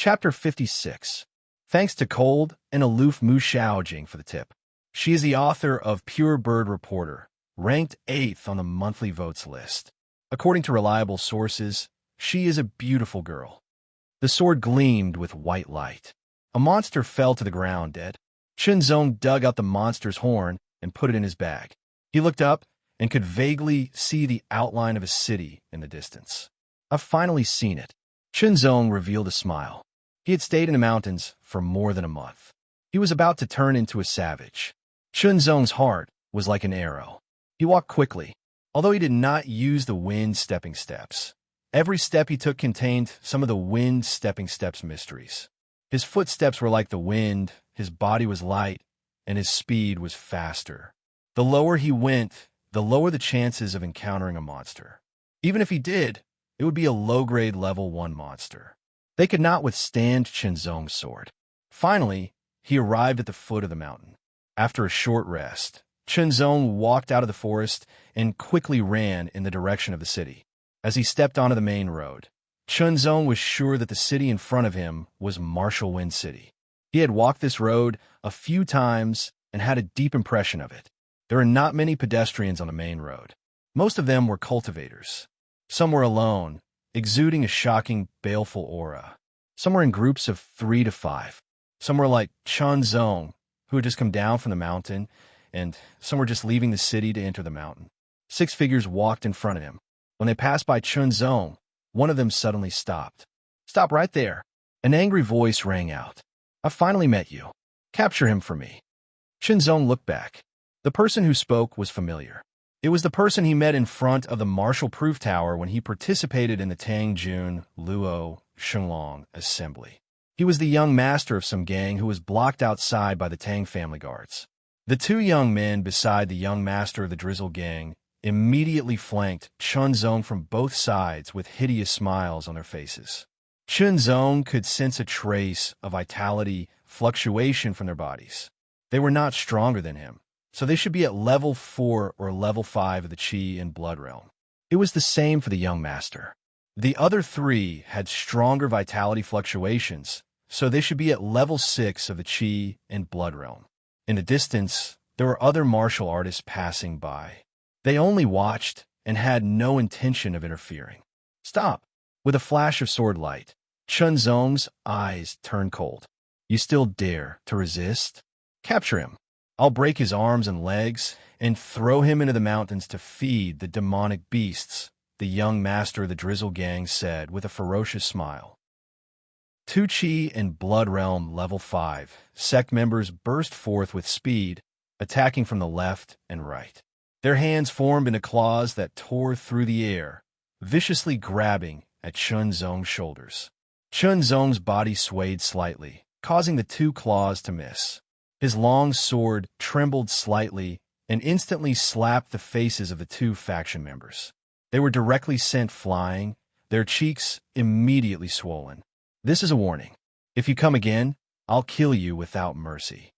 Chapter 56. Thanks to Cold and Aloof Mu Xiaojing for the tip. She is the author of Pure Bird Reporter, ranked 8th on the monthly votes list. According to reliable sources, she is a beautiful girl. The sword gleamed with white light. A monster fell to the ground dead. Chunzong dug out the monster's horn and put it in his bag. He looked up and could vaguely see the outline of a city in the distance. I've finally seen it. Chunzong revealed a smile. He had stayed in the mountains for more than a month. He was about to turn into a savage. Chunzong's heart was like an arrow. He walked quickly, although he did not use the wind stepping steps. Every step he took contained some of the wind stepping steps mysteries. His footsteps were like the wind, his body was light, and his speed was faster. The lower he went, the lower the chances of encountering a monster. Even if he did, it would be a low-grade level 1 monster. They could not withstand Chunzong's sword. Finally, he arrived at the foot of the mountain. After a short rest, Chunzong walked out of the forest and quickly ran in the direction of the city. As he stepped onto the main road, Chunzong was sure that the city in front of him was Martial Wind City. He had walked this road a few times and had a deep impression of it. There are not many pedestrians on the main road. Most of them were cultivators. Some were alone, exuding a shocking, baleful aura. Some were in groups of 3 to 5. Some were like Chunzong, who had just come down from the mountain, and some were just leaving the city to enter the mountain. 6 figures walked in front of him. When they passed by Chunzong, one of them suddenly stopped. "Stop right there." An angry voice rang out. "I finally met you. Capture him for me." Chunzong looked back. The person who spoke was familiar. It was the person he met in front of the Martial Proof Tower when he participated in the Tangjun Luo Shenglong assembly. He was the young master of some gang who was blocked outside by the Tang family guards. The 2 young men beside the young master of the Drizzle gang immediately flanked Chunzong from both sides with hideous smiles on their faces. Chunzong could sense a trace of vitality fluctuation from their bodies. They were not stronger than him, so they should be at level 4 or level 5 of the Qi and Blood realm. It was the same for the young master. The other 3 had stronger vitality fluctuations, so they should be at level 6 of the Qi and Blood realm. In the distance, there were other martial artists passing by. They only watched and had no intention of interfering. "Stop!" With a flash of sword light, Chunzong's eyes turned cold. "You still dare to resist? Capture him. I'll break his arms and legs and throw him into the mountains to feed the demonic beasts," the young master of the Drizzle gang said with a ferocious smile. 2 Qi and Blood Realm level 5 sect members burst forth with speed, attacking from the left and right. Their hands formed into claws that tore through the air, viciously grabbing at Chunzong's shoulders. Chunzong's body swayed slightly, causing the 2 claws to miss. His long sword trembled slightly and instantly slapped the faces of the 2 faction members. They were directly sent flying, their cheeks immediately swollen. "This is a warning. If you come again, I'll kill you without mercy."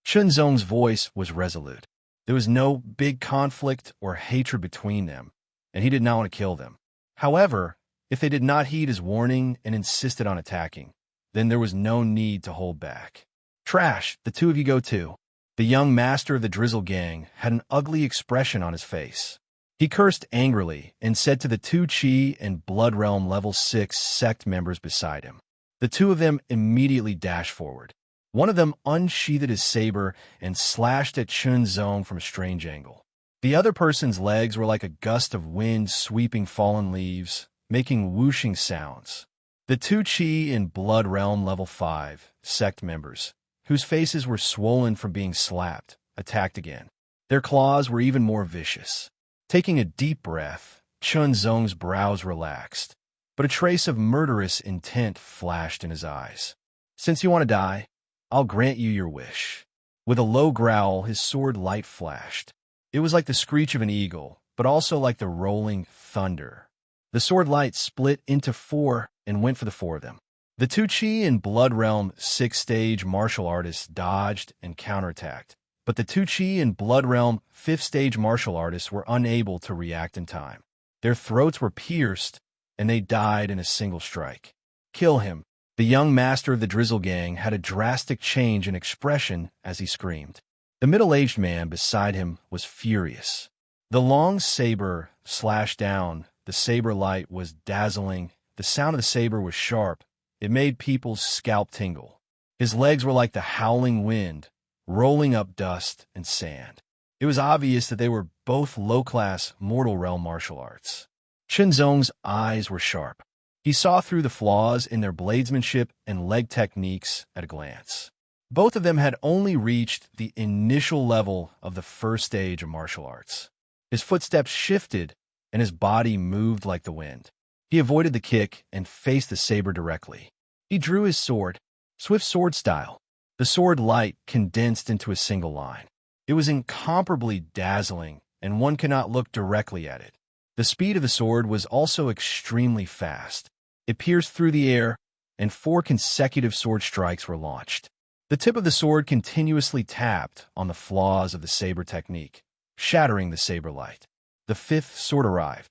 Chunzong's voice was resolute. There was no big conflict or hatred between them, and he did not want to kill them. However, if they did not heed his warning and insisted on attacking, then there was no need to hold back. "Trash, the 2 of you go too." The young master of the Drizzle gang had an ugly expression on his face. He cursed angrily and said to the 2 Qi and Blood Realm level 6 sect members beside him. The 2 of them immediately dashed forward. One of them unsheathed his saber and slashed at Chunzong from a strange angle. The other person's legs were like a gust of wind sweeping fallen leaves, making whooshing sounds. The 2 Qi and Blood Realm level 5 sect members, whose faces were swollen from being slapped, attacked again. Their claws were even more vicious. Taking a deep breath, Chunzong's brows relaxed, but a trace of murderous intent flashed in his eyes. "Since you want to die, I'll grant you your wish." With a low growl, his sword light flashed. It was like the screech of an eagle, but also like the rolling thunder. The sword light split into 4 and went for the 4 of them. The 2 Qi and Blood Realm 6th-stage martial artists dodged and counterattacked, but the 2 Qi and Blood Realm 5th-stage martial artists were unable to react in time. Their throats were pierced, and they died in a single strike. "Kill him," The young master of the Drizzle Gang had a drastic change in expression as he screamed. The middle-aged man beside him was furious. The long saber slashed down. The saber light was dazzling. The sound of the saber was sharp. It made people's scalp tingle. His legs were like the howling wind, rolling up dust and sand. It was obvious that they were both low-class mortal realm martial arts. Chunzong's eyes were sharp. He saw through the flaws in their bladesmanship and leg techniques at a glance. Both of them had only reached the initial level of the first stage of martial arts. His footsteps shifted, and his body moved like the wind. He avoided the kick and faced the saber directly. He drew his sword, swift sword style. The sword light condensed into a single line. It was incomparably dazzling, and one could not look directly at it. The speed of the sword was also extremely fast. It pierced through the air, and 4 consecutive sword strikes were launched. The tip of the sword continuously tapped on the flaws of the saber technique, shattering the saber light. The 5th sword arrived.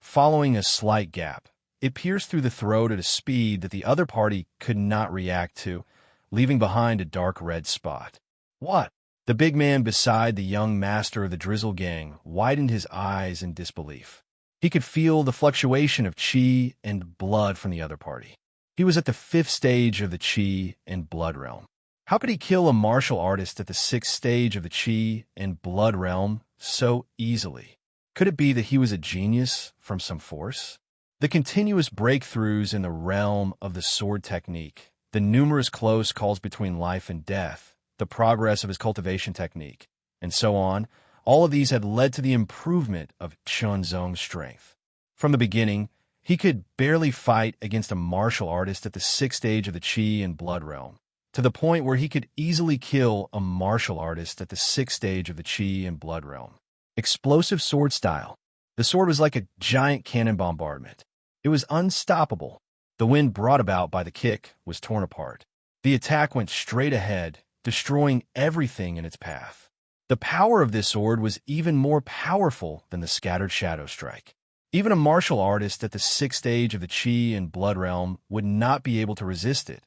Following a slight gap, it pierced through the throat at a speed that the other party could not react to, leaving behind a dark red spot. What? The big man beside the young master of the Drizzle Gang widened his eyes in disbelief. He could feel the fluctuation of chi and blood from the other party. He was at the 5th stage of the chi and blood realm. How could he kill a martial artist at the 6th stage of the chi and blood realm so easily? Could it be that he was a genius from some force? The continuous breakthroughs in the realm of the sword technique, the numerous close calls between life and death, the progress of his cultivation technique, and so on, all of these had led to the improvement of Chunzong's strength. From the beginning, he could barely fight against a martial artist at the 6th stage of the chi and blood realm, to the point where he could easily kill a martial artist at the 6th stage of the chi and blood realm. Explosive sword style. The sword was like a giant cannon bombardment. It was unstoppable. The wind brought about by the kick was torn apart. The attack went straight ahead, destroying everything in its path. The power of this sword was even more powerful than the scattered shadow strike. Even a martial artist at the 6th stage of the chi and blood realm would not be able to resist it,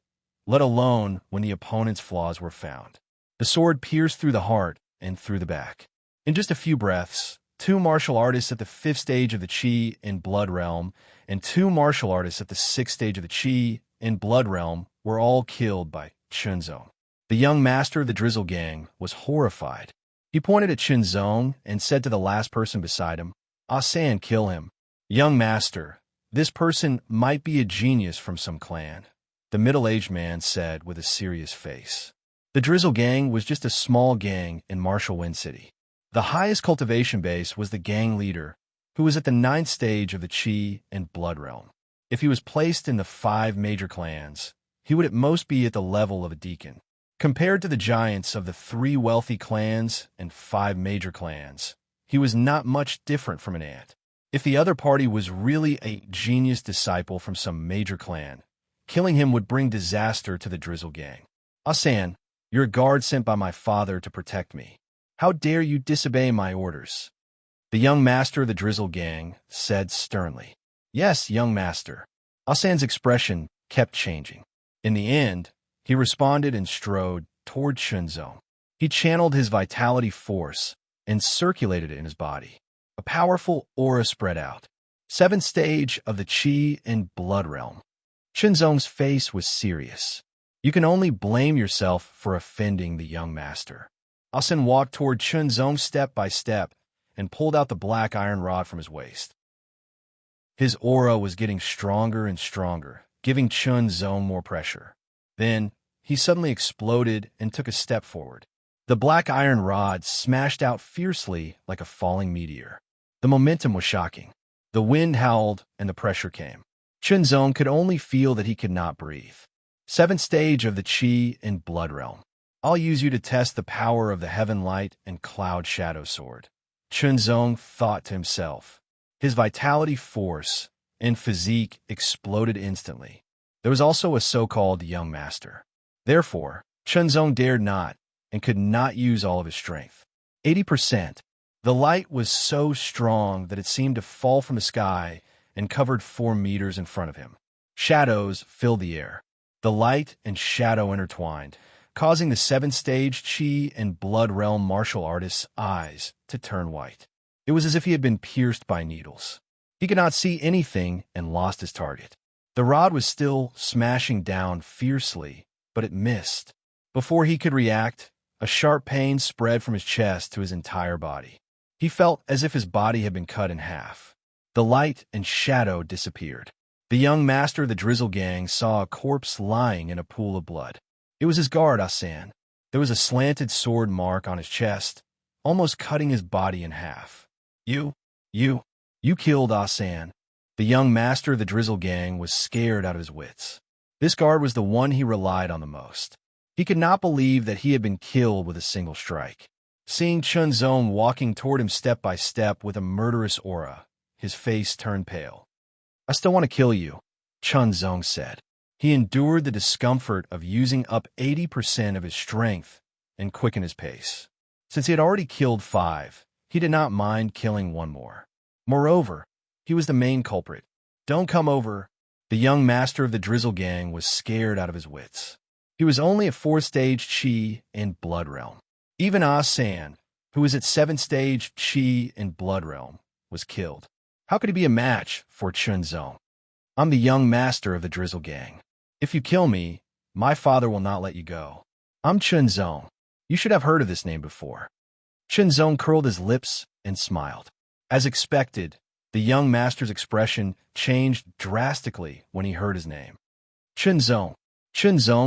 let alone when the opponent's flaws were found. The sword pierced through the heart and through the back. In just a few breaths, 2 martial artists at the 5th stage of the chi and blood realm and 2 martial artists at the 6th stage of the chi and blood realm were all killed by Chunzong. The young master of the Drizzle Gang was horrified. He pointed at Chunzong and said to the last person beside him, "Ah-san, kill him." "Young master, this person might be a genius from some clan," the middle-aged man said with a serious face. The Drizzle Gang was just a small gang in Marshall Wind City. The highest cultivation base was the gang leader, who was at the 9th stage of the chi and blood realm. If he was placed in the 5 major clans, he would at most be at the level of a deacon. Compared to the giants of the 3 wealthy clans and 5 major clans, he was not much different from an ant. If the other party was really a genius disciple from some major clan, killing him would bring disaster to the Drizzle Gang. "Ah-san, you're a guard sent by my father to protect me. How dare you disobey my orders?" The young master of the Drizzle Gang said sternly. "Yes, young master." Ah-san's expression kept changing. In the end, he responded and strode toward Chunzong. He channeled his vitality force and circulated it in his body. A powerful aura spread out. 7th stage of the chi and blood realm. Chunzong's face was serious. You can only blame yourself for offending the young master. Ah-san walked toward Chunzong step by step and pulled out the black iron rod from his waist. His aura was getting stronger and stronger, giving Chunzong more pressure. Then, he suddenly exploded and took a step forward. The black iron rod smashed out fiercely like a falling meteor. The momentum was shocking. The wind howled and the pressure came. Chunzong could only feel that he could not breathe. 7th stage of the chi and blood realm. "I'll use you to test the power of the Heaven Light and Cloud Shadow Sword," Chunzong thought to himself. His vitality force and physique exploded instantly. There was also a so-called young master. Therefore, Chunzong dared not and could not use all of his strength. 80%. The light was so strong that it seemed to fall from the sky and covered 4 meters in front of him. Shadows filled the air. The light and shadow intertwined, causing the seven-stage chi and blood realm martial artist's eyes to turn white. It was as if he had been pierced by needles. He could not see anything and lost his target. The rod was still smashing down fiercely, but it missed. Before he could react, a sharp pain spread from his chest to his entire body. He felt as if his body had been cut in half. The light and shadow disappeared. The young master of the Drizzle Gang saw a corpse lying in a pool of blood. It was his guard, Asan. There was a slanted sword mark on his chest, almost cutting his body in half. You killed Asan. The young master of the Drizzle Gang was scared out of his wits. This guard was the one he relied on the most. He could not believe that he had been killed with a single strike. Seeing Chun Zong walking toward him step by step with a murderous aura, his face turned pale. I still want to kill you, Chun Zong said. He endured the discomfort of using up 80% of his strength and quickened his pace. Since he had already killed 5, he did not mind killing one more. Moreover, he was the main culprit. Don't come over. The young master of the Drizzle Gang was scared out of his wits. He was only at 4-stage chi in Blood Realm. Even Ah-san, who was at 7-stage chi in Blood Realm, was killed. How could he be a match for Chun Zong? I'm the young master of the Drizzle Gang. If you kill me, my father will not let you go. I'm Chun Zong. You should have heard of this name before. Chun Zong curled his lips and smiled. As expected, the young master's expression changed drastically when he heard his name. Chun Zong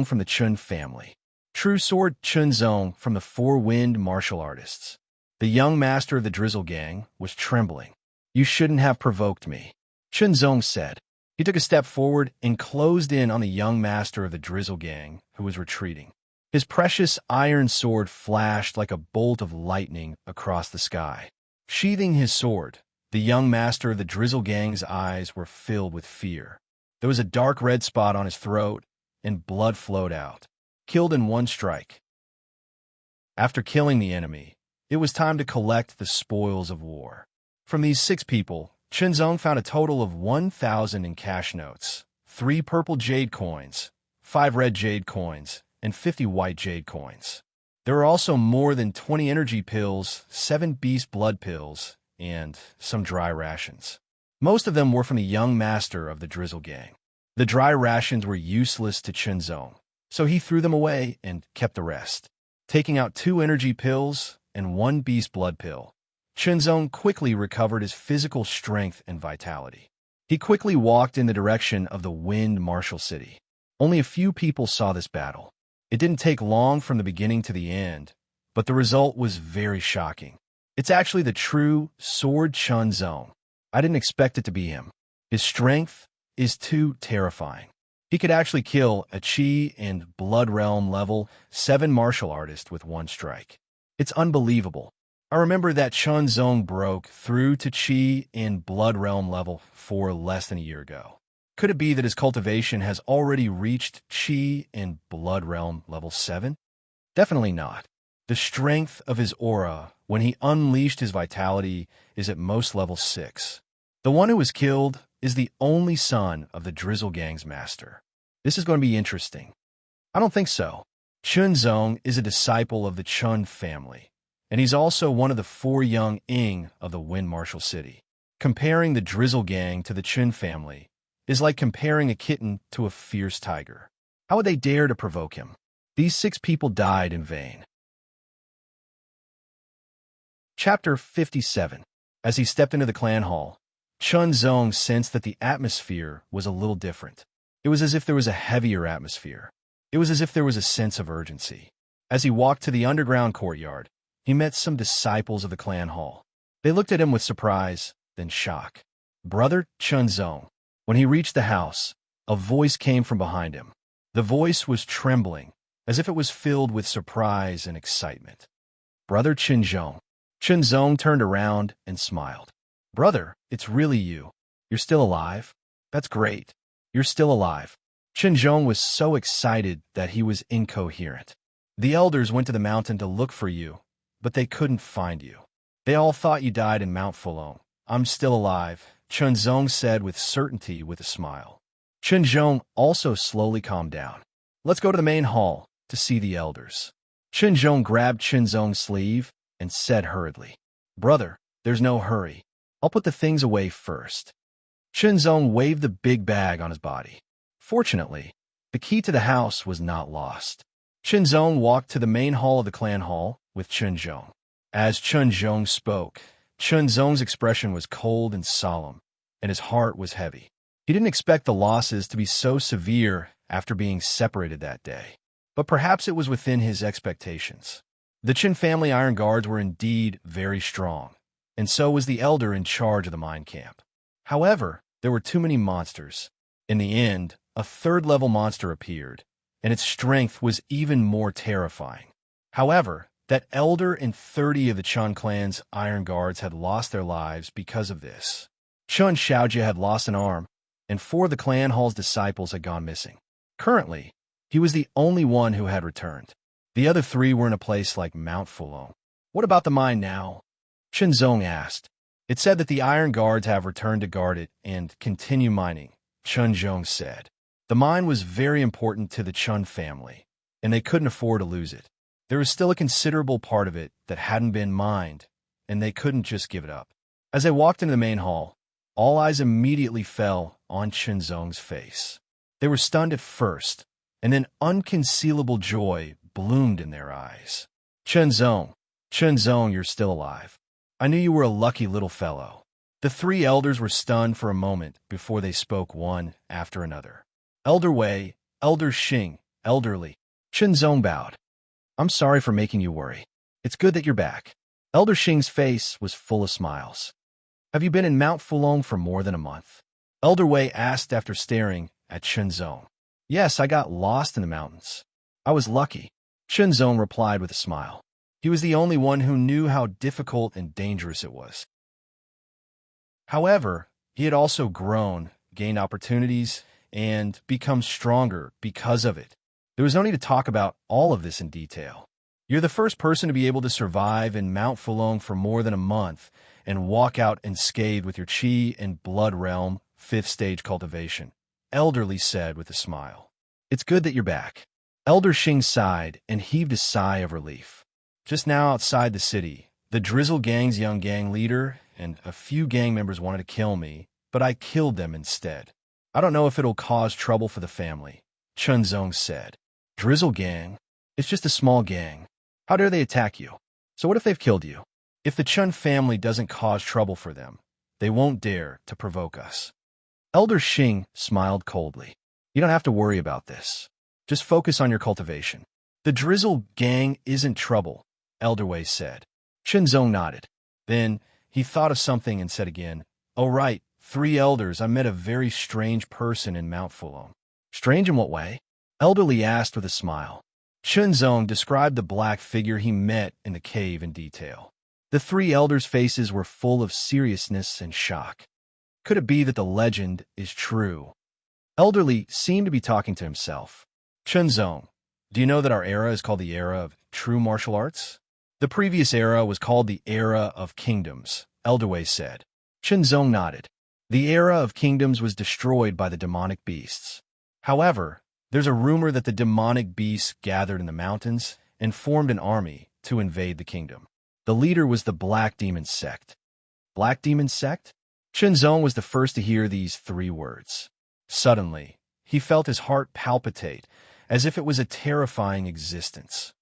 from the Chun family. True Sword Chun Zong from the Four-Wind martial artists. The young master of the Drizzle Gang was trembling. You shouldn't have provoked me, Chun Zong said. He took a step forward and closed in on the young master of the Drizzle Gang, who was retreating. His precious iron sword flashed like a bolt of lightning across the sky. Sheathing his sword, the young master of the Drizzle Gang's eyes were filled with fear. There was a dark red spot on his throat, and blood flowed out. Killed in one strike. After killing the enemy, it was time to collect the spoils of war. From these 6 people, Chun Zong found a total of 1,000 in cash notes, 3 purple jade coins, 5 red jade coins, and 50 white jade coins. There were also more than 20 energy pills, 7 beast blood pills, and some dry rations. Most of them were from the young master of the Drizzle Gang. The dry rations were useless to Chun Zong, so he threw them away and kept the rest. Taking out 2 energy pills and 1 beast blood pill, Chun Zong quickly recovered his physical strength and vitality. He quickly walked in the direction of the Wind Martial City. Only a few people saw this battle. It didn't take long from the beginning to the end, but the result was very shocking. It's actually the true Sword Chun Zong. I didn't expect it to be him. His strength is too terrifying. He could actually kill a Chi and Blood Realm level 7 martial artist with one strike. It's unbelievable. I remember that Chun Zong broke through to Chi in Blood Realm level 4 less than a year ago. Could it be that his cultivation has already reached Chi in Blood Realm level 7? Definitely not. The strength of his aura when he unleashed his vitality is at most level 6. The one who was killed is the only son of the Drizzle Gang's master. This is going to be interesting. I don't think so. Chun Zong is a disciple of the Chun family, and he's also one of the 4 young Ing of the Wind Martial City. Comparing the Drizzle Gang to the Chun family is like comparing a kitten to a fierce tiger. How would they dare to provoke him? These 6 people died in vain. Chapter 57. As he stepped into the clan hall, Chun Zong sensed that the atmosphere was a little different. It was as if there was a heavier atmosphere. It was as if there was a sense of urgency. As he walked to the underground courtyard, he met some disciples of the clan hall. They looked at him with surprise, then shock. Brother Chun Zong. When he reached the house, a voice came from behind him. The voice was trembling, as if it was filled with surprise and excitement. Brother Chun Zong. Chun Zong turned around and smiled. Brother, it's really you. You're still alive? That's great. You're still alive. Chun Zong was so excited that he was incoherent. The elders went to the mountain to look for you, but they couldn't find you. They all thought you died in Mount Fulong. I'm still alive, Chun Zong said with certainty with a smile. Zhong also slowly calmed down. Let's go to the main hall to see the elders. Zhong grabbed Zong's sleeve and said hurriedly, Brother, there's no hurry. I'll put the things away first. Zong waved the big bag on his body. Fortunately, the key to the house was not lost. Zong walked to the main hall of the clan hall with Zong. As Zong spoke, Zong's expression was cold and solemn, and his heart was heavy. He didn't expect the losses to be so severe after being separated that day, but perhaps it was within his expectations. The Chen family Iron Guards were indeed very strong, and so was the elder in charge of the mine camp. However, there were too many monsters. In the end, a third-level monster appeared, and its strength was even more terrifying. However, that elder and 30 of the Chun clan's Iron Guards had lost their lives because of this. Chun Xiaojia had lost an arm, and 4 of the clan hall's disciples had gone missing. Currently, he was the only one who had returned. The other 3 were in a place like Mount Fulong. What about the mine now? Zong asked. It said that the Iron Guards have returned to guard it and continue mining, Zong said. The mine was very important to the Chun family, and they couldn't afford to lose it. There was still a considerable part of it that hadn't been mined, and they couldn't just give it up. As they walked into the main hall, all eyes immediately fell on Zong's face. They were stunned at first, and then unconcealable joy bloomed in their eyes. Zong, you're still alive. I knew you were a lucky little fellow. The 3 elders were stunned for a moment before they spoke one after another. Elder Wei, Elder Xing, Elderly. Zong bowed. I'm sorry for making you worry. It's good that you're back. Elder Xing's face was full of smiles. Have you been in Mount Fulong for more than a month? Elder Wei asked after staring at Zong. Yes, I got lost in the mountains. I was lucky. Zong replied with a smile. He was the only one who knew how difficult and dangerous it was. However, he had also grown, gained opportunities, and become stronger because of it. There was no need to talk about all of this in detail. You're the first person to be able to survive in Mount Fulong for more than a month and walk out unscathed with your Qi and Blood Realm 5th stage cultivation, Elderly said with a smile. It's good that you're back. Elder Xing sighed and heaved a sigh of relief. Just now outside the city, the Drizzle Gang's young gang leader and a few gang members wanted to kill me, but I killed them instead. I don't know if it'll cause trouble for the family, Zong said. Drizzle Gang? It's just a small gang. How dare they attack you? So what if they've killed you? If the Chun family doesn't cause trouble for them, they won't dare to provoke us. Elder Xing smiled coldly. You don't have to worry about this. Just focus on your cultivation. The Drizzle Gang isn't trouble, Elder Wei said. Zong nodded. Then he thought of something and said again, Oh right, 3 elders, I met a very strange person in Mount Fulong. Strange in what way? Elderly asked with a smile. Zong described the black figure he met in the cave in detail. The 3 elders' faces were full of seriousness and shock. Could it be that the legend is true? Elderly seemed to be talking to himself. Zong, do you know that our era is called the era of true martial arts? The previous era was called the era of kingdoms, Elder Wei said. Zong nodded. The era of kingdoms was destroyed by the demonic beasts. However, there's a rumor that the demonic beasts gathered in the mountains and formed an army to invade the kingdom. The leader was the Black Demon Sect. Black Demon Sect? Zong was the first to hear these 3 words. Suddenly, he felt his heart palpitate, as if it was a terrifying existence.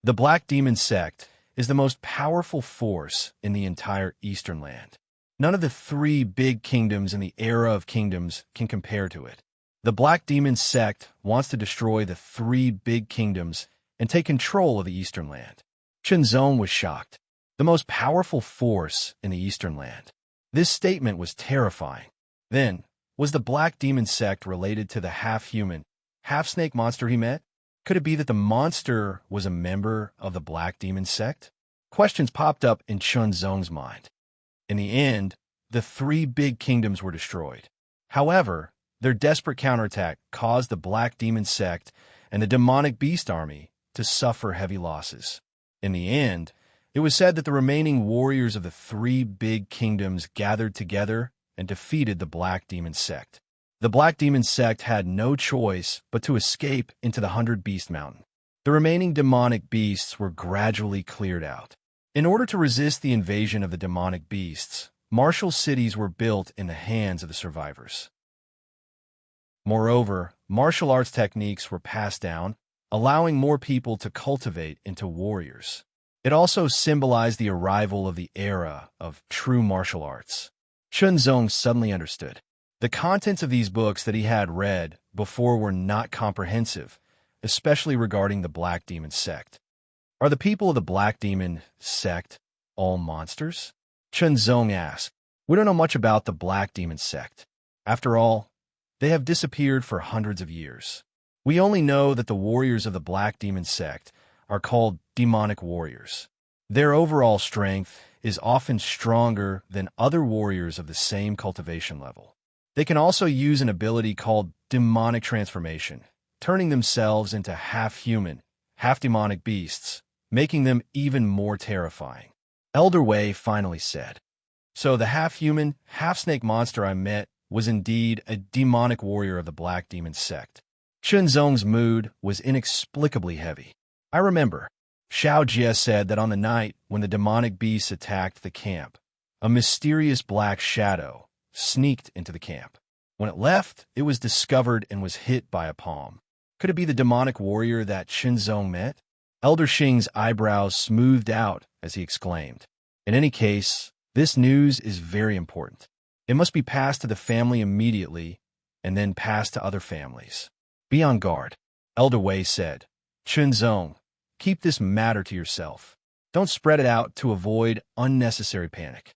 The Black Demon Sect is the most powerful force in the entire Eastern Land. None of the 3 big kingdoms in the era of kingdoms can compare to it. The Black Demon Sect wants to destroy the 3 big kingdoms and take control of the Eastern Land. Zong was shocked. The most powerful force in the Eastern Land. This statement was terrifying. Then, was the Black Demon Sect related to the half-human, half-snake monster he met? Could it be that the monster was a member of the Black Demon Sect? Questions popped up in Zong's mind. In the end, the 3 big kingdoms were destroyed. However, their desperate counterattack caused the Black Demon Sect and the Demonic Beast Army to suffer heavy losses. In the end, it was said that the remaining warriors of the 3 big kingdoms gathered together and defeated the Black Demon Sect. The Black Demon sect had no choice but to escape into the 100-Beast Mountain. The remaining demonic beasts were gradually cleared out. In order to resist the invasion of the demonic beasts, martial cities were built in the hands of the survivors. Moreover, martial arts techniques were passed down, allowing more people to cultivate into warriors. It also symbolized the arrival of the era of true martial arts. Chunzong suddenly understood. The contents of these books that he had read before were not comprehensive, especially regarding the Black Demon sect. Are the people of the Black Demon sect all monsters? Chunzong asked. We don't know much about the Black Demon sect. After all, they have disappeared for hundreds of years. We only know that the warriors of the Black Demon sect are called demonic warriors. Their overall strength is often stronger than other warriors of the same cultivation level. They can also use an ability called demonic transformation, turning themselves into half-human, half-demonic beasts, making them even more terrifying. Elder Wei finally said. So the half-human, half-snake monster I met was indeed a demonic warrior of the Black Demon sect. Chunzong's mood was inexplicably heavy. I remember, Xiao Jie said that on the night when the demonic beasts attacked the camp, a mysterious black shadow sneaked into the camp. When it left, it was discovered and was hit by a palm. Could it be the demonic warrior that Chunzong met? Elder Xing's eyebrows smoothed out as he exclaimed. In any case, this news is very important. It must be passed to the family immediately and then passed to other families. Be on guard, Elder Wei said. Chunzong, keep this matter to yourself. Don't spread it out to avoid unnecessary panic.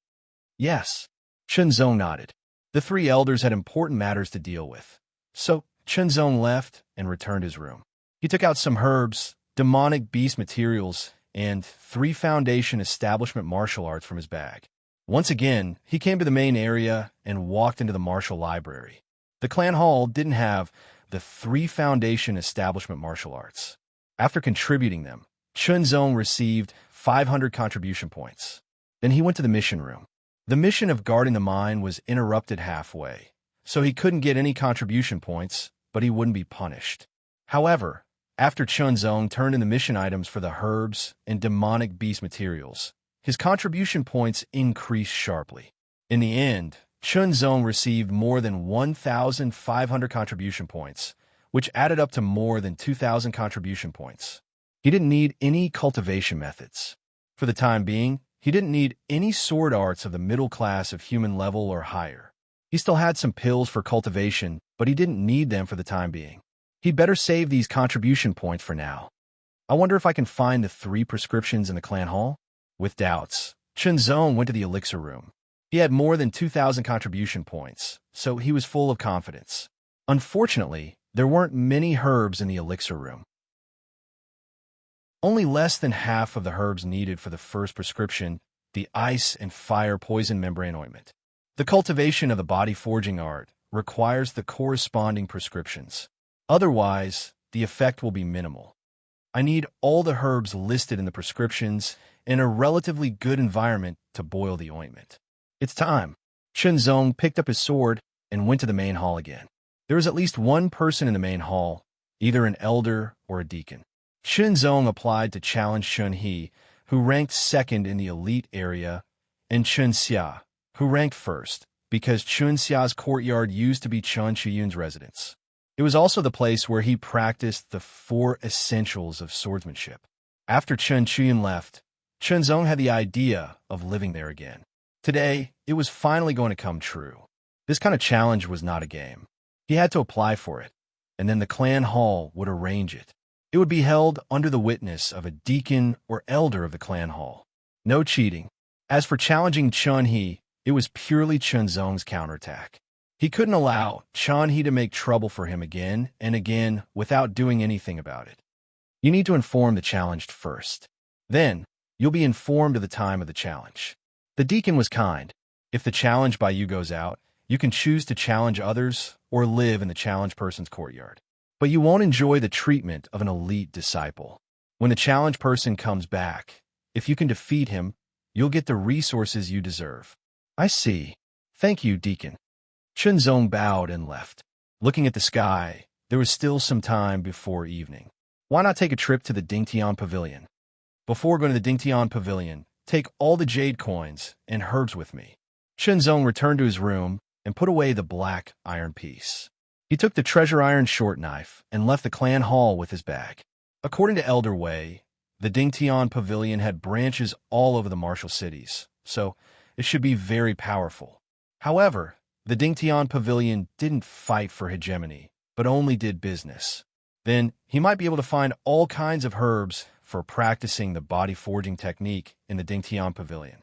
Yes, Chunzong nodded. The three elders had important matters to deal with. So Chunzong left and returned his room. He took out some herbs, demonic beast materials, and 3 foundation establishment martial arts from his bag. Once again, he came to the main area and walked into the martial library. The clan hall didn't have the 3 foundation establishment martial arts. After contributing them, Chunzong received 500 contribution points. Then he went to the mission room. The mission of guarding the mine was interrupted halfway, so he couldn't get any contribution points, but he wouldn't be punished. However, after Chunzong turned in the mission items for the herbs and demonic beast materials, his contribution points increased sharply. In the end, Chunzong received more than 1,500 contribution points, which added up to more than 2,000 contribution points. He didn't need any cultivation methods. For the time being, he didn't need any sword arts of the middle class of human level or higher. He still had some pills for cultivation, but he didn't need them for the time being. He'd better save these contribution points for now. I wonder if I can find the 3 prescriptions in the clan hall? With doubts, Chunzong went to the elixir room. He had more than 2,000 contribution points, so he was full of confidence. Unfortunately, there weren't many herbs in the elixir room. Only less than half of the herbs needed for the first prescription, the ice and fire poison membrane ointment. The cultivation of the body forging art requires the corresponding prescriptions. Otherwise, the effect will be minimal. I need all the herbs listed in the prescriptions in a relatively good environment to boil the ointment. It's time. Chunzong picked up his sword and went to the main hall again. There was at least one person in the main hall, either an elder or a deacon. Chunzong applied to challenge Chunhe, who ranked second in the elite area, and Chunxia, who ranked first, because Chunxia's courtyard used to be Chun Chuyun's residence. It was also the place where he practiced the 4 essentials of swordsmanship. After Chun Chuyun left, Chunzong had the idea of living there again. Today, it was finally going to come true. This kind of challenge was not a game. He had to apply for it, and then the clan hall would arrange it. It would be held under the witness of a deacon or elder of the clan hall. No cheating. As for challenging Chunhe, it was purely Chunzong's counterattack. He couldn't allow Chunhe to make trouble for him again and again without doing anything about it. You need to inform the challenged first. Then, you'll be informed of the time of the challenge. The deacon was kind. If the challenge by you goes out, you can choose to challenge others or live in the challenged person's courtyard. But you won't enjoy the treatment of an elite disciple. When the challenged person comes back, if you can defeat him, you'll get the resources you deserve. I see. Thank you, Deacon. Chunzong bowed and left. Looking at the sky, there was still some time before evening. Why not take a trip to the Dingtian Pavilion? Before going to the Dingtian Pavilion, take all the jade coins and herbs with me. Shenzong returned to his room and put away the black iron piece. He took the treasure iron short knife and left the clan hall with his bag. According to Elder Wei, the Dingtian Pavilion had branches all over the martial cities, so it should be very powerful. However, the Dingtian Pavilion didn't fight for hegemony, but only did business. Then he might be able to find all kinds of herbs for practicing the body forging technique in the Dingtian Pavilion.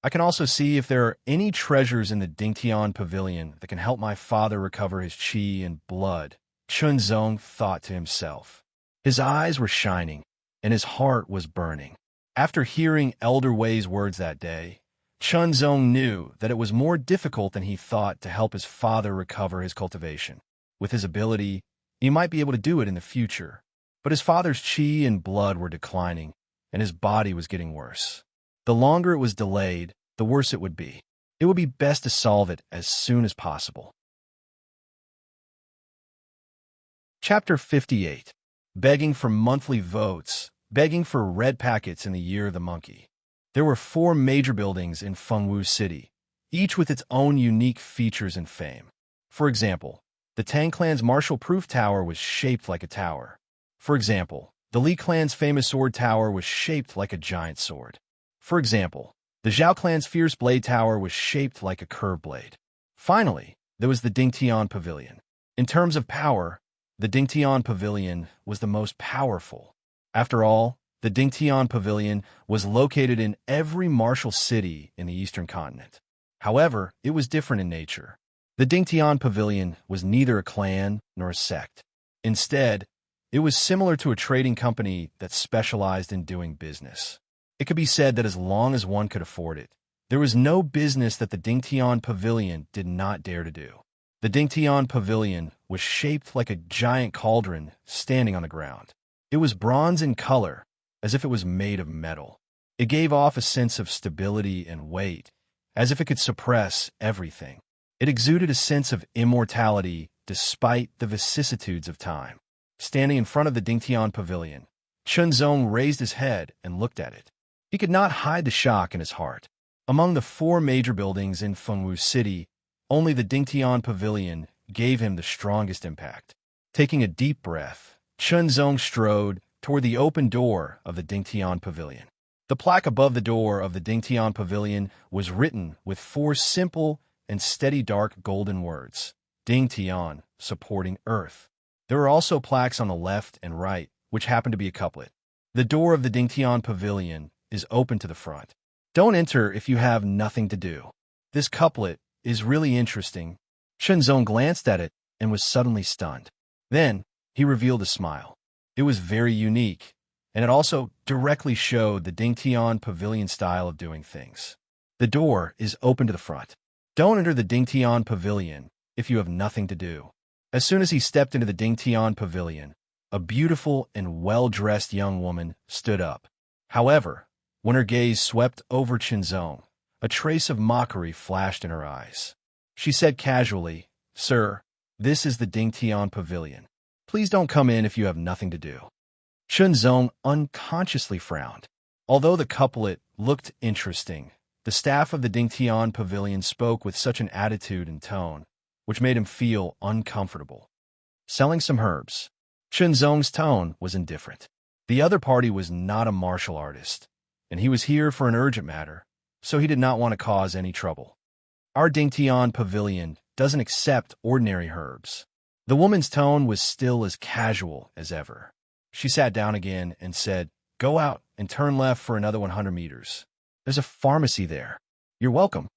I can also see if there are any treasures in the Dingtian Pavilion that can help my father recover his qi and blood, Chunzong thought to himself. His eyes were shining, and his heart was burning. After hearing Elder Wei's words that day, Chunzong knew that it was more difficult than he thought to help his father recover his cultivation. With his ability, he might be able to do it in the future. But his father's qi and blood were declining, and his body was getting worse. The longer it was delayed, the worse it would be. It would be best to solve it as soon as possible. Chapter 58. Begging for monthly votes, begging for red packets in the year of the monkey. There were 4 major buildings in Fengwu City, each with its own unique features and fame. For example, the Tang clan's martial proof tower was shaped like a tower. For example, the Li clan's famous sword tower was shaped like a giant sword. For example, the Zhao clan's fierce blade tower was shaped like a curved blade. Finally, there was the Dingtian Pavilion. In terms of power, the Dingtian Pavilion was the most powerful. After all, the Dingtian Pavilion was located in every martial city in the eastern continent. However, it was different in nature. The Dingtian Pavilion was neither a clan nor a sect. Instead, it was similar to a trading company that specialized in doing business. It could be said that as long as one could afford it, there was no business that the Dingtian Pavilion did not dare to do. The Dingtian Pavilion was shaped like a giant cauldron standing on the ground. It was bronze in color, as if it was made of metal. It gave off a sense of stability and weight, as if it could suppress everything. It exuded a sense of immortality despite the vicissitudes of time. Standing in front of the Dingtian Pavilion, Chunzong raised his head and looked at it. He could not hide the shock in his heart. Among the 4 major buildings in Fengwu City, only the Dingtian Pavilion gave him the strongest impact. Taking a deep breath, Chunzong strode toward the open door of the Dingtian Pavilion. The plaque above the door of the Dingtian Pavilion was written with 4 simple and steady dark golden words, Dingtian, supporting Earth. There were also plaques on the left and right, which happened to be a couplet. The door of the Dingtian Pavilion is open to the front. Don't enter if you have nothing to do. This couplet is really interesting. Shenzong glanced at it and was suddenly stunned. Then, he revealed a smile. It was very unique, and it also directly showed the Dingtian Pavilion style of doing things. The door is open to the front. Don't enter the Dingtian Pavilion if you have nothing to do. As soon as he stepped into the Dingtian Pavilion, a beautiful and well-dressed young woman stood up. However, when her gaze swept over Chinzong, a trace of mockery flashed in her eyes. She said casually, "Sir, this is the Dingtian Pavilion. Please don't come in if you have nothing to do." Chunzong unconsciously frowned. Although the couplet looked interesting, the staff of the Dingtian Pavilion spoke with such an attitude and tone, which made him feel uncomfortable. Selling some herbs. Chunzong's tone was indifferent. The other party was not a martial artist, and he was here for an urgent matter, so he did not want to cause any trouble. Our Dingtian Pavilion doesn't accept ordinary herbs. The woman's tone was still as casual as ever. She sat down again and said, "Go out and turn left for another 100 meters. There's a pharmacy there. You're welcome."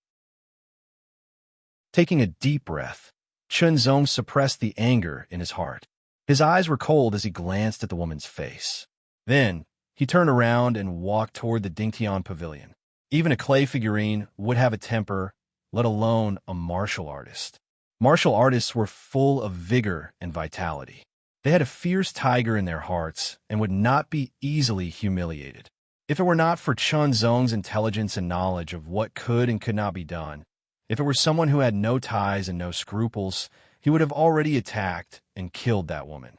Taking a deep breath, Chunzong suppressed the anger in his heart. His eyes were cold as he glanced at the woman's face. Then, he turned around and walked toward the Dingtian Pavilion. Even a clay figurine would have a temper, let alone a martial artist. Martial artists were full of vigor and vitality. They had a fierce tiger in their hearts and would not be easily humiliated. If it were not for Chunzong's intelligence and knowledge of what could and could not be done, if it were someone who had no ties and no scruples, he would have already attacked and killed that woman.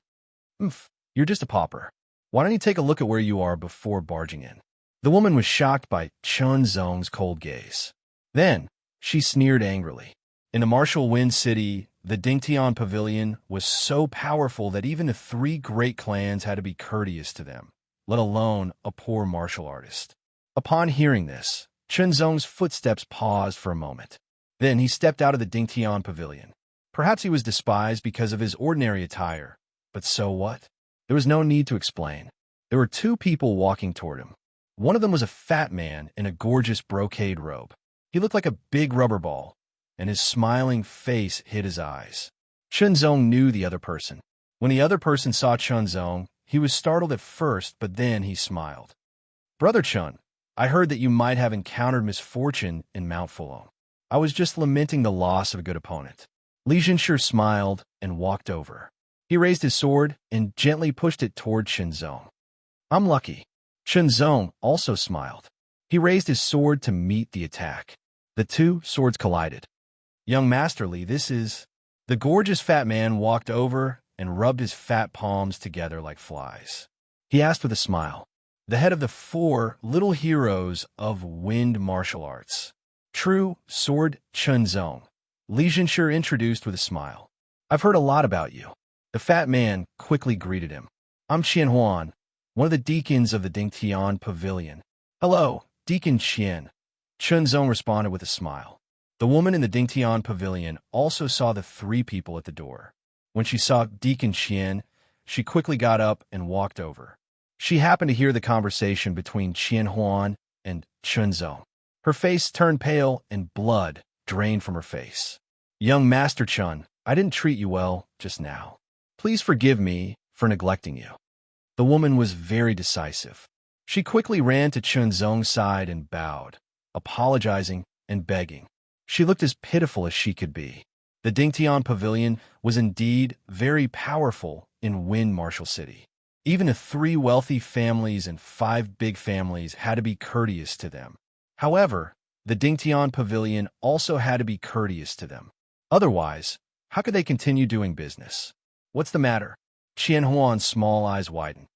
Oomph, you're just a pauper. Why don't you take a look at where you are before barging in? The woman was shocked by Chun Zong's cold gaze. Then, she sneered angrily. In the martial wind city, the Dingtian Pavilion was so powerful that even the 3 great clans had to be courteous to them, let alone a poor martial artist. Upon hearing this, Chun Zong's footsteps paused for a moment. Then he stepped out of the Dingtian Pavilion. Perhaps he was despised because of his ordinary attire, but so what? There was no need to explain. There were 2 people walking toward him. One of them was a fat man in a gorgeous brocade robe. He looked like a big rubber ball, and his smiling face hid his eyes. Chun Zong knew the other person. When the other person saw Chun Zong, he was startled at first, but then he smiled. Brother Chun, I heard that you might have encountered misfortune in Mount Fulong. I was just lamenting the loss of a good opponent. Li Jinsher smiled and walked over. He raised his sword and gently pushed it toward Chun Zong. I'm lucky. Chun Zong also smiled. He raised his sword to meet the attack. The 2 swords collided. Young Master Li, this is... The gorgeous fat man walked over and rubbed his fat palms together like flies. He asked with a smile, the head of the 4 little heroes of wind martial arts. True Sword Chun Zong. Li Jinsher introduced with a smile. I've heard a lot about you. The fat man quickly greeted him. I'm Qian Huan, one of the deacons of the Dingtian Pavilion. Hello, Deacon Qian. Chun Zong responded with a smile. The woman in the Dingtian Pavilion also saw the 3 people at the door. When she saw Deacon Qian, she quickly got up and walked over. She happened to hear the conversation between Qian Huan and Chun Zong. Her face turned pale and blood drained from her face. Young Master Chun, I didn't treat you well just now. Please forgive me for neglecting you. The woman was very decisive. She quickly ran to Chun Zong's side and bowed, apologizing and begging. She looked as pitiful as she could be. The Dingtian Pavilion was indeed very powerful in Wind Martial City. Even the 3 wealthy families and 5 big families had to be courteous to them. However, the Dingtian Pavilion also had to be courteous to them. Otherwise, how could they continue doing business? What's the matter? Qian Huan's small eyes widened.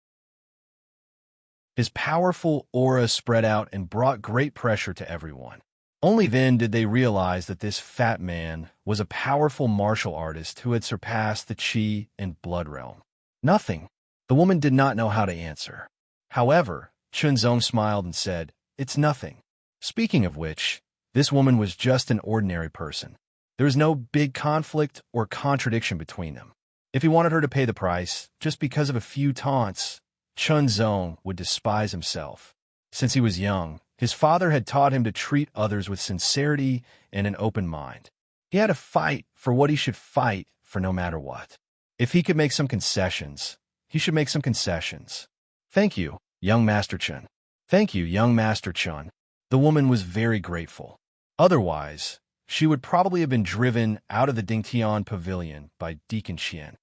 His powerful aura spread out and brought great pressure to everyone. Only then did they realize that this fat man was a powerful martial artist who had surpassed the Qi and Blood realm. Nothing. The woman did not know how to answer. However, Chun Zong smiled and said, It's nothing. Speaking of which, this woman was just an ordinary person. There was no big conflict or contradiction between them. If he wanted her to pay the price, just because of a few taunts, Chun Zong would despise himself. Since he was young, his father had taught him to treat others with sincerity and an open mind. He had to fight for what he should fight for no matter what. If he could make some concessions, he should make some concessions. Thank you, young Master Chun. Thank you, young Master Chun. The woman was very grateful. Otherwise, she would probably have been driven out of the Dingtian Pavilion by Deacon Qian.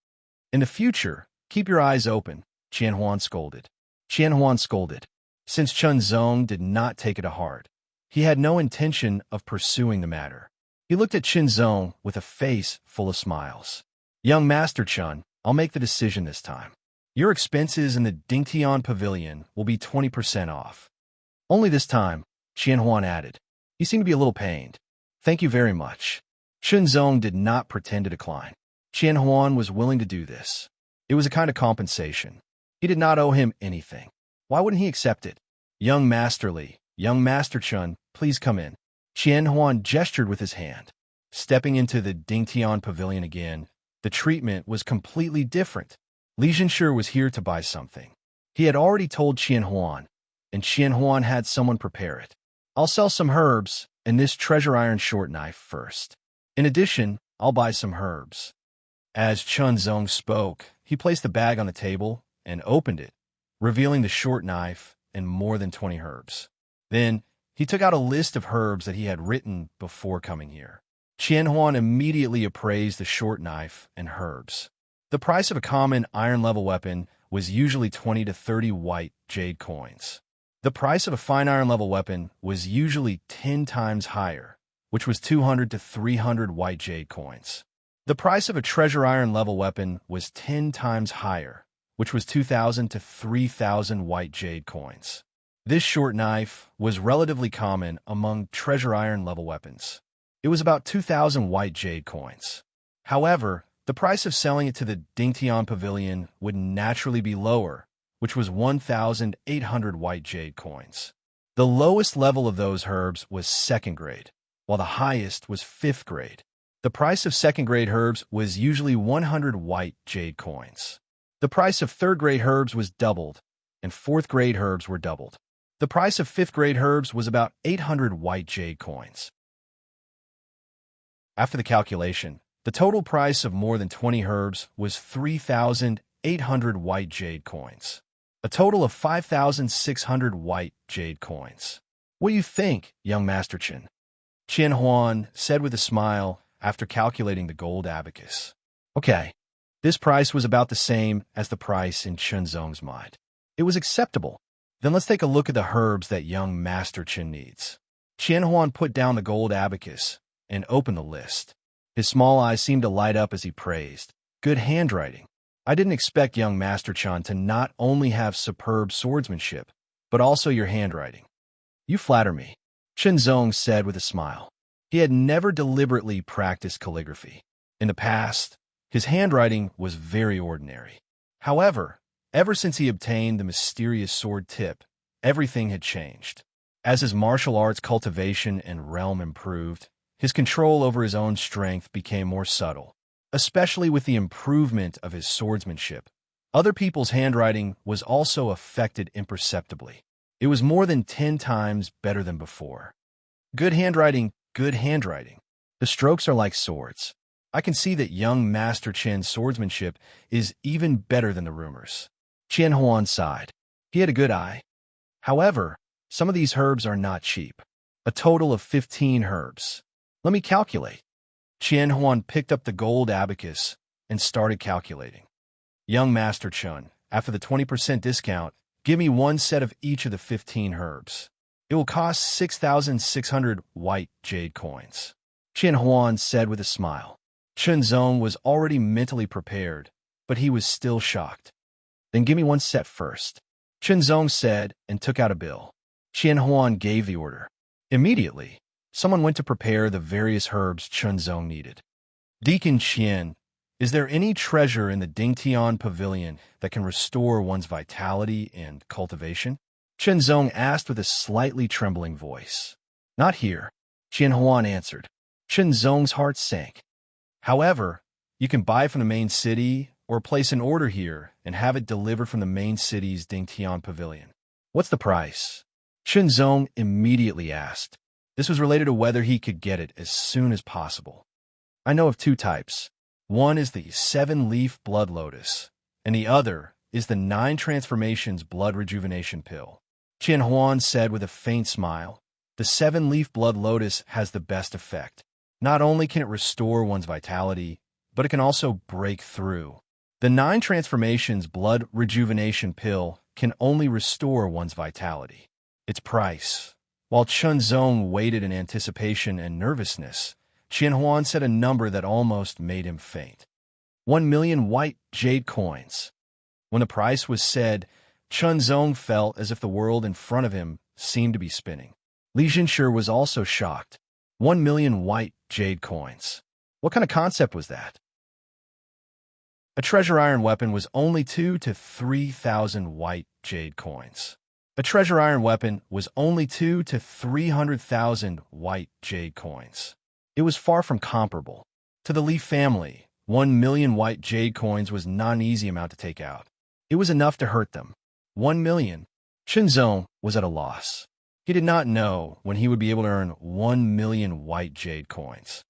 In the future, keep your eyes open, Qian Huan scolded. Qian Huan scolded. Since Chun Zong did not take it to heart, he had no intention of pursuing the matter. He looked at Chun Zong with a face full of smiles. Young Master Chun, I'll make the decision this time. Your expenses in the Dingtian Pavilion will be 20% off. Only this time, Qian Huan added. He seemed to be a little pained. Thank you very much. Chun Zong did not pretend to decline. Qian Huan was willing to do this. It was a kind of compensation. He did not owe him anything. Why wouldn't he accept it? Young Master Li, young Master Chun, please come in. Qian Huan gestured with his hand. Stepping into the Dingtian Pavilion again, the treatment was completely different. Li Jinsher was here to buy something. He had already told Qian Huan, and Qian Huan had someone prepare it. I'll sell some herbs and this treasure iron short knife first. In addition, I'll buy some herbs. As Chun Zong spoke, he placed the bag on the table and opened it, revealing the short knife and more than 20 herbs. Then, he took out a list of herbs that he had written before coming here. Qian Huan immediately appraised the short knife and herbs. The price of a common iron-level weapon was usually 20 to 30 white jade coins. The price of a fine iron-level weapon was usually 10 times higher, which was 200 to 300 white jade coins. The price of a treasure iron level weapon was 10 times higher, which was 2,000 to 3,000 white jade coins. This short knife was relatively common among treasure iron level weapons. It was about 2,000 white jade coins. However, the price of selling it to the Dingtian Pavilion would naturally be lower, which was 1,800 white jade coins. The lowest level of those herbs was 2nd grade, while the highest was 5th grade. The price of 2nd grade herbs was usually 100 white jade coins. The price of 3rd grade herbs was doubled, and 4th grade herbs were doubled. The price of 5th grade herbs was about 800 white jade coins. After the calculation, the total price of more than 20 herbs was 3,800 white jade coins. A total of 5,600 white jade coins. What do you think, young Master Chen? Qian Huan said with a smile after calculating the gold abacus. Okay, this price was about the same as the price in Chen Zong's mind. It was acceptable. Then let's take a look at the herbs that young Master Chen needs. Qian Huan put down the gold abacus and opened the list. His small eyes seemed to light up as he praised. Good handwriting. I didn't expect young Master Chen to not only have superb swordsmanship, but also your handwriting. You flatter me, Chen Zong said with a smile. He had never deliberately practiced calligraphy. In the past, his handwriting was very ordinary. However, ever since he obtained the mysterious sword tip, everything had changed. As his martial arts cultivation and realm improved, his control over his own strength became more subtle, especially with the improvement of his swordsmanship. Other people's handwriting was also affected imperceptibly. It was more than 10 times better than before. Good handwriting, good handwriting. The strokes are like swords. I can see that young Master Chen's swordsmanship is even better than the rumors. Qian Huan sighed. He had a good eye. However, some of these herbs are not cheap. A total of 15 herbs. Let me calculate. Qian Huan picked up the gold abacus and started calculating. Young Master Chen, after the 20% discount, give me one set of each of the 15 herbs. It will cost 6,600 white jade coins. Qian Huan said with a smile. Chen Zong was already mentally prepared, but he was still shocked. Then give me one set first. Chen Zong said and took out a bill. Qian Huan gave the order. Immediately, someone went to prepare the various herbs Chen Zong needed. Deacon Qian, is there any treasure in the Dingtian Pavilion that can restore one's vitality and cultivation? Chen Zong asked with a slightly trembling voice. Not here, Qian Huan answered. Chen Zong's heart sank. However, you can buy from the main city or place an order here and have it delivered from the main city's Dingtian Pavilion. What's the price? Chen Zong immediately asked. This was related to whether he could get it as soon as possible. I know of two types. One is the 7-leaf blood lotus, and the other is the 9 transformations blood rejuvenation pill. Qian Huan said with a faint smile. The 7-leaf blood lotus has the best effect. Not only can it restore one's vitality, but it can also break through. The 9 transformations blood rejuvenation pill can only restore one's vitality. Its price. While Chen Zong waited in anticipation and nervousness, Qian Huan said a number that almost made him faint. 1 million white jade coins. When the price was said, Chen Zong felt as if the world in front of him seemed to be spinning. Li Jinshi was also shocked. 1 million white jade coins. What kind of concept was that? A treasure iron weapon was only 2,000 to 3,000 white jade coins. A treasure iron weapon was only 200,000 to 300,000 white jade coins. It was far from comparable. To the Li family, 1 million white jade coins was not an easy amount to take out. It was enough to hurt them. 1 million. Chen Zong was at a loss. He did not know when he would be able to earn 1 million white jade coins.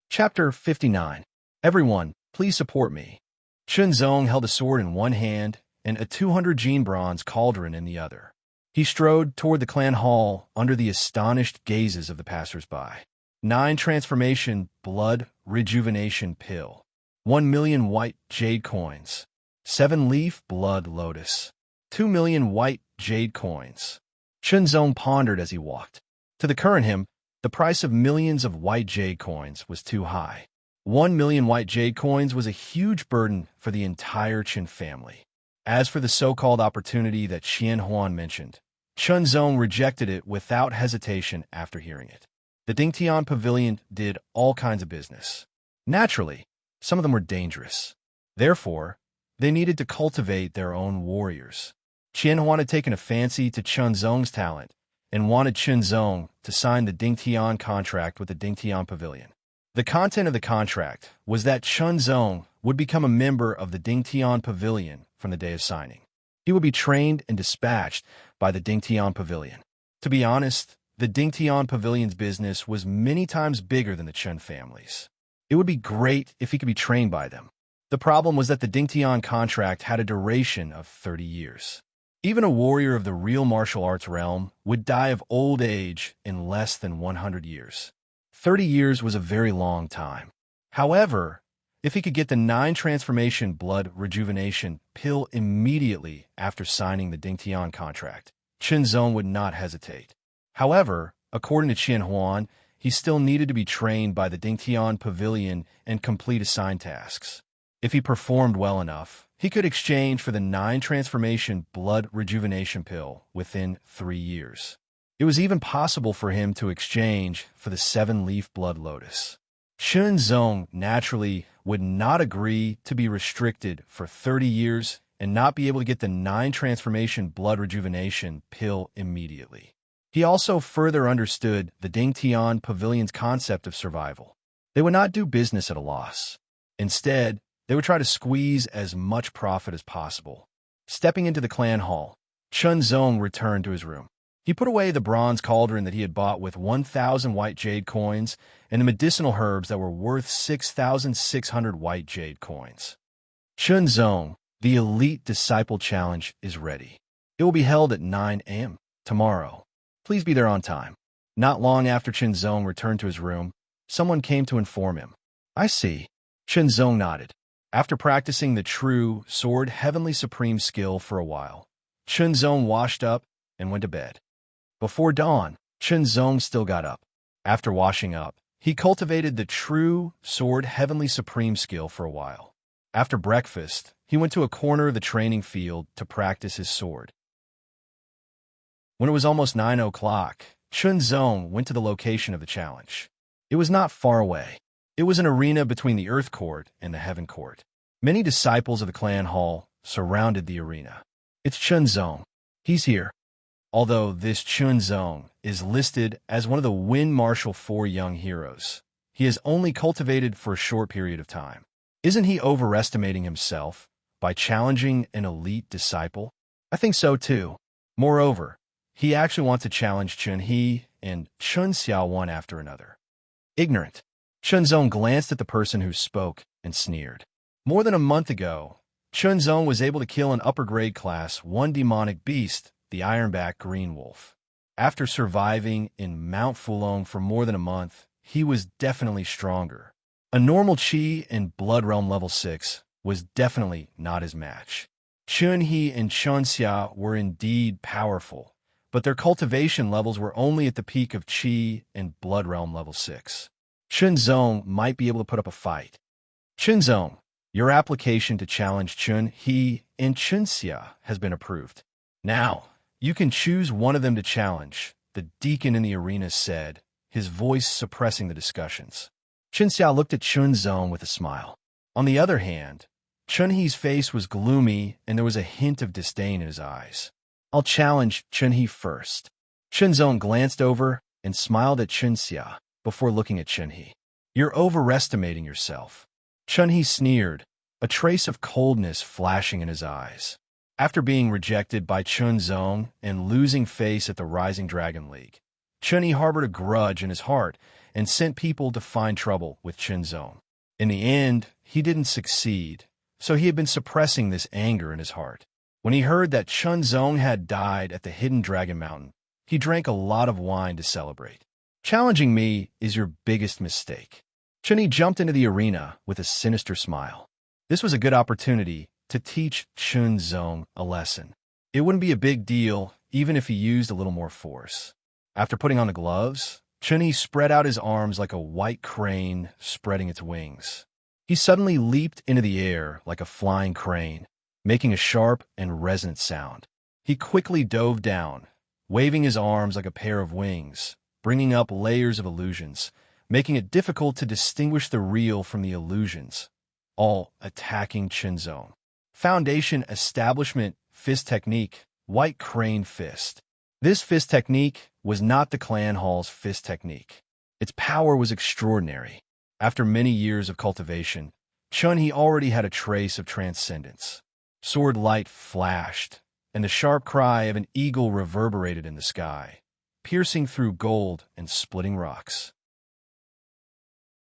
Chapter 59. Everyone, please support me. Chen Zong held a sword in one hand and a 200 gene bronze cauldron in the other. He strode toward the clan hall under the astonished gazes of the passers-by. 9 transformation blood rejuvenation pill. 1 million white jade coins. 7-leaf blood lotus. 2 million white jade coins. Chen Zong pondered as he walked. To the current him, the The price of millions of white jade coins was too high. 1 million white jade coins was a huge burden for the entire Qin family. As for the so-called opportunity that Qian Huan mentioned, Chen Zong rejected it without hesitation after hearing it. The Dingtian Pavilion did all kinds of business. Naturally, some of them were dangerous. Therefore, they needed to cultivate their own warriors. Qian Huan had taken a fancy to Chen Zong's talent and wanted Chen Zong to sign the Dingtian contract with the Dingtian Pavilion. The content of the contract was that Chen Zong would become a member of the Dingtian Pavilion from the day of signing. He would be trained and dispatched by the Dingtian Pavilion. To be honest, the Dingtian Pavilion's business was many times bigger than the Chen family's. It would be great if he could be trained by them. The problem was that the Dingtian contract had a duration of 30 years. Even a warrior of the real martial arts realm would die of old age in less than 100 years. 30 years was a very long time. However, if he could get the 9 transformation blood rejuvenation pill immediately after signing the Dingtian contract, Chen Zong would not hesitate. However, according to Qian Huan, he still needed to be trained by the Dingtian Pavilion and complete assigned tasks. If he performed well enough, he could exchange for the 9 transformation blood rejuvenation pill within 3 years. It was even possible for him to exchange for the 7-leaf blood lotus. Chen Zong naturally would not agree to be restricted for 30 years and not be able to get the 9 transformation blood rejuvenation pill immediately. He also further understood the Dingtian Pavilion's concept of survival. They would not do business at a loss. Instead, they would try to squeeze as much profit as possible. Stepping into the clan hall, Chen Zong returned to his room. He put away the bronze cauldron that he had bought with 1,000 white jade coins and the medicinal herbs that were worth 6,600 white jade coins. Chen Zong, the Elite Disciple Challenge, is ready. It will be held at 9 a.m. tomorrow. Please be there on time. Not long after Chen Zong returned to his room, someone came to inform him. I see. Chen Zong nodded. After practicing the true sword heavenly supreme skill for a while, Chen Zong washed up and went to bed. Before dawn, Chen Zong still got up. After washing up, he cultivated the true sword heavenly supreme skill for a while. After breakfast, he went to a corner of the training field to practice his sword. When it was almost 9 o'clock, Chen Zong went to the location of the challenge. It was not far away. It was an arena between the Earth Court and the Heaven Court. Many disciples of the clan hall surrounded the arena. It's Chen Zong. He's here. Although this Chen Zong is listed as one of the Wind Martial 4 young heroes, he has only cultivated for a short period of time. Isn't he overestimating himself by challenging an elite disciple? I think so too. Moreover, he actually wants to challenge Chen He and Chen Xiao one after another. Ignorant. Chen Zong glanced at the person who spoke and sneered. More than a month ago, Chen Zong was able to kill an upper-grade class 1 demonic beast, the Ironback Green Wolf. After surviving in Mount Fulong for more than a month, he was definitely stronger. A normal Qi in Blood Realm level 6 was definitely not his match. Chen He and Chen Xia were indeed powerful, but their cultivation levels were only at the peak of Qi and Blood Realm level 6. Chen Zong might be able to put up a fight. Chen Zong, your application to challenge Chen He and Chen Xia has been approved. Now, you can choose one of them to challenge, the deacon in the arena said, his voice suppressing the discussions. Chen Xia looked at Chen Zong with a smile. On the other hand, Chen He's face was gloomy and there was a hint of disdain in his eyes. I'll challenge Chen He first. Chen Zong glanced over and smiled at Chen Xia before looking at Chen He. You're overestimating yourself. Chen He sneered, a trace of coldness flashing in his eyes. After being rejected by Chen Zong and losing face at the Rising Dragon League, Chen He harbored a grudge in his heart and sent people to find trouble with Chen Zong. In the end, he didn't succeed, so he had been suppressing this anger in his heart. When he heard that Chen Zong had died at the Hidden Dragon Mountain, he drank a lot of wine to celebrate. Challenging me is your biggest mistake. Chen He jumped into the arena with a sinister smile. This was a good opportunity to teach Chen Zong a lesson. It wouldn't be a big deal even if he used a little more force. After putting on the gloves, Chun-Yi spread out his arms like a white crane spreading its wings. He suddenly leaped into the air like a flying crane, making a sharp and resonant sound. He quickly dove down, waving his arms like a pair of wings, bringing up layers of illusions, making it difficult to distinguish the real from the illusions, all attacking Chunzong. Foundation Establishment Fist Technique, White Crane Fist. This fist technique was not the clan hall's fist technique. Its power was extraordinary. After many years of cultivation, Chun-He already had a trace of transcendence. Sword light flashed, and the sharp cry of an eagle reverberated in the sky, piercing through gold and splitting rocks.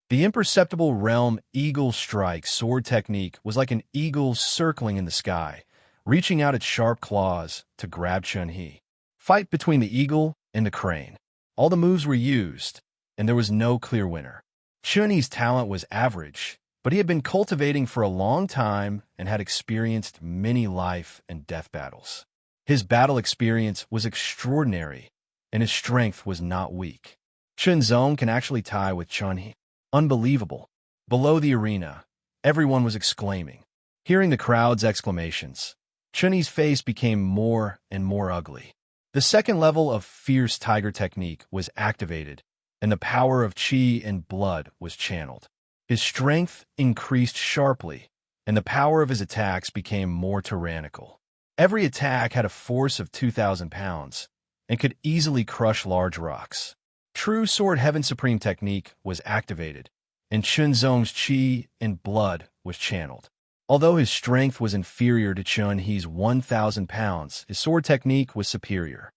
The imperceptible realm eagle strike sword technique was like an eagle circling in the sky, reaching out its sharp claws to grab Chun-He. Fight between the eagle and the crane. All the moves were used, and there was no clear winner. Chun-Hi's talent was average, but he had been cultivating for a long time and had experienced many life and death battles. His battle experience was extraordinary, and his strength was not weak. Chunzong can actually tie with Chun-He. Unbelievable. Below the arena, everyone was exclaiming. Hearing the crowd's exclamations, Chun-Hi's face became more and more ugly. The second level of Fierce Tiger Technique was activated, and the power of Qi and blood was channeled. His strength increased sharply, and the power of his attacks became more tyrannical. Every attack had a force of 2,000 pounds and could easily crush large rocks. True Sword Heaven Supreme Technique was activated, and Chunzong's Qi and blood was channeled. Although his strength was inferior to Chun-He's 1,000 pounds, his sword technique was superior.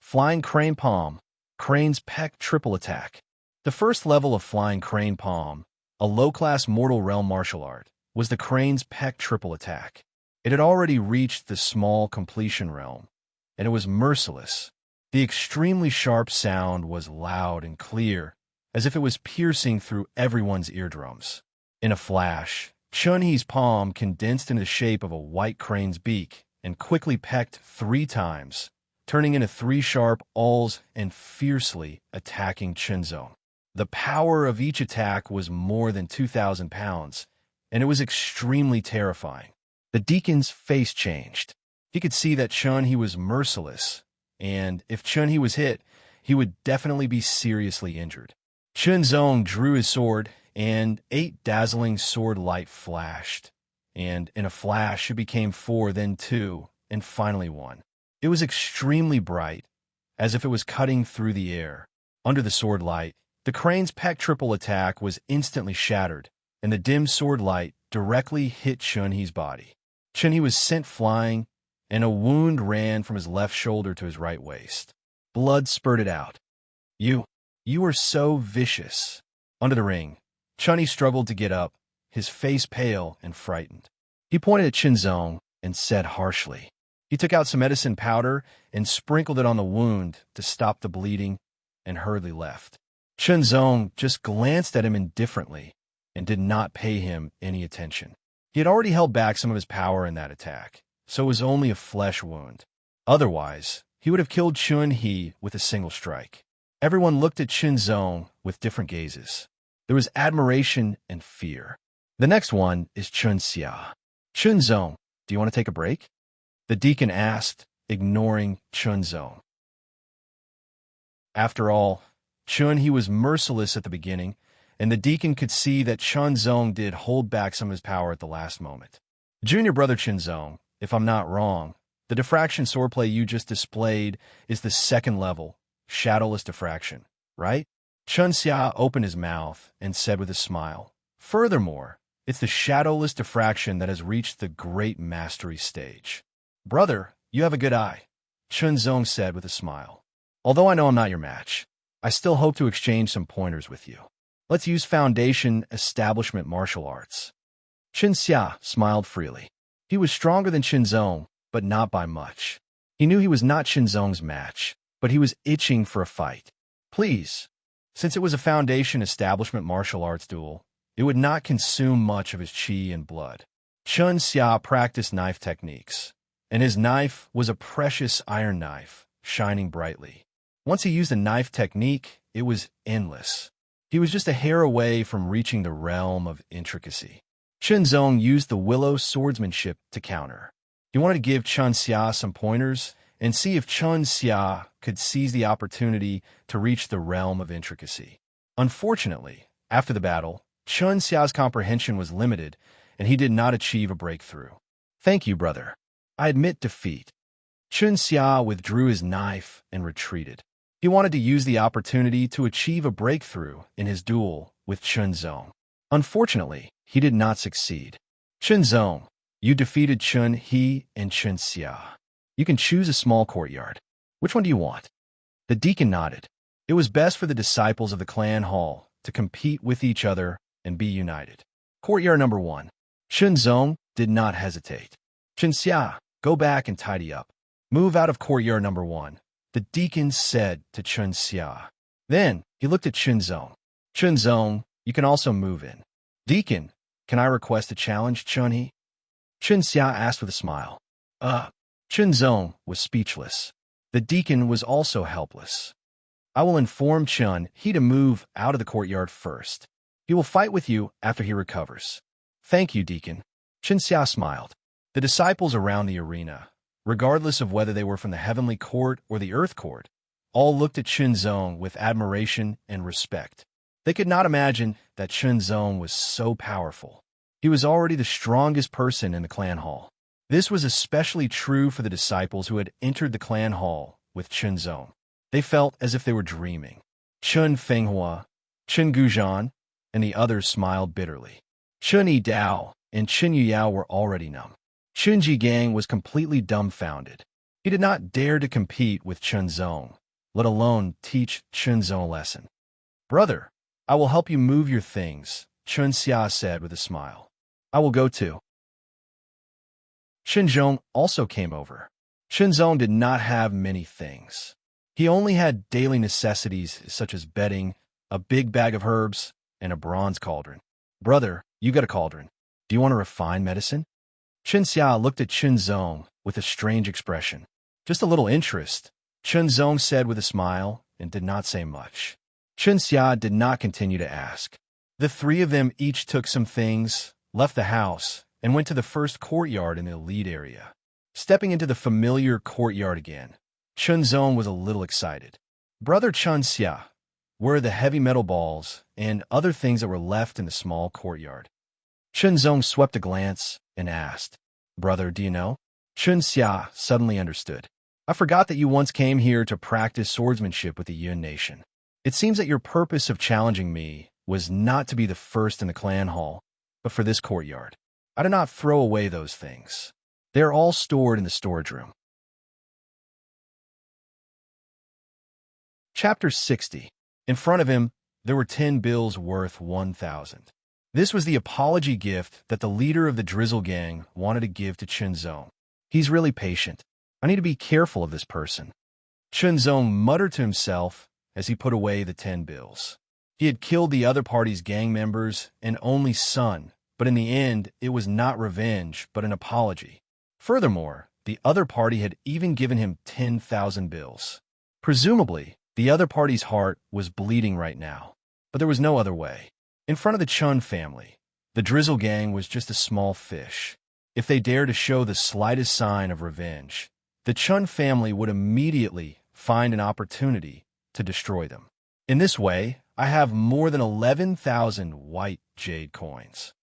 Flying Crane Palm, Crane's Peck Triple Attack. The first level of Flying Crane Palm, a low-class mortal realm martial art, was the Crane's Peck Triple Attack. It had already reached the small completion realm, and it was merciless. The extremely sharp sound was loud and clear, as if it was piercing through everyone's eardrums. In a flash, Chun-He's palm condensed into the shape of a white crane's beak and quickly pecked 3 times, turning into 3 sharp awls and fiercely attacking Chunzong. The power of each attack was more than 2,000 pounds, and it was extremely terrifying. The deacon's face changed. He could see that Chun-He was merciless, and if Chun-He was hit, he would definitely be seriously injured. Chunzong drew his sword, and 8 dazzling sword light flashed, and in a flash it became 4, then 2, and finally 1. It was extremely bright, as if it was cutting through the air. Under the sword light, the crane's peck triple attack was instantly shattered, and the dim sword light directly hit Chun-He's body. Chun-He was sent flying, and a wound ran from his left shoulder to his right waist. Blood spurted out. You are so vicious." Under the ring, Chun-He struggled to get up, his face pale and frightened. He pointed at Chunzong and said harshly. He took out some medicine powder and sprinkled it on the wound to stop the bleeding and hurriedly left. Chunzong just glanced at him indifferently and did not pay him any attention. He had already held back some of his power in that attack, so it was only a flesh wound. Otherwise, he would have killed Chun-He with a single strike. Everyone looked at Chunzong with different gazes. There was admiration and fear. The next one is Chunxia. "Chunzong, do you want to take a break?" the deacon asked, ignoring Chunzong. After all, Chun-He was merciless at the beginning, and the deacon could see that Chunzong did hold back some of his power at the last moment. "Junior brother Chunzong, if I'm not wrong, the diffraction swordplay you just displayed is the second level, shadowless diffraction, right?" Chunxia opened his mouth and said with a smile, "Furthermore, it's the shadowless diffraction that has reached the great mastery stage." "Brother, you have a good eye," Chunzong said with a smile. "Although I know I'm not your match, I still hope to exchange some pointers with you. Let's use Foundation Establishment martial arts." Chunxia smiled freely. He was stronger than Chunzong, but not by much. He knew he was not Chunzong's match, but he was itching for a fight. Please. Since it was a Foundation Establishment martial arts duel, it would not consume much of his qi and blood. Chunxia practiced knife techniques, and his knife was a precious iron knife, shining brightly. Once he used a knife technique, it was endless. He was just a hair away from reaching the realm of intricacy. Shenzong used the willow swordsmanship to counter. He wanted to give Chun Xia some pointers and see if Chun Xia could seize the opportunity to reach the realm of intricacy. Unfortunately, after the battle, Chun Xia's comprehension was limited, and he did not achieve a breakthrough. "Thank you, brother. I admit defeat." Chun Xia withdrew his knife and retreated. He wanted to use the opportunity to achieve a breakthrough in his duel with Chunzong. Unfortunately, he did not succeed. "Chunzong, you defeated Chun He and Chun Xia. You can choose a small courtyard. Which one do you want?" The deacon nodded. It was best for the disciples of the clan hall to compete with each other and be united. Courtyard number 1. Chunzong did not hesitate. "Chun Xia, go back and tidy up. Move out of courtyard number 1. The deacon said to Chun Xia. Then he looked at Chunzong. "Chunzong, you can also move in." "Deacon, can I request a challenge, Chun-He?" Chun Xia asked with a smile. Chunzong was speechless. The deacon was also helpless. "I will inform Chun-He to move out of the courtyard first. He will fight with you after he recovers." "Thank you, deacon." Chun Xia smiled. The disciples around the arena, regardless of whether they were from the heavenly court or the earth court, all looked at Chunzong with admiration and respect. They could not imagine that Chunzong was so powerful. He was already the strongest person in the clan hall. This was especially true for the disciples who had entered the clan hall with Chunzong. They felt as if they were dreaming. Chun Fenghua, Chun Guzhan, and the others smiled bitterly. Chun Yidao and Chun Yuyao were already numb. Chun Jigang was completely dumbfounded. He did not dare to compete with Chunzong, let alone teach Chunzong a lesson. "Brother, I will help you move your things," Chun Xia said with a smile. "I will go too." Chunzong also came over. Chunzong did not have many things. He only had daily necessities such as bedding, a big bag of herbs, and a bronze cauldron. "Brother, you got a cauldron. Do you want to refine medicine?" Chun Xia looked at Chunzong with a strange expression. "Just a little interest," Chunzong said with a smile and did not say much. Chun Xia did not continue to ask. The three of them each took some things, left the house, and went to the first courtyard in the lead area. Stepping into the familiar courtyard again, Chunzong was a little excited. "Brother Chun Xia, where are the heavy metal balls and other things that were left in the small courtyard?" Chunzong swept a glance and asked, "Brother, do you know?" Chun Xia suddenly understood. "I forgot that you once came here to practice swordsmanship with the Yun Nation. It seems that your purpose of challenging me was not to be the first in the clan hall, but for this courtyard. I did not throw away those things. They are all stored in the storage room." Chapter 60. In front of him, there were 10 bills worth 1,000. This was the apology gift that the leader of the Drizzle gang wanted to give to Chunzong. "He's really patient. I need to be careful of this person." Chunzong muttered to himself as he put away the 10 bills. He had killed the other party's gang members and only son, but in the end, it was not revenge, but an apology. Furthermore, the other party had even given him 10,000 bills. Presumably, the other party's heart was bleeding right now, but there was no other way. In front of the Chun family, the Drizzle gang was just a small fish. If they dared to show the slightest sign of revenge, the Chun family would immediately find an opportunity to destroy them. In this way, I have more than 11,000 white jade coins.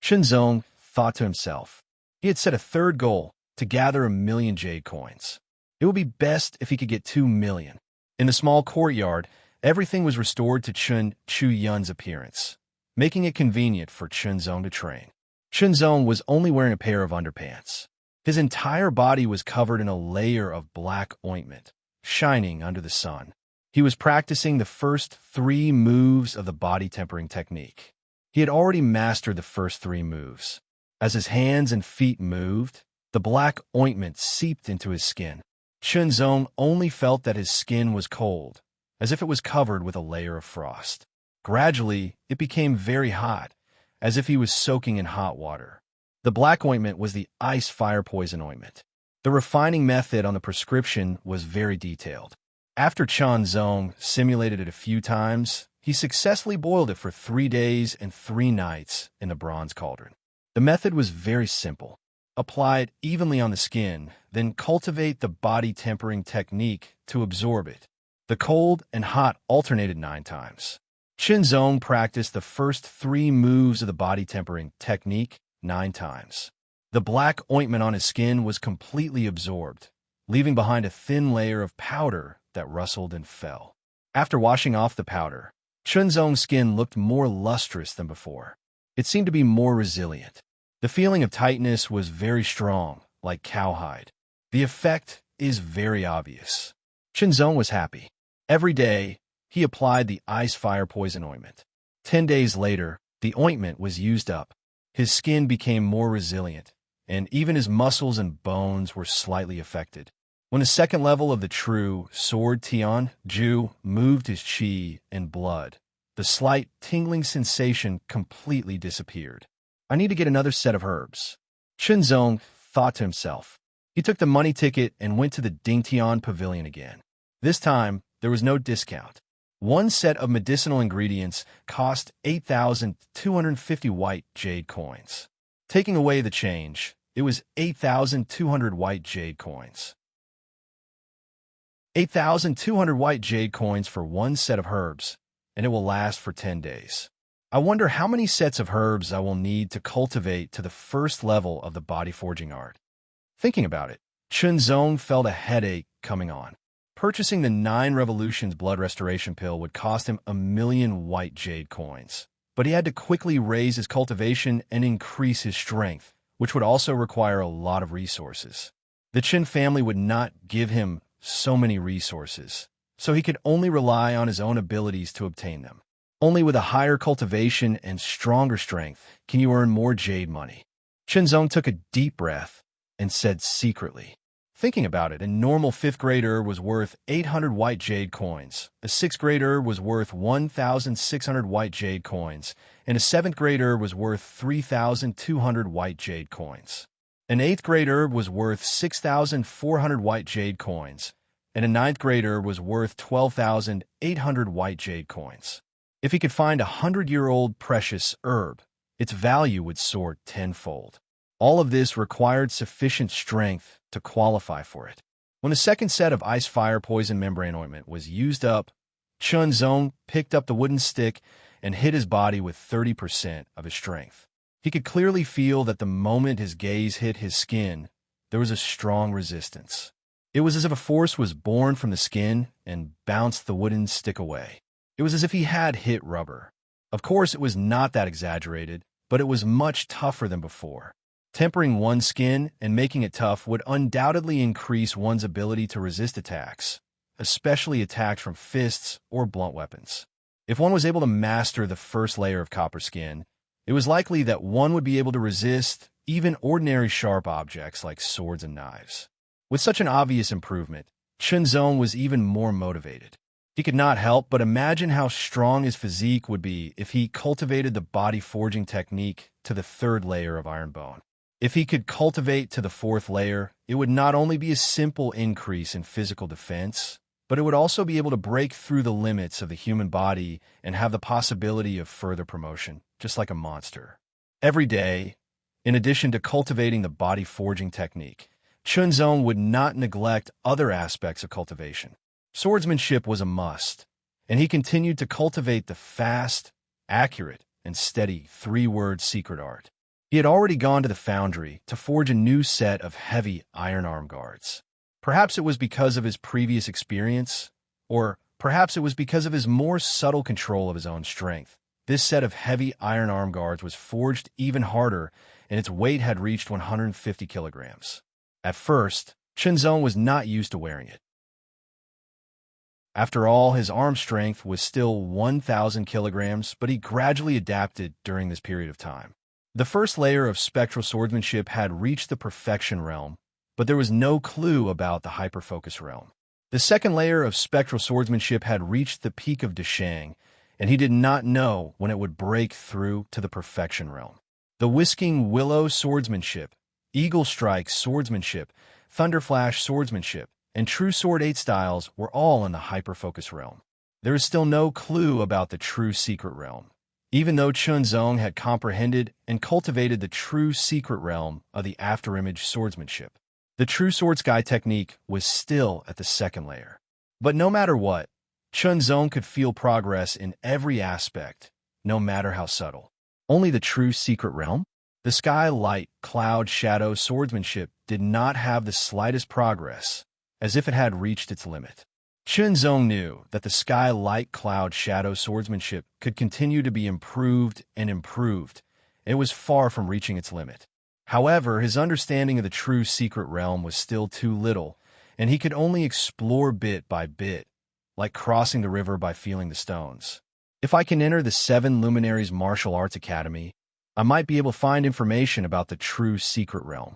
Chunzong thought to himself. He had set a third goal to gather 1,000,000 jade coins. It would be best if he could get 2,000,000. In the small courtyard, everything was restored to Chun Chu-yun's appearance, making it convenient for Chunzong to train. Chunzong was only wearing a pair of underpants. His entire body was covered in a layer of black ointment, shining under the sun. He was practicing the first 3 moves of the body tempering technique. He had already mastered the first 3 moves. As his hands and feet moved, the black ointment seeped into his skin. Chunzong only felt that his skin was cold, as if it was covered with a layer of frost. Gradually, it became very hot, as if he was soaking in hot water. The black ointment was the ice fire poison ointment. The refining method on the prescription was very detailed. After Chan Zong simulated it a few times, he successfully boiled it for 3 days and 3 nights in the bronze cauldron. The method was very simple. Apply it evenly on the skin, then cultivate the body tempering technique to absorb it. The cold and hot alternated 9 times. Chen Zong practiced the first 3 moves of the body tempering technique 9 times. The black ointment on his skin was completely absorbed, leaving behind a thin layer of powder that rustled and fell. After washing off the powder, Chen Zong's skin looked more lustrous than before. It seemed to be more resilient. The feeling of tightness was very strong, like cowhide. The effect is very obvious. Chen Zong was happy. Every day, he applied the ice fire poison ointment. 10 days later, the ointment was used up. His skin became more resilient, and even his muscles and bones were slightly affected. When the second level of the true sword Tian Ju moved his qi and blood, the slight tingling sensation completely disappeared. I need to get another set of herbs, Chen Zong thought to himself. He took the money ticket and went to the Dingtian Pavilion again. This time, there was no discount. One set of medicinal ingredients cost 8,250 white jade coins. Taking away the change, it was 8,200 white jade coins. 8,200 white jade coins for one set of herbs, and it will last for 10 days. I wonder how many sets of herbs I will need to cultivate to the first level of the body forging art. Thinking about it, Chen Zong felt a headache coming on. Purchasing the 9 Revolutions blood restoration pill would cost him 1,000,000 white jade coins, but he had to quickly raise his cultivation and increase his strength, which would also require a lot of resources. The Chen family would not give him so many resources, so he could only rely on his own abilities to obtain them. Only with a higher cultivation and stronger strength can you earn more jade money. Chen Zong took a deep breath and said secretly. Thinking about it, a normal 5th grader was worth 800 white jade coins, a 6th grader was worth 1,600 white jade coins, and a 7th grader was worth 3,200 white jade coins. An 8th grader was worth 6,400 white jade coins, and a 9th grader was worth 12,800 white jade coins. If he could find a 100-year-old precious herb, its value would soar tenfold. All of this required sufficient strength to qualify for it. When the second set of ice fire poison membrane ointment was used up, Chen Zong picked up the wooden stick and hit his body with 30% of his strength. He could clearly feel that the moment his gaze hit his skin, there was a strong resistance. It was as if a force was born from the skin and bounced the wooden stick away. It was as if he had hit rubber. Of course, it was not that exaggerated, but it was much tougher than before. Tempering one's skin and making it tough would undoubtedly increase one's ability to resist attacks, especially attacks from fists or blunt weapons. If one was able to master the first layer of copper skin, it was likely that one would be able to resist even ordinary sharp objects like swords and knives. With such an obvious improvement, Chen Zong was even more motivated. He could not help but imagine how strong his physique would be if he cultivated the body forging technique to the 3rd layer of iron bone. If he could cultivate to the 4th layer, it would not only be a simple increase in physical defense, but it would also be able to break through the limits of the human body and have the possibility of further promotion, just like a monster. Every day, in addition to cultivating the body forging technique, Chen Zong would not neglect other aspects of cultivation. Swordsmanship was a must, and he continued to cultivate the fast, accurate, and steady 3-word secret art. He had already gone to the foundry to forge a new set of heavy iron arm guards. Perhaps it was because of his previous experience, or perhaps it was because of his more subtle control of his own strength. This set of heavy iron arm guards was forged even harder, and its weight had reached 150 kilograms. At first, Chen Zong was not used to wearing it. After all, his arm strength was still 1,000 kilograms, but he gradually adapted during this period of time. The first layer of spectral swordsmanship had reached the perfection realm, but there was no clue about the hyperfocus realm. The second layer of spectral swordsmanship had reached the peak of Deshang, and he did not know when it would break through to the perfection realm. The whisking willow swordsmanship, eagle strike swordsmanship, thunderflash swordsmanship, and True Sword 8 styles were all in the hyper-focus realm. There is still no clue about the true secret realm, even though Chunzong had comprehended and cultivated the true secret realm of the afterimage swordsmanship. The True Sword Sky technique was still at the second layer. But no matter what, Chunzong could feel progress in every aspect, no matter how subtle. Only the true secret realm? The sky, light, cloud, shadow swordsmanship did not have the slightest progress, as if it had reached its limit. Chunzong knew that the sky, light, cloud, shadow swordsmanship could continue to be improved and improved. It was far from reaching its limit. However, his understanding of the true secret realm was still too little, and he could only explore bit by bit, like crossing the river by feeling the stones. If I can enter the 7 Luminaries Martial Arts Academy, I might be able to find information about the true secret realm.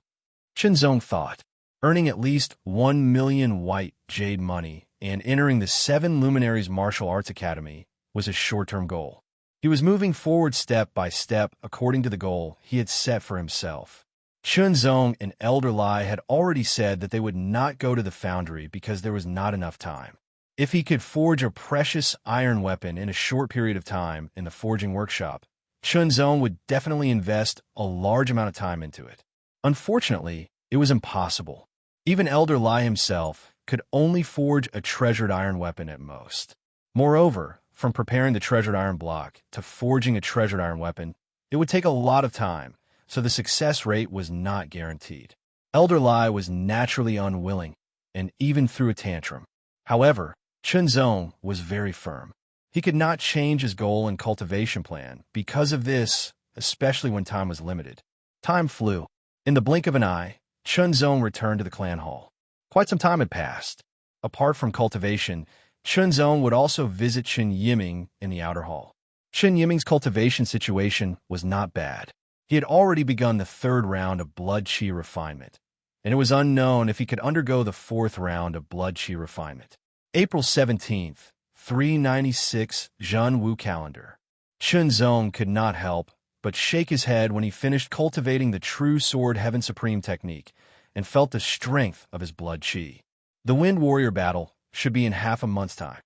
Chunzong thought. Earning at least 1 million white jade money and entering the 7 Luminaries Martial Arts Academy was his short-term goal. He was moving forward step by step according to the goal he had set for himself. Chunzong and Elder Lai had already said that they would not go to the foundry because there was not enough time. If he could forge a precious iron weapon in a short period of time in the forging workshop, Chunzong would definitely invest a large amount of time into it. Unfortunately, it was impossible. Even Elder Lai himself could only forge a treasured iron weapon at most. Moreover, from preparing the treasured iron block to forging a treasured iron weapon, it would take a lot of time, so the success rate was not guaranteed. Elder Lai was naturally unwilling, and even threw a tantrum. However, Chunzong was very firm. He could not change his goal and cultivation plan because of this, especially when time was limited. Time flew. In the blink of an eye, Chunzong returned to the clan hall. Quite some time had passed. Apart from cultivation, Chunzong would also visit Chen Yiming in the outer hall. Chen Yiming's cultivation situation was not bad. He had already begun the 3rd round of blood qi refinement, and it was unknown if he could undergo the 4th round of blood qi refinement. April 17th, 396 Zhen Wu calendar. Chunzong could not help but shake his head when he finished cultivating the True Sword Heaven Supreme technique and felt the strength of his blood qi. The Wind Warrior battle should be in half a month's time.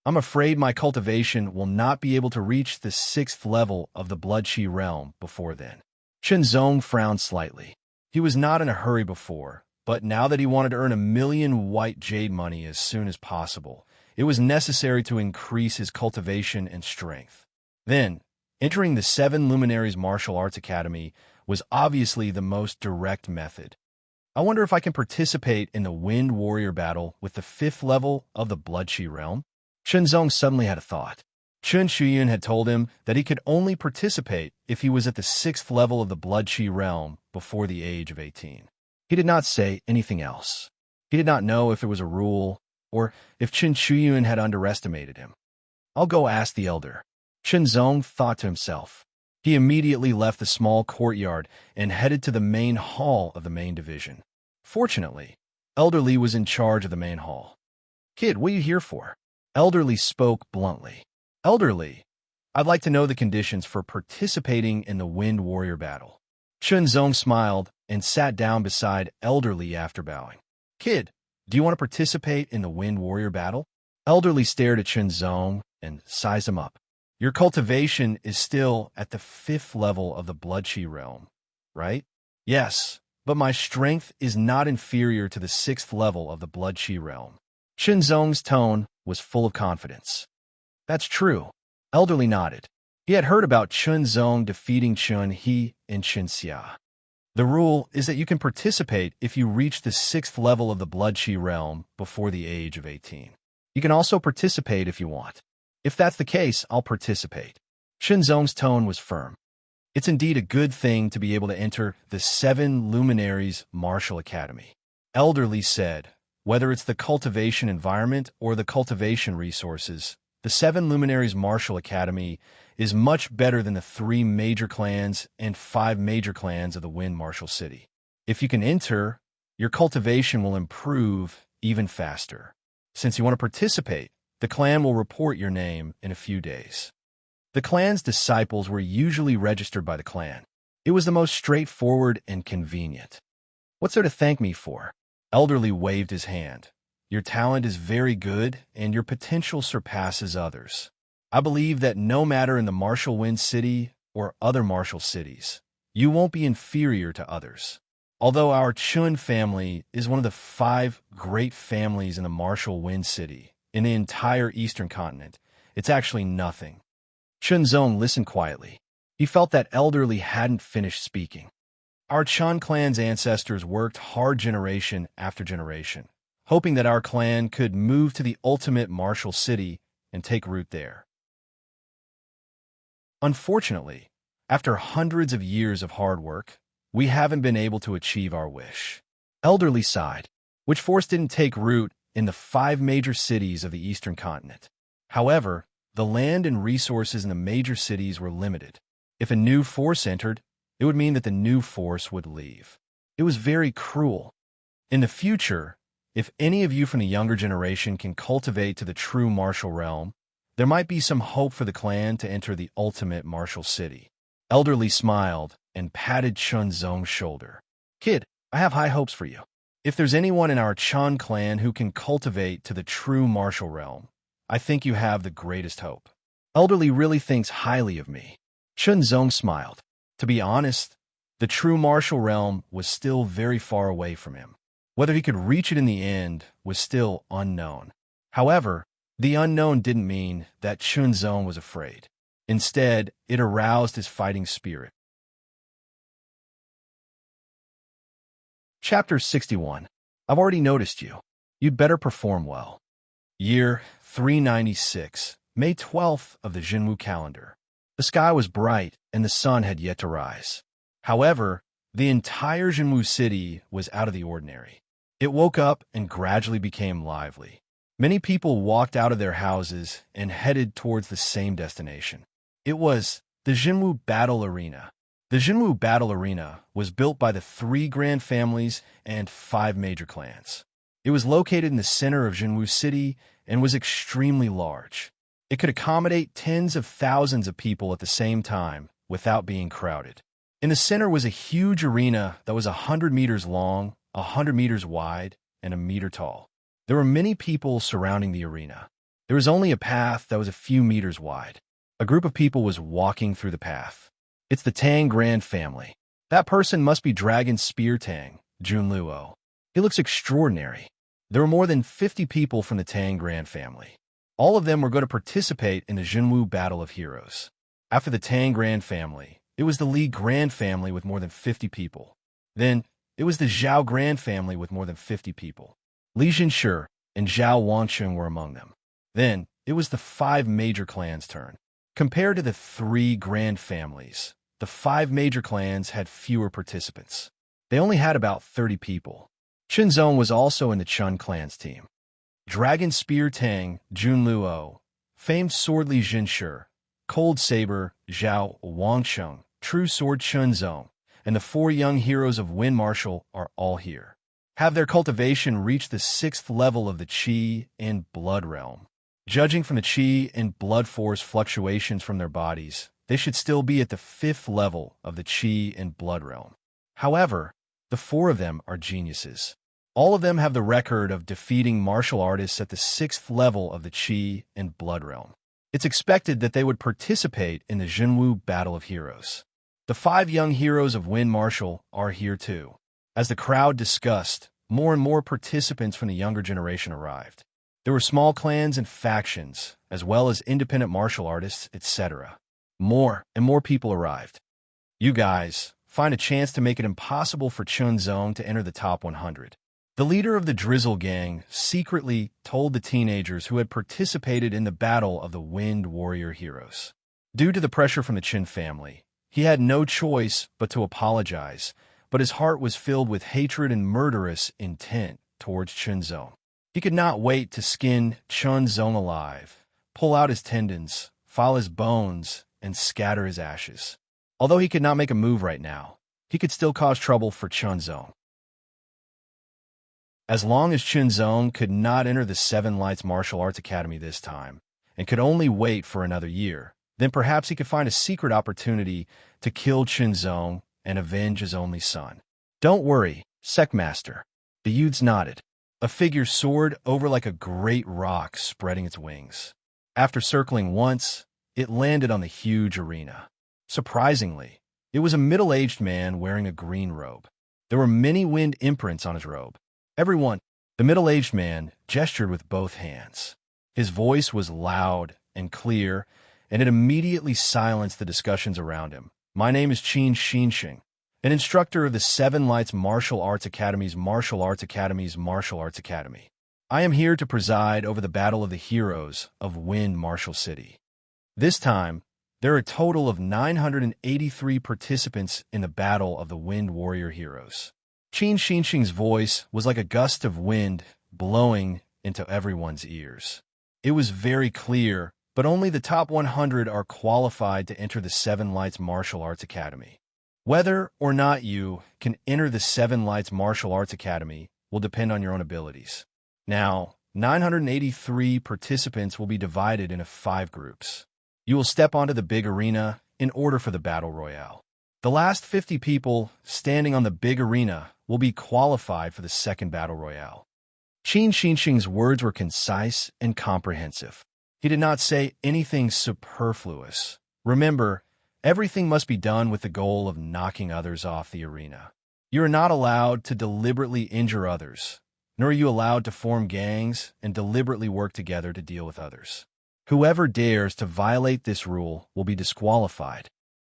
I'm afraid my cultivation will not be able to reach the 6th level of the blood qi realm before then. Chunzong frowned slightly. He was not in a hurry before, but now that he wanted to earn 1 million white jade money as soon as possible, it was necessary to increase his cultivation and strength. Then, entering the 7 Luminaries Martial Arts Academy was obviously the most direct method. I wonder if I can participate in the Wind Warrior battle with the 5th level of the blood qi realm? Chunzong suddenly had a thought. Chun Shuyun had told him that he could only participate if he was at the 6th level of the blood qi realm before the age of 18. He did not say anything else. He did not know if it was a rule or if Chun Shuyun had underestimated him. I'll go ask the elder. Chunzong thought to himself. He immediately left the small courtyard and headed to the main hall of the main division. Fortunately, Elder Li was in charge of the main hall. "Kid, what are you here for?" Elder Li spoke bluntly. "Elder Li, I'd like to know the conditions for participating in the Wind Warrior battle." Chunzong smiled and sat down beside Elder Li after bowing. "Kid, do you want to participate in the Wind Warrior battle?" Elder Li stared at Chunzong and sized him up. "Your cultivation is still at the 5th level of the blood qi realm, right?" "Yes, but my strength is not inferior to the 6th level of the blood qi realm." Chunzong's tone was full of confidence. "That's true." Elder Li nodded. He had heard about Chunzong defeating Chun He and Chen Xia. The rule is that you can participate if you reach the 6th level of the blood qi realm before the age of 18. You can also participate if you want. "If that's the case, I'll participate." Chunzong's tone was firm. It's indeed a good thing to be able to enter the 7 Luminaries Martial Academy. Elder Li said, "Whether it's the cultivation environment or the cultivation resources, the 7 Luminaries Martial Academy is much better than the 3 major clans and 5 major clans of the Wind Martial City. If you can enter, your cultivation will improve even faster. Since you want to participate, the clan will report your name in a few days." The clan's disciples were usually registered by the clan. It was the most straightforward and convenient. "What's there to thank me for?" Elderly waved his hand. Your talent is very good, and your potential surpasses others. I believe that no matter in the Martial Wind City or other martial cities, you won't be inferior to others. Although our Chun family is one of the 5 great families in the Martial Wind City, in the entire Eastern continent, it's actually nothing. Chunzong listened quietly. He felt that Elderly hadn't finished speaking. Our Chun clan's ancestors worked hard generation after generation, hoping that our clan could move to the ultimate martial city and take root there. Unfortunately, after hundreds of years of hard work, we haven't been able to achieve our wish. Elderly sighed. Which force didn't take root in the 5 major cities of the Eastern continent. However, the land and resources in the major cities were limited. If a new force entered, it would mean that the new force would leave. It was very cruel. In the future, if any of you from the younger generation can cultivate to the true martial realm, there might be some hope for the clan to enter the ultimate martial city. Elderly smiled and patted Chunzong's shoulder. Kid, I have high hopes for you. If there's anyone in our Chun clan who can cultivate to the true martial realm, I think you have the greatest hope. Elderly really thinks highly of me. Chunzong smiled. To be honest, the true martial realm was still very far away from him. Whether he could reach it in the end was still unknown. However, the unknown didn't mean that Chunzong was afraid. Instead, it aroused his fighting spirit. Chapter 61. I've already noticed you. You'd better perform well. Year 396, May 12th of the Jinwu calendar. The sky was bright and the sun had yet to rise. However, the entire Jinwu city was out of the ordinary. It woke up and gradually became lively. Many people walked out of their houses and headed towards the same destination. It was the Jinwu Battle Arena. The Jinwu Battle Arena was built by the 3 grand families and 5 major clans. It was located in the center of Jinwu City and was extremely large. It could accommodate tens of thousands of people at the same time without being crowded. In the center was a huge arena that was 100 meters long, 100 meters wide, and a meter tall. There were many people surrounding the arena. There was only a path that was a few meters wide. A group of people was walking through the path. It's the Tang Grand family. That person must be Dragon Spear Tang, Junluo. He looks extraordinary. There were more than 50 people from the Tang Grand family. All of them were going to participate in the Jinwu Battle of Heroes. After the Tang Grand family, it was the Li Grand family with more than 50 people. Then, it was the Zhao Grand family with more than 50 people. Li Jinshi and Zhao Wancheng were among them. Then, it was the 5 major clans' turn. Compared to the 3 grand families, the 5 major clans had fewer participants. They only had about 30 people. Chunzong was also in the Chun clan's team. Dragon Spear Tang, Junluo, famed sword Li Jinshi, Cold Saber, Zhao Wancheng, True Sword Chunzong, and the 4 young heroes of Wind Martial are all here. Have their cultivation reached the 6th level of the Qi and Blood realm. Judging from the Qi and Blood force fluctuations from their bodies, they should still be at the 5th level of the Qi and Blood realm. However, the 4 of them are geniuses. All of them have the record of defeating martial artists at the 6th level of the Qi and Blood realm. It's expected that they would participate in the Jinwu Battle of Heroes. The 5 young heroes of Wind Martial are here too. As the crowd discussed, more and more participants from the younger generation arrived. There were small clans and factions, as well as independent martial artists, etc. More and more people arrived. You guys find a chance to make it impossible for Chunzong to enter the top 100. The leader of the Drizzle Gang secretly told the teenagers who had participated in the battle of the Wind Warrior Heroes. Due to the pressure from the Qin family, he had no choice but to apologize, but his heart was filled with hatred and murderous intent towards Chunzong. He could not wait to skin Chunzong alive, pull out his tendons, file his bones, and scatter his ashes. Although he could not make a move right now, he could still cause trouble for Chunzong. As long as Chunzong could not enter the 7 Lights Martial Arts Academy this time, and could only wait for another year, then perhaps he could find a secret opportunity to kill Chunzong and avenge his only son. Don't worry, Secmaster. The youths nodded. A figure soared over like a great rock, spreading its wings. After circling once, it landed on the huge arena. Surprisingly, it was a middle-aged man wearing a green robe. There were many wind imprints on his robe. Everyone, the middle-aged man, gestured with both hands. His voice was loud and clear, and it immediately silenced the discussions around him. My name is Qin Xinxing, an instructor of the Seven Lights Martial Arts Academy's Martial Arts Academy's Martial Arts Academy. I am here to preside over the Battle of the Heroes of Wind Martial City. This time, there are a total of 983 participants in the Battle of the Wind Warrior Heroes. Qin Xinxing's voice was like a gust of wind blowing into everyone's ears. It was very clear, but only the top 100 are qualified to enter the Seven Lights Martial Arts Academy. Whether or not you can enter the Seven Lights Martial Arts Academy will depend on your own abilities. Now, 983 participants will be divided into 5 groups. You will step onto the big arena in order for the Battle Royale. The last 50 people standing on the big arena will be qualified for the second Battle Royale. Qin Xinxing's words were concise and comprehensive. He did not say anything superfluous. Remember, everything must be done with the goal of knocking others off the arena. You are not allowed to deliberately injure others, nor are you allowed to form gangs and deliberately work together to deal with others. Whoever dares to violate this rule will be disqualified.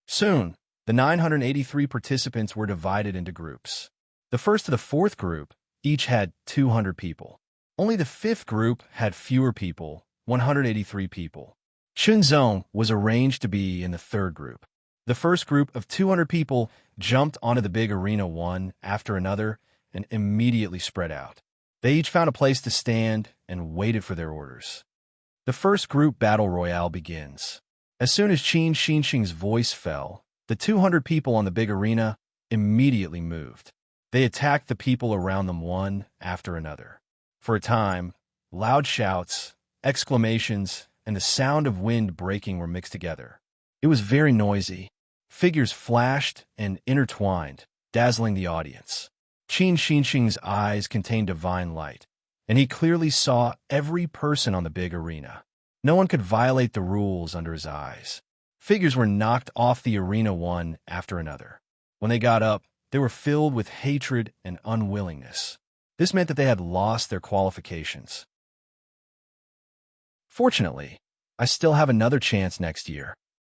Soon, the 983 participants were divided into groups. The first to the fourth group each had 200 people. Only the fifth group had fewer people, 183 people. Shunzong was arranged to be in the third group. The first group of 200 people jumped onto the big arena one after another and immediately spread out. They each found a place to stand and waited for their orders. The first group battle royale begins. As soon as Qin Xinxing's voice fell, the 200 people on the big arena immediately moved. They attacked the people around them one after another. For a time, loud shouts, exclamations, and the sound of wind breaking were mixed together. It was very noisy. Figures flashed and intertwined, dazzling the audience. Qin Xinxing's eyes contained divine light, and he clearly saw every person on the big arena. No one could violate the rules under his eyes. Figures were knocked off the arena one after another. When they got up, they were filled with hatred and unwillingness. This meant that they had lost their qualifications. Fortunately, I still have another chance next year.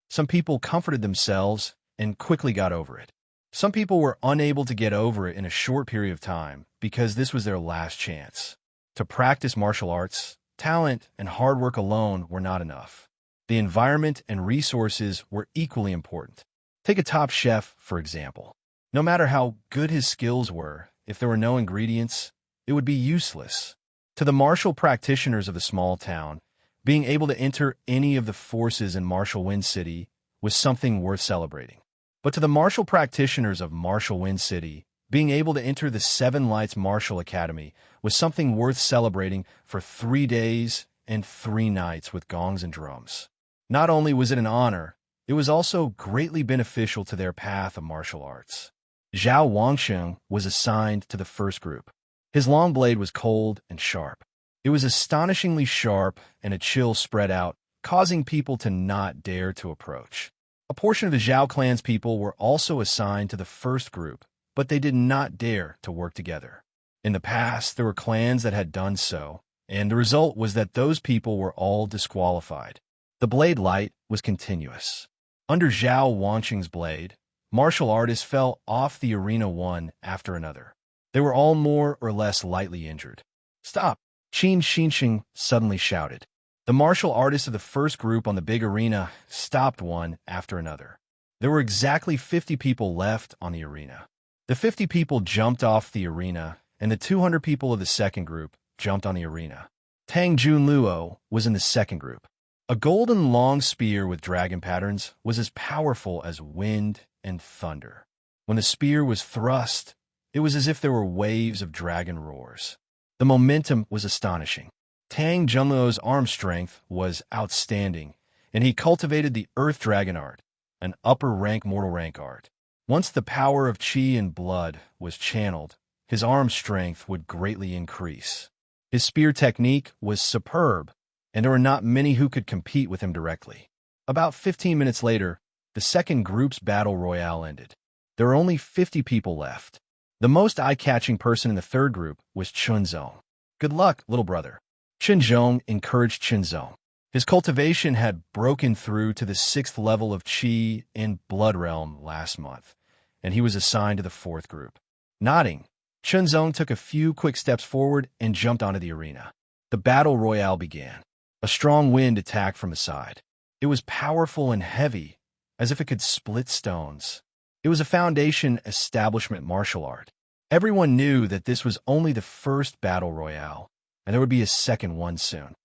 Some people comforted themselves and quickly got over it. Some people were unable to get over it in a short period of time because this was their last chance. To practice martial arts, talent and hard work alone were not enough. The environment and resources were equally important. Take a top chef, for example. No matter how good his skills were, if there were no ingredients, it would be useless. To the martial practitioners of the small town, being able to enter any of the forces in Martial Wind City was something worth celebrating. But to the martial practitioners of Martial Wind City, being able to enter the Seven Lights Martial Academy was something worth celebrating for 3 days and 3 nights with gongs and drums. Not only was it an honor, it was also greatly beneficial to their path of martial arts. Zhao Wangsheng was assigned to the first group. His long blade was cold and sharp. It was astonishingly sharp, and a chill spread out, causing people to not dare to approach. A portion of the Zhao clan's people were also assigned to the first group, but they did not dare to work together. In the past, there were clans that had done so, and the result was that those people were all disqualified. The blade light was continuous. Under Zhao Wangsheng's blade, martial artists fell off the arena one after another. They were all more or less lightly injured. Stop! Qin Xinxing suddenly shouted. The martial artists of the first group on the big arena stopped one after another. There were exactly 50 people left on the arena. The 50 people jumped off the arena, and the 200 people of the second group jumped on the arena. Tang Junluo was in the second group. A golden long spear with dragon patterns was as powerful as wind and thunder. When the spear was thrust, it was as if there were waves of dragon roars. The momentum was astonishing. Tang Junluo's arm strength was outstanding, and he cultivated the Earth Dragon art, an upper-rank mortal rank art. Once the power of qi and blood was channeled, his arm strength would greatly increase. His spear technique was superb, and there were not many who could compete with him directly. About 15 minutes later, the second group's battle royale ended. There were only 50 people left. The most eye-catching person in the third group was Chunzong. "Good luck, little brother." Chunzong encouraged Chunzong. His cultivation had broken through to the 6th level of Qi in Blood Realm last month, and he was assigned to the 4th group. Nodding, Chunzong took a few quick steps forward and jumped onto the arena. The battle royale began. A strong wind attacked from the side. It was powerful and heavy, as if it could split stones. It was a foundation establishment martial art. Everyone knew that this was only the first battle royale, and there would be a second one soon.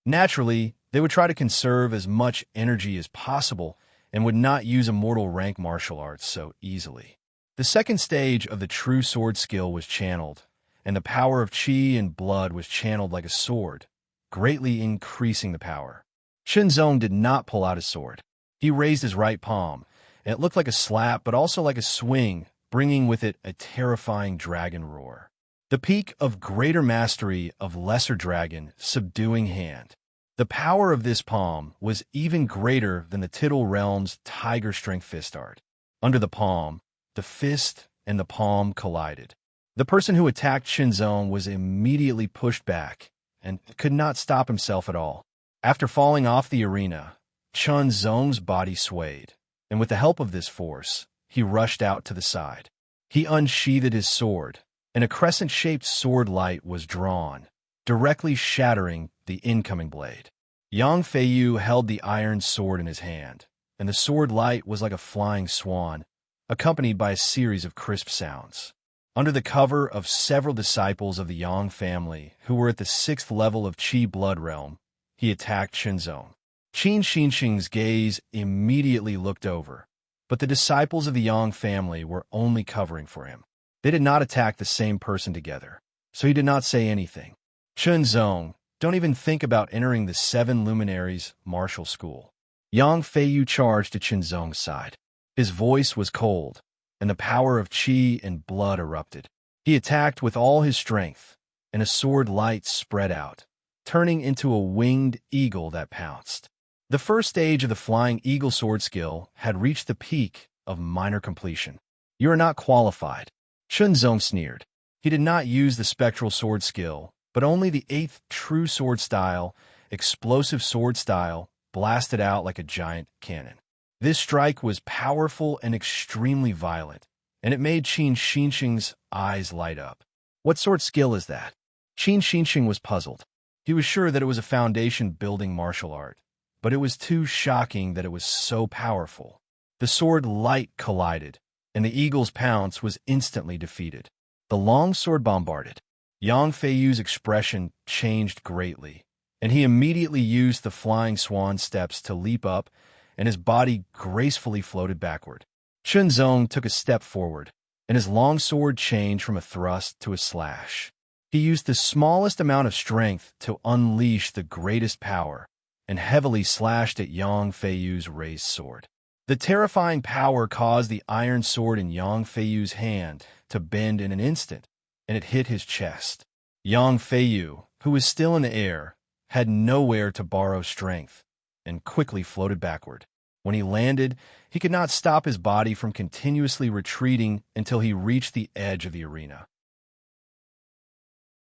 Naturally, they would try to conserve as much energy as possible and would not use immortal rank martial arts so easily. The second stage of the true sword skill was channeled, and the power of Qi and blood was channeled like a sword, greatly increasing the power. Chunzong did not pull out his sword. He raised his right palm, and it looked like a slap but also like a swing, bringing with it a terrifying dragon roar. The peak of greater mastery of lesser dragon, subduing hand. The power of this palm was even greater than the Tittle Realm's tiger strength fist art. Under the palm, the fist and the palm collided. The person who attacked Chunzong was immediately pushed back and could not stop himself at all. After falling off the arena, Chunzong's body swayed, and with the help of this force, he rushed out to the side. He unsheathed his sword, and a crescent-shaped sword light was drawn, directly shattering the incoming blade. Yang Feiyu held the iron sword in his hand, and the sword light was like a flying swan, accompanied by a series of crisp sounds. Under the cover of several disciples of the Yang family who were at the 6th level of Qi Blood Realm, he attacked Chunzong. Qin Xinxing's gaze immediately looked over, but the disciples of the Yang family were only covering for him. They did not attack the same person together, so he did not say anything. "Chunzong, don't even think about entering the 7 Luminaries martial school." Yang Feiyu charged to Chunzong's side. His voice was cold, and the power of Qi and blood erupted. He attacked with all his strength, and a sword light spread out, turning into a winged eagle that pounced. The first stage of the Flying Eagle sword skill had reached the peak of minor completion. "You are not qualified," Chunzong sneered. He did not use the spectral sword skill, but only the 8th true sword style, explosive sword style, blasted out like a giant cannon. This strike was powerful and extremely violent, and it made Qin Xinxing's eyes light up. "What sword skill is that?" Qin Xinxing was puzzled. He was sure that it was a foundation-building martial art, but it was too shocking that it was so powerful. The sword light collided, and the eagle's pounce was instantly defeated. The long sword bombarded. Yang Feiyu's expression changed greatly, and he immediately used the flying swan steps to leap up, and his body gracefully floated backward. Chunzong took a step forward, and his long sword changed from a thrust to a slash. He used the smallest amount of strength to unleash the greatest power, and heavily slashed at Yang Feiyu's raised sword. The terrifying power caused the iron sword in Yang Feiyu's hand to bend in an instant, and it hit his chest. Yang Feiyu, who was still in the air, had nowhere to borrow strength, and quickly floated backward. When he landed, he could not stop his body from continuously retreating until he reached the edge of the arena.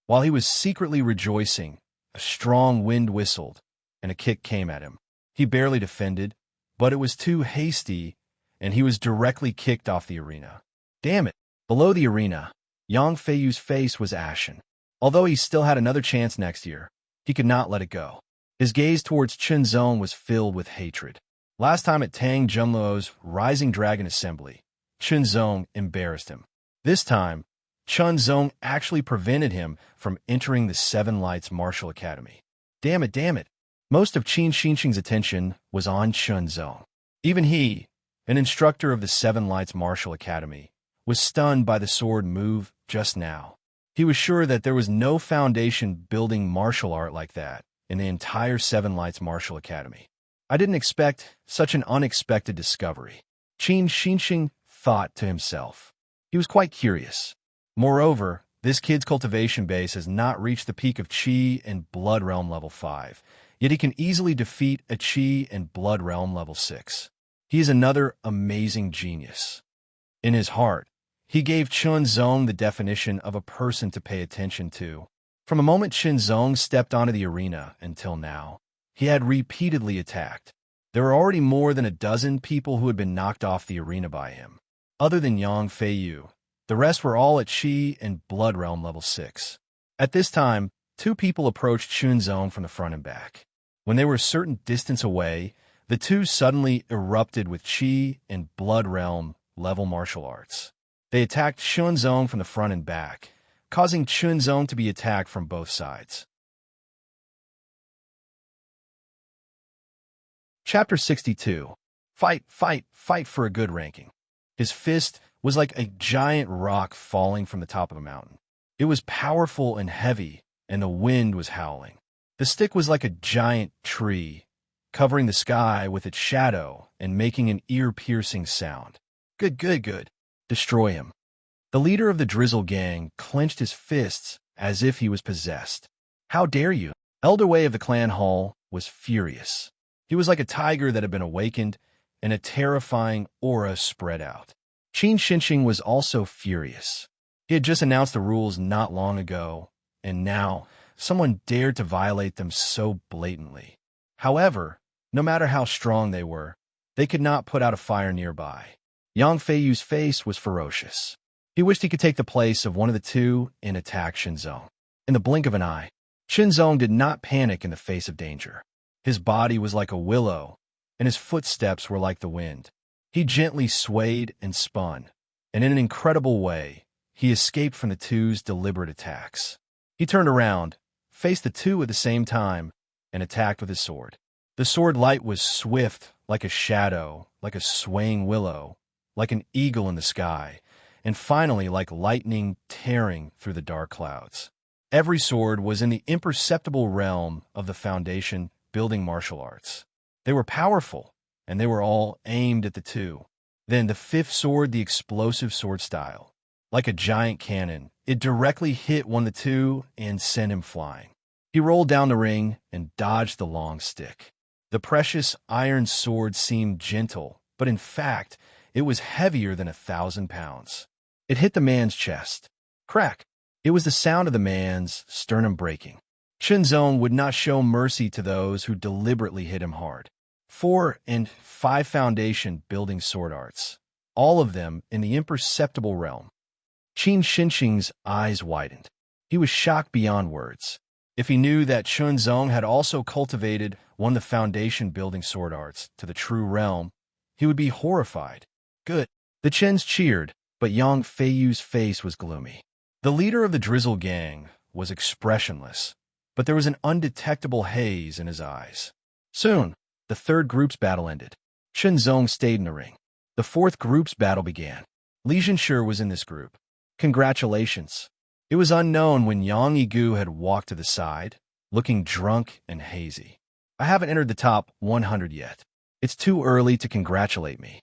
While he was secretly rejoicing, a strong wind whistled, and a kick came at him. He barely defended, but it was too hasty, and he was directly kicked off the arena. Damn it! Below the arena, Yang Feiyu's face was ashen. Although he still had another chance next year, he could not let it go. His gaze towards Chunzong was filled with hatred. Last time at Tang Junluo's Rising Dragon Assembly, Chunzong embarrassed him. This time, Chunzong actually prevented him from entering the Seven Lights Martial Academy. Damn it. Most of Qin Xinxing's attention was on Chunzong. Even he, an instructor of the Seven Lights Martial Academy, was stunned by the sword move just now. He was sure that there was no foundation-building martial art like that in the entire Seven Lights Martial Academy. I didn't expect such an unexpected discovery, Qin Xinxing thought to himself. He was quite curious. Moreover, this kid's cultivation base has not reached the peak of Chi and Blood Realm level 5, yet he can easily defeat a Chi and Blood Realm level 6. He is another amazing genius. In his heart, he gave Chun Zong the definition of a person to pay attention to. From the moment Chun Zong stepped onto the arena until now, he had repeatedly attacked. There were already more than a dozen people who had been knocked off the arena by him. Other than Yang Feiyu, the rest were all at Qi and Blood Realm level 6. At this time, two people approached Chun Zong from the front and back. When they were a certain distance away, the two suddenly erupted with Qi and Blood Realm level martial arts. They attacked Chun Zong from the front and back, causing Chun Zong to be attacked from both sides. Chapter 62. Fight, fight, fight for a good ranking. His fist was like a giant rock falling from the top of a mountain. It was powerful and heavy, and the wind was howling. The stick was like a giant tree, covering the sky with its shadow and making an ear-piercing sound. Good, good, good. Destroy him. The leader of the Drizzle gang clenched his fists as if he was possessed. How dare you? Elder Wei of the clan hall was furious. He was like a tiger that had been awakened, and a terrifying aura spread out. Qin Xinqing was also furious. He had just announced the rules not long ago, and now someone dared to violate them so blatantly. However, no matter how strong they were, they could not put out a fire nearby. Yang Feiyu's face was ferocious. He wished he could take the place of one of the two and attack Shinzong. In the blink of an eye, Shinzong did not panic in the face of danger. His body was like a willow, and his footsteps were like the wind. He gently swayed and spun, and in an incredible way, he escaped from the two's deliberate attacks. He turned around, faced the two at the same time, and attacked with his sword. The sword light was swift, like a shadow, like a swaying willow, like an eagle in the sky, and finally like lightning tearing through the dark clouds. Every sword was in the imperceptible realm of the Foundation building martial arts. They were powerful, and they were all aimed at the two. Then the fifth sword, the explosive sword style. Like a giant cannon, it directly hit one of the two and sent him flying. He rolled down the ring and dodged the long stick. The precious iron sword seemed gentle, but in fact, it was heavier than 1,000 pounds. It hit the man's chest. Crack! It was the sound of the man's sternum breaking. Shinzong would not show mercy to those who deliberately hit him hard. 4 and 5 Foundation building sword arts, all of them in the imperceptible realm. Qin Xinqing's eyes widened. He was shocked beyond words. If he knew that Chun Zong had also cultivated one of the Foundation building sword arts to the true realm, he would be horrified. Good. The Chens cheered, but Yang Feiyu's face was gloomy. The leader of the Drizzle gang was expressionless, but there was an undetectable haze in his eyes. Soon, the third group's battle ended. Chun Zong stayed in the ring. The fourth group's battle began. Li Zhenshi was in this group. Congratulations. It was unknown when Yang Yigu had walked to the side, looking drunk and hazy. I haven't entered the top 100 yet. It's too early to congratulate me.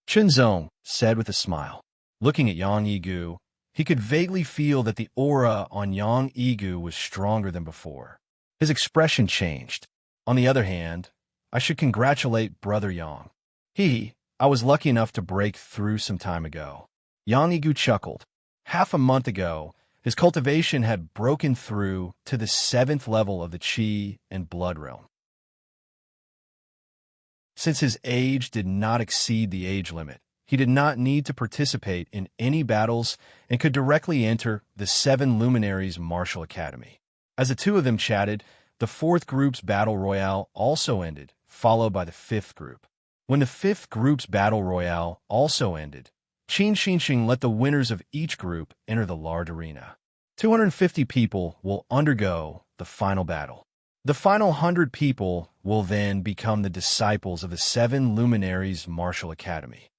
Chun Zong said with a smile. Looking at Yang Yigu, he could vaguely feel that the aura on Yang Yigu was stronger than before. His expression changed. On the other hand, I should congratulate Brother Yang. I was lucky enough to break through some time ago. Yang Yigu chuckled. Half a month ago, his cultivation had broken through to the 7th level of the Qi and Blood Realm. Since his age did not exceed the age limit, he did not need to participate in any battles and could directly enter the 7 Luminaries Martial Academy. As the two of them chatted, the 4th group's battle royale also ended, followed by the 5th group. When the 5th group's battle royale also ended, Qin Xinqing let the winners of each group enter the large arena. 250 people will undergo the final battle. The final 100 people will then become the disciples of the 7 Luminaries Martial Academy.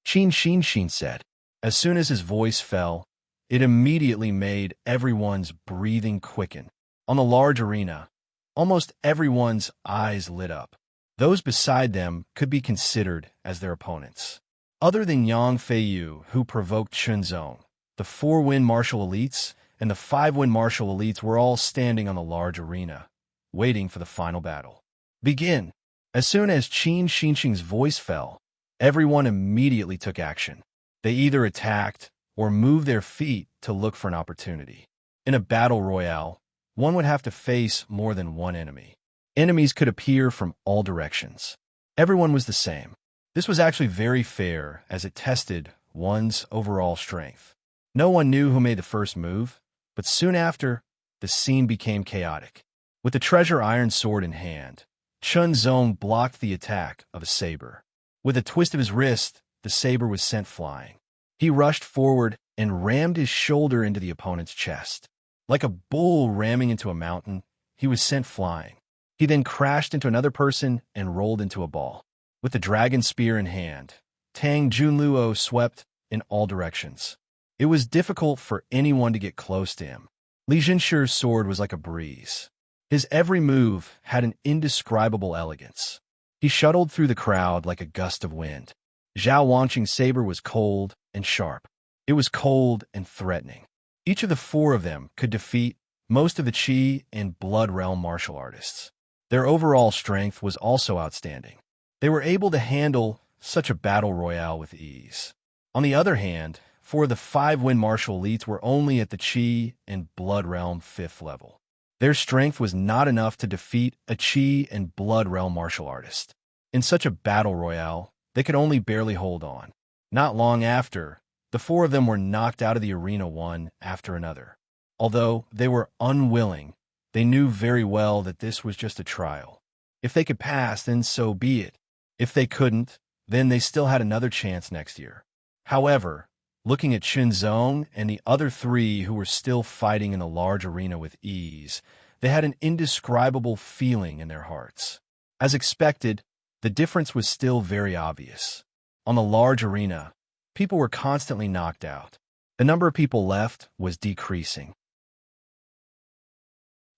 Qin Xinqing said. As soon as his voice fell, it immediately made everyone's breathing quicken. On the large arena, almost everyone's eyes lit up. Those beside them could be considered as their opponents. Other than Yang Feiyu, who provoked Chunzong, the 4-win martial elites and the 5-win martial elites were all standing on the large arena, waiting for the final battle. Begin! As soon as Qin Xinqing's voice fell, everyone immediately took action. They either attacked or moved their feet to look for an opportunity. In a battle royale, one would have to face more than one enemy. Enemies could appear from all directions. Everyone was the same. This was actually very fair as it tested one's overall strength. No one knew who made the first move, but soon after, the scene became chaotic. With the treasure iron sword in hand, Chunzong blocked the attack of a saber. With a twist of his wrist, the saber was sent flying. He rushed forward and rammed his shoulder into the opponent's chest. Like a bull ramming into a mountain, he was sent flying. He then crashed into another person and rolled into a ball. With the dragon spear in hand, Tang Junluo swept in all directions. It was difficult for anyone to get close to him. Li Jinshi's sword was like a breeze. His every move had an indescribable elegance. He shuttled through the crowd like a gust of wind. Zhao Wangqing's saber was cold and sharp. It was cold and threatening. Each of the 4 of them could defeat most of the Qi and Blood Realm martial artists. Their overall strength was also outstanding. They were able to handle such a battle royale with ease. On the other hand, 4 of the 5-win martial elites were only at the Qi and Blood Realm 5th level. Their strength was not enough to defeat a Qi and Blood Realm martial artist. In such a battle royale, they could only barely hold on. Not long after, the 4 of them were knocked out of the arena one after another. Although they were unwilling, they knew very well that this was just a trial. If they could pass, then so be it. If they couldn't, then they still had another chance next year. However, looking at Chunzong and the other 3 who were still fighting in the large arena with ease, they had an indescribable feeling in their hearts. As expected, the difference was still very obvious. On the large arena, people were constantly knocked out. The number of people left was decreasing.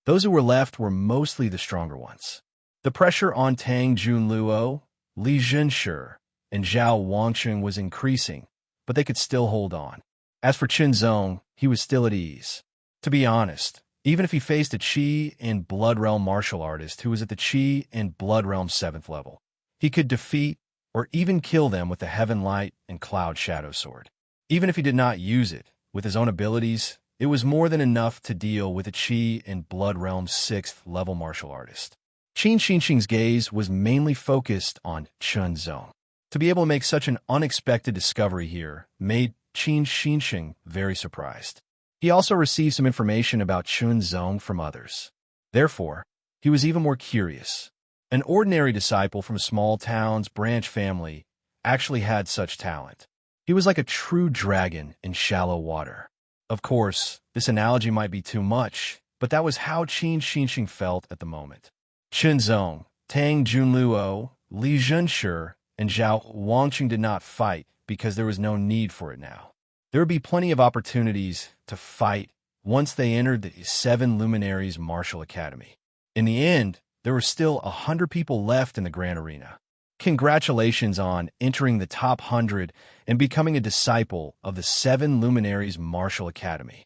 Those who were left were mostly the stronger ones. The pressure on Tang Junluo, Li Jinshi, and Zhao Wangqing was increasing, but they could still hold on. As for Chunzong, he was still at ease. To be honest, even if he faced a Qi and Blood Realm martial artist who was at the Qi and Blood Realm 7th level, he could defeat or even kill them with the Heaven Light and Cloud Shadow Sword. Even if he did not use it, with his own abilities, it was more than enough to deal with a Qi and Blood Realm 6th level martial artist. Qin Xinqing's gaze was mainly focused on Chunzong. To be able to make such an unexpected discovery here made Qin Xinqing very surprised. He also received some information about Chunzong from others. Therefore, he was even more curious. An ordinary disciple from a small town's branch family actually had such talent. He was like a true dragon in shallow water. Of course, this analogy might be too much, but that was how Qin Xinqing felt at the moment. Chunzong, Tang Junluo, Li Jinshi, and Zhao Wangqing did not fight because there was no need for it now. There would be plenty of opportunities to fight once they entered the 7 Luminaries Martial Academy. In the end, there were still 100 people left in the Grand Arena. Congratulations on entering the top 100 and becoming a disciple of the 7 Luminaries Martial Academy.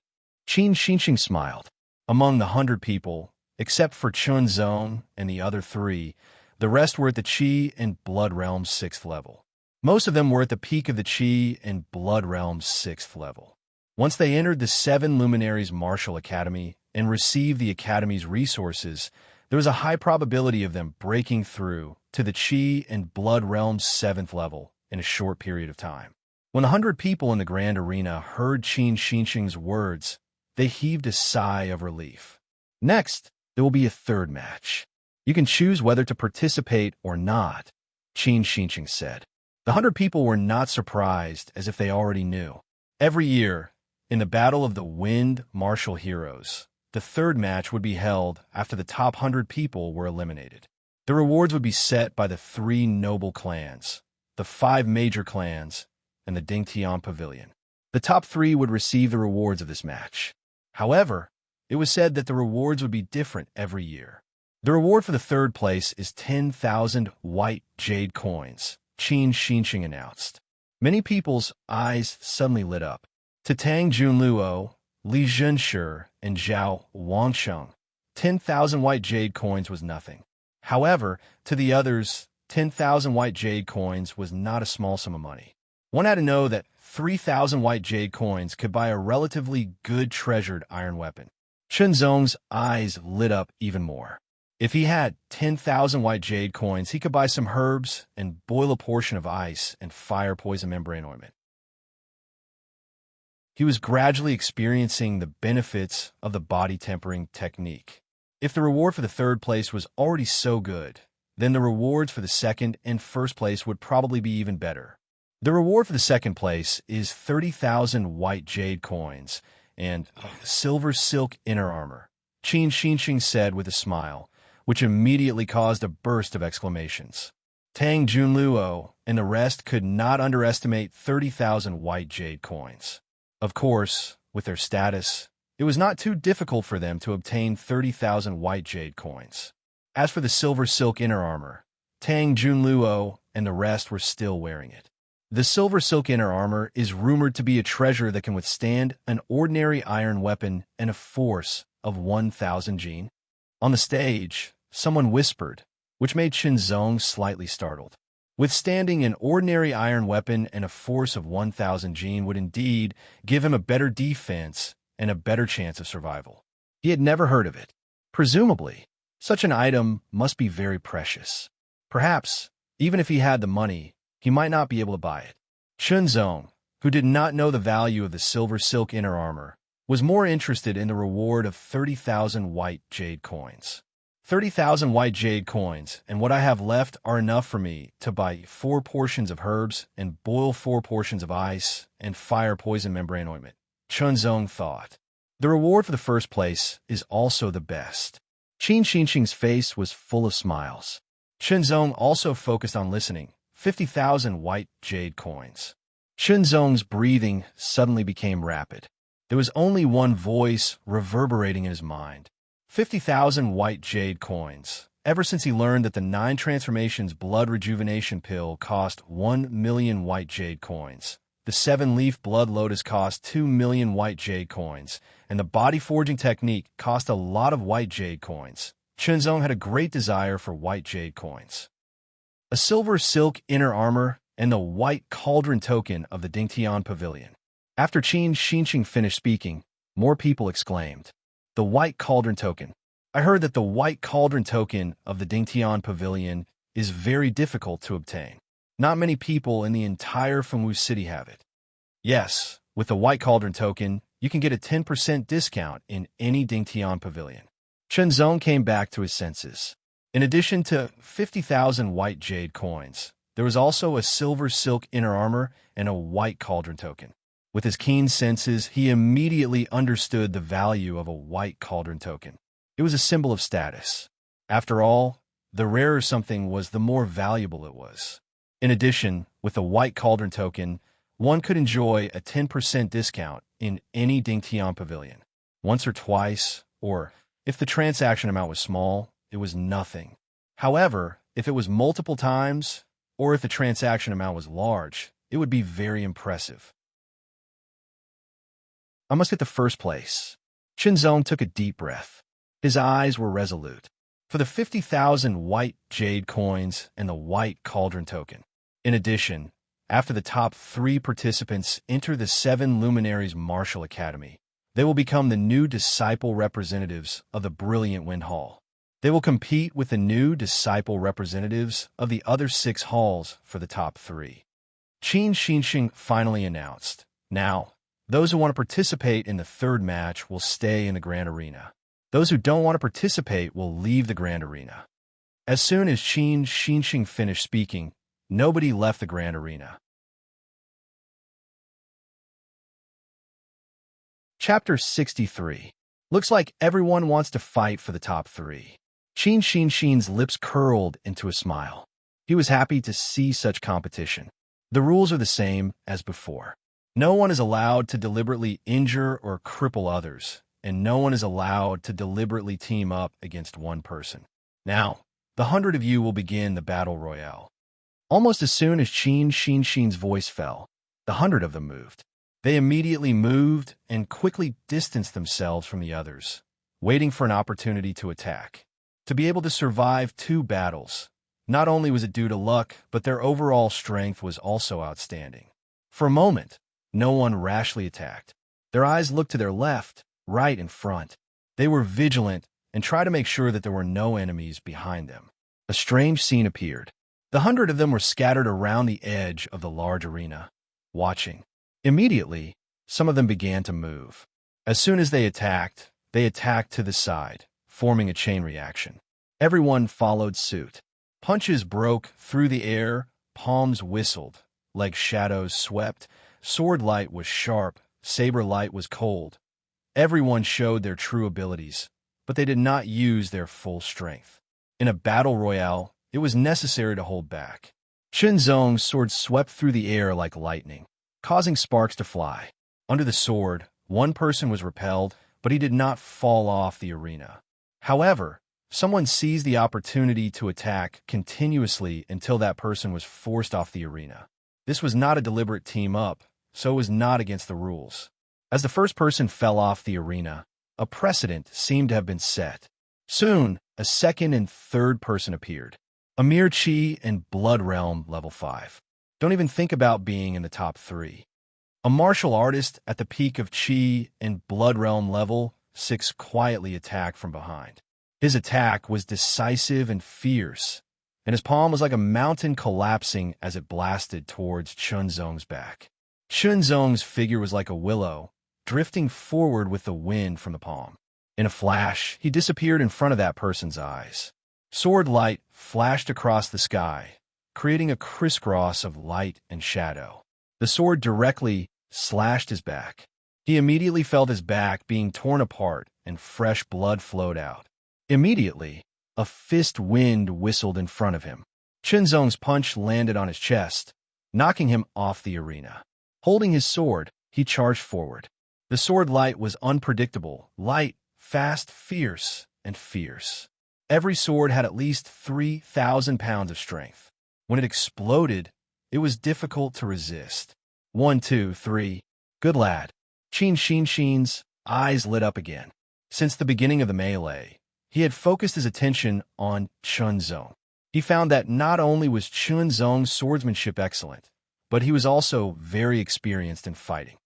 Qin Xinqing smiled. Among the 100 people, except for Chunzong and the other 3, the rest were at the Qi and Blood Realm 6th level. Most of them were at the peak of the Qi and Blood Realm 6th level. Once they entered the 7 Luminaries Martial Academy and received the Academy's resources, there was a high probability of them breaking through to the Qi and Blood Realm 7th level in a short period of time. When the 100 people in the Grand Arena heard Qin Xinqing's words, they heaved a sigh of relief. Next, there will be a 3rd match. You can choose whether to participate or not, Qin Xinqing said. The 100 people were not surprised, as if they already knew. Every year, in the Battle of the Wind Martial Heroes, the 3rd match would be held after the top 100 people were eliminated. The rewards would be set by the 3 noble clans, the 5 major clans, and the Dingtian Pavilion. The top 3 would receive the rewards of this match. However, it was said that the rewards would be different every year. The reward for the 3rd place is 10,000 white jade coins, Qin Xinqing announced. Many people's eyes suddenly lit up. To Tang Junluo, Li Zhenshe, and Zhao Wangsheng, 10,000 white jade coins was nothing. However, to the others, 10,000 white jade coins was not a small sum of money. One had to know that 3,000 white jade coins could buy a relatively good treasured iron weapon. Shenzong's eyes lit up even more. If he had 10,000 white jade coins, he could buy some herbs and boil a portion of ice and fire poison membrane ointment. He was gradually experiencing the benefits of the body tempering technique. If the reward for the third place was already so good, then the rewards for the second and first place would probably be even better. The reward for the second place is 30,000 white jade coins and silver silk inner armor, Qin Xinxing said with a smile, which immediately caused a burst of exclamations. Tang Junluo and the rest could not underestimate 30,000 white jade coins. Of course, with their status, it was not too difficult for them to obtain 30,000 white jade coins. As for the silver silk inner armor, Tang Junluo and the rest were still wearing it. The silver silk inner armor is rumored to be a treasure that can withstand an ordinary iron weapon and a force of 1,000 jin. On the stage, someone whispered, which made Shenzong slightly startled. Withstanding an ordinary iron weapon and a force of 1,000 jin would indeed give him a better defense and a better chance of survival. He had never heard of it. Presumably, such an item must be very precious. Perhaps, even if he had the money, he might not be able to buy it. Shenzong, who did not know the value of the silver silk inner armor, was more interested in the reward of 30,000 white jade coins. 30,000 white jade coins, and what I have left are enough for me to buy 4 portions of herbs and boil 4 portions of ice and fire poison membrane ointment, Shenzong thought. The reward for the first place is also the best. Qin Xinxing's face was full of smiles. Shenzong also focused on listening. 50,000 white jade coins. Shenzong's breathing suddenly became rapid. There was only one voice reverberating in his mind. 50,000 white jade coins. Ever since he learned that the 9 Transformations blood rejuvenation pill cost 1 million white jade coins, the 7-leaf blood lotus cost 2 million white jade coins, and the body forging technique cost a lot of white jade coins, Shenzong had a great desire for white jade coins. A silver silk inner armor and the white cauldron token of the Dingtian Pavilion. After Qin Xinxing finished speaking, more people exclaimed, "The white cauldron token. I heard that the white cauldron token of the Dingtian Pavilion is very difficult to obtain. Not many people in the entire Fengwu city have it." Yes, with the white cauldron token, you can get a 10% discount in any Dingtian Pavilion. Shenzong came back to his senses. In addition to 50,000 white jade coins, there was also a silver silk inner armor and a white cauldron token. With his keen senses, he immediately understood the value of a white cauldron token. It was a symbol of status. After all, the rarer something was, the more valuable it was. In addition, with the white cauldron token, one could enjoy a 10% discount in any Dingtian Pavilion. Once or twice, or if the transaction amount was small, it was nothing. However, if it was multiple times, or if the transaction amount was large, it would be very impressive. I must get the first place. Shenzong took a deep breath. His eyes were resolute. For the 50,000 white jade coins and the white cauldron token. In addition, after the top 3 participants enter the 7 Luminaries Martial Academy, they will become the new disciple representatives of the Brilliant Wind Hall. They will compete with the new disciple representatives of the other 6 halls for the top 3. Qin Xinxing finally announced, "Now, those who want to participate in the 3rd match will stay in the Grand Arena. Those who don't want to participate will leave the Grand Arena." As soon as Qin Xinxing finished speaking, nobody left the Grand Arena. Chapter 63. Looks like everyone wants to fight for the top 3. Qin Xinxing's lips curled into a smile. He was happy to see such competition. The rules are the same as before. No one is allowed to deliberately injure or cripple others, and no one is allowed to deliberately team up against one person. Now, the 100 of you will begin the battle royale. Almost as soon as Shin's voice fell, the 100 of them moved. They immediately moved and quickly distanced themselves from the others, waiting for an opportunity to attack. To be able to survive 2 battles, not only was it due to luck, but their overall strength was also outstanding. For a moment, no one rashly attacked. Their eyes looked to their left, right, and front. They were vigilant and tried to make sure that there were no enemies behind them. A strange scene appeared. The 100 of them were scattered around the edge of the large arena, watching. Immediately, some of them began to move. As soon as they attacked to the side, forming a chain reaction. Everyone followed suit. Punches broke through the air, palms whistled, like shadows swept, sword light was sharp, saber light was cold. Everyone showed their true abilities, but they did not use their full strength. In a battle royale, it was necessary to hold back. Chunzong's sword swept through the air like lightning, causing sparks to fly. Under the sword, one person was repelled, but he did not fall off the arena. However, someone seized the opportunity to attack continuously until that person was forced off the arena. This was not a deliberate team-up, so it was not against the rules. As the first person fell off the arena, a precedent seemed to have been set. Soon, a second and third person appeared. Amir Chi and Blood Realm level 5. Don't even think about being in the top 3. A martial artist at the peak of Chi and Blood Realm level 6 quietly attacked from behind. His attack was decisive and fierce, and his palm was like a mountain collapsing as it blasted towards Chunzong's back. Chunzong's figure was like a willow, drifting forward with the wind from the palm. In a flash, he disappeared in front of that person's eyes. Sword light flashed across the sky, creating a crisscross of light and shadow. The sword directly slashed his back. He immediately felt his back being torn apart and fresh blood flowed out. Immediately, a fist wind whistled in front of him. Chunzong's punch landed on his chest, knocking him off the arena. Holding his sword, he charged forward. The sword light was unpredictable, light, fast, fierce, and fierce. Every sword had at least 3,000 pounds of strength. When it exploded, it was difficult to resist. 1, 2, 3. Good lad. Shin's eyes lit up again. Since the beginning of the melee, he had focused his attention on Chunzong. He found that not only was Chunzong's swordsmanship excellent, but he was also very experienced in fighting.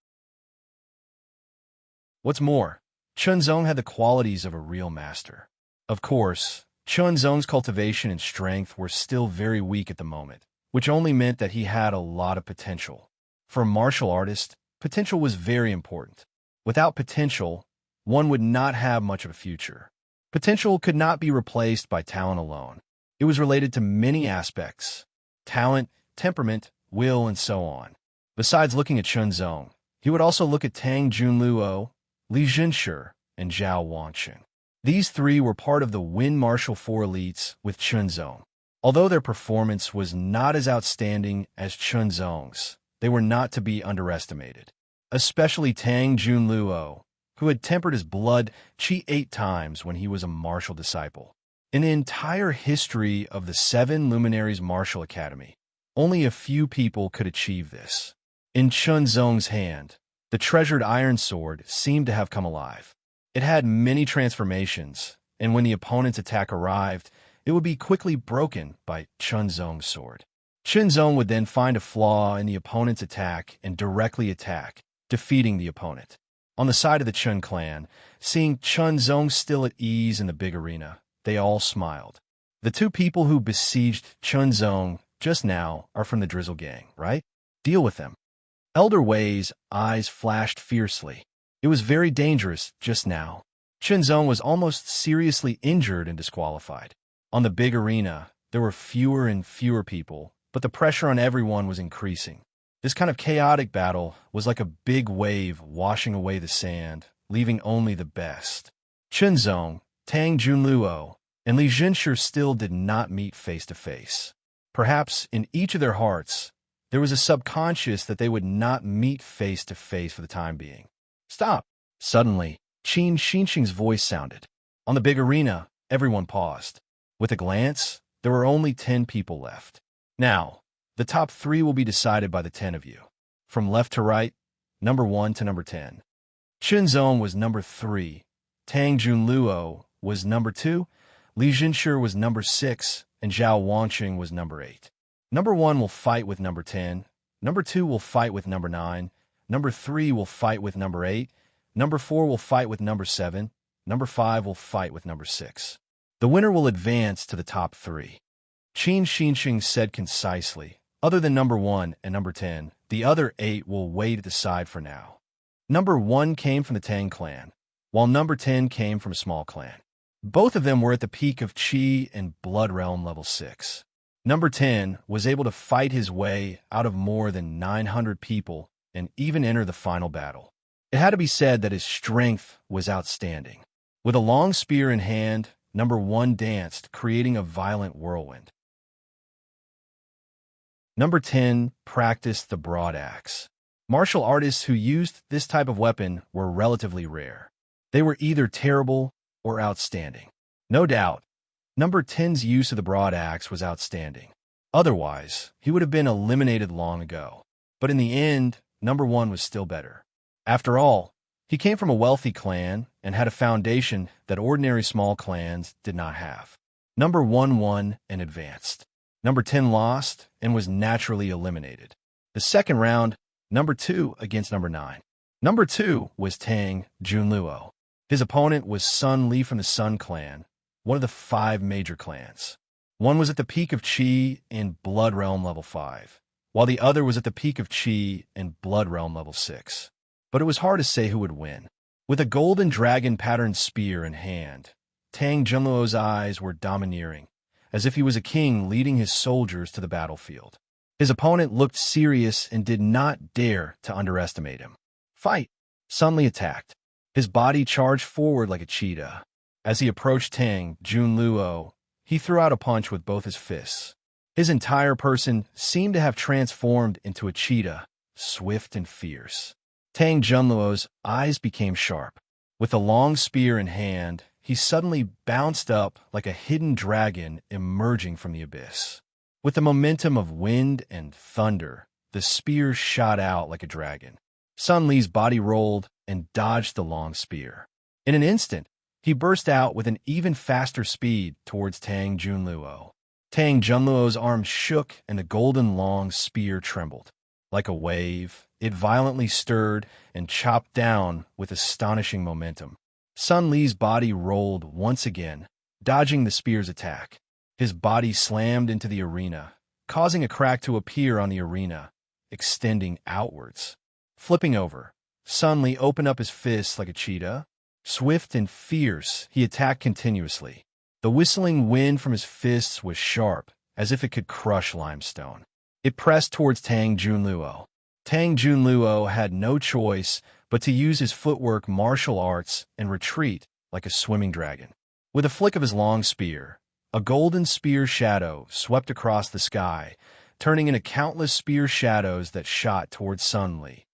What's more, Chunzong had the qualities of a real master. Of course, Chunzong's cultivation and strength were still very weak at the moment, which only meant that he had a lot of potential. For a martial artist, potential was very important. Without potential, one would not have much of a future. Potential could not be replaced by talent alone. It was related to many aspects: talent, temperament, will, and so on. Besides looking at Chunzong, he would also look at Tang Junluo, Li Jinshi, and Zhao Wanqing. These 3 were part of the Win Martial 4 elites with Chunzong. Although their performance was not as outstanding as Chunzong's, they were not to be underestimated. Especially Tang Junluo, who had tempered his blood Qi 8 times when he was a martial disciple. In the entire history of the 7 Luminaries Martial Academy, only a few people could achieve this. In Chunzong's hand, the treasured iron sword seemed to have come alive. It had many transformations, and when the opponent's attack arrived, it would be quickly broken by Chunzong's sword. Chunzong would then find a flaw in the opponent's attack and directly attack, defeating the opponent. On the side of the Chun clan, seeing Chunzong still at ease in the big arena, they all smiled. The 2 people who besieged Chunzong just now are from the Drizzle Gang, right? Deal with them. Elder Wei's eyes flashed fiercely. It was very dangerous just now. Chunzong was almost seriously injured and disqualified. On the big arena, there were fewer and fewer people, but the pressure on everyone was increasing. This kind of chaotic battle was like a big wave washing away the sand, leaving only the best. Chunzong, Tang Junluo, and Li Jinshi still did not meet face to face. Perhaps in each of their hearts, there was a subconscious that they would not meet face to face for the time being. Stop! Suddenly, Shin's voice sounded. On the big arena, everyone paused. With a glance, there were only 10 people left. Now, The top 3 will be decided by the 10 of you. From left to right, number 1 to number 10. Zhong was number 3, Tang Junluo was number 2, Li Jinshi was number 6, and Zhao Wangqing was number 8. Number 1 will fight with number 10, number 2 will fight with number 9, number 3 will fight with number 8, number 4 will fight with number 7, number 5 will fight with number 6. The winner will advance to the top 3. Qin Xinqing said concisely, other than number 1 and number 10, the other 8 will wait at the side for now. Number 1 came from the Tang clan, while number 10 came from a small clan. Both of them were at the peak of Qi and Blood Realm level 6. Number 10 was able to fight his way out of more than 900 people and even enter the final battle. It had to be said that his strength was outstanding. With a long spear in hand, number 1 danced, creating a violent whirlwind. Number 10 practiced the broad axe. Martial artists who used this type of weapon were relatively rare. They were either terrible or outstanding. No doubt, number 10's use of the broad axe was outstanding. Otherwise, he would have been eliminated long ago. But in the end, number 1 was still better. After all, he came from a wealthy clan and had a foundation that ordinary small clans did not have. Number 1 won and advanced. Number 10 lost and was naturally eliminated. The second round, number 2 against number 9. Number 2 was Tang Junluo. His opponent was Sun Li from the Sun clan, one of the 5 major clans. One was at the peak of Qi in Blood Realm level 5, while the other was at the peak of Qi in Blood Realm level 6. But it was hard to say who would win. With a golden dragon-patterned spear in hand, Tang Junluo's eyes were domineering, as if he was a king leading his soldiers to the battlefield. His opponent looked serious and did not dare to underestimate him. Fight! Sun Li attacked. His body charged forward like a cheetah. As he approached Tang Junluo, he threw out a punch with both his fists. His entire person seemed to have transformed into a cheetah, swift and fierce. Tang Junluo's eyes became sharp. With a long spear in hand, he suddenly bounced up like a hidden dragon emerging from the abyss. With the momentum of wind and thunder, the spear shot out like a dragon. Sun Li's body rolled and dodged the long spear. In an instant, he burst out with an even faster speed towards Tang Junluo. Tang Junluo's arms shook and the golden long spear trembled. Like a wave, it violently stirred and chopped down with astonishing momentum. Sun Li's body rolled once again, dodging the spear's attack. His body slammed into the arena, causing a crack to appear on the arena, extending outwards. Flipping over, Sun Li opened up his fists like a cheetah. Swift and fierce, he attacked continuously. The whistling wind from his fists was sharp, as if it could crush limestone. It pressed towards Tang Junluo. Tang Junluo had no choice but to use his footwork martial arts and retreat like a swimming dragon. With a flick of his long spear, a golden spear shadow swept across the sky, turning into countless spear shadows that shot towards Sun Li.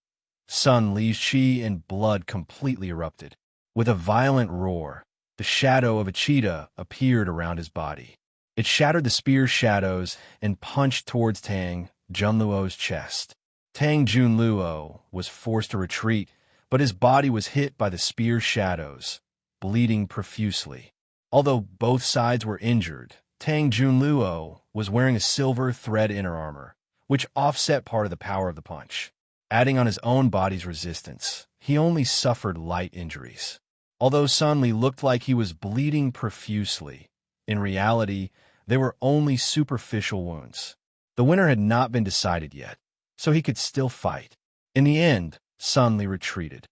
Sun Li's qi and blood completely erupted. With a violent roar, the shadow of a cheetah appeared around his body. It shattered the spear shadows and punched towards Tang Junluo's chest. Tang Junluo was forced to retreat, but his body was hit by the spear shadows, bleeding profusely. Although both sides were injured, Tang Junluo was wearing a silver thread inner armor, which offset part of the power of the punch. Adding on his own body's resistance, he only suffered light injuries. Although Sun Li looked like he was bleeding profusely, in reality, they were only superficial wounds. The winner had not been decided yet, so he could still fight. In the end, Sun Li retreated.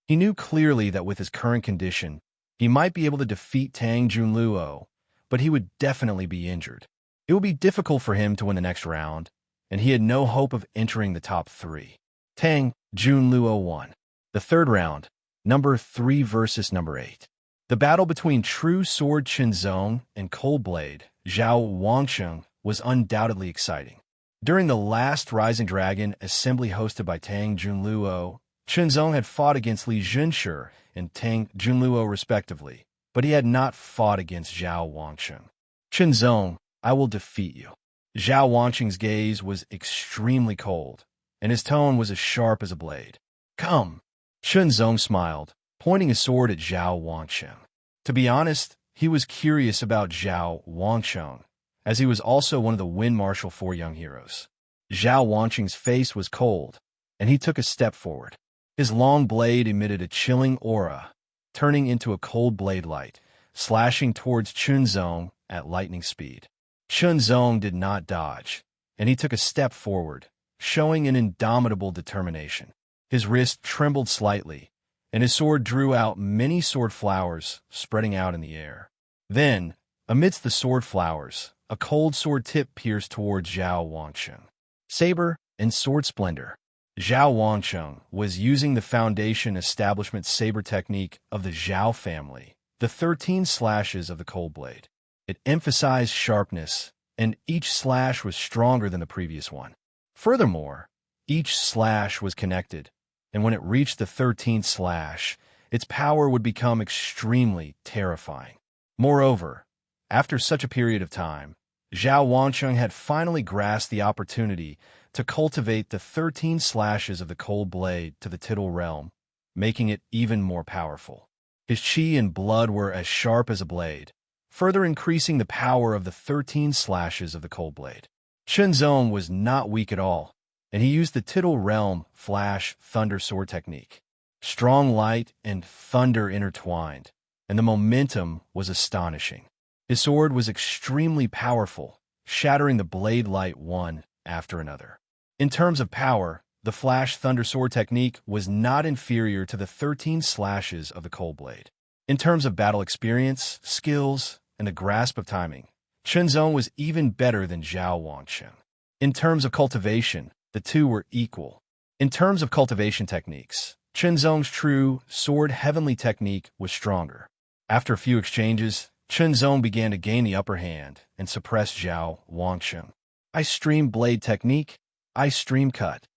He knew clearly that with his current condition, he might be able to defeat Tang Junluo, but he would definitely be injured. It would be difficult for him to win the next round, and he had no hope of entering the top 3. Tang Junluo won. The third round, number 3 versus number 8. The battle between True Sword Zhong and Cold Blade Zhao Wangqing was undoubtedly exciting. During the last Rising Dragon assembly hosted by Tang Junluo, Zhong had fought against Li Jinshi and Tang Junluo respectively, but he had not fought against Zhao Wangqing. Zhong, I will defeat you. Zhao Wanqing's gaze was extremely cold, and his tone was as sharp as a blade. Come. Chun Zong smiled, pointing his sword at Zhao Wanqing. To be honest, he was curious about Zhao Wanqing, as he was also one of the Wind Martial 4 young heroes. Zhao Wanqing's face was cold, and he took a step forward. His long blade emitted a chilling aura, turning into a cold blade light, slashing towards Chun Zong at lightning speed. Chun Zong did not dodge, and he took a step forward, showing an indomitable determination. His wrist trembled slightly, and his sword drew out many sword flowers spreading out in the air. Then, amidst the sword flowers, a cold sword tip pierced towards Zhao Wanqing. Saber and sword splendor. Zhao Wanqing was using the foundation establishment saber technique of the Zhao family, the 13 slashes of the cold blade. It emphasized sharpness, and each slash was stronger than the previous one. Furthermore, each slash was connected, and when it reached the 13th slash, its power would become extremely terrifying. Moreover, after such a period of time, Zhao Wanqing had finally grasped the opportunity to cultivate the 13 slashes of the cold blade to the tittle realm, making it even more powerful. His qi and blood were as sharp as a blade, further increasing the power of the 13 slashes of the cold blade. Chun Zong was not weak at all, and he used the tittle realm flash thunder sword technique. Strong light and thunder intertwined, and the momentum was astonishing. His sword was extremely powerful, shattering the blade light one after another. In terms of power, the flash thunder sword technique was not inferior to the 13 slashes of the cold blade. In terms of battle experience, skills, and the grasp of timing, Chun Zong was even better than Zhao Wanqing. In terms of cultivation, the two were equal. In terms of cultivation techniques, Chun Zong's true sword heavenly technique was stronger. After a few exchanges, Chun Zong began to gain the upper hand and suppress Zhao Wanqing. Ice stream blade technique, ice stream cut.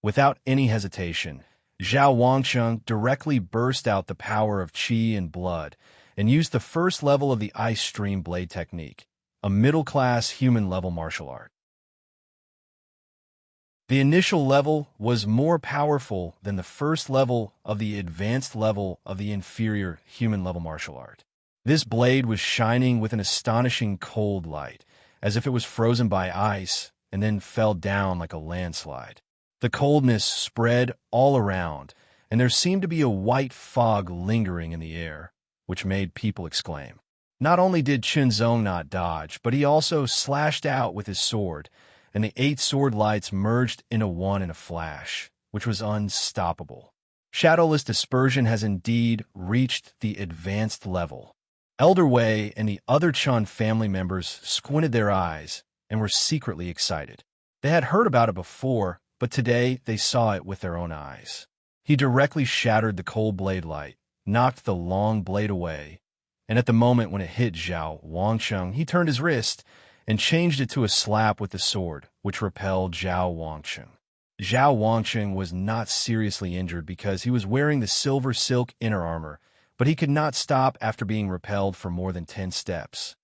Without any hesitation, Zhao Wanqing directly burst out the power of qi and blood and used the first level of the ice stream blade technique, a middle-class human-level martial art. The initial level was more powerful than the first level of the advanced level of the inferior human-level martial art. This blade was shining with an astonishing cold light, as if it was frozen by ice and then fell down like a landslide. The coldness spread all around, and there seemed to be a white fog lingering in the air, which made people exclaim. Not only did Chun Zong not dodge, but he also slashed out with his sword, and the 8 sword lights merged into one in a flash, which was unstoppable. Shadowless dispersion has indeed reached the advanced level. Elder Wei and the other Chun family members squinted their eyes and were secretly excited. They had heard about it before, but today they saw it with their own eyes. He directly shattered the cold blade light, knocked the long blade away, and at the moment when it hit Zhao Wanqing, he turned his wrist and changed it to a slap with the sword, which repelled Zhao Wanqing. Zhao Wanqing was not seriously injured because he was wearing the silver silk inner armor, but he could not stop after being repelled for more than 10 steps.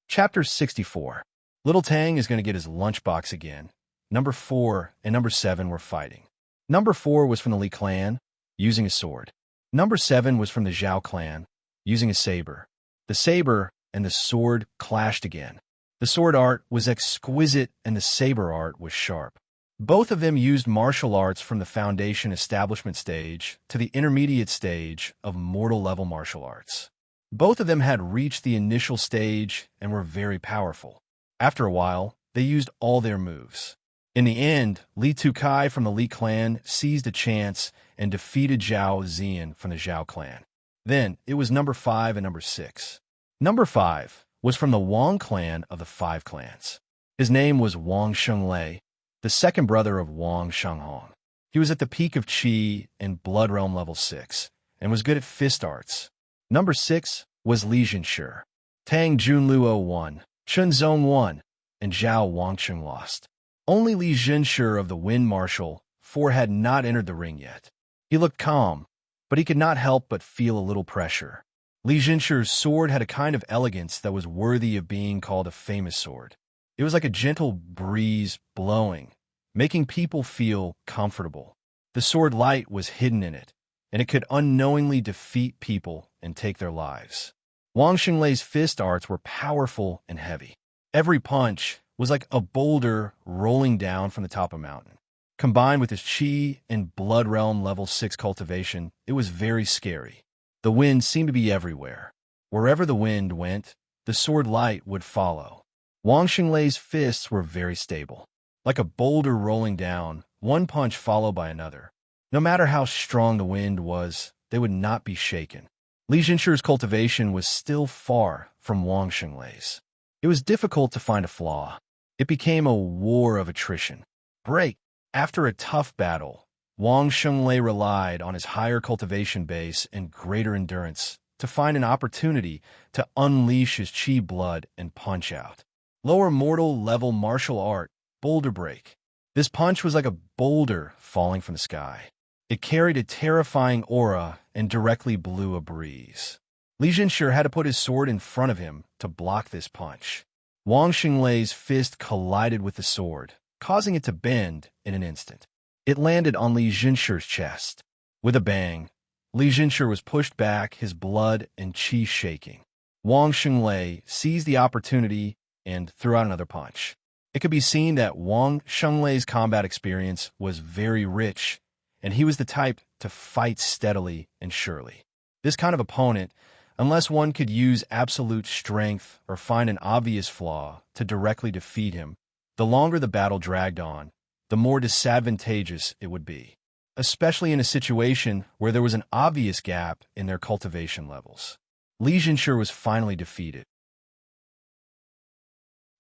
Chapter 64. Little Tang is going to get his lunchbox again. Number 4 and number 7 were fighting. Number 4 was from the Li clan, using a sword. Number 7 was from the Zhao clan, using a saber. The saber and the sword clashed again. The sword art was exquisite and the saber art was sharp. Both of them used martial arts from the foundation establishment stage to the intermediate stage of mortal level martial arts. Both of them had reached the initial stage and were very powerful. After a while, they used all their moves. In the end, Li Tukai from the Li clan seized a chance and defeated Zhao Zian from the Zhao clan. Then, it was number 5 and number 6. Number 5 was from the Wang clan of the 5 clans. His name was Wang Shenglei, the second brother of Wang Shenghong. He was at the peak of Qi and Blood Realm level 6, and was good at fist arts. Number 6 was Li Jinshi. Tang Junluo won, Chun Zong won, and Zhao Wanqing lost. Only Li Jinshi of the Wind Martial 4 had not entered the ring yet. He looked calm, but he could not help but feel a little pressure. Li Jinshi's sword had a kind of elegance that was worthy of being called a famous sword. It was like a gentle breeze blowing, making people feel comfortable. The sword light was hidden in it, and it could unknowingly defeat people and take their lives. Wang Xinglei's fist arts were powerful and heavy. Every punch was like a boulder rolling down from the top of a mountain. Combined with his Qi and Blood Realm level 6 cultivation, it was very scary. The wind seemed to be everywhere. Wherever the wind went, the sword light would follow. Wang Xinglei's fists were very stable. Like a boulder rolling down, one punch followed by another. No matter how strong the wind was, they would not be shaken. Li Jinshi's cultivation was still far from Wang Xinglei's. It was difficult to find a flaw. It became a war of attrition. Break. After a tough battle, Wang Xinglei relied on his higher cultivation base and greater endurance to find an opportunity to unleash his Qi blood and punch out. Lower mortal level martial art, boulder break. This punch was like a boulder falling from the sky. It carried a terrifying aura and directly blew a breeze. Li Jinshi had to put his sword in front of him to block this punch. Wang Xinglei's fist collided with the sword, causing it to bend in an instant. It landed on Li Jinshi's chest. With a bang, Li Jinshi was pushed back, his blood and Qi shaking. Wang Xinglei seized the opportunity and threw out another punch. It could be seen that Wang Xinglei's combat experience was very rich, and he was the type to fight steadily and surely. This kind of opponent, unless one could use absolute strength or find an obvious flaw to directly defeat him, the longer the battle dragged on, the more disadvantageous it would be, especially in a situation where there was an obvious gap in their cultivation levels. Li Jinshi was finally defeated.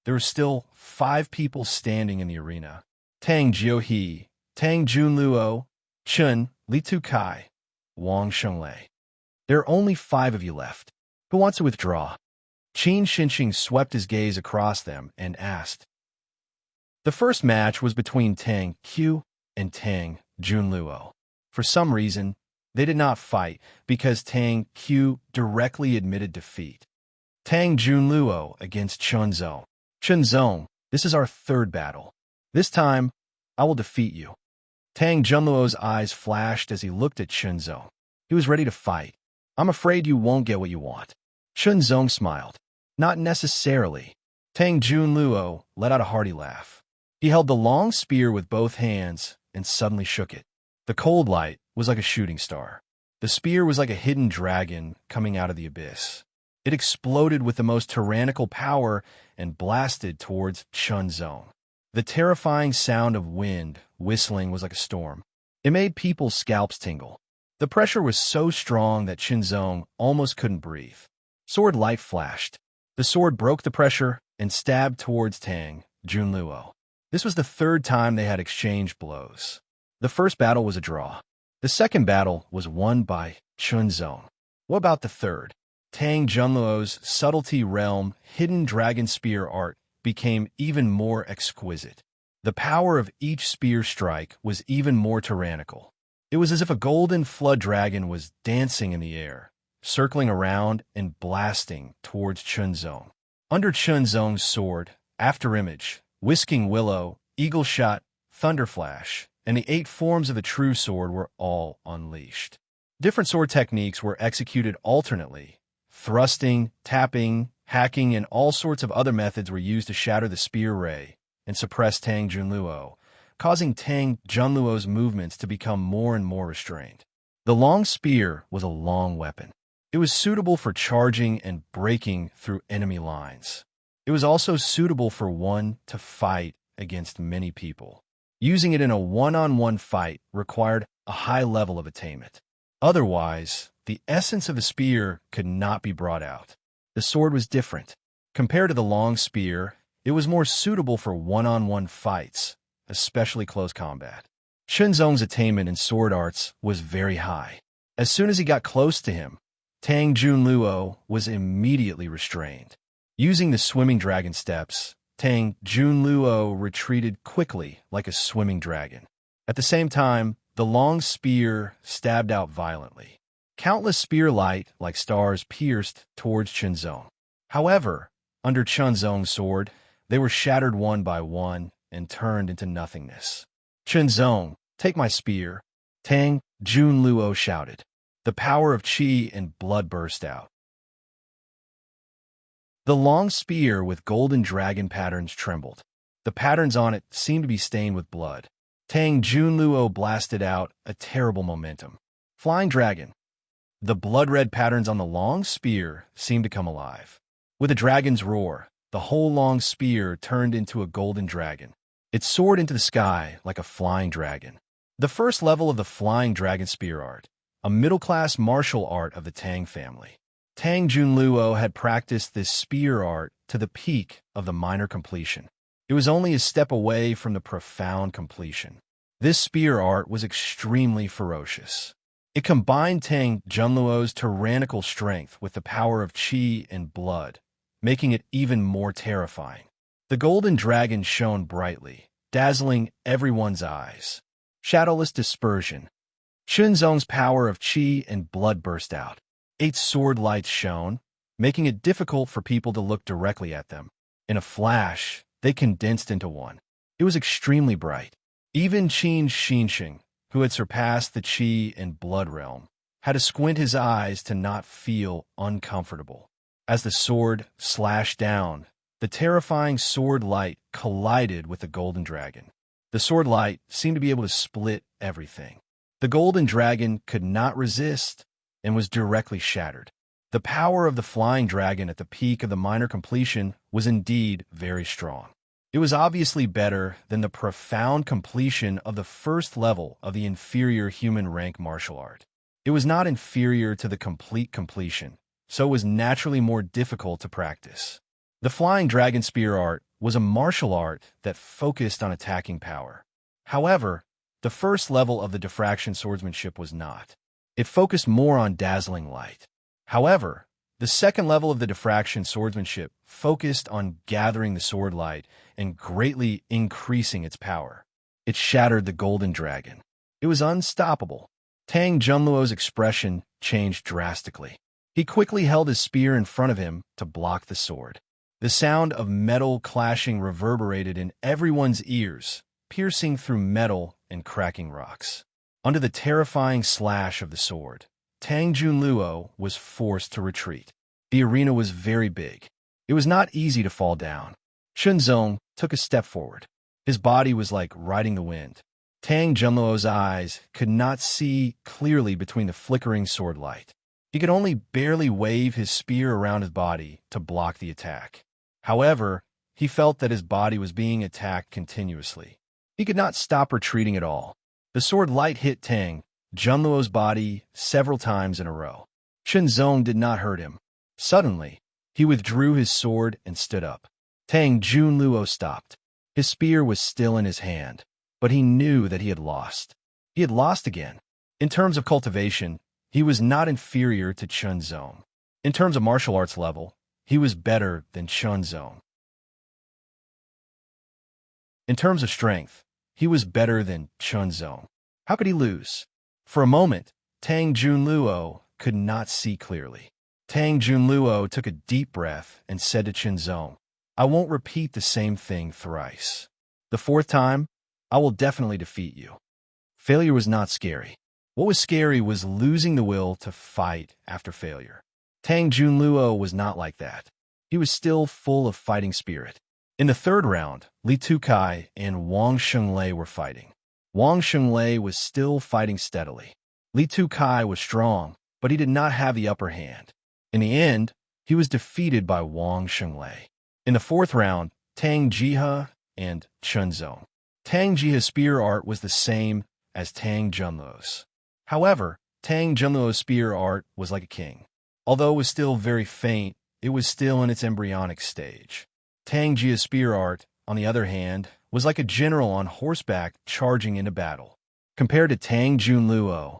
There were still 5 people standing in the arena: Tang Jiuhe, Tang Junluo, Chun, Li Tukai, Wang Xinglei. There are only 5 of you left. Who wants to withdraw? Qin Xinqing swept his gaze across them and asked. The first match was between Tang Qiu and Tang Junluo. For some reason, they did not fight because Tang Qiu directly admitted defeat. Tang Junluo against Chun Zong. Chun Zong, this is our 3rd battle. This time, I will defeat you. Tang Junluo's eyes flashed as he looked at Chun Zong. He was ready to fight. I'm afraid you won't get what you want. Chun Zong smiled. Not necessarily. Tang Junluo let out a hearty laugh. He held the long spear with both hands and suddenly shook it. The cold light was like a shooting star. The spear was like a hidden dragon coming out of the abyss. It exploded with the most tyrannical power and blasted towards Chun Zong. The terrifying sound of wind whistling was like a storm. It made people's scalps tingle. The pressure was so strong that Chun Zong almost couldn't breathe. Sword light flashed. The sword broke the pressure and stabbed towards Tang Junluo. This was the 3rd time they had exchanged blows. The first battle was a draw. The second battle was won by Chun Zong. What about the 3rd? Tang Junluo's subtlety realm hidden dragon spear art became even more exquisite. The power of each spear strike was even more tyrannical. It was as if a golden flood dragon was dancing in the air, circling around and blasting towards Chun Zong. Under Chun Zong's sword, Afterimage, Whisking Willow, Eagle Shot, Thunderflash, and the 8 forms of the true sword were all unleashed. Different sword techniques were executed alternately. Thrusting, tapping, hacking, and all sorts of other methods were used to shatter the spear ray and suppress Tang Junluo, causing Tang Junluo's movements to become more and more restrained. The long spear was a long weapon. It was suitable for charging and breaking through enemy lines. It was also suitable for one to fight against many people. Using it in a one-on-one fight required a high level of attainment. Otherwise, the essence of a spear could not be brought out. The sword was different. Compared to the long spear, it was more suitable for one-on-one fights, especially close combat. Chun Zong's attainment in sword arts was very high. As soon as he got close to him, Tang Junluo was immediately restrained. Using the swimming dragon steps, Tang Junluo retreated quickly like a swimming dragon. At the same time, the long spear stabbed out violently. Countless spear light, like stars, pierced towards Chunzong. However, under Chunzong's sword, they were shattered one by one and turned into nothingness. Chunzong, take my spear, Tang Junluo shouted. The power of qi and blood burst out. The long spear with golden dragon patterns trembled. The patterns on it seemed to be stained with blood. Tang Junluo blasted out a terrible momentum. Flying dragon. The blood-red patterns on the long spear seemed to come alive. With a dragon's roar, the whole long spear turned into a golden dragon. It soared into the sky like a flying dragon. The first level of the flying dragon spear art, a middle-class martial art of the Tang family. Tang Junluo had practiced this spear art to the peak of the minor completion. It was only a step away from the profound completion. This spear art was extremely ferocious. It combined Tang Junluo's tyrannical strength with the power of qi and blood, making it even more terrifying. The golden dragon shone brightly, dazzling everyone's eyes. Shadowless dispersion. Chunzong's power of qi and blood burst out. 8 sword lights shone, making it difficult for people to look directly at them. In a flash, they condensed into one. It was extremely bright. Even Qin Xinsheng, who had surpassed the qi and blood realm, had to squint his eyes to not feel uncomfortable. As the sword slashed down, the terrifying sword light collided with the golden dragon. The sword light seemed to be able to split everything. The golden dragon could not resist and was directly shattered. The power of the flying dragon at the peak of the minor completion was indeed very strong. It was obviously better than the profound completion of the first level of the inferior human rank martial art. It was not inferior to the complete completion, so it was naturally more difficult to practice. The flying dragon spear art was a martial art that focused on attacking power. However, the first level of the diffraction swordsmanship was not. It focused more on dazzling light. However, the second level of the diffraction swordsmanship focused on gathering the sword light and greatly increasing its power. It shattered the golden dragon. It was unstoppable. Tang Junluo's expression changed drastically. He quickly held his spear in front of him to block the sword. The sound of metal clashing reverberated in everyone's ears, piercing through metal and cracking rocks. Under the terrifying slash of the sword, Tang Junluo was forced to retreat. The arena was very big. It was not easy to fall down. Chunzong took a step forward. His body was like riding the wind. Tang Junluo's eyes could not see clearly between the flickering sword light. He could only barely wave his spear around his body to block the attack. However, he felt that his body was being attacked continuously. He could not stop retreating at all. The sword light hit Tang Junluo's body several times in a row. Chunzong did not hurt him. Suddenly, he withdrew his sword and stood up. Tang Junluo stopped. His spear was still in his hand, but he knew that he had lost. He had lost again. In terms of cultivation, he was not inferior to Chunzong. In terms of martial arts level, he was better than Chunzong. In terms of strength, he was better than Chunzong. How could he lose? For a moment, Tang Junluo could not see clearly. Tang Junluo took a deep breath and said to Chunzong, "I won't repeat the same thing thrice. The 4th time, I will definitely defeat you." Failure was not scary. What was scary was losing the will to fight after failure. Tang Junluo was not like that. He was still full of fighting spirit. In the 3rd round, Li Tukai and Wang Xunglei were fighting. Wang Xunglei was still fighting steadily. Li Tukai was strong, but he did not have the upper hand. In the end, he was defeated by Wang Xunglei. In the 4th round, Tang Jihe and Chunzong. Tang Jihe's spear art was the same as Tang Junluo's. However, Tang Junluo's spear art was like a king. Although it was still very faint, it was still in its embryonic stage. Tang Jihe's spear art, on the other hand, was like a general on horseback charging into battle. Compared to Tang Junluo,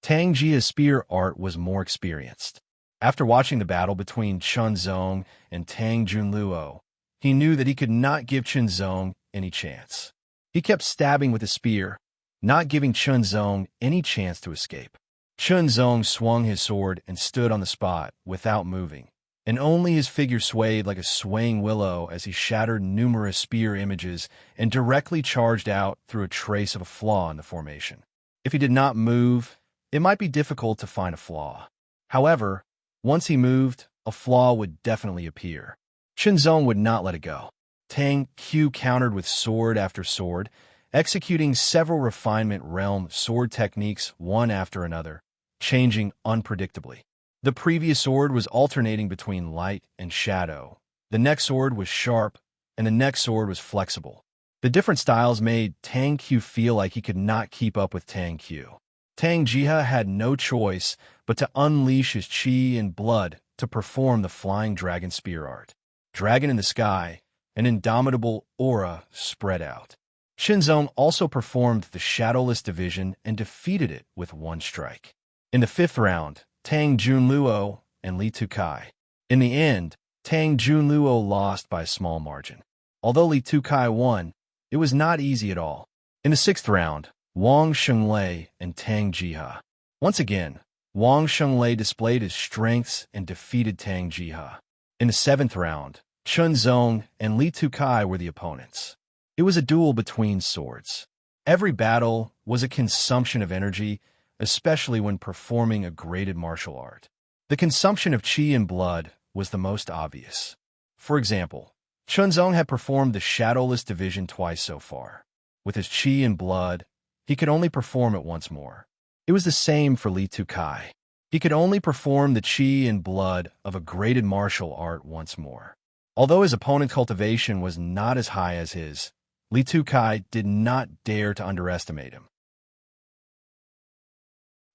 Tang Jihe's spear art was more experienced. After watching the battle between Chunzong and Tang Junluo, he knew that he could not give Chunzong any chance. He kept stabbing with his spear, not giving Chunzong any chance to escape. Chunzong swung his sword and stood on the spot without moving, and only his figure swayed like a swaying willow as he shattered numerous spear images and directly charged out through a trace of a flaw in the formation. If he did not move, it might be difficult to find a flaw. However, once he moved, a flaw would definitely appear. Chunzong would not let it go. Tang Qiu countered with sword after sword, executing several refinement realm sword techniques one after another, changing unpredictably. The previous sword was alternating between light and shadow. The next sword was sharp, and the next sword was flexible. The different styles made Tang Qiu feel like he could not keep up with Tang Qiu. Tang Jiha had no choice but to unleash his qi and blood to perform the flying dragon spear art. Dragon in the sky, an indomitable aura spread out. Chunzong also performed the shadowless division and defeated it with one strike. In the 5th round, Tang Junluo and Li Tukai. In the end, Tang Junluo lost by a small margin. Although Li Tukai won, it was not easy at all. In the 6th round, Wang Shenglei and Tang Jiha. Once again, Wang Shenglei displayed his strengths and defeated Tang Jiha. In the 7th round, Chunzong and Li Tukai were the opponents. It was a duel between swords. Every battle was a consumption of energy, especially when performing a graded martial art. The consumption of qi and blood was the most obvious. For example, Chunzong had performed the shadowless division twice so far. With his qi and blood, he could only perform it once more. It was the same for Li Tukai. He could only perform the qi and blood of a graded martial art once more. Although his opponent's cultivation was not as high as his, Li Tukai did not dare to underestimate him.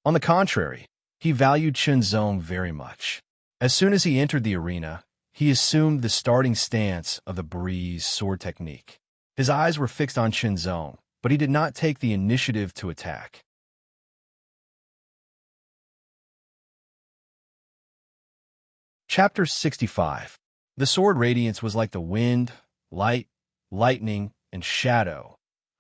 On the contrary, he valued Chunzong very much. As soon as he entered the arena, he assumed the starting stance of the breeze sword technique. His eyes were fixed on Chunzong, but he did not take the initiative to attack. Chapter 65. The sword radiance was like the wind, light, lightning, and shadow.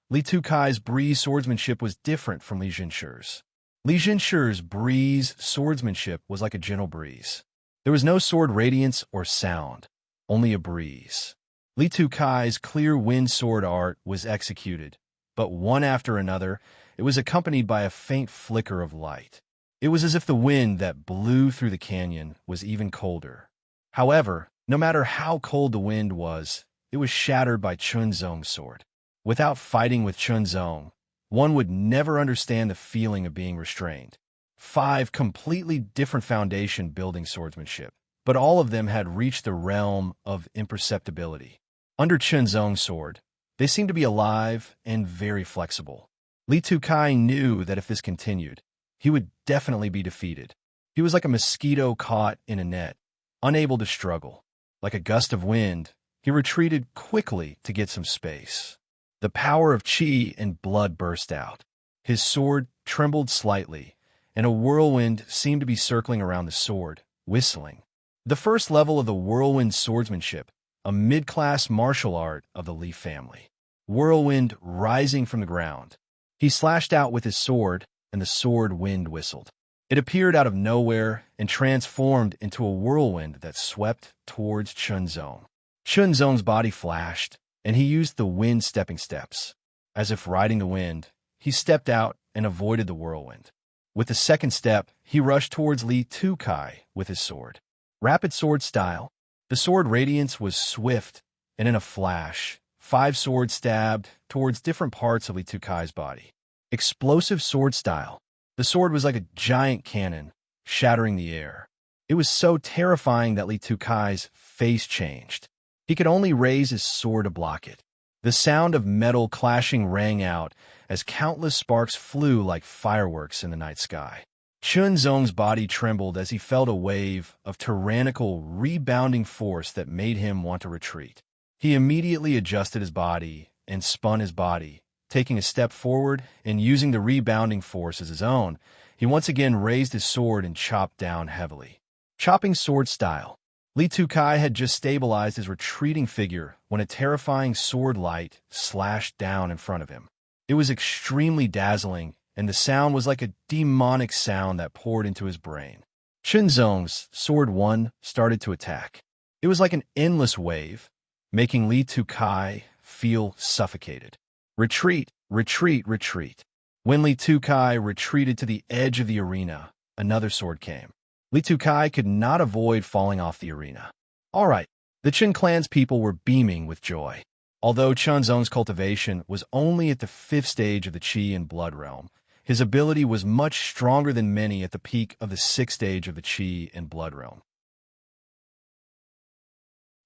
Li Tukai's breeze swordsmanship was different from Li Jinshi's. Li Jinshi's breeze swordsmanship was like a gentle breeze. There was no sword radiance or sound, only a breeze. Li Tukai's clear wind sword art was executed, but one after another, it was accompanied by a faint flicker of light. It was as if the wind that blew through the canyon was even colder. However, no matter how cold the wind was, it was shattered by Chunzong's sword. Without fighting with Chunzong, one would never understand the feeling of being restrained. 5 completely different foundation building swordsmanship, but all of them had reached the realm of imperceptibility. Under Chunzong's sword, they seemed to be alive and very flexible. Li Tukai knew that if this continued, he would definitely be defeated. He was like a mosquito caught in a net, unable to struggle. Like a gust of wind, he retreated quickly to get some space. The power of qi and blood burst out. His sword trembled slightly, and a whirlwind seemed to be circling around the sword, whistling. The first level of the whirlwind swordsmanship, a mid-class martial art of the Li family. Whirlwind rising from the ground. He slashed out with his sword, and the sword wind whistled. It appeared out of nowhere and transformed into a whirlwind that swept towards Chunzong. Chunzong's body flashed, and he used the wind stepping steps. As if riding the wind, he stepped out and avoided the whirlwind. With the second step, he rushed towards Li Tukai with his sword. Rapid sword style. The sword radiance was swift, and in a flash, 5 swords stabbed towards different parts of Li Tukai's body. Explosive sword style. The sword was like a giant cannon, shattering the air. It was so terrifying that Li Tukai's face changed. He could only raise his sword to block it. The sound of metal clashing rang out as countless sparks flew like fireworks in the night sky. Chunzong's body trembled as he felt a wave of tyrannical, rebounding force that made him want to retreat. He immediately adjusted his body and spun his body, taking a step forward and using the rebounding force as his own. He once again raised his sword and chopped down heavily. Chopping sword style. Li Tukai had just stabilized his retreating figure when a terrifying sword light slashed down in front of him. It was extremely dazzling and the sound was like a demonic sound that poured into his brain. Chunzong's Sword 1 started to attack. It was like an endless wave, making Li Tukai feel suffocated. Retreat, retreat, retreat. When Li Tukai retreated to the edge of the arena, another sword came. Li Tukai could not avoid falling off the arena. All right, the Chen clan's people were beaming with joy. Although Chunzong's cultivation was only at the 5th stage of the Qi and Blood realm, his ability was much stronger than many at the peak of the 6th stage of the Qi and Blood realm.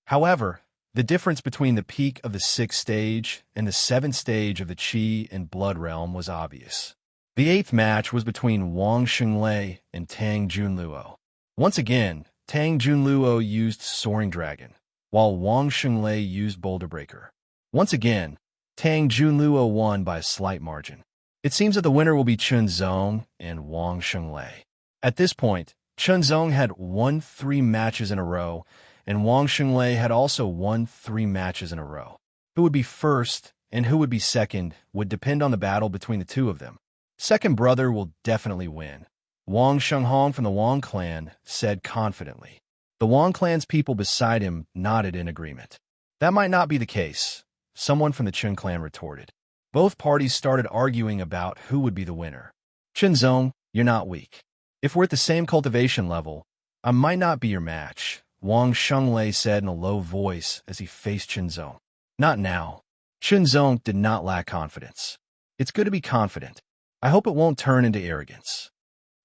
However, the difference between the peak of the 6th stage and the 7th stage of the Qi and Blood realm was obvious. The 8th match was between Wang Xinglei and Tang Junluo. Once again, Tang Junluo used Soaring Dragon, while Wang Xinglei used Boulder Breaker. Once again, Tang Junluo won by a slight margin. It seems that the winner will be Chunzong and Wang Xinglei. At this point, Chunzong had won 3 matches in a row, and Wang Xinglei had also won 3 matches in a row. Who would be first and who would be second would depend on the battle between the two of them. Second brother will definitely win, Wang Shenghong from the Wang clan said confidently. The Wang clan's people beside him nodded in agreement. That might not be the case, someone from the Chen clan retorted. Both parties started arguing about who would be the winner. Chunzong, you're not weak. If we're at the same cultivation level, I might not be your match, Wang Xinglei said in a low voice as he faced Chunzong. Not now. Chunzong did not lack confidence. It's good to be confident. I hope it won't turn into arrogance.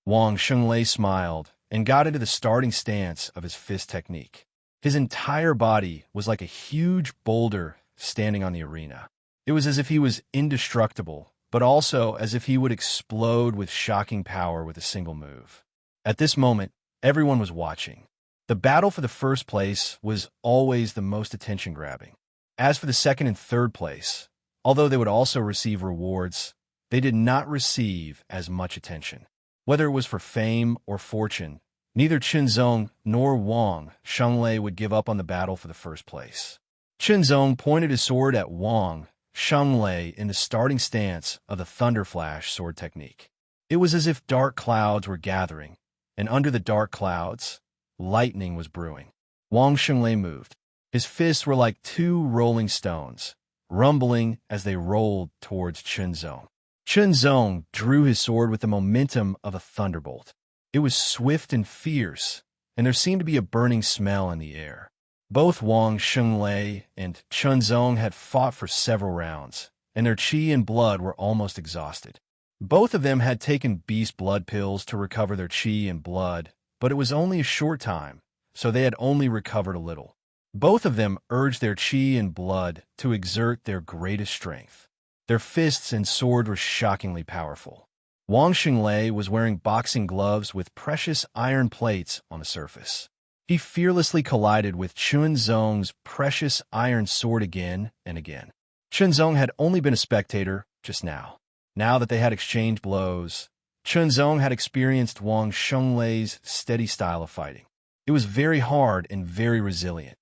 Wang Xinglei smiled and got into the starting stance of his fist technique. His entire body was like a huge boulder standing on the arena. It was as if he was indestructible, but also as if he would explode with shocking power with a single move. At this moment, everyone was watching. The battle for the first place was always the most attention-grabbing. As for the second and third place, although they would also receive rewards, they did not receive as much attention. Whether it was for fame or fortune, neither Chunzong nor Wang Xinglei would give up on the battle for the first place. Chunzong pointed his sword at Wang Xinglei in the starting stance of the Thunder Flash sword technique. It was as if dark clouds were gathering, and under the dark clouds, lightning was brewing. Wang Xinglei moved. His fists were like 2 rolling stones, rumbling as they rolled towards Chunzong. Chunzong drew his sword with the momentum of a thunderbolt. It was swift and fierce, and there seemed to be a burning smell in the air. Both Wang Xinglei and Chunzong had fought for several rounds, and their qi and blood were almost exhausted. Both of them had taken beast blood pills to recover their qi and blood, but it was only a short time, so they had only recovered a little. Both of them urged their qi and blood to exert their greatest strength. Their fists and sword were shockingly powerful. Wang Xinglei was wearing boxing gloves with precious iron plates on the surface. He fearlessly collided with Chunzong's precious iron sword again and again. Chunzong had only been a spectator just now. Now that they had exchanged blows, Chunzong had experienced Wang Xinglei's steady style of fighting. It was very hard and very resilient.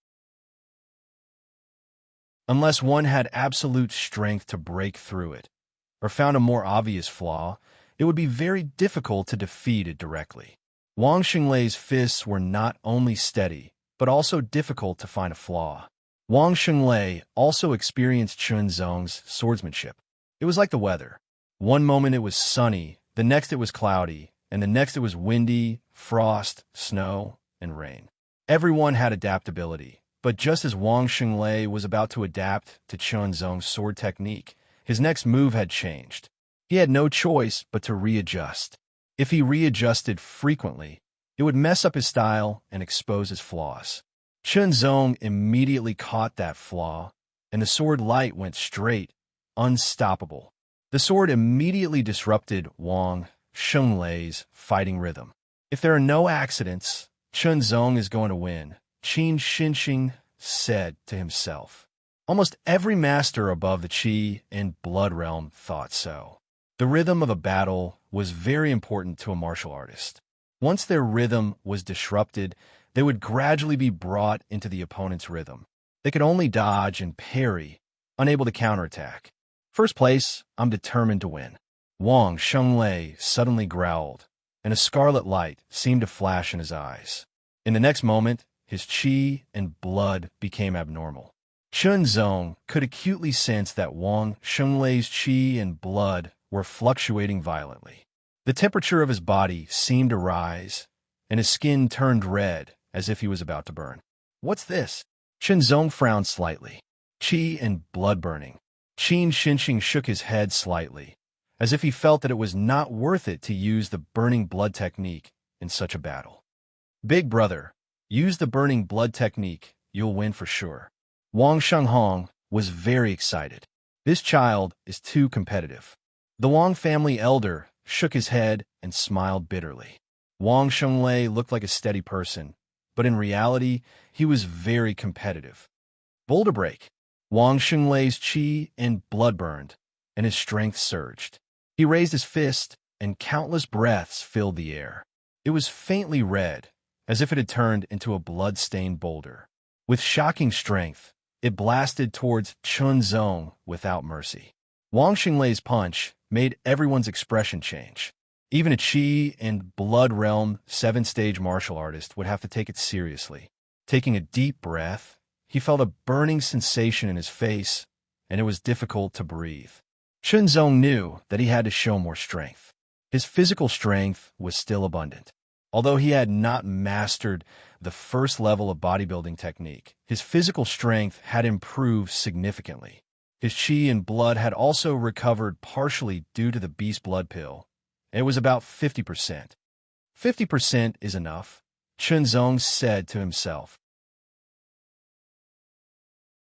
Unless one had absolute strength to break through it, or found a more obvious flaw, it would be very difficult to defeat it directly. Wang Xinglei's fists were not only steady, but also difficult to find a flaw. Wang Xinglei also experienced Chunzong's swordsmanship. It was like the weather. One moment it was sunny, the next it was cloudy, and the next it was windy, frost, snow, and rain. Everyone had adaptability, but just as Wang Xinglei was about to adapt to Chunzong's sword technique, his next move had changed. He had no choice but to readjust. If he readjusted frequently, it would mess up his style and expose his flaws. Chunzong immediately caught that flaw, and the sword light went straight, unstoppable. The sword immediately disrupted Wang Xinglei's fighting rhythm. If there are no accidents, Chunzong is going to win, Qin Xinxing said to himself. Almost every master above the Qi and Blood realm thought so. The rhythm of a battle was very important to a martial artist. Once their rhythm was disrupted, they would gradually be brought into the opponent's rhythm. They could only dodge and parry, unable to counterattack. First place, I'm determined to win. Wang Shunlei suddenly growled, and a scarlet light seemed to flash in his eyes. In the next moment, his qi and blood became abnormal. Chunzong could acutely sense that Wang Shunlei's qi and blood were fluctuating violently. The temperature of his body seemed to rise, and his skin turned red as if he was about to burn. "What's this?" Chunzong frowned slightly. "Qi and blood burning." Qin Xinxing shook his head slightly, as if he felt that it was not worth it to use the burning blood technique in such a battle. "Big brother, use the burning blood technique, you'll win for sure." Wang Shenghong was very excited. This child is too competitive. The Wang family elder shook his head and smiled bitterly. Wang Shunlei looked like a steady person, but in reality, he was very competitive. Boulder break. Wang Shunlei's qi and blood burned, and his strength surged. He raised his fist, and countless breaths filled the air. It was faintly red, as if it had turned into a blood-stained boulder. With shocking strength, it blasted towards Chunzong without mercy. Wang Xinglei's punch made everyone's expression change. Even a Qi and Blood Realm 7-stage martial artist would have to take it seriously. Taking a deep breath, he felt a burning sensation in his face, and it was difficult to breathe. Chunzong knew that he had to show more strength. His physical strength was still abundant. Although he had not mastered the first level of bodybuilding technique, his physical strength had improved significantly. His qi and blood had also recovered partially due to the beast blood pill. It was about 50%. 50% is enough, Chunzong said to himself.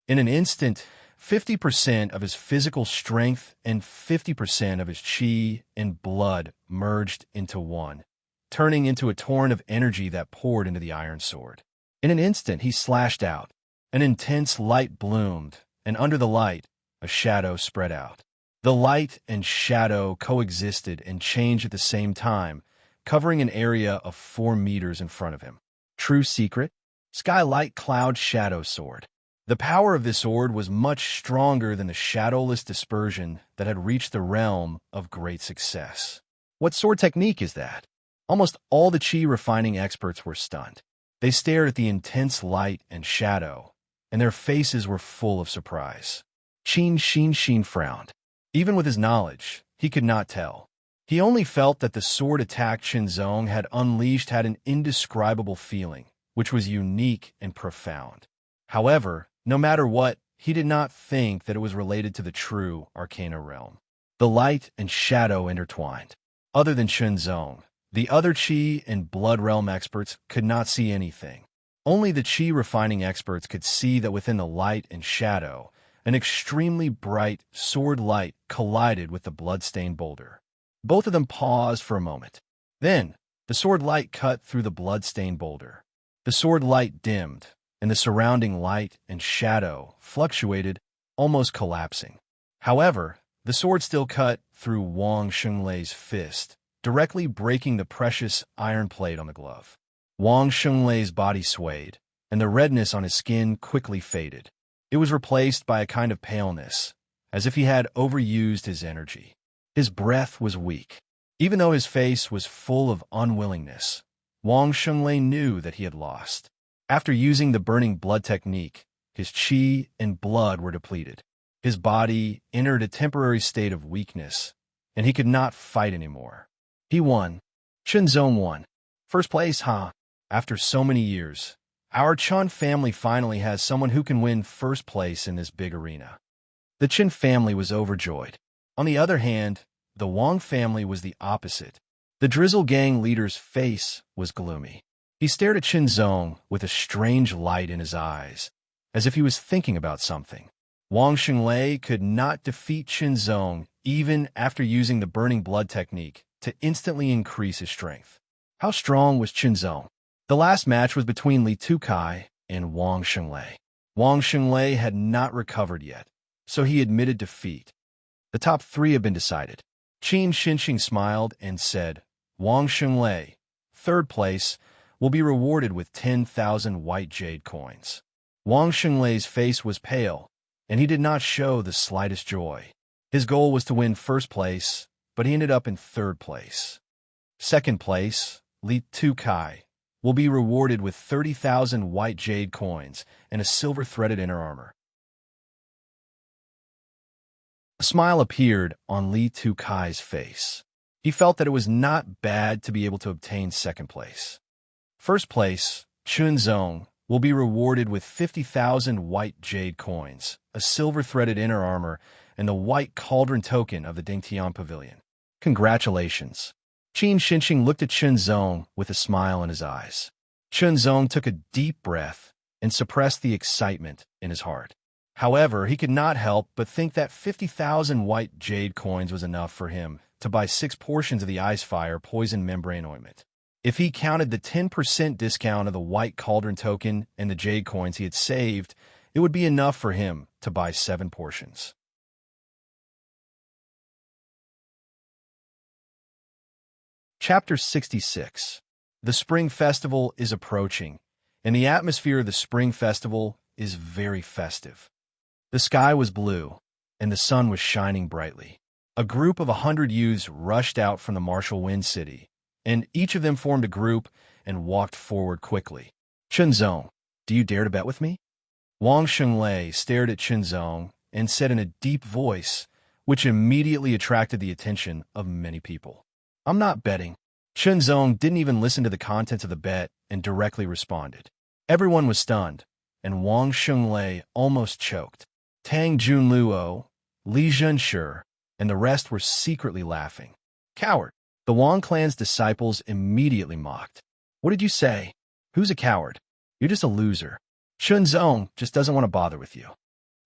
In an instant, 50% of his physical strength and 50% of his qi and blood merged into one, turning into a torrent of energy that poured into the iron sword. In an instant, he slashed out. An intense light bloomed, and under the light, a shadow spread out. The light and shadow coexisted and changed at the same time, covering an area of 4 meters in front of him. True secret? Skylight Cloud Shadow Sword. The power of this sword was much stronger than the shadowless dispersion that had reached the realm of great success. What sword technique is that? Almost all the qi refining experts were stunned. They stared at the intense light and shadow, and their faces were full of surprise. Qin Xinxin frowned. Even with his knowledge, he could not tell. He only felt that the sword attack Chunzong had unleashed had an indescribable feeling, which was unique and profound. However, no matter what, he did not think that it was related to the true Arcana realm. The light and shadow intertwined. Other than Chunzong, the other qi and blood realm experts could not see anything. Only the qi refining experts could see that within the light and shadow, an extremely bright sword light collided with the blood-stained boulder. Both of them paused for a moment. Then, the sword light cut through the blood-stained boulder. The sword light dimmed, and the surrounding light and shadow fluctuated, almost collapsing. However, the sword still cut through Wang Shunlei's fist, directly breaking the precious iron plate on the glove. Wang Shunlei's body swayed, and the redness on his skin quickly faded. It was replaced by a kind of paleness, as if he had overused his energy. His breath was weak. Even though his face was full of unwillingness, Wang Shunlei knew that he had lost. After using the burning blood technique, his qi and blood were depleted. His body entered a temporary state of weakness, and he could not fight anymore. He won. Chunzong won. First place, huh? After so many years, our Chun family finally has someone who can win first place in this big arena. The Chen family was overjoyed. On the other hand, the Wang family was the opposite. The Drizzle Gang leader's face was gloomy. He stared at Chunzong with a strange light in his eyes, as if he was thinking about something. Wang Xinglei could not defeat Chunzong even after using the burning blood technique to instantly increase his strength. How strong was Chunzong? The last match was between Li Tukai and Wang Xinglei. Wang Xinglei had not recovered yet, so he admitted defeat. The top 3 have been decided. Qin Xinxing smiled and said, Wang Xinglei, third place, will be rewarded with 10,000 white jade coins. Wang Xinglei's face was pale, and he did not show the slightest joy. His goal was to win first place, but he ended up in third place. Second place, Li Tukai, will be rewarded with 30,000 white jade coins and a silver-threaded inner armor. A smile appeared on Li Tukai's face. He felt that it was not bad to be able to obtain second place. First place, Chunzong, will be rewarded with 50,000 white jade coins, a silver-threaded inner armor, and the white cauldron token of the Dingtian Pavilion. Congratulations. Qin Xinqing looked at Chunzong with a smile in his eyes. Chunzong took a deep breath and suppressed the excitement in his heart. However, he could not help but think that 50,000 white jade coins was enough for him to buy 6 portions of the Ice Fire Poison Membrane Ointment. If he counted the 10% discount of the white cauldron token and the jade coins he had saved, it would be enough for him to buy 7 portions. Chapter 66. The Spring Festival is approaching, and the atmosphere of the Spring Festival is very festive. The sky was blue, and the sun was shining brightly. A group of 100 youths rushed out from the martial wind city, and each of them formed a group and walked forward quickly. Chunzong, do you dare to bet with me? Wang Xunglei stared at Chunzong and said in a deep voice, which immediately attracted the attention of many people. I'm not betting. Chunzong didn't even listen to the contents of the bet and directly responded. Everyone was stunned, and Wang Xunglei almost choked. Tang Junluo, Li Zhenshi, and the rest were secretly laughing. Coward! The Wang clan's disciples immediately mocked. What did you say? Who's a coward? You're just a loser. Chunzong just doesn't want to bother with you.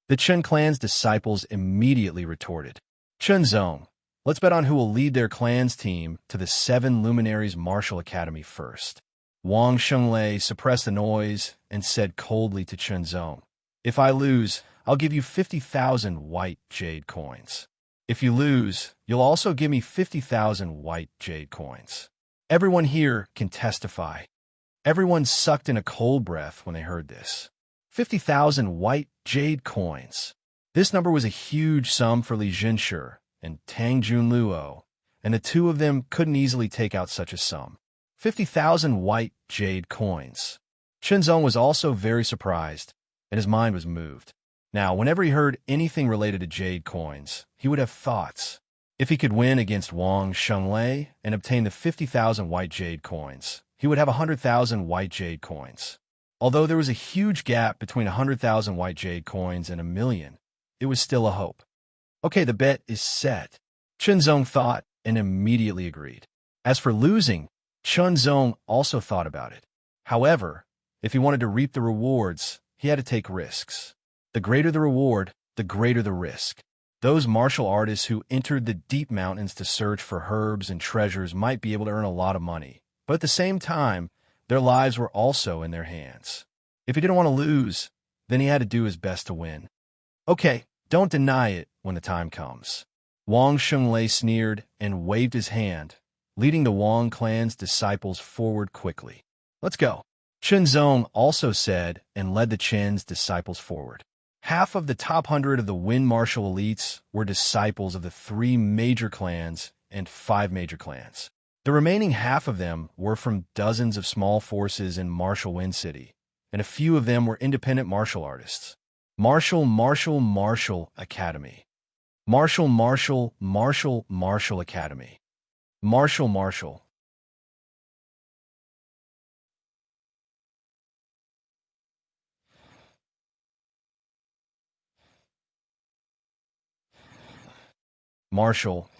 The Chen clan's disciples immediately retorted. Chunzong, let's bet on who will lead their clan's team to the 7 Luminaries Martial Academy first. Wang Xunglei suppressed the noise and said coldly to Chunzong, if I lose, I'll give you 50,000 white jade coins. If you lose, you'll also give me 50,000 white jade coins. Everyone here can testify. Everyone sucked in a cold breath when they heard this. 50,000 white jade coins. This number was a huge sum for Li Zhenshi and Tang Junluo, and the two of them couldn't easily take out such a sum. 50,000 white jade coins. Chunzong was also very surprised, and his mind was moved. Now, whenever he heard anything related to jade coins, he would have thoughts. If he could win against Wang Xunglei and obtain the 50,000 white jade coins, he would have 100,000 white jade coins. Although there was a huge gap between 100,000 white jade coins and 1,000,000, it was still a hope. Okay, the bet is set. Chunzong thought and immediately agreed. As for losing, Chunzong also thought about it. However, if he wanted to reap the rewards, he had to take risks. The greater the reward, the greater the risk. Those martial artists who entered the deep mountains to search for herbs and treasures might be able to earn a lot of money, but at the same time, their lives were also in their hands. If he didn't want to lose, then he had to do his best to win. Okay, don't deny it when the time comes. Wang Xunglei sneered and waved his hand, leading the Wang clan's disciples forward quickly. Let's go. Chunzong also said and led the Chen's disciples forward. Half of the top 100 of the Wind Martial elites were disciples of the 3 major clans and 5 major clans. The remaining half of them were from dozens of small forces in Martial Wind City, and a few of them were independent martial artists. Martial Academy. Martial Academy. Martial. Martial.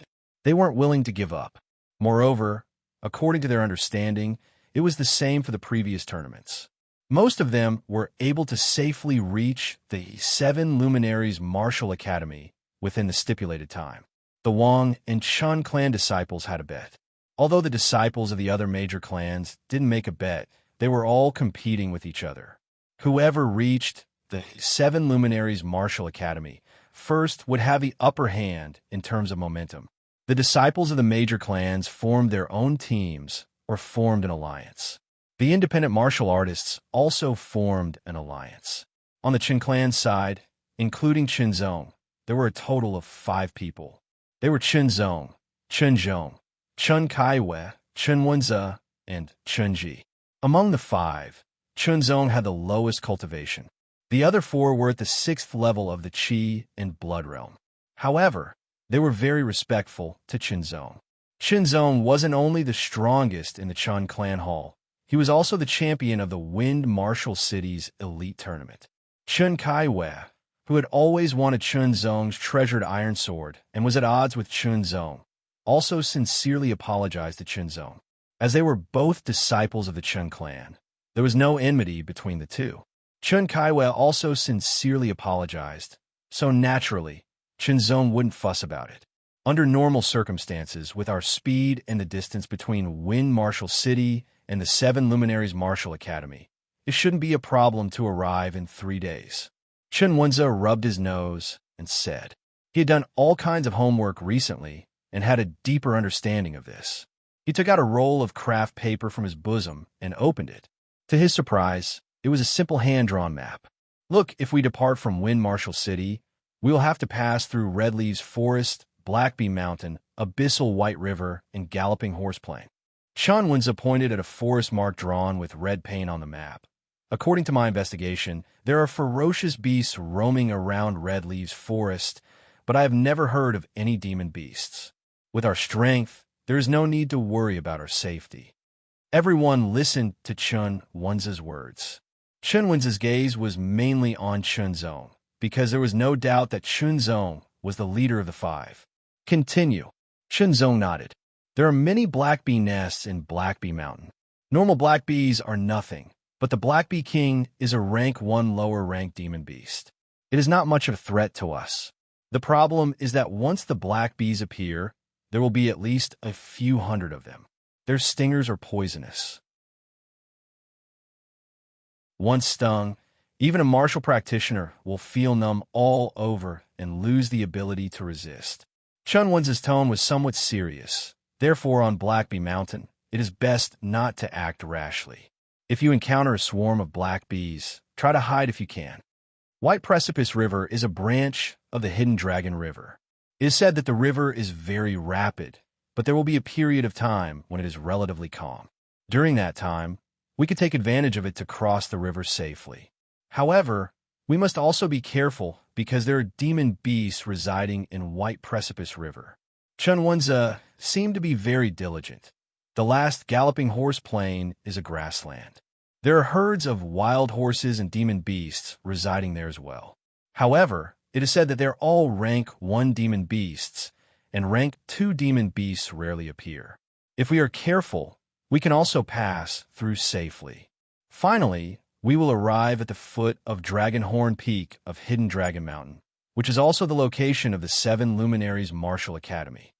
They weren't willing to give up. Moreover, according to their understanding, it was the same for the previous tournaments. Most of them were able to safely reach the 7 Luminaries Martial Academy within the stipulated time. The Wang and Chun clan disciples had a bet. Although the disciples of the other major clans didn't make a bet, they were all competing with each other. Whoever reached the 7 Luminaries Martial Academy first would have the upper hand in terms of momentum. The disciples of the major clans formed their own teams or formed an alliance. The independent martial artists also formed an alliance. On the Qin clan side, including Chunzong, there were a total of 5 people. They were Chunzong, Chen Zhong, Chen Kaiwei, Chen Wenze, and Chen Ji. Among the five, Chen Zhong had the lowest cultivation. The other four were at the 6th level of the Qi and Blood realm. However, they were very respectful to Chen Zhong. Chen Zhong wasn't only the strongest in the Chen clan hall, he was also the champion of the Wind Martial City's elite tournament. Chen Kaiwei, who had always wanted Chen Zhong's treasured iron sword and was at odds with Chen Zhong, also sincerely apologized to Chen Zhong. As they were both disciples of the Chen clan, there was no enmity between the two. Chen Kaiwei also sincerely apologized, so naturally, Chen Zhong wouldn't fuss about it. Under normal circumstances, with our speed and the distance between Wind Martial City and the 7 Luminaries Martial Academy, it shouldn't be a problem to arrive in 3 days. Chen Wenze rubbed his nose and said he had done all kinds of homework recently and had a deeper understanding of this. He took out a roll of craft paper from his bosom and opened it. To his surprise, it was a simple hand-drawn map. Look, if we depart from Wind Martial City, we will have to pass through Red Leaves Forest, Blackbee Mountain, Abyssal White River, and Galloping Horse Plain. Chen Wenze pointed at a forest mark drawn with red paint on the map. According to my investigation, there are ferocious beasts roaming around Red Leaves Forest, but I have never heard of any demon beasts. With our strength, there is no need to worry about our safety. Everyone listened to Chen Wenze's words. Chen Wenze's gaze was mainly on Chen Zhong, because there was no doubt that Chen Zhong was the leader of the five. Continue. Chen Zhong nodded. There are many blackbee nests in Blackbee Mountain. Normal black bees are nothing, but the Blackbee King is a rank 1 lower rank demon beast. It is not much of a threat to us. The problem is that once the black bees appear, there will be at least a few hundred of them. Their stingers are poisonous. Once stung, even a martial practitioner will feel numb all over and lose the ability to resist. Chen Wenze's tone was somewhat serious. Therefore, on Blackbee Mountain, it is best not to act rashly. If you encounter a swarm of black bees, try to hide if you can. White Precipice River is a branch of the Hidden Dragon River. It is said that the river is very rapid, but there will be a period of time when it is relatively calm. During that time, we could take advantage of it to cross the river safely. However, we must also be careful because there are demon beasts residing in White Precipice River. Chen Wenze seemed to be very diligent. The last Galloping Horse Plain is a grassland. There are herds of wild horses and demon beasts residing there as well. However, it is said that they're all rank 1 demon beasts, and rank 2 demon beasts rarely appear. If we are careful, we can also pass through safely. Finally, we will arrive at the foot of Dragonhorn Peak of Hidden Dragon Mountain, which is also the location of the 7 Luminaries Martial Academy.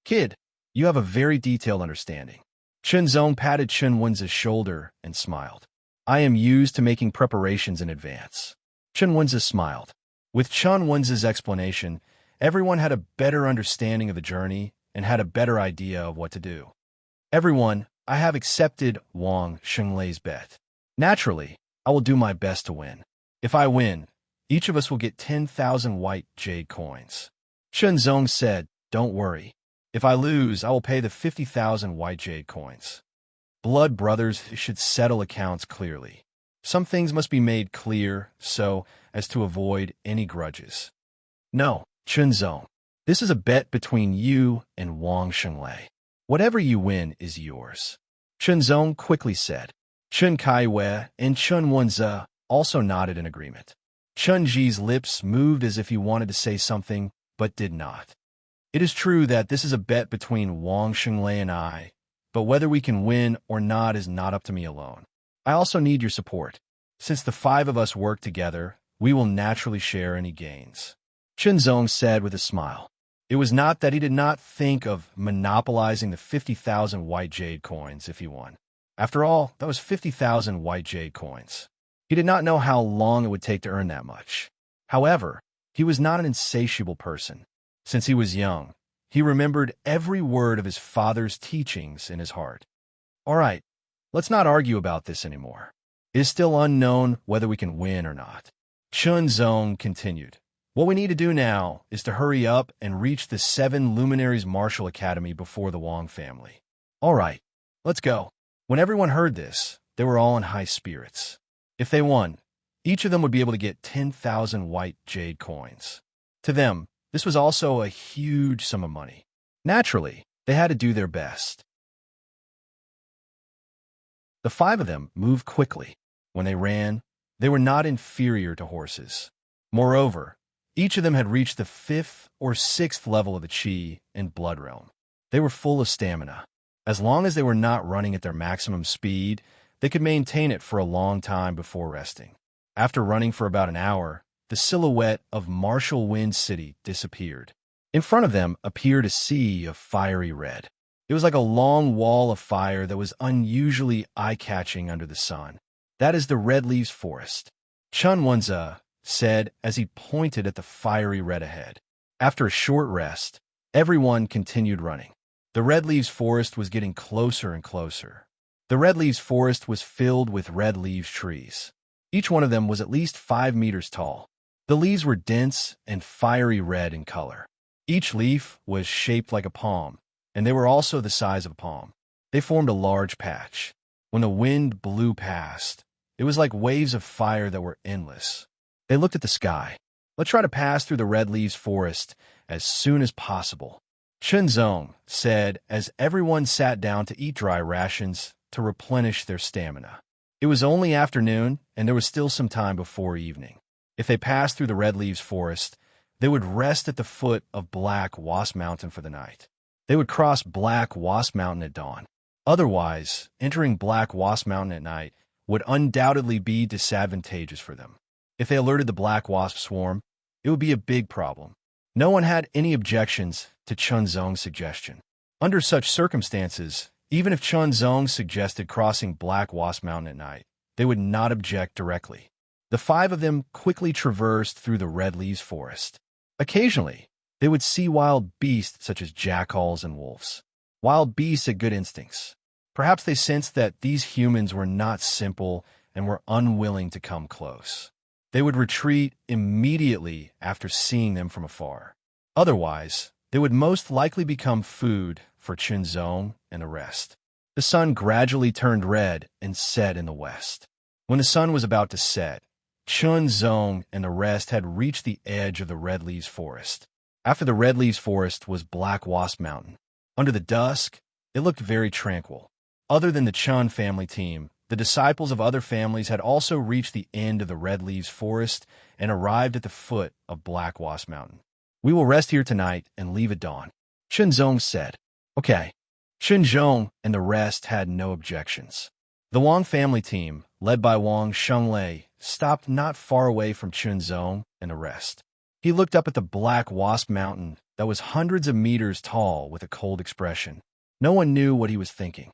Kid, you have a very detailed understanding. Chen Zhong patted Chen Wenze's shoulder and smiled. I am used to making preparations in advance. Chen Wenze smiled. With Chen Wenze's explanation, everyone had a better understanding of the journey and had a better idea of what to do. Everyone, I have accepted Wang Xinglei's bet. Naturally, I will do my best to win. If I win, each of us will get 10,000 white jade coins. Chen Zhong said, don't worry. If I lose, I will pay the 50,000 white jade coins. Blood brothers should settle accounts clearly. Some things must be made clear so as to avoid any grudges. No, Chen Zhong, this is a bet between you and Wang Xinglei. Whatever you win is yours. Chen Zhong quickly said. Chen Kaiwei and Chen Wenze also nodded in agreement. Chen Ji's lips moved as if he wanted to say something, but did not. It is true that this is a bet between Wang Xinglei and I, but whether we can win or not is not up to me alone. I also need your support. Since the 5 of us work together, we will naturally share any gains. Chen Zhong said with a smile. It was not that he did not think of monopolizing the 50,000 white jade coins if he won. After all, that was 50,000 white jade coins. He did not know how long it would take to earn that much. However, he was not an insatiable person. Since he was young, he remembered every word of his father's teachings in his heart. All right, let's not argue about this anymore. It is still unknown whether we can win or not. Chen Zhong continued. What we need to do now is to hurry up and reach the 7 Luminaries Martial Academy before the Wong family. All right, let's go. When everyone heard this, they were all in high spirits. If they won, each of them would be able to get 10,000 white jade coins. To them, this was also a huge sum of money. Naturally, they had to do their best. The 5 of them moved quickly. When they ran, they were not inferior to horses. Moreover, each of them had reached the 5th or 6th level of the Qi and Blood Realm. They were full of stamina. As long as they were not running at their maximum speed, they could maintain it for a long time before resting. After running for about an hour, the silhouette of Martial Wind City disappeared. In front of them appeared a sea of fiery red. It was like a long wall of fire that was unusually eye-catching under the sun. That is the Red Leaves Forest, Chun Wenza said as he pointed at the fiery red ahead. After a short rest, everyone continued running. The Red Leaves Forest was getting closer and closer. The Red Leaves Forest was filled with red leaves trees. Each one of them was at least 5 meters tall. The leaves were dense and fiery red in color. Each leaf was shaped like a palm, and they were also the size of a palm. They formed a large patch. When the wind blew past, it was like waves of fire that were endless. They looked at the sky. Let's try to pass through the Red Leaves Forest as soon as possible, Chen Zong said as everyone sat down to eat dry rations to replenish their stamina. It was only afternoon, and there was still some time before evening. If they passed through the Red Leaves Forest, they would rest at the foot of Black Wasp Mountain for the night. They would cross Black Wasp Mountain at dawn. Otherwise, entering Black Wasp Mountain at night would undoubtedly be disadvantageous for them. If they alerted the Black Wasp swarm, it would be a big problem. No one had any objections to Chun Zong's suggestion. Under such circumstances, even if Chun Zong suggested crossing Black Wasp Mountain at night, they would not object directly. The 5 of them quickly traversed through the Red Leaves Forest. Occasionally, they would see wild beasts such as jackals and wolves. Wild beasts had good instincts. Perhaps they sensed that these humans were not simple and were unwilling to come close. They would retreat immediately after seeing them from afar. Otherwise, they would most likely become food for Chen Zong and the rest. The sun gradually turned red and set in the west. When the sun was about to set, Chun Zong and the rest had reached the edge of the Red Leaves Forest. After the Red Leaves Forest was Black Wasp Mountain. Under the dusk, it looked very tranquil. Other than the Chun family team, the disciples of other families had also reached the end of the Red Leaves Forest and arrived at the foot of Black Wasp Mountain. We will rest here tonight and leave at dawn, Chen Zong said. Okay. Chen Zong and the rest had no objections. The Wang family team, led by Wang Shenglei, stopped not far away from Chen Zong and the rest. He looked up at the Black Wasp Mountain that was hundreds of meters tall with a cold expression. No one knew what he was thinking.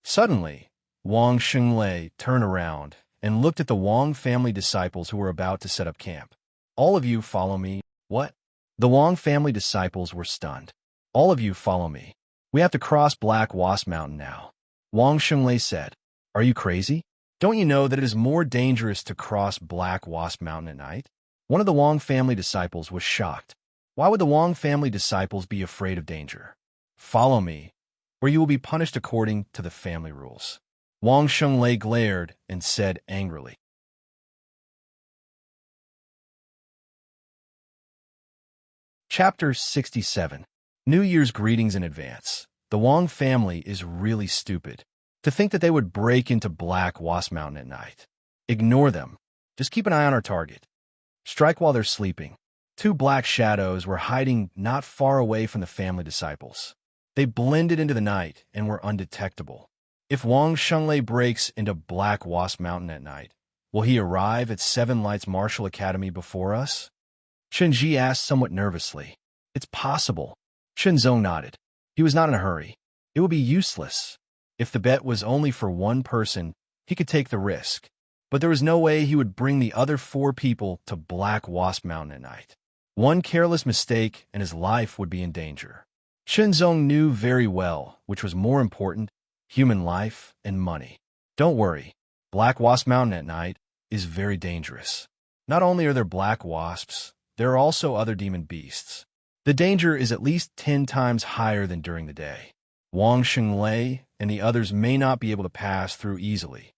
Suddenly, Wang Shenglei turned around and looked at the Wang family disciples who were about to set up camp. All of you follow me. What? The Wang family disciples were stunned. All of you follow me. We have to cross Black Wasp Mountain now. Wang Shenglei said, Are you crazy? Don't you know that it is more dangerous to cross Black Wasp Mountain at night? One of the Wang family disciples was shocked. Why would the Wang family disciples be afraid of danger? Follow me, or you will be punished according to the family rules. Wang Shenglei glared and said angrily. Chapter 67. New Year's greetings in advance. The Wang family is really stupid. To think that they would break into Black Wasp Mountain at night. Ignore them. Just keep an eye on our target. Strike while they're sleeping. 2 black shadows were hiding not far away from the family disciples. They blended into the night and were undetectable. If Wang Shenglei breaks into Black Wasp Mountain at night, will he arrive at 7 Lights Martial Academy before us? Chen Ji asked somewhat nervously. It's possible. Chen Zong nodded. He was not in a hurry. It would be useless. If the bet was only for one person, he could take the risk. But there was no way he would bring the other 4 people to Black Wasp Mountain at night. One careless mistake and his life would be in danger. Chen Zong knew very well which was more important, human life and money. Don't worry, Black Wasp Mountain at night is very dangerous. Not only are there black wasps, there are also other demon beasts. The danger is at least 10 times higher than during the day. Wang Xinglei and the others may not be able to pass through easily.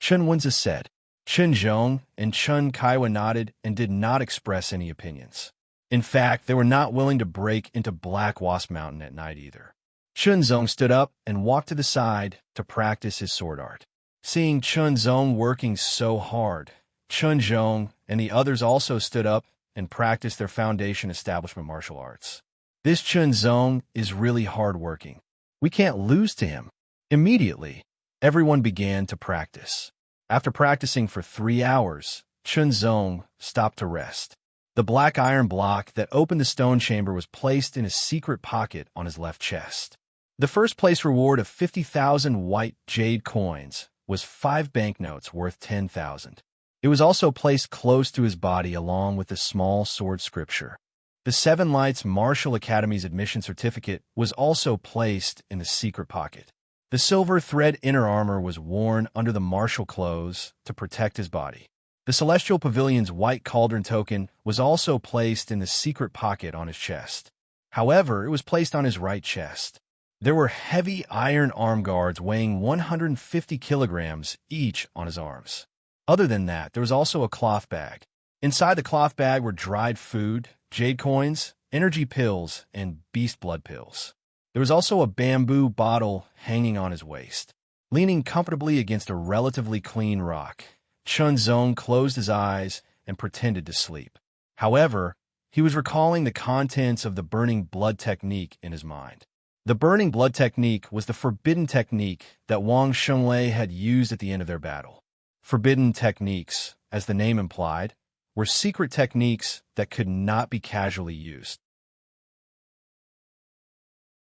Chen Wenzi said. Chen Zhong and Chen Kaiwa nodded and did not express any opinions. In fact, they were not willing to break into Black Wasp Mountain at night either. Chen Zhong stood up and walked to the side to practice his sword art. Seeing Chen Zhong working so hard, Chen Zhong and the others also stood up and practiced their foundation establishment martial arts. This Chen Zhong is really hard-working. We can't lose to him. Immediately, everyone began to practice. After practicing for 3 hours, Chen Zhong stopped to rest. The black iron block that opened the stone chamber was placed in a secret pocket on his left chest. The first place reward of 50,000 white jade coins was 5 banknotes worth 10,000. It was also placed close to his body along with the small sword scripture. The Seven Lights Martial Academy's admission certificate was also placed in the secret pocket. The silver thread inner armor was worn under the martial clothes to protect his body. The Celestial Pavilion's white cauldron token was also placed in the secret pocket on his chest. However, it was placed on his right chest. There were heavy iron arm guards weighing 150 kilograms each on his arms. Other than that, there was also a cloth bag. Inside the cloth bag were dried food, jade coins, energy pills, and beast blood pills. There was also a bamboo bottle hanging on his waist. Leaning comfortably against a relatively clean rock, Chen Zhong closed his eyes and pretended to sleep. However, he was recalling the contents of the burning blood technique in his mind. The burning blood technique was the forbidden technique that Wang Xinglei had used at the end of their battle. Forbidden techniques, as the name implied, were secret techniques that could not be casually used.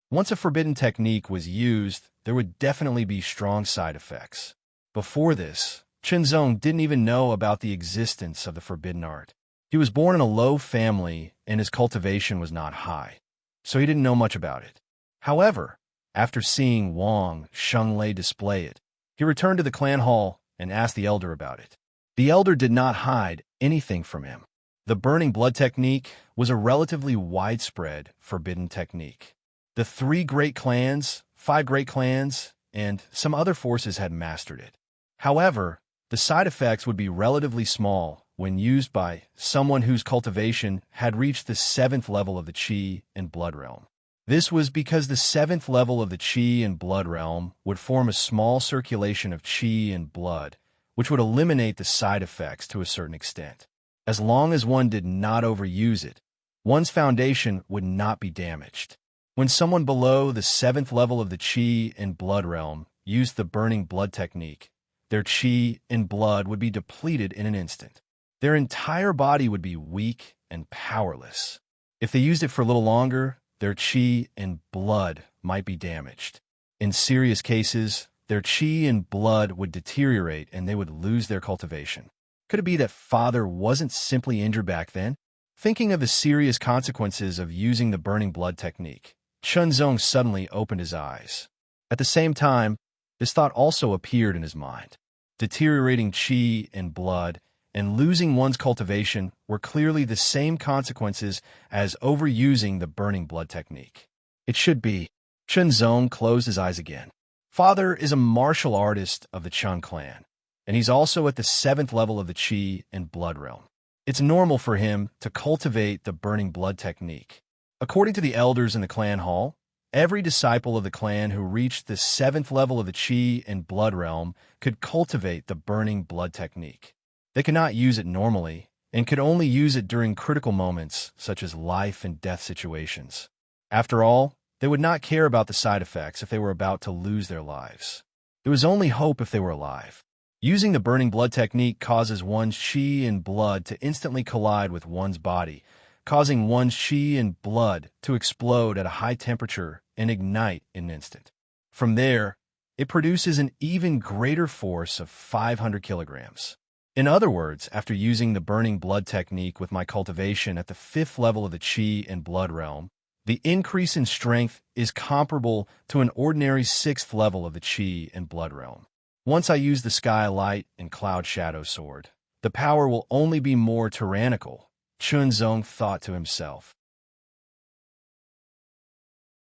Once a forbidden technique was used, there would definitely be strong side effects. Before this, Chen Zhong didn't even know about the existence of the forbidden art. He was born in a low family and his cultivation was not high, so he didn't know much about it. However, after seeing Wang Xinglei display it, he returned to the clan hall and asked the elder about it. The elder did not hide anything from him. The burning blood technique was a relatively widespread forbidden technique. The 3 great clans, 5 great clans, and some other forces had mastered it. However, the side effects would be relatively small when used by someone whose cultivation had reached the 7th level of the Qi and Blood realm. This was because the 7th level of the Qi and Blood realm would form a small circulation of Qi and Blood, which would eliminate the side effects to a certain extent. As long as one did not overuse it, one's foundation would not be damaged. When someone below the 7th level of the Qi and Blood realm used the burning blood technique, their Qi and Blood would be depleted in an instant. Their entire body would be weak and powerless. If they used it for a little longer, their Qi and Blood might be damaged. In serious cases, their Qi and Blood would deteriorate and they would lose their cultivation. Could it be that Father wasn't simply injured back then? Thinking of the serious consequences of using the burning blood technique, Chen Zhong suddenly opened his eyes. At the same time, this thought also appeared in his mind. Deteriorating Qi and Blood and losing one's cultivation were clearly the same consequences as overusing the burning blood technique. It should be. Chen Zhong closed his eyes again. Father is a martial artist of the Chen clan, and he's also at the 7th level of the Qi and Blood realm. It's normal for him to cultivate the burning blood technique. According to the elders in the clan hall, every disciple of the clan who reached the 7th level of the Qi and Blood realm could cultivate the burning blood technique. They could not use it normally, and could only use it during critical moments such as life and death situations. After all, they would not care about the side effects if they were about to lose their lives. There was only hope if they were alive. Using the burning blood technique causes one's Qi and Blood to instantly collide with one's body, causing one's Qi and Blood to explode at a high temperature and ignite in an instant. From there, it produces an even greater force of 500 kilograms. In other words, after using the burning blood technique with my cultivation at the 5th level of the Qi and Blood realm, the increase in strength is comparable to an ordinary 6th level of the Qi and Blood realm. Once I used the Sky Light and Cloud Shadow sword, the power will only be more tyrannical, Chunzong thought to himself.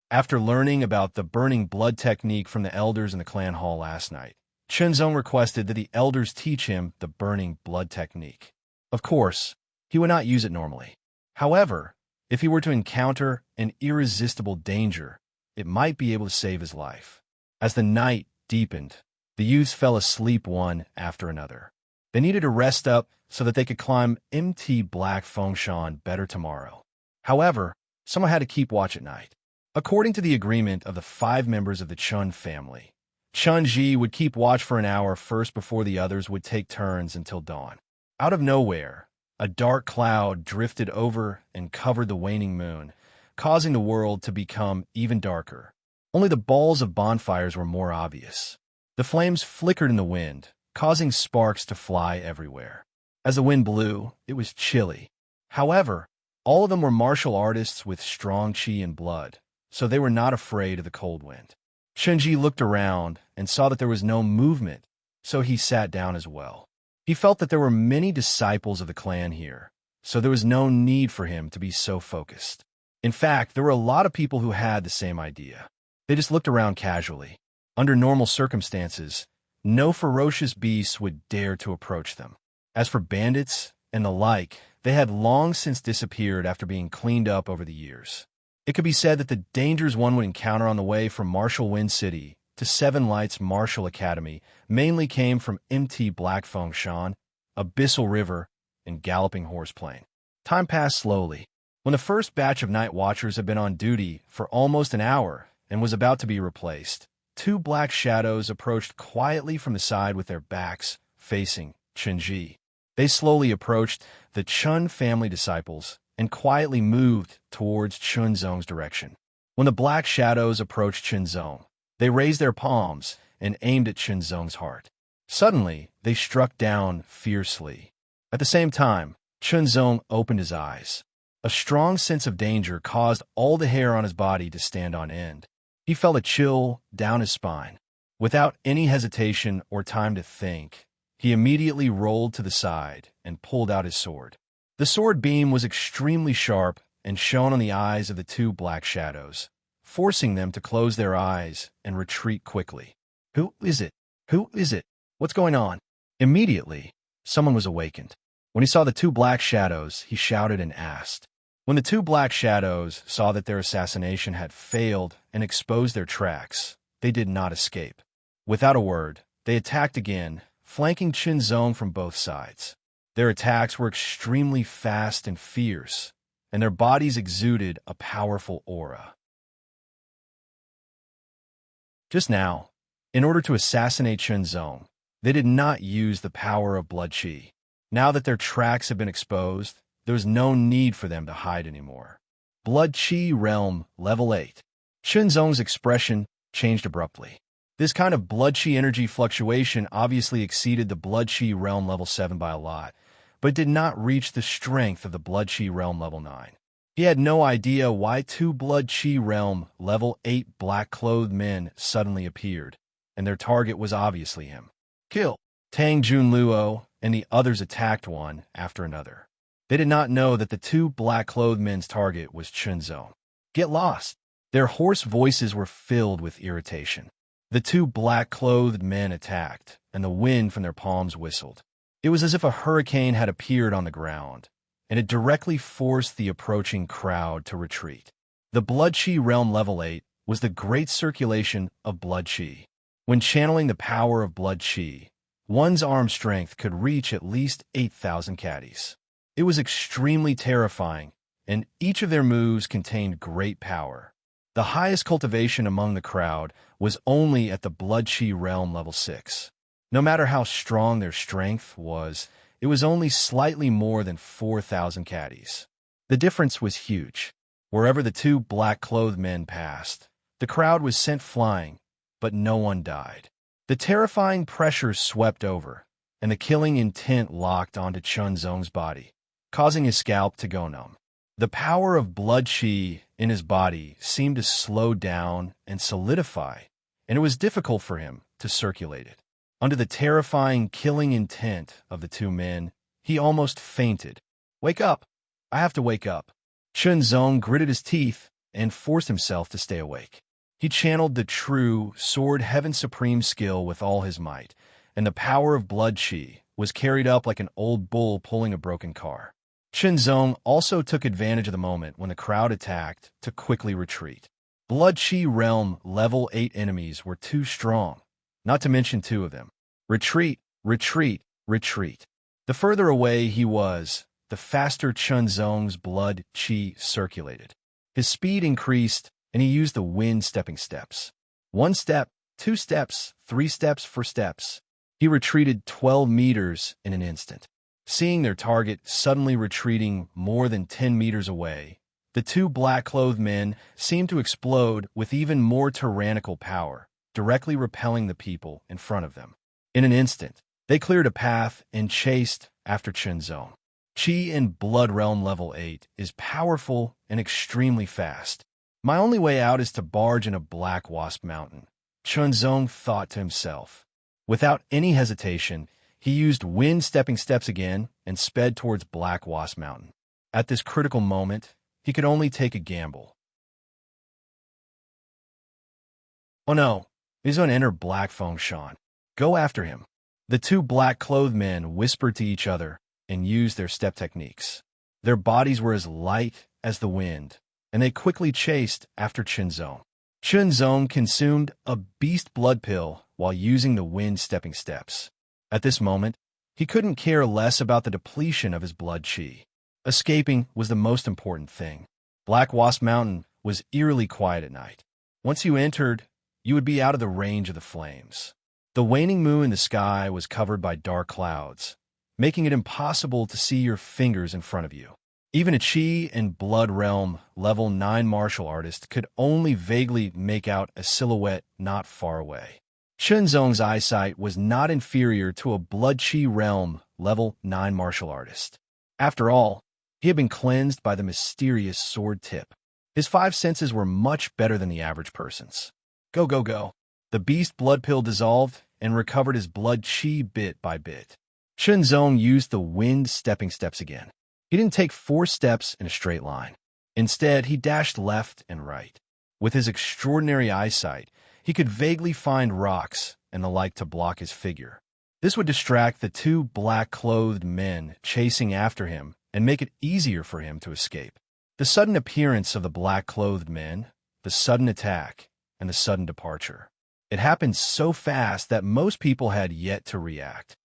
After learning about the burning blood technique from the elders in the clan hall last night, Chunzong requested that the elders teach him the burning blood technique. Of course, he would not use it normally. However, if he were to encounter an irresistible danger, it might be able to save his life. As the night deepened, the youths fell asleep one after another. They needed to rest up so that they could climb MT Black Fengshan better tomorrow. However, someone had to keep watch at night. According to the agreement of the 5 members of the Chun family, Chun Ji would keep watch for an hour first before the others would take turns until dawn. Out of nowhere, a dark cloud drifted over and covered the waning moon, causing the world to become even darker. Only the balls of bonfires were more obvious. The flames flickered in the wind, causing sparks to fly everywhere. As the wind blew, it was chilly. However, all of them were martial artists with strong qi and blood, so they were not afraid of the cold wind. Chunji looked around and saw that there was no movement, so he sat down as well. He felt that there were many disciples of the clan here, so there was no need for him to be so focused. In fact, there were a lot of people who had the same idea. They just looked around casually. Under normal circumstances, no ferocious beasts would dare to approach them. As for bandits and the like, they had long since disappeared after being cleaned up over the years. It could be said that the dangers one would encounter on the way from Martial Wind City to Seven Lights Martial Academy mainly came from MT Black Fengshan, Abyssal River, and Galloping Horse Plain. Time passed slowly. When the first batch of night watchers had been on duty for almost an hour and was about to be replaced, 2 black shadows approached quietly from the side with their backs facing Chunji. They slowly approached the Chun family disciples and quietly moved towards Chunzong's direction. When the black shadows approached Chunzong, they raised their palms and aimed at Chunzong's heart. Suddenly, they struck down fiercely. At the same time, Chunzong opened his eyes. A strong sense of danger caused all the hair on his body to stand on end. He felt a chill down his spine. Without any hesitation or time to think, he immediately rolled to the side and pulled out his sword. The sword beam was extremely sharp and shone on the eyes of the 2 black shadows, forcing them to close their eyes and retreat quickly. Who is it? Who is it? What's going on? Immediately, someone was awakened. When he saw the 2 black shadows, he shouted and asked. When the 2 black shadows saw that their assassination had failed and exposed their tracks, they did not escape. Without a word, they attacked again, flanking Chunzong from both sides. Their attacks were extremely fast and fierce, and their bodies exuded a powerful aura. Just now, in order to assassinate Chunzong, they did not use the power of blood qi. Now that their tracks had been exposed, there was no need for them to hide anymore. Blood Qi Realm Level 8. Chunzong's expression changed abruptly. This kind of blood Qi energy fluctuation obviously exceeded the blood Qi Realm Level 7 by a lot, but did not reach the strength of the blood Qi Realm Level 9. He had no idea why 2 blood Qi Realm Level 8 black-clothed men suddenly appeared, and their target was obviously him. Kill! Tang Junluo and the others attacked one after another. They did not know that the 2 black-clothed men's target was Chunzong. Get lost! Their hoarse voices were filled with irritation. The 2 black-clothed men attacked, and the wind from their palms whistled. It was as if a hurricane had appeared on the ground, and it directly forced the approaching crowd to retreat. The Blood Qi Realm Level 8 was the great circulation of blood qi. When channeling the power of blood qi, one's arm strength could reach at least 8,000 caddies. It was extremely terrifying, and each of their moves contained great power. The highest cultivation among the crowd was only at the Blood Qi Realm Level 6. No matter how strong their strength was, it was only slightly more than 4,000 caddies. The difference was huge. Wherever the 2 black-clothed men passed, the crowd was sent flying, but no one died. The terrifying pressure swept over, and the killing intent locked onto Chunzong's body, causing his scalp to go numb. The power of blood qi in his body seemed to slow down and solidify, and it was difficult for him to circulate it. Under the terrifying killing intent of the 2 men, he almost fainted. "Wake up! I have to wake up." Chunzong gritted his teeth and forced himself to stay awake. He channeled the true Sword Heaven Supreme skill with all his might, and the power of blood chi was carried up like an old bull pulling a broken car. Chunzong also took advantage of the moment when the crowd attacked to quickly retreat. Blood Chi Realm level 8 enemies were too strong, not to mention 2 of them. Retreat, retreat, retreat. The further away he was, the faster Chunzong's blood chi circulated. His speed increased, and he used the wind stepping steps. 1 step, 2 steps, 3 steps, 4 steps. He retreated 12 meters in an instant. Seeing their target suddenly retreating more than 10 meters away, the 2 black-clothed men seemed to explode with even more tyrannical power, directly repelling the people in front of them. In an instant, they cleared a path and chased after Chunzong. Chi in Blood Realm level 8 is powerful and extremely fast. My only way out is to barge in a Black Wasp Mountain, Chunzong thought to himself. Without any hesitation, he used wind stepping steps again and sped towards Black Wasp Mountain. At this critical moment, he could only take a gamble. "Oh no, he's going to enter Black Fengshan. Go after him." The 2 black-clothed men whispered to each other and used their step techniques. Their bodies were as light as the wind, and they quickly chased after Chunzong. Chunzong consumed a beast blood pill while using the wind stepping steps. At this moment, he couldn't care less about the depletion of his blood chi. Escaping was the most important thing. Black Wasp Mountain was eerily quiet at night. Once you entered, you would be out of the range of the flames. The waning moon in the sky was covered by dark clouds, making it impossible to see your fingers in front of you. Even a Chi and Blood Realm level 9 martial artist could only vaguely make out a silhouette not far away. Chunzong's eyesight was not inferior to a Blood Chi Realm level 9 martial artist. After all, he had been cleansed by the mysterious sword tip. His 5 senses were much better than the average person's. Go, go, go. The beast blood pill dissolved and recovered his blood chi bit by bit. Chunzong used the wind stepping steps again. He didn't take 4 steps in a straight line. Instead, he dashed left and right. With his extraordinary eyesight, he could vaguely find rocks and the like to block his figure. This would distract the 2 black-clothed men chasing after him and make it easier for him to escape. The sudden appearance of the black-clothed men, the sudden attack, and the sudden departure. It happened so fast that most people had yet to react.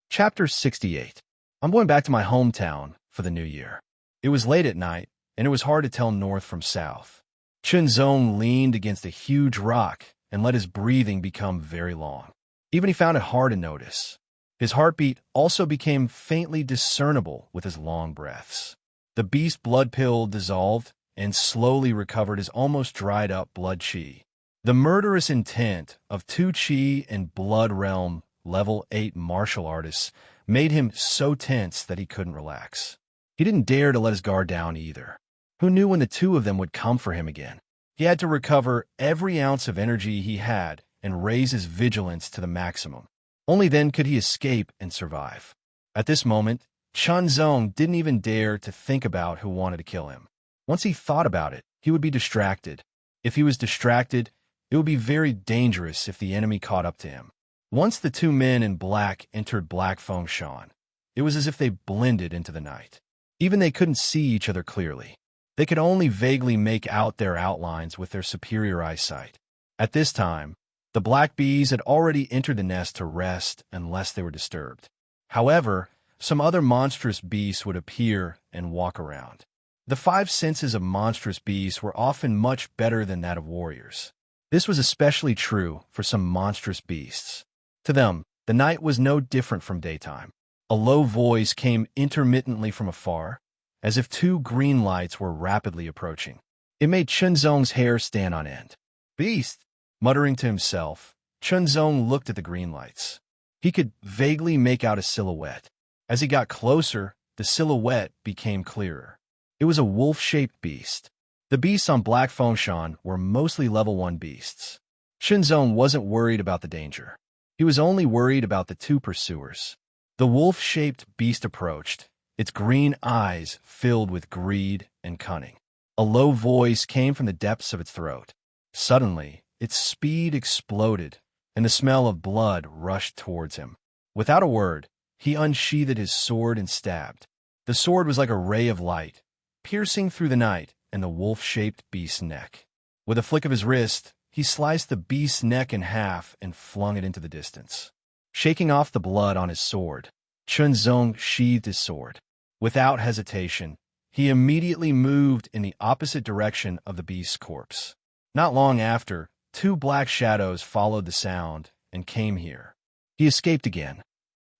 Chapter 68. I'm going back to my hometown for the new year. It was late at night, and it was hard to tell north from south. Chunzong leaned against a huge rock and let his breathing become very long. Even he found it hard to notice. His heartbeat also became faintly discernible with his long breaths. The beast blood pill dissolved and slowly recovered his almost dried up blood chi. The murderous intent of 2 chi and Blood Realm level 8 martial artists made him so tense that he couldn't relax. He didn't dare to let his guard down either. Who knew when the 2 of them would come for him again? He had to recover every ounce of energy he had and raise his vigilance to the maximum. Only then could he escape and survive. At this moment, Chunzong didn't even dare to think about who wanted to kill him. Once he thought about it, he would be distracted. If he was distracted, it would be very dangerous if the enemy caught up to him. Once the 2 men in black entered Black Fengshan, it was as if they blended into the night. Even they couldn't see each other clearly. They could only vaguely make out their outlines with their superior eyesight. At this time, the black bees had already entered the nest to rest unless they were disturbed. However, some other monstrous beasts would appear and walk around. The 5 senses of monstrous beasts were often much better than that of warriors. This was especially true for some monstrous beasts. To them, the night was no different from daytime. A low voice came intermittently from afar, as if 2 green lights were rapidly approaching. It made Chunzong's hair stand on end. "Beast!" Muttering to himself, Chunzong looked at the green lights. He could vaguely make out a silhouette. As he got closer, the silhouette became clearer. It was a wolf-shaped beast. The beasts on Black Fengshan were mostly level 1 beasts. Shinzong wasn't worried about the danger. He was only worried about the two pursuers. The wolf-shaped beast approached, its green eyes filled with greed and cunning. A low voice came from the depths of its throat. Suddenly, its speed exploded, and the smell of blood rushed towards him. Without a word, he unsheathed his sword and stabbed. The sword was like a ray of light, piercing through the night and the wolf-shaped beast's neck. With a flick of his wrist, he sliced the beast's neck in half and flung it into the distance. Shaking off the blood on his sword, Chunzong sheathed his sword. Without hesitation, he immediately moved in the opposite direction of the beast's corpse. Not long after, two black shadows followed the sound and came here. He escaped again.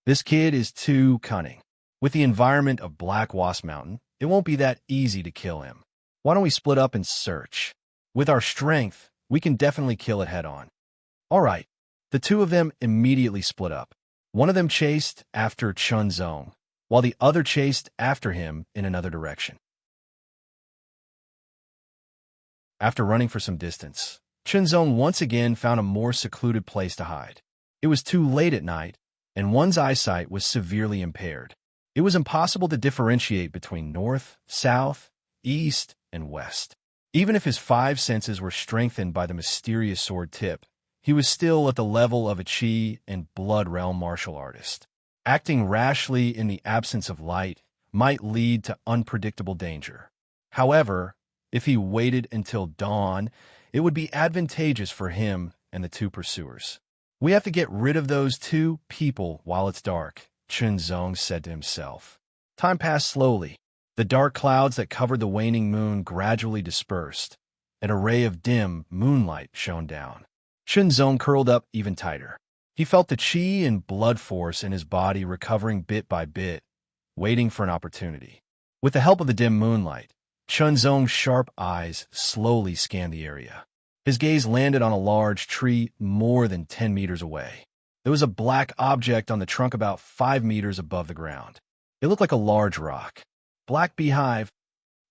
This kid is too cunning. With the environment of Black Wasp Mountain, it won't be that easy to kill him. Why don't we split up and search? With our strength, we can definitely kill it head-on. All right. The two of them immediately split up. One of them chased after Chunzong, while the other chased after him in another direction. After running for some distance, Chunzong once again found a more secluded place to hide. It was too late at night, and one's eyesight was severely impaired. It was impossible to differentiate between north, south, east, and west. Even if his five senses were strengthened by the mysterious sword tip, he was still at the level of a Qi and Blood Realm martial artist. Acting rashly in the absence of light might lead to unpredictable danger. However, if he waited until dawn, it would be advantageous for him and the two pursuers. We have to get rid of those two people while it's dark, Chunzong said to himself. Time passed slowly. The dark clouds that covered the waning moon gradually dispersed. An array of dim moonlight shone down. Chunzong curled up even tighter. He felt the qi and blood force in his body recovering bit by bit, waiting for an opportunity. With the help of the dim moonlight, Chunzong's sharp eyes slowly scanned the area. His gaze landed on a large tree more than 10 meters away. There was a black object on the trunk about 5 meters above the ground. It looked like a large rock. Black beehive,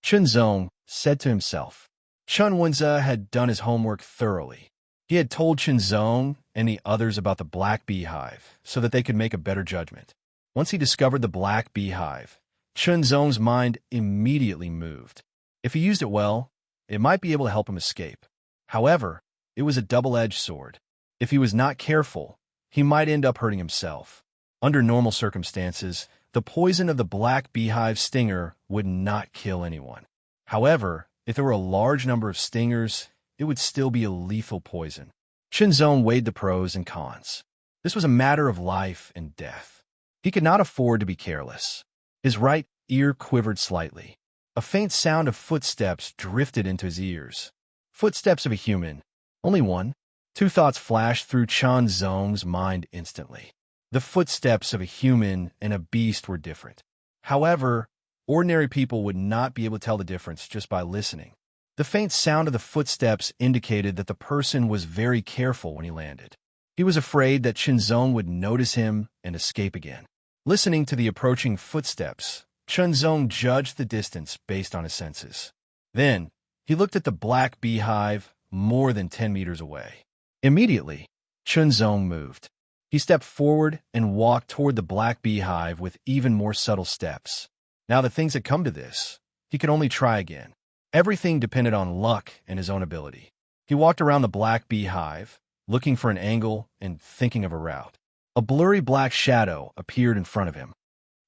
Chunzong said to himself. Chun Wenze had done his homework thoroughly. He had told Chunzong and the others about the black beehive so that they could make a better judgment. Once he discovered the black beehive, Chunzong's mind immediately moved. If he used it well, it might be able to help him escape. However, it was a double-edged sword. If he was not careful, he might end up hurting himself. Under normal circumstances, the poison of the black beehive stinger would not kill anyone. However, if there were a large number of stingers, it would still be a lethal poison. Chunzong weighed the pros and cons. This was a matter of life and death. He could not afford to be careless. His right ear quivered slightly. A faint sound of footsteps drifted into his ears. Footsteps of a human. Only one. Two thoughts flashed through Chunzong's mind instantly. The footsteps of a human and a beast were different. However, ordinary people would not be able to tell the difference just by listening. The faint sound of the footsteps indicated that the person was very careful when he landed. He was afraid that Chunzong would notice him and escape again. Listening to the approaching footsteps, Chunzong judged the distance based on his senses. Then, he looked at the black beehive more than 10 meters away. Immediately, Chunzong moved. He stepped forward and walked toward the black beehive with even more subtle steps. Now that things had come to this, he could only try again. Everything depended on luck and his own ability. He walked around the black beehive, looking for an angle and thinking of a route. A blurry black shadow appeared in front of him.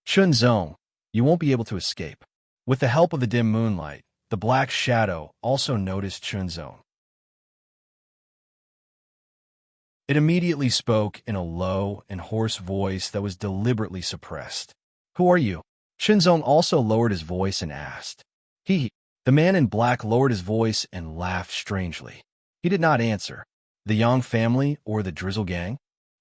Chunzong, you won't be able to escape. With the help of the dim moonlight, the black shadow also noticed Chunzong. It immediately spoke in a low and hoarse voice that was deliberately suppressed. Who are you? Chunzong also lowered his voice and asked. The man in black lowered his voice and laughed strangely. He did not answer. The Yang family or the Drizzle Gang?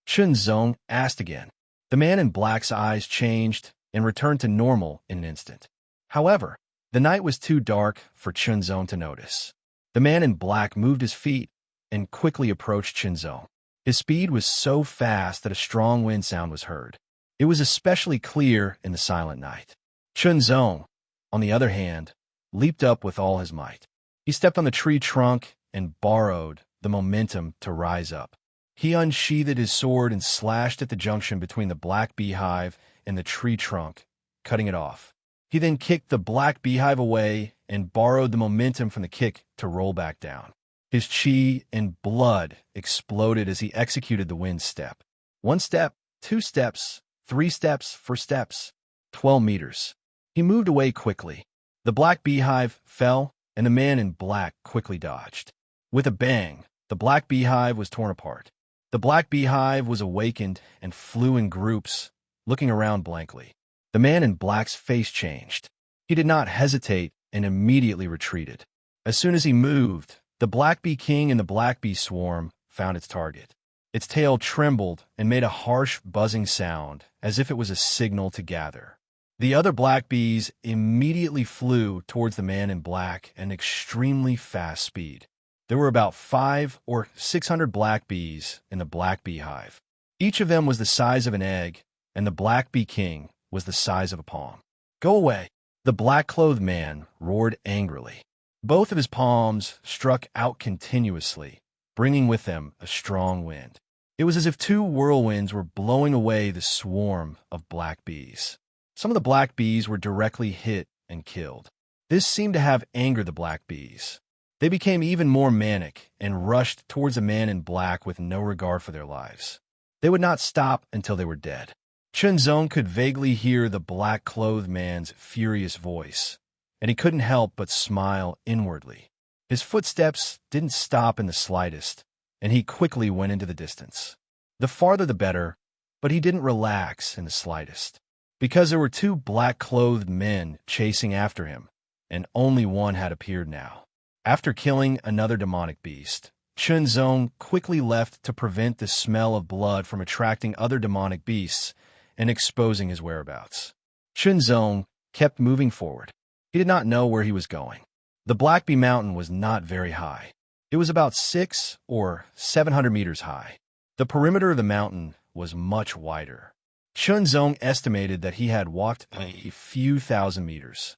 Chunzong asked again. The man in black's eyes changed and returned to normal in an instant. However, the night was too dark for Chunzong to notice. The man in black moved his feet and quickly approached Chunzong. His speed was so fast that a strong wind sound was heard. It was especially clear in the silent night. Chunzong, on the other hand, leaped up with all his might. He stepped on the tree trunk and burrowed the momentum to rise up. He unsheathed his sword and slashed at the junction between the black beehive and the tree trunk, cutting it off. He then kicked the black beehive away and borrowed the momentum from the kick to roll back down. His chi and blood exploded as he executed the wind step. 1 step, 2 steps, 3 steps, 4 steps, 12 meters. He moved away quickly. The black beehive fell, and the man in black quickly dodged. With a bang, the black beehive was torn apart. The black beehive was awakened and flew in groups, looking around blankly. The man in black's face changed. He did not hesitate and immediately retreated. As soon as he moved, the black bee king and the black bee swarm found its target. Its tail trembled and made a harsh buzzing sound, as if it was a signal to gather. The other black bees immediately flew towards the man in black at an extremely fast speed. There were about 500 or 600 black bees in the black beehive. Each of them was the size of an egg, and the black bee king was the size of a palm. "Go away!" The black-clothed man roared angrily. Both of his palms struck out continuously, bringing with them a strong wind. It was as if 2 whirlwinds were blowing away the swarm of black bees. Some of the black bees were directly hit and killed. This seemed to have angered the black bees. They became even more manic and rushed towards the man in black with no regard for their lives. They would not stop until they were dead. Chunzong could vaguely hear the black-clothed man's furious voice, and he couldn't help but smile inwardly. His footsteps didn't stop in the slightest, and he quickly went into the distance. The farther the better, but he didn't relax in the slightest, because there were 2 black-clothed men chasing after him, and only one had appeared now. After killing another demonic beast, Chunzong quickly left to prevent the smell of blood from attracting other demonic beasts and exposing his whereabouts. Chunzong kept moving forward. He did not know where he was going. The Black Bee Mountain was not very high. It was about 600 or 700 meters high. The perimeter of the mountain was much wider. Chunzong estimated that he had walked a few thousand meters.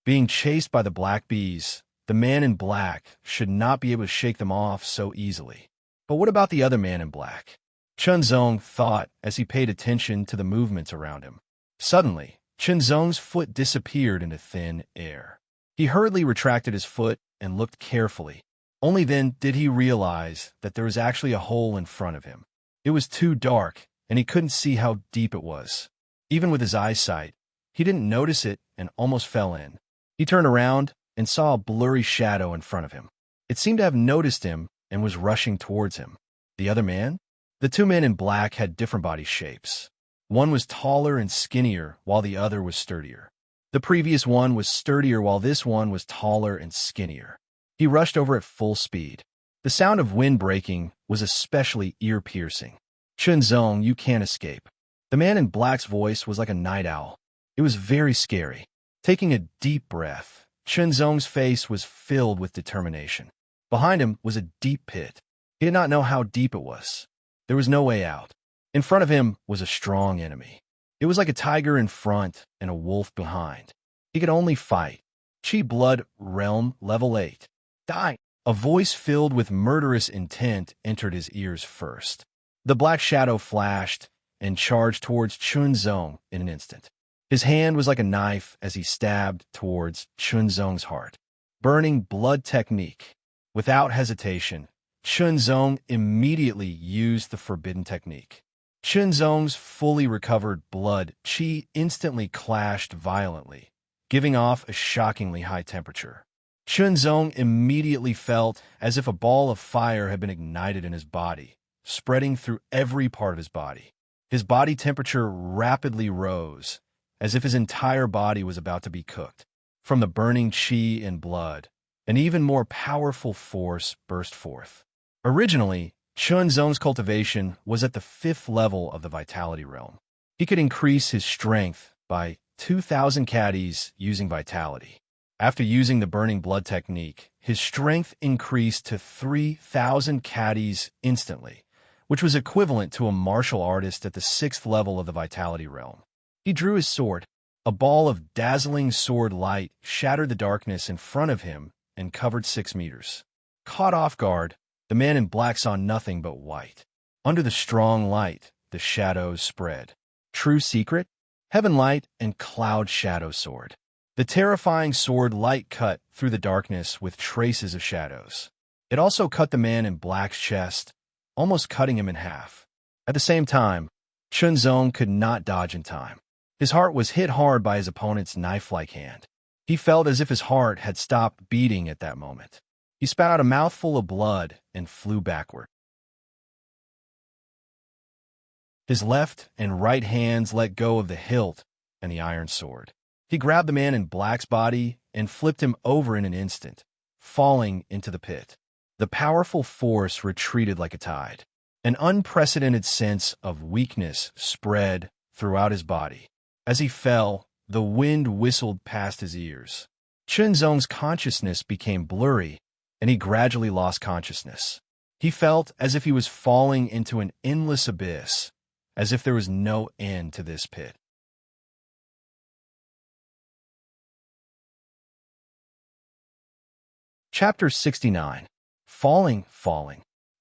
Being chased by the black bees, the man in black should not be able to shake them off so easily. But what about the other man in black? Chunzong thought as he paid attention to the movements around him. Suddenly, Chunzong's foot disappeared into thin air. He hurriedly retracted his foot and looked carefully. Only then did he realize that there was actually a hole in front of him. It was too dark, and he couldn't see how deep it was. Even with his eyesight, he didn't notice it and almost fell in. He turned around and saw a blurry shadow in front of him. It seemed to have noticed him and was rushing towards him. The other man? The 2 men in black had different body shapes. One was taller and skinnier, while the other was sturdier. The previous one was sturdier, while this one was taller and skinnier. He rushed over at full speed. The sound of wind breaking was especially ear-piercing. Chunzong, you can't escape. The man in black's voice was like a night owl. It was very scary. Taking a deep breath, Chunzong's face was filled with determination. Behind him was a deep pit. He did not know how deep it was. There was no way out. In front of him was a strong enemy. It was like a tiger in front and a wolf behind. He could only fight. Chi Blood Realm Level 8. Die! A voice filled with murderous intent entered his ears first. The black shadow flashed and charged towards Chunzong in an instant. His hand was like a knife as he stabbed towards Chunzong's heart. Burning blood technique. Without hesitation, Chunzong immediately used the forbidden technique. Chunzong's fully recovered blood chi instantly clashed violently, giving off a shockingly high temperature. Chunzong immediately felt as if a ball of fire had been ignited in his body, spreading through every part of his body. His body temperature rapidly rose, as if his entire body was about to be cooked. From the burning chi and blood, an even more powerful force burst forth. Originally, Chunzong's cultivation was at the 5th level of the Vitality Realm. He could increase his strength by 2,000 caddies using Vitality. After using the Burning Blood technique, his strength increased to 3,000 caddies instantly, which was equivalent to a martial artist at the 6th level of the Vitality Realm. He drew his sword. A ball of dazzling sword light shattered the darkness in front of him and covered 6 meters. Caught off guard, the man in black saw nothing but white. Under the strong light, the shadows spread. True secret? Heaven light and cloud shadow sword. The terrifying sword light cut through the darkness with traces of shadows. It also cut the man in black's chest, almost cutting him in half. At the same time, Chunzong could not dodge in time. His heart was hit hard by his opponent's knife-like hand. He felt as if his heart had stopped beating at that moment. He spat out a mouthful of blood and flew backward. His left and right hands let go of the hilt and the iron sword. He grabbed the man in black's body and flipped him over in an instant, falling into the pit. The powerful force retreated like a tide. An unprecedented sense of weakness spread throughout his body. As he fell, the wind whistled past his ears. Chunzong's consciousness became blurry, and he gradually lost consciousness. He felt as if he was falling into an endless abyss, as if there was no end to this pit. Chapter 69. Falling.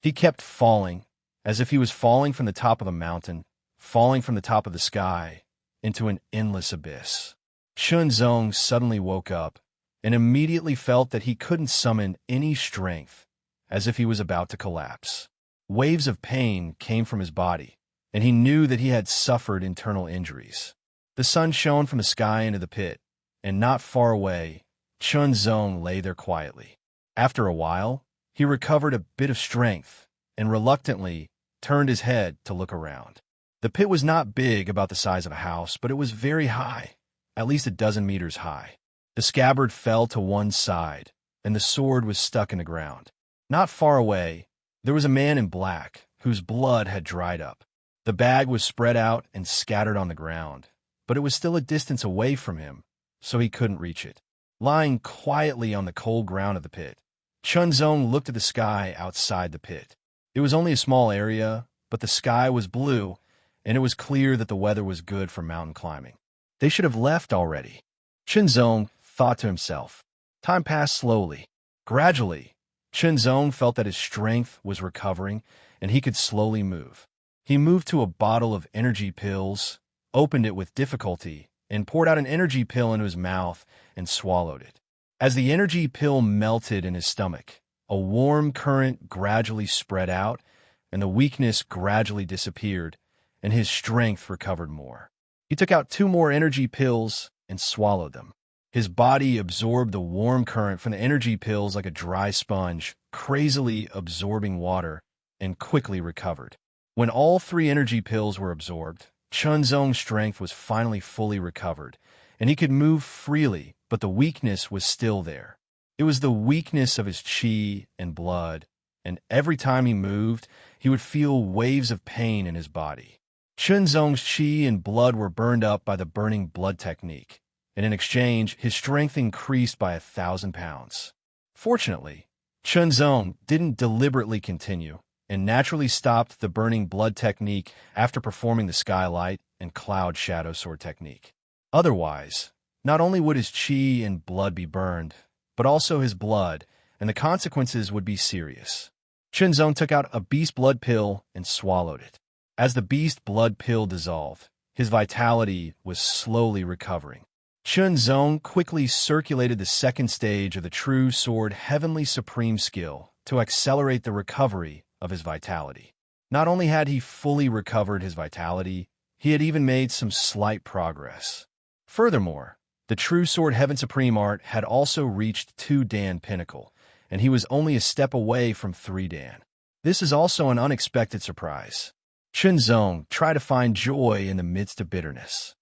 He kept falling, as if he was falling from the top of a mountain, falling from the top of the sky, into an endless abyss. Chunzong suddenly woke up, and immediately felt that he couldn't summon any strength, as if he was about to collapse. Waves of pain came from his body, and he knew that he had suffered internal injuries. The sun shone from the sky into the pit, and not far away, Chunzong lay there quietly. After a while, he recovered a bit of strength and reluctantly turned his head to look around. The pit was not big, about the size of a house, but it was very high, at least a dozen meters high. The scabbard fell to one side, and the sword was stuck in the ground. Not far away, there was a man in black, whose blood had dried up. The bag was spread out and scattered on the ground, but it was still a distance away from him, so he couldn't reach it. Lying quietly on the cold ground of the pit, Chunzong looked at the sky outside the pit. It was only a small area, but the sky was blue, and it was clear that the weather was good for mountain climbing. They should have left already. Chunzong thought to himself. Time passed slowly. Gradually, Chunzong felt that his strength was recovering, and he could slowly move. He moved to a bottle of energy pills, opened it with difficulty, and poured out an energy pill into his mouth and swallowed it. As the energy pill melted in his stomach, a warm current gradually spread out, and the weakness gradually disappeared, and his strength recovered more. He took out 2 more energy pills and swallowed them. His body absorbed the warm current from the energy pills like a dry sponge, crazily absorbing water, and quickly recovered. When all 3 energy pills were absorbed, Chunzong's strength was finally fully recovered, and he could move freely, but the weakness was still there. It was the weakness of his qi and blood, and every time he moved, he would feel waves of pain in his body. Chunzong's qi and blood were burned up by the burning blood technique, and in exchange, his strength increased by 1,000 pounds. Fortunately, Chunzong didn't deliberately continue, and naturally stopped the burning blood technique after performing the skylight and cloud shadow sword technique. Otherwise, not only would his qi and blood be burned, but also his blood, and the consequences would be serious. Chunzong took out a beast blood pill and swallowed it. As the beast blood pill dissolved, his vitality was slowly recovering. Chunzong quickly circulated the second stage of the True Sword Heavenly Supreme skill to accelerate the recovery of his vitality. Not only had he fully recovered his vitality, he had even made some slight progress. Furthermore, the True Sword Heaven Supreme art had also reached 2 Dan pinnacle, and he was only a step away from 3 Dan. This is also an unexpected surprise. Chunzong tried to find joy in the midst of bitterness.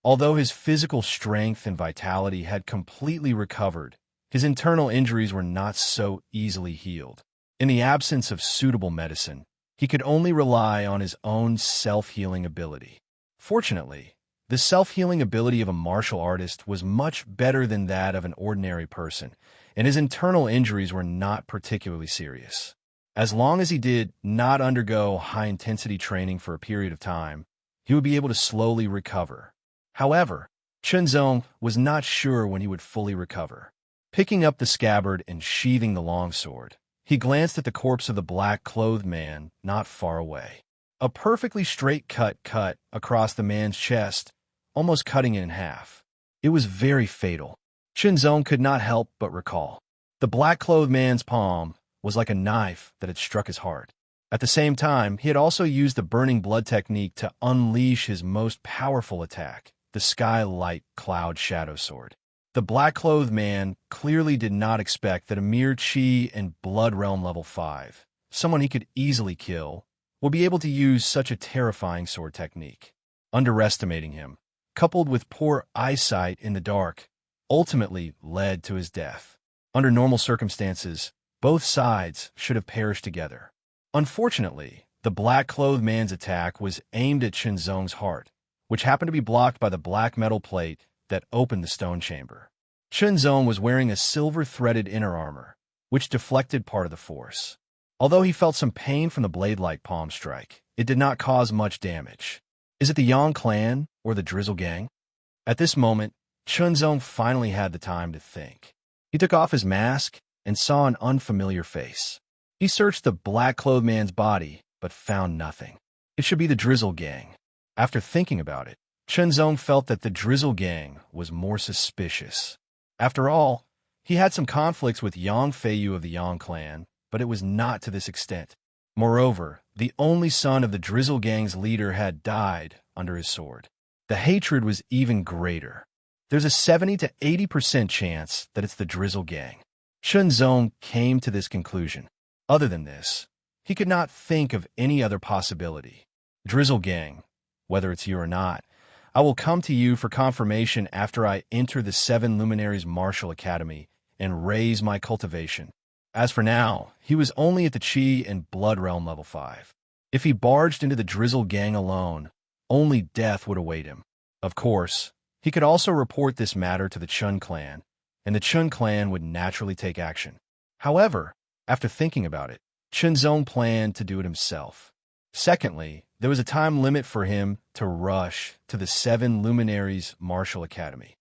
Although his physical strength and vitality had completely recovered, his internal injuries were not so easily healed. In the absence of suitable medicine, he could only rely on his own self-healing ability. Fortunately, the self-healing ability of a martial artist was much better than that of an ordinary person, and his internal injuries were not particularly serious. As long as he did not undergo high-intensity training for a period of time, he would be able to slowly recover. However, Chunzong was not sure when he would fully recover. Picking up the scabbard and sheathing the longsword, he glanced at the corpse of the black-clothed man not far away. A perfectly straight cut across the man's chest, almost cutting it in half. It was very fatal. Chunzong could not help but recall. The black-clothed man's palm was like a knife that had struck his heart. At the same time, he had also used the burning blood technique to unleash his most powerful attack, the Skylight Cloud Shadow Sword. The black-clothed man clearly did not expect that a mere Chi and Blood Realm level 5, someone he could easily kill, would be able to use such a terrifying sword technique. Underestimating him, coupled with poor eyesight in the dark, ultimately led to his death. Under normal circumstances, both sides should have perished together. Unfortunately, the black-clothed man's attack was aimed at Chunzong's heart, which happened to be blocked by the black metal plate that opened the stone chamber. Chunzong was wearing a silver-threaded inner armor, which deflected part of the force. Although he felt some pain from the blade-like palm strike, it did not cause much damage. Is it the Yang clan or the Drizzle gang? At this moment, Chunzong finally had the time to think. He took off his mask and saw an unfamiliar face. He searched the black-clothed man's body, but found nothing. It should be the Drizzle gang. After thinking about it, Chunzong felt that the Drizzle gang was more suspicious. After all, he had some conflicts with Yang Feiyu of the Yang clan, but it was not to this extent. Moreover, the only son of the Drizzle gang's leader had died under his sword. The hatred was even greater. There's a 70 to 80% chance that it's the Drizzle gang. Chunzong came to this conclusion. Other than this, he could not think of any other possibility. Drizzle gang, whether it's you or not, I will come to you for confirmation after I enter the Seven Luminaries Martial Academy and raise my cultivation. As for now, he was only at the Chi and Blood Realm level 5. If he barged into the Drizzle gang alone, only death would await him. Of course, he could also report this matter to the Chun clan, and the Chun clan would naturally take action. However, after thinking about it, Chunzong planned to do it himself. Secondly, there was a time limit for him to rush to the Seven Luminaries Martial Academy.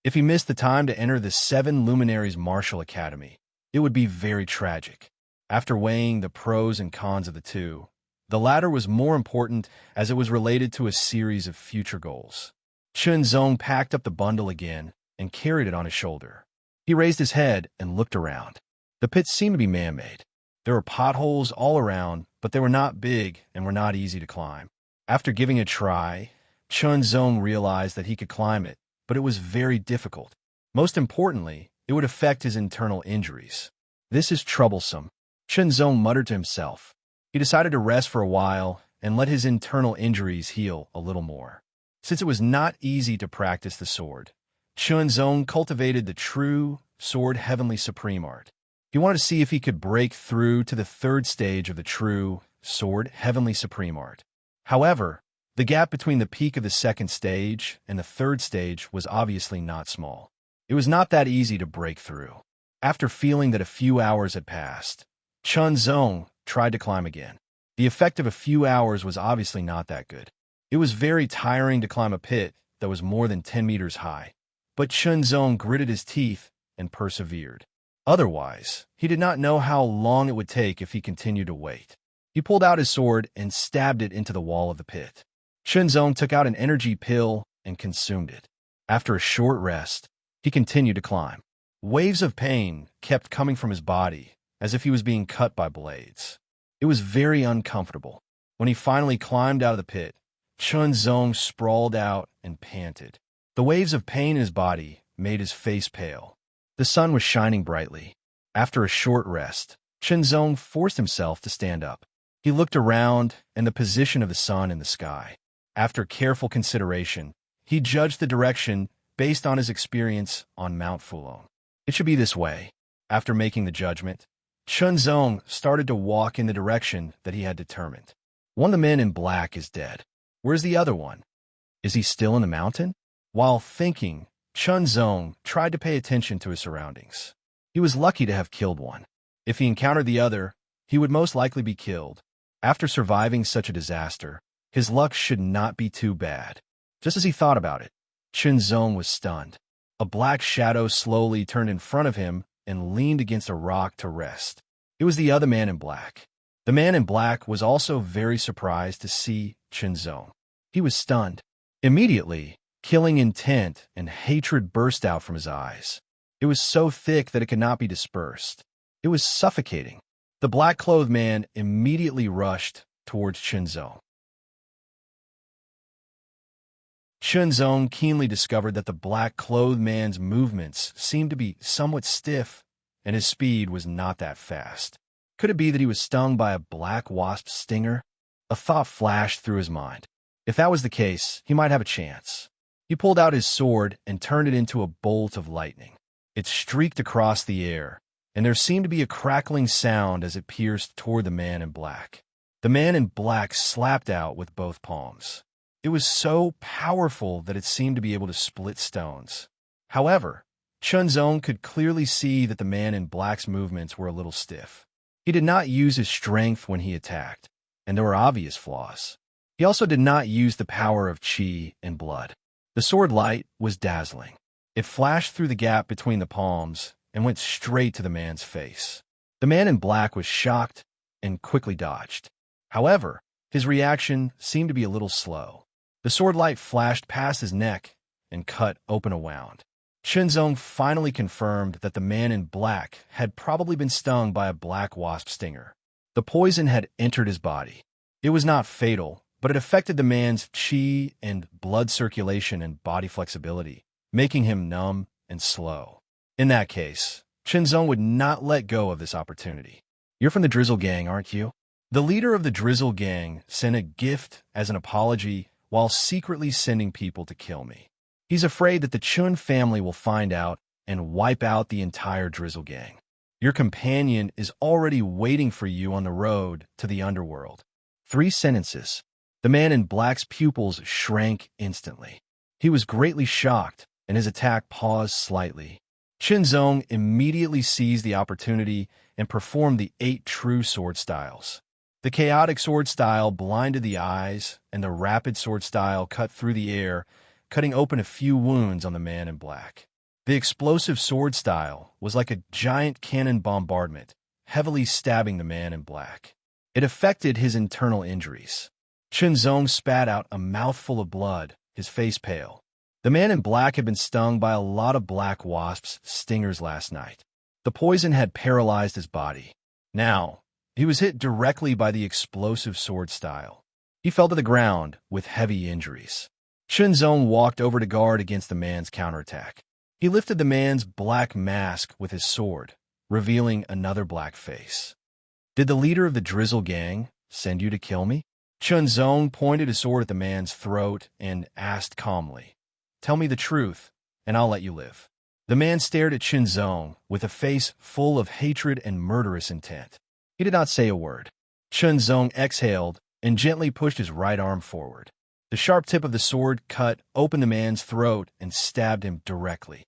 If he missed the time to enter the Seven Luminaries Martial Academy, it would be very tragic. After weighing the pros and cons of the two, the latter was more important as it was related to a series of future goals. Chunzong packed up the bundle again and carried it on his shoulder. He raised his head and looked around. The pits seemed to be man-made. There were potholes all around, but they were not big and were not easy to climb. After giving it a try, Chunzong realized that he could climb it, but it was very difficult. Most importantly, it would affect his internal injuries. This is troublesome, Chunzong muttered to himself. He decided to rest for a while and let his internal injuries heal a little more. Since it was not easy to practice the sword, Chunzong cultivated the true Sword Heavenly Supreme Art. He wanted to see if he could break through to the third stage of the true Sword Heavenly Supreme Art. However, the gap between the peak of the second stage and the third stage was obviously not small. It was not that easy to break through. After feeling that a few hours had passed, Chunzong tried to climb again. The effect of a few hours was obviously not that good. It was very tiring to climb a pit that was more than 10 meters high, but Chunzong gritted his teeth and persevered. Otherwise, he did not know how long it would take if he continued to wait. He pulled out his sword and stabbed it into the wall of the pit. Chunzong took out an energy pill and consumed it. After a short rest, he continued to climb. Waves of pain kept coming from his body, as if he was being cut by blades. It was very uncomfortable. When he finally climbed out of the pit, Chunzong sprawled out and panted. The waves of pain in his body made his face pale. The sun was shining brightly. After a short rest, Chunzong forced himself to stand up. He looked around and the position of the sun in the sky. After careful consideration, he judged the direction based on his experience on Mount Fulong. It should be this way. After making the judgment, Chunzong started to walk in the direction that he had determined. One of the men in black is dead. Where's the other one? Is he still in the mountain? While thinking, Chunzong tried to pay attention to his surroundings. He was lucky to have killed one. If he encountered the other, he would most likely be killed. After surviving such a disaster, His luck should not be too bad. Just as he thought about it, Chunzong was stunned. A black shadow slowly turned in front of him and leaned against a rock to rest. It was the other man in black. The man in black was also very surprised to see Chunzong. He was stunned. Immediately, killing intent and hatred burst out from his eyes. It was so thick that it could not be dispersed. It was suffocating. The black-clothed man immediately rushed towards Chunzong. Chunzong keenly discovered that the black-clothed man's movements seemed to be somewhat stiff, and his speed was not that fast. Could it be that he was stung by a black wasp stinger? A thought flashed through his mind. If that was the case, he might have a chance. He pulled out his sword and turned it into a bolt of lightning. It streaked across the air, and there seemed to be a crackling sound as it pierced toward the man in black. The man in black slapped out with both palms. It was so powerful that it seemed to be able to split stones. However, Chunzong could clearly see that the man in black's movements were a little stiff. He did not use his strength when he attacked, and there were obvious flaws. He also did not use the power of qi and blood. The sword light was dazzling. It flashed through the gap between the palms and went straight to the man's face. The man in black was shocked and quickly dodged. However, his reaction seemed to be a little slow. The sword light flashed past his neck and cut open a wound. Chunzong finally confirmed that the man in black had probably been stung by a black wasp stinger. The poison had entered his body. It was not fatal, but it affected the man's qi and blood circulation and body flexibility, making him numb and slow. In that case, Chunzong would not let go of this opportunity. You're from the Drizzle Gang, aren't you? The leader of the Drizzle Gang sent a gift as an apology while secretly sending people to kill me. He's afraid that the Chun family will find out and wipe out the entire Drizzle Gang. Your companion is already waiting for you on the road to the underworld. 3 sentences. The man in black's pupils shrank instantly. He was greatly shocked, and his attack paused slightly. Chunzong immediately seized the opportunity and performed the 8 true sword styles. The chaotic sword style blinded the eyes, and the rapid sword style cut through the air, cutting open a few wounds on the man in black. The explosive sword style was like a giant cannon bombardment, heavily stabbing the man in black. It affected his internal injuries. Chunzong spat out a mouthful of blood, his face pale. The man in black had been stung by a lot of black wasps' stingers last night. The poison had paralyzed his body. Now, he was hit directly by the explosive sword style. He fell to the ground with heavy injuries. Chunzong walked over to guard against the man's counterattack. He lifted the man's black mask with his sword, revealing another black face. Did the leader of the Drizzle Gang send you to kill me? Chunzong pointed his sword at the man's throat and asked calmly, "Tell me the truth, and I'll let you live." The man stared at Chunzong with a face full of hatred and murderous intent. He did not say a word. Chunzong exhaled and gently pushed his right arm forward. The sharp tip of the sword cut open the man's throat and stabbed him directly.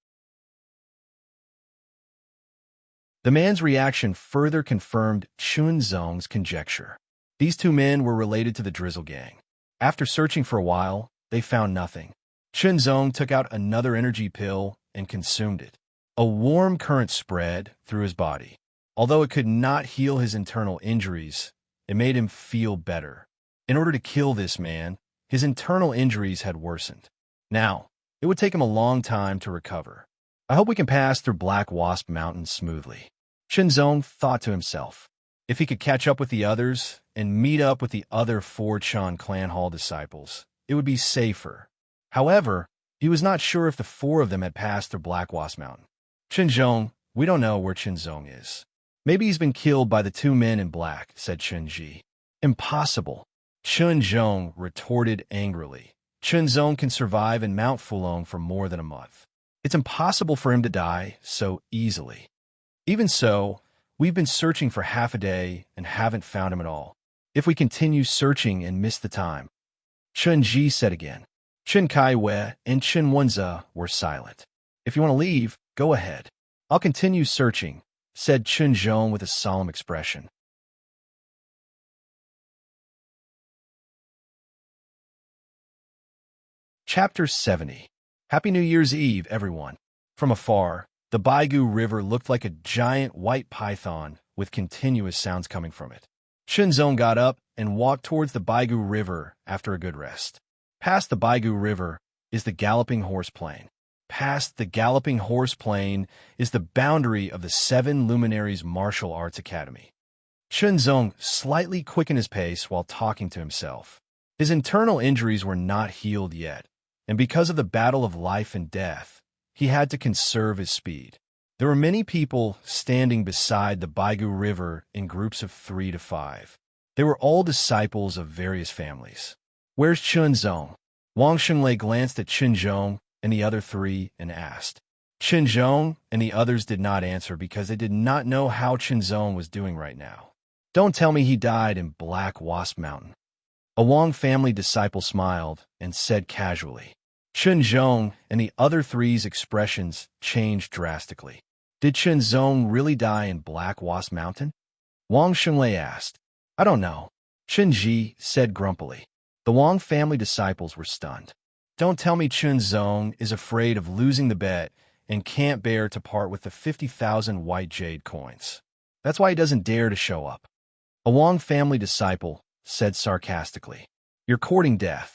The man's reaction further confirmed Chunzong's conjecture. These 2 men were related to the Drizzle Gang. After searching for a while, they found nothing. Chunzong took out another energy pill and consumed it. A warm current spread through his body. Although it could not heal his internal injuries, it made him feel better. In order to kill this man, his internal injuries had worsened. Now, it would take him a long time to recover. I hope we can pass through Black Wasp Mountain smoothly. Chunzong thought to himself. If he could catch up with the others and meet up with the other 4 Chan Clan Hall disciples, it would be safer. However, he was not sure if the 4 of them had passed through Black Wasp Mountain. Chunzong, we don't know where Chunzong is. Maybe he's been killed by the 2 men in black, said Chunji. Impossible. Chunzong retorted angrily. Chunzong can survive in Mount Fulong for more than a month. It's impossible for him to die so easily. Even so, we've been searching for half a day and haven't found him at all. If we continue searching and miss the time. Chunji said again. Chen Kaiwei and Chen Wenze were silent. If you want to leave, go ahead. I'll continue searching, said Chunzong with a solemn expression. Chapter 70. Happy New Year's Eve, everyone. From afar, the Baigu River looked like a giant white python with continuous sounds coming from it. Shenzong got up and walked towards the Baigu River after a good rest. Past the Baigu River is the Galloping Horse Plain. Past the Galloping Horse Plain is the boundary of the Seven Luminaries Martial Arts Academy. Shenzong slightly quickened his pace while talking to himself. His internal injuries were not healed yet, and because of the battle of life and death, he had to conserve his speed. There were many people standing beside the Baigu River in groups of 3 to 5. They were all disciples of various families. "Where's Shenzong?" Wang Xinglei glanced at Shenzong and the other 3 and asked. Shenzong and the others did not answer because they did not know how Shenzong was doing right now. "Don't tell me he died in Black Wasp Mountain." A Wang family disciple smiled and said casually. Shenzong and the other 3's expressions changed drastically. "Did Shenzong really die in Black Wasp Mountain?" Wang Xinglei asked. "I don't know," Shenji said grumpily. The Wang family disciples were stunned. "Don't tell me Shenzong is afraid of losing the bet and can't bear to part with the 50,000 white jade coins. That's why he doesn't dare to show up." A Wang family disciple said sarcastically. "You're courting death."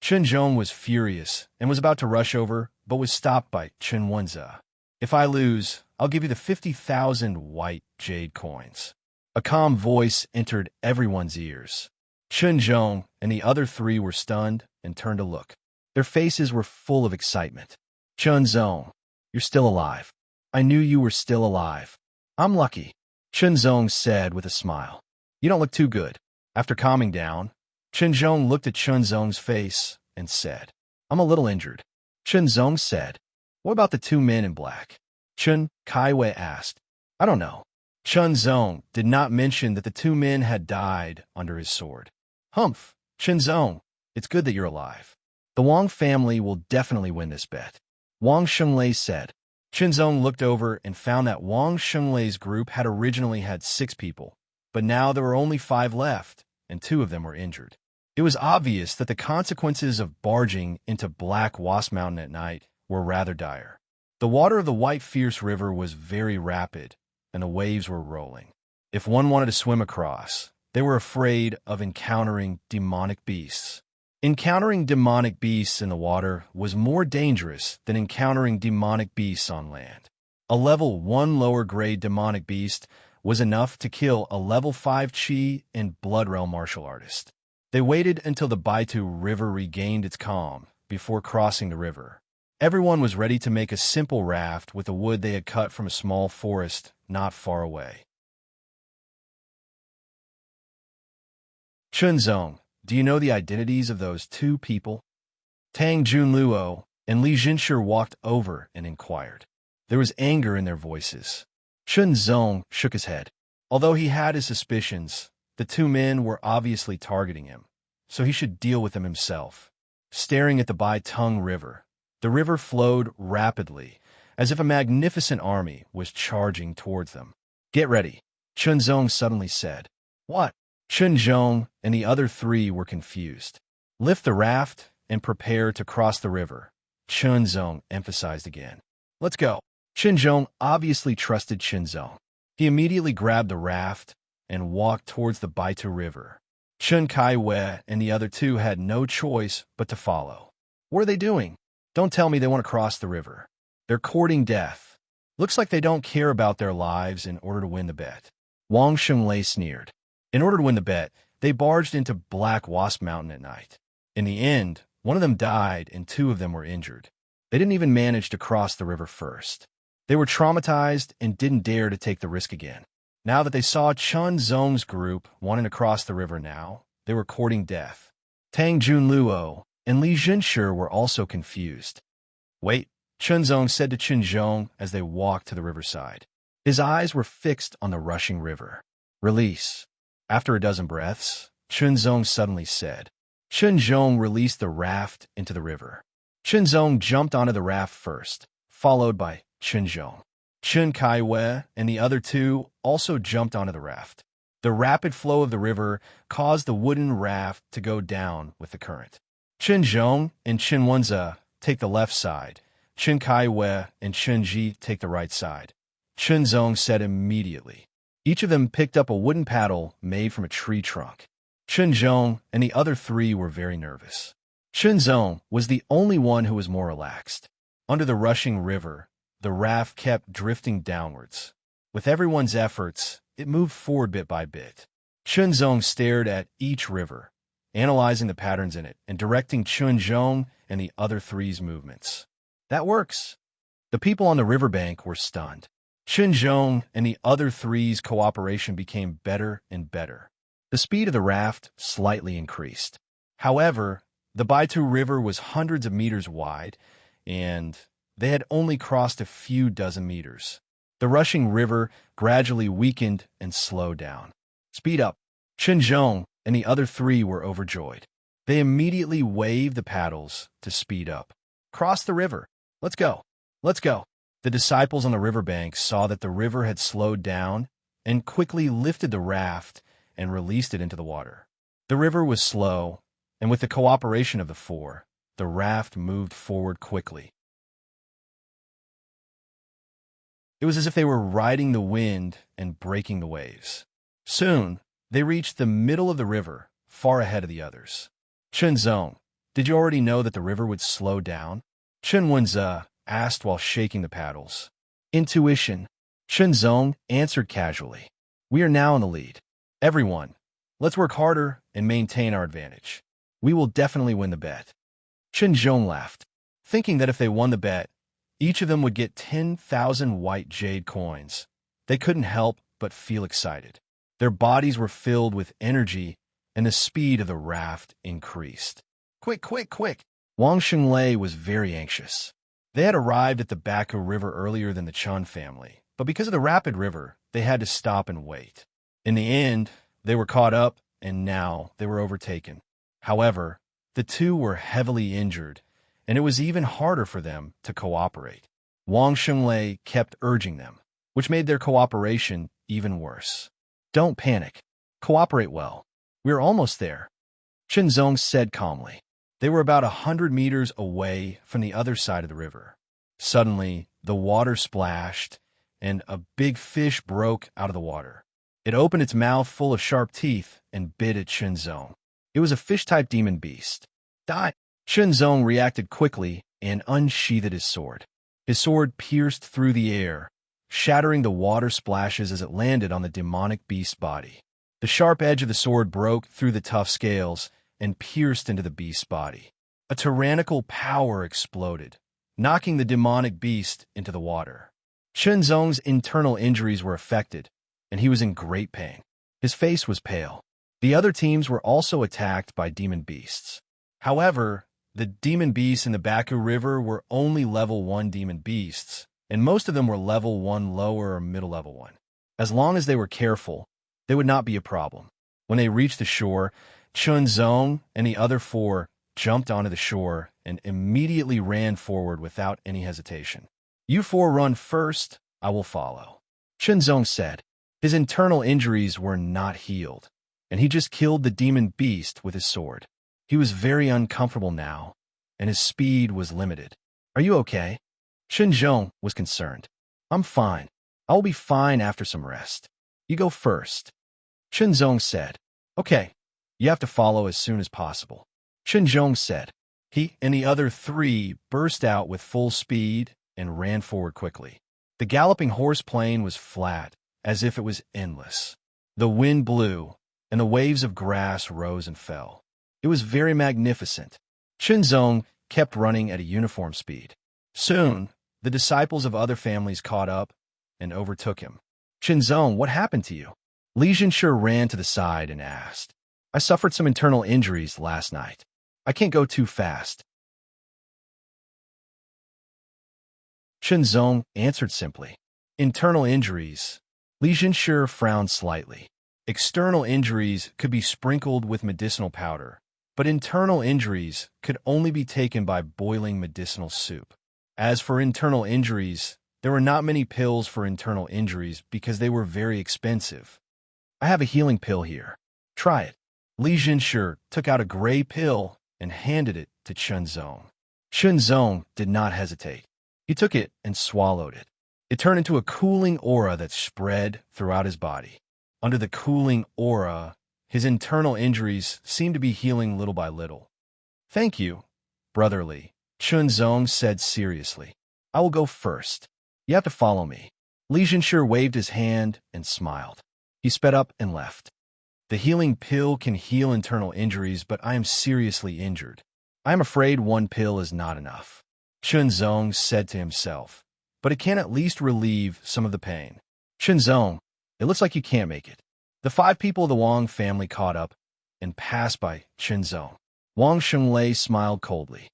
Shenzong was furious and was about to rush over, but was stopped by Chen Wenze. "If I lose, I'll give you the 50,000 white jade coins." A calm voice entered everyone's ears. Shenzong and the other 3 were stunned and turned to look. Their faces were full of excitement. "Shenzong, you're still alive. I knew you were still alive. I'm lucky," Shenzong said with a smile. "You don't look too good." After calming down, Shenzong looked at Shenzong's face and said, "I'm a little injured." Shenzong said, "What about the 2 men in black?" Chen Kaiwei asked. "I don't know." Shenzong did not mention that the 2 men had died under his sword. "Humph, Shenzong, it's good that you're alive. The Wang family will definitely win this bet," Wang Xinglei said. Shenzong looked over and found that Wang Xinglei's group had originally had 6 people, but now there were only 5 left, and 2 of them were injured. It was obvious that the consequences of barging into Black Wasp Mountain at night were rather dire. The water of the White Fierce River was very rapid, and the waves were rolling. If one wanted to swim across, they were afraid of encountering demonic beasts. Encountering demonic beasts in the water was more dangerous than encountering demonic beasts on land. A level 1 lower grade demonic beast was enough to kill a level 5 Qi and Blood Realm martial artist. They waited until the Baitu River regained its calm before crossing the river. Everyone was ready to make a simple raft with the wood they had cut from a small forest not far away. "Shenzong, do you know the identities of those 2 people?" Tang Junluo and Li Jinshi walked over and inquired. There was anger in their voices. Shenzong shook his head. Although he had his suspicions, the 2 men were obviously targeting him, so he should deal with them himself. Staring at the Baitung River, the river flowed rapidly, as if a magnificent army was charging towards them. "Get ready," Shenzong suddenly said. "What?" Shenzong and the other 3 were confused. "Lift the raft and prepare to cross the river," Shenzong emphasized again. "Let's go." Shenzong obviously trusted Shenzong. He immediately grabbed the raft and walked towards the Baitu River. Chen Kaiwei and the other 2 had no choice but to follow. "What are they doing? Don't tell me they want to cross the river. They're courting death. Looks like they don't care about their lives in order to win the bet." Wang Xinglei sneered. In order to win the bet, they barged into Black Wasp Mountain at night. In the end, one of them died and 2 of them were injured. They didn't even manage to cross the river first. They were traumatized and didn't dare to take the risk again. Now that they saw Chun Zong's group wanting to cross the river now, they were courting death. Tang Junluo and Li Jinshi were also confused. "Wait," Chunzong said to Qinzhong as they walked to the riverside. His eyes were fixed on the rushing river. "Release." After a dozen breaths, Chunzong suddenly said. Qinzhong released the raft into the river. Qinzhong jumped onto the raft first, followed by Qinzhong. Chen Kaiwei and the other 2 also jumped onto the raft. The rapid flow of the river caused the wooden raft to go down with the current. Chen Zhong and Chen Wenze take the left side. Chen Kaiwei and Chen Ji take the right side. Chen Zhong said immediately. Each of them picked up a wooden paddle made from a tree trunk. Chen Zhong and the other three were very nervous. Chen Zhong was the only one who was more relaxed. Under the rushing river, the raft kept drifting downwards. With everyone's efforts, it moved forward bit by bit. Chen Zhong stared at each river, analyzing the patterns in it and directing Chen Zhong and the other three's movements. That works. The people on the riverbank were stunned. Chen Zhong and the other three's cooperation became better and better. The speed of the raft slightly increased. However, the Baitu River was hundreds of meters wide, and they had only crossed a few dozen meters. The rushing river gradually weakened and slowed down. Speed up. Chen Zhong and the other three were overjoyed. They immediately waved the paddles to speed up. Cross the river. Let's go. Let's go. The disciples on the riverbank saw that the river had slowed down and quickly lifted the raft and released it into the water. The river was slow, and with the cooperation of the four, the raft moved forward quickly. It was as if they were riding the wind and breaking the waves. Soon, they reached the middle of the river, far ahead of the others. Chen Zhong, did you already know that the river would slow down? Chen Wenze asked while shaking the paddles. Intuition. Chen Zhong answered casually. We are now in the lead. Everyone, let's work harder and maintain our advantage. We will definitely win the bet. Chen Zhong laughed, thinking that if they won the bet, each of them would get 10,000 white jade coins. They couldn't help but feel excited. Their bodies were filled with energy, and the speed of the raft increased. Quick, quick, quick! Wang Xinglei was very anxious. They had arrived at the Baku River earlier than the Chun family, but because of the rapid river, they had to stop and wait. In the end, they were caught up, and now they were overtaken. However, the two were heavily injured, and it was even harder for them to cooperate. Wang Xinglei kept urging them, which made their cooperation even worse. Don't panic. Cooperate well. We're almost there, Chen Zhong said calmly. They were about 100 meters away from the other side of the river. Suddenly, the water splashed, and a big fish broke out of the water. It opened its mouth full of sharp teeth and bit at Chen Zhong. It was a fish-type demon beast. Die! Chen Zhong reacted quickly and unsheathed his sword. His sword pierced through the air, shattering the water splashes as it landed on the demonic beast's body. The sharp edge of the sword broke through the tough scales and pierced into the beast's body. A tyrannical power exploded, knocking the demonic beast into the water. Chen Zhong's internal injuries were affected, and he was in great pain. His face was pale. The other teams were also attacked by demon beasts. However, the demon beasts in the Baku River were only level 1 demon beasts, and most of them were level 1 lower or middle level 1. As long as they were careful, they would not be a problem. When they reached the shore, Chen Zhong and the other four jumped onto the shore and immediately ran forward without any hesitation. You four run first, I will follow, Chen Zhong said. His internal injuries were not healed, and he just killed the demon beast with his sword. He was very uncomfortable now, and his speed was limited. Are you okay? Chen Zhong was concerned. I'm fine. I will be fine after some rest. You go first, Chen Zhong said. Okay, you have to follow as soon as possible, Chen Zhong said. He and the other three burst out with full speed and ran forward quickly. The galloping horse plain was flat, as if it was endless. The wind blew, and the waves of grass rose and fell. It was very magnificent. Chen Zhong kept running at a uniform speed. Soon, the disciples of other families caught up and overtook him. Chen Zhong, what happened to you? Li Jinshe ran to the side and asked. I suffered some internal injuries last night. I can't go too fast. Chen Zhong answered simply. Internal injuries. Li Jinshe frowned slightly. External injuries could be sprinkled with medicinal powder, but internal injuries could only be taken by boiling medicinal soup. As for internal injuries, there were not many pills for internal injuries because they were very expensive. I have a healing pill here. Try it. Li Jinshe took out a gray pill and handed it to Chunzong. Chunzong did not hesitate. He took it and swallowed it. It turned into a cooling aura that spread throughout his body. Under the cooling aura, his internal injuries seemed to be healing little by little. "Thank you, brotherly," Chunzong said seriously. "I will go first. You have to follow me." Li Jinsher waved his hand and smiled. He sped up and left. "The healing pill can heal internal injuries, but I am seriously injured. I am afraid one pill is not enough," Chunzong said to himself. "But it can at least relieve some of the pain." "Chunzong, it looks like you can't make it." The 5 people of the Wang family caught up and passed by Chunzong. Wang Xunglei smiled coldly.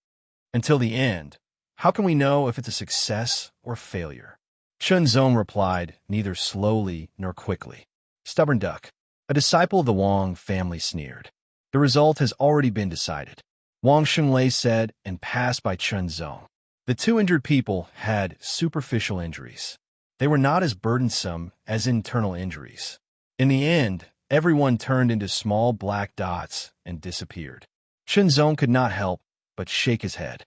"Until the end, how can we know if it's a success or failure?" Chunzong replied, neither slowly nor quickly. "Stubborn duck." A disciple of the Wang family sneered. "The result has already been decided," Wang Xunglei said and passed by Chunzong. The 2 injured people had superficial injuries. They were not as burdensome as internal injuries. In the end, everyone turned into small black dots and disappeared. Chunzong could not help but shake his head.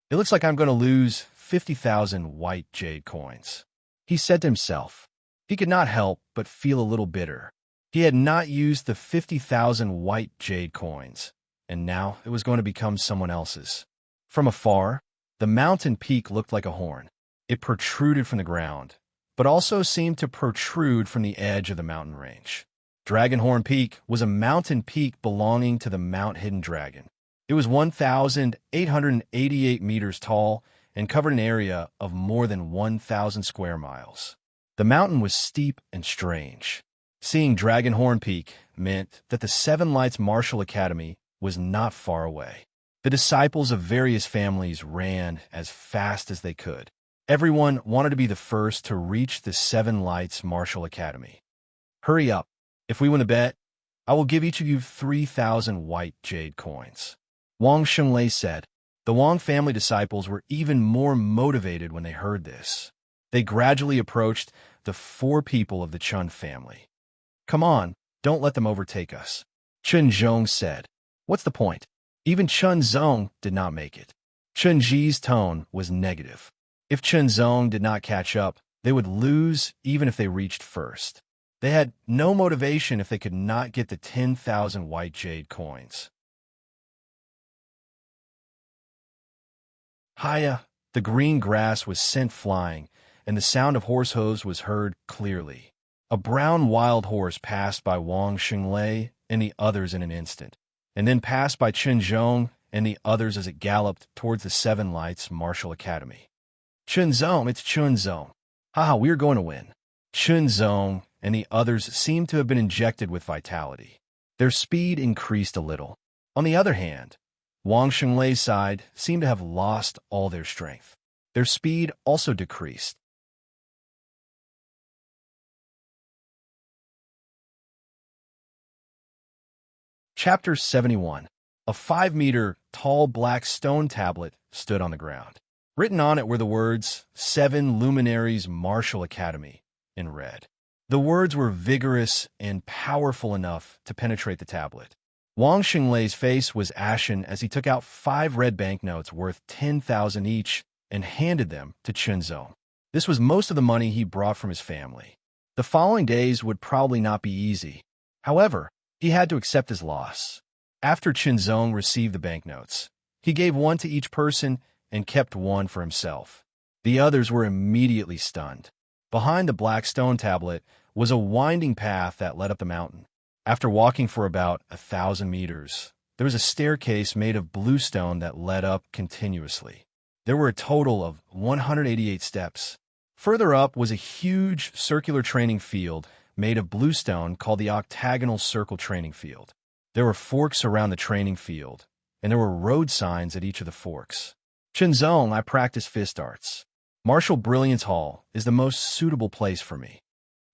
"It looks like I'm going to lose 50,000 white jade coins," he said to himself. He could not help but feel a little bitter. He had not used the 50,000 white jade coins, and now it was going to become someone else's. From afar, the mountain peak looked like a horn. It protruded from the ground, but also seemed to protrude from the edge of the mountain range. Dragonhorn Peak was a mountain peak belonging to the Mount Hidden Dragon. It was 1,888 meters tall and covered an area of more than 1,000 square miles. The mountain was steep and strange. Seeing Dragonhorn Peak meant that the Seven Lights Martial Academy was not far away. The disciples of various families ran as fast as they could. Everyone wanted to be the first to reach the Seven Lights Martial Academy. "Hurry up. If we win the bet, I will give each of you 3,000 white jade coins," Wang Xunglei said. The Wang family disciples were even more motivated when they heard this. They gradually approached the 4 people of the Chun family. "Come on, don't let them overtake us," Chunzong said. "What's the point?" Even Chunzong did not make it. Chunji's tone was negative. If Chunzong did not catch up, they would lose even if they reached first. They had no motivation if they could not get the 10,000 white jade coins. Hiya! The green grass was sent flying, and the sound of horse hooves was heard clearly. A brown wild horse passed by Wang Xunglei and the others in an instant, and then passed by Chunzong and the others as it galloped towards the Seven Lights Martial Academy. "Chunzong, it's Chunzong. Haha, we're going to win." Chunzong and the others seemed to have been injected with vitality. Their speed increased a little. On the other hand, Wang Xunglei's side seemed to have lost all their strength. Their speed also decreased. Chapter 71. A 5-meter tall black stone tablet stood on the ground. Written on it were the words, "Seven Luminaries Martial Academy," in red. The words were vigorous and powerful enough to penetrate the tablet. Wang Xunglei's face was ashen as he took out 5 red banknotes worth 10,000 each and handed them to Chunzong. This was most of the money he brought from his family. The following days would probably not be easy. However, he had to accept his loss. After Chunzong received the banknotes, he gave 1 to each person and kept 1 for himself. The others were immediately stunned. Behind the black stone tablet was a winding path that led up the mountain. After walking for about 1,000 meters, there was a staircase made of blue stone that led up continuously. There were a total of 188 steps. Further up was a huge circular training field made of blue stone called the Octagonal Circle Training Field. There were forks around the training field, and there were road signs at each of the forks. "Chunzong, I practice fist arts. Martial Brilliance Hall is the most suitable place for me,"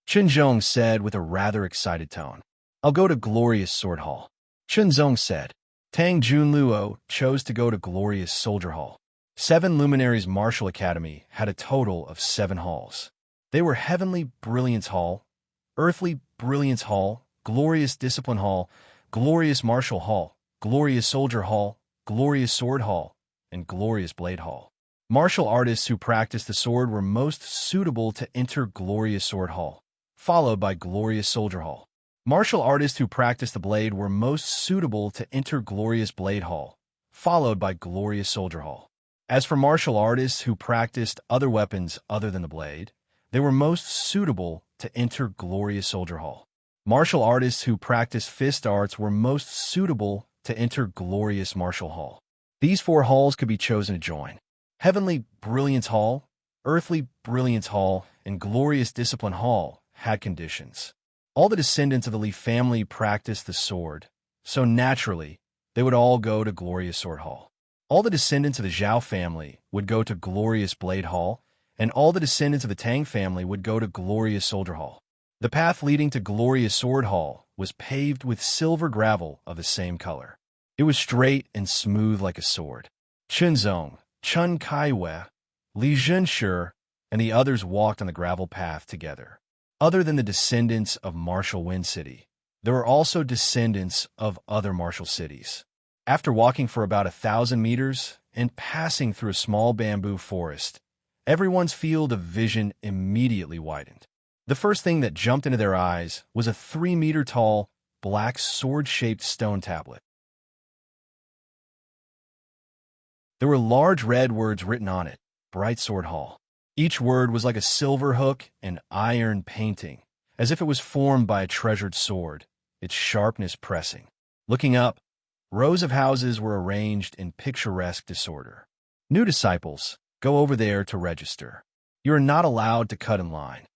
Chunzong said with a rather excited tone. "I'll go to Glorious Sword Hall," Chunzong said. Tang Junluo chose to go to Glorious Soldier Hall. 7 Luminaries Martial Academy had a total of 7 halls. They were Heavenly Brilliance Hall, Earthly Brilliance Hall, Glorious Discipline Hall, Glorious Martial Hall, Glorious Soldier Hall, Glorious Sword Hall, and Glorious Blade Hall. Martial artists who practiced the sword were most suitable to enter Glorious Sword Hall, followed by Glorious Soldier Hall. Martial artists who practiced the blade were most suitable to enter Glorious Blade Hall, followed by Glorious Soldier Hall. As for martial artists who practiced other weapons other than the blade, they were most suitable to enter Glorious Soldier Hall. Martial artists who practiced fist arts were most suitable to enter Glorious Martial Hall. These 4 halls could be chosen to join: Heavenly Brilliance Hall, Earthly Brilliance Hall, and Glorious Discipline Hall had conditions. All the descendants of the Li family practiced the sword, so naturally, they would all go to Glorious Sword Hall. All the descendants of the Zhao family would go to Glorious Blade Hall, and all the descendants of the Tang family would go to Glorious Soldier Hall. The path leading to Glorious Sword Hall was paved with silver gravel of the same color. It was straight and smooth like a sword. Chunzong, Chun Kaiwe, Li Zhenshi, and the others walked on the gravel path together. Other than the descendants of Martial Wind City, there were also descendants of other martial cities. After walking for about 1,000 meters and passing through a small bamboo forest, everyone's field of vision immediately widened. The first thing that jumped into their eyes was a 3-meter-tall, black sword-shaped stone tablet. There were large red words written on it, Bright Sword Hall. Each word was like a silver hook and iron painting, as if it was formed by a treasured sword, its sharpness pressing. Looking up, rows of houses were arranged in picturesque disorder. New disciples, go over there to register. You are not allowed to cut in line.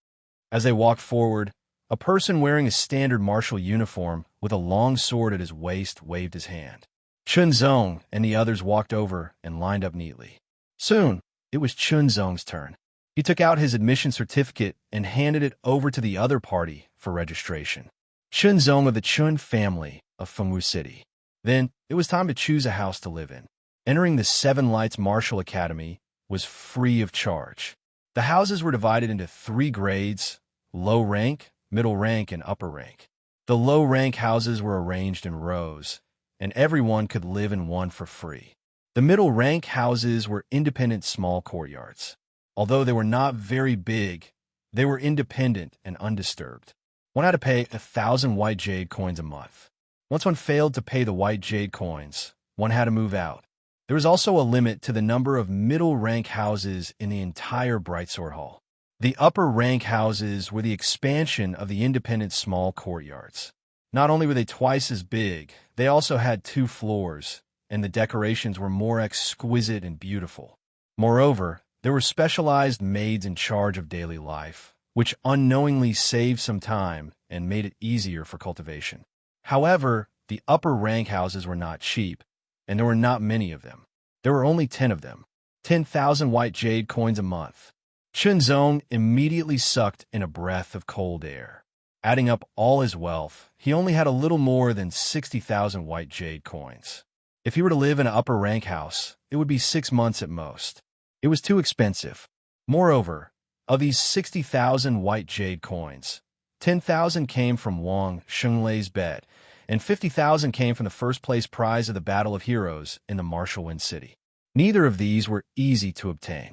As they walked forward, a person wearing a standard martial uniform with a long sword at his waist waved his hand. Chunzong and the others walked over and lined up neatly. Soon, it was Chunzong's turn. He took out his admission certificate and handed it over to the other party for registration. Chunzong of the Chun family of Fengwu City. Then, it was time to choose a house to live in. Entering the Seven Lights Martial Academy was free of charge. The houses were divided into 3 grades: low rank, middle rank, and upper rank. The low rank houses were arranged in rows, and everyone could live in one for free. The middle rank houses were independent small courtyards. Although they were not very big, they were independent and undisturbed. One had to pay 1,000 white jade coins a month. Once one failed to pay the white jade coins, one had to move out. There was also a limit to the number of middle rank houses in the entire Bright Sword Hall. The upper rank houses were the expansion of the independent small courtyards. Not only were they twice as big, they also had 2 floors, and the decorations were more exquisite and beautiful. Moreover, there were specialized maids in charge of daily life, which unknowingly saved some time and made it easier for cultivation. However, the upper rank houses were not cheap, and there were not many of them. There were only 10 of them. 10,000 white jade coins a month. Chunzong immediately sucked in a breath of cold air. Adding up all his wealth, he only had a little more than 60,000 white jade coins. If he were to live in an upper rank house, it would be 6 months at most. It was too expensive. Moreover, of these 60,000 white jade coins, 10,000 came from Wang Shenglei's bed, and 50,000 came from the first-place prize of the Battle of Heroes in the Martial Wind City. Neither of these were easy to obtain.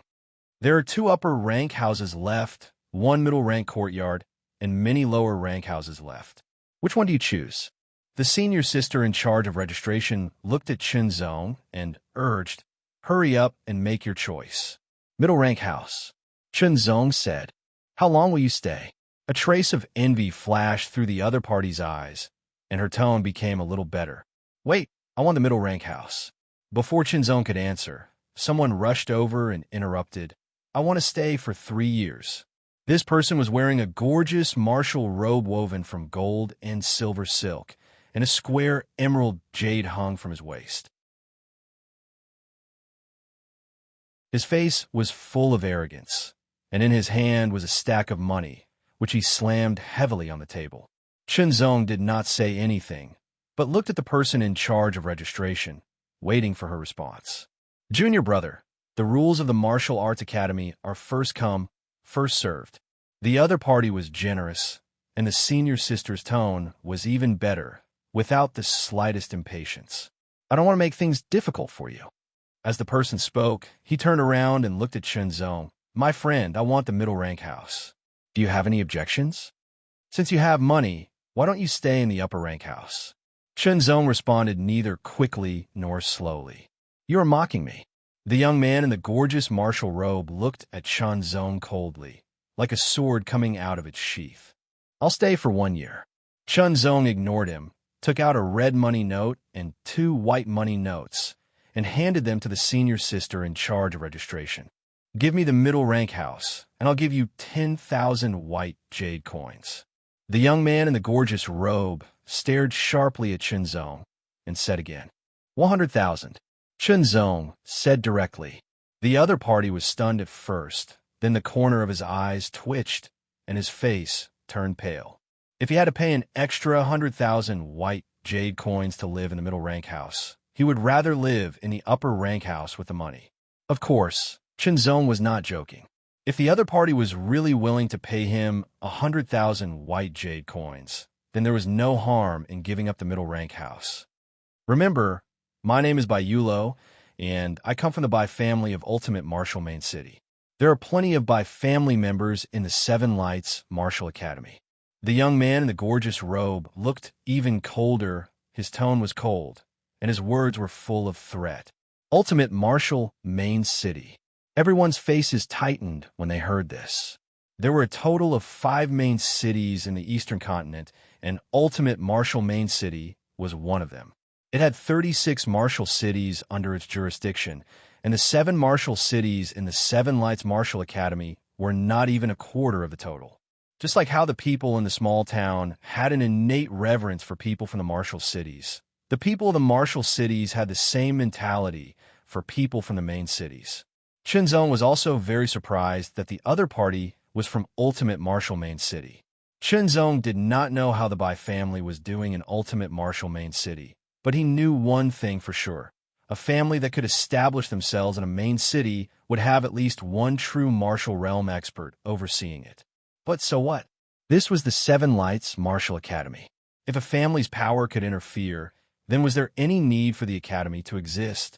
There are 2 upper rank houses left, 1 middle rank courtyard, and many lower rank houses left. Which one do you choose? The senior sister in charge of registration looked at Chunzong and urged, "Hurry up and make your choice." Middle rank house. Chunzong said, "How long will you stay?" A trace of envy flashed through the other party's eyes, and her tone became a little better. "Wait, I want the middle rank house." Before Chunzong could answer, someone rushed over and interrupted, "I want to stay for 3 years." This person was wearing a gorgeous martial robe woven from gold and silver silk, and a square emerald jade hung from his waist. His face was full of arrogance, and in his hand was a stack of money, which he slammed heavily on the table. Chunzong did not say anything, but looked at the person in charge of registration, waiting for her response. "Junior brother, the rules of the Martial Arts Academy are first come, first served." The other party was generous, and the senior sister's tone was even better, without the slightest impatience. I don't want to make things difficult for you. As the person spoke, he turned around and looked at Chenzong. My friend, I want the middle rank house. Do you have any objections? Since you have money, why don't you stay in the upper rank house? Chenzong responded neither quickly nor slowly. You are mocking me. The young man in the gorgeous martial robe looked at Chenzong coldly, like a sword coming out of its sheath. I'll stay for 1 year. Chenzong ignored him, took out a red money note and 2 white money notes, and handed them to the senior sister in charge of registration. Give me the middle rank house, and I'll give you 10,000 white jade coins. The young man in the gorgeous robe stared sharply at Chenzong and said again, 100,000. Chenzong said directly. The other party was stunned at first, then the corner of his eyes twitched, and his face turned pale. If he had to pay an extra 100,000 white jade coins to live in the middle rank house, he would rather live in the upper rank house with the money. Of course, Chenzong was not joking. If the other party was really willing to pay him 100,000 white jade coins, then there was no harm in giving up the middle rank house. Remember, my name is Bai Yulo, and I come from the Bai family of Ultimate Martial Main City. There are plenty of Bai family members in the Seven Lights Martial Academy. The young man in the gorgeous robe looked even colder. His tone was cold, and his words were full of threat. Ultimate Martial Main City. Everyone's faces tightened when they heard this. There were a total of 5 main cities in the Eastern continent, and Ultimate Martial Main City was one of them. It had 36 martial cities under its jurisdiction, and the 7 martial cities in the Seven Lights Martial Academy were not even a quarter of the total. Just like how the people in the small town had an innate reverence for people from the martial cities, the people of the martial cities had the same mentality for people from the main cities. Chenzong was also very surprised that the other party was from Ultimate Martial Main City. Chenzong did not know how the Bai family was doing in Ultimate Martial Main City, but he knew one thing for sure. A family that could establish themselves in a main city would have at least one true martial realm expert overseeing it. But so what? This was the Seven Lights Martial Academy. If a family's power could interfere, then was there any need for the academy to exist?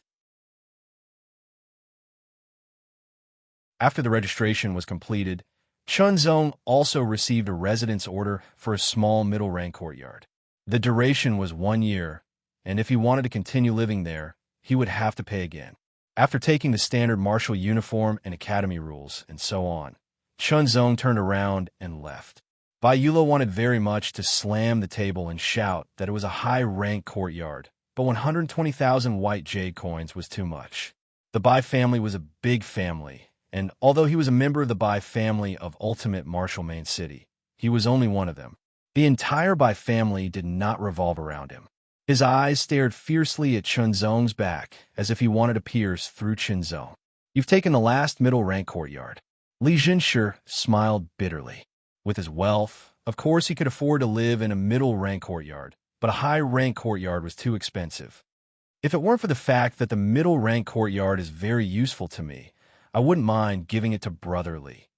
After the registration was completed, Chenzong also received a residence order for a small middle-rank courtyard. The duration was 1 year, and if he wanted to continue living there, he would have to pay again. After taking the standard martial uniform and academy rules, and so on, Chenzong turned around and left. Bai Yulo wanted very much to slam the table and shout that it was a high-rank courtyard, but 120,000 white jade coins was too much. The Bai family was a big family, and although he was a member of the Bai family of Ultimate Martial Main City, he was only one of them. The entire Bai family did not revolve around him. His eyes stared fiercely at Chenzong's back, as if he wanted to pierce through Chenzong. You've taken the last middle-rank courtyard. Li Jinshi smiled bitterly. With his wealth, of course he could afford to live in a middle-rank courtyard, but a high-rank courtyard was too expensive. If it weren't for the fact that the middle-rank courtyard is very useful to me, I wouldn't mind giving it to Brother Li.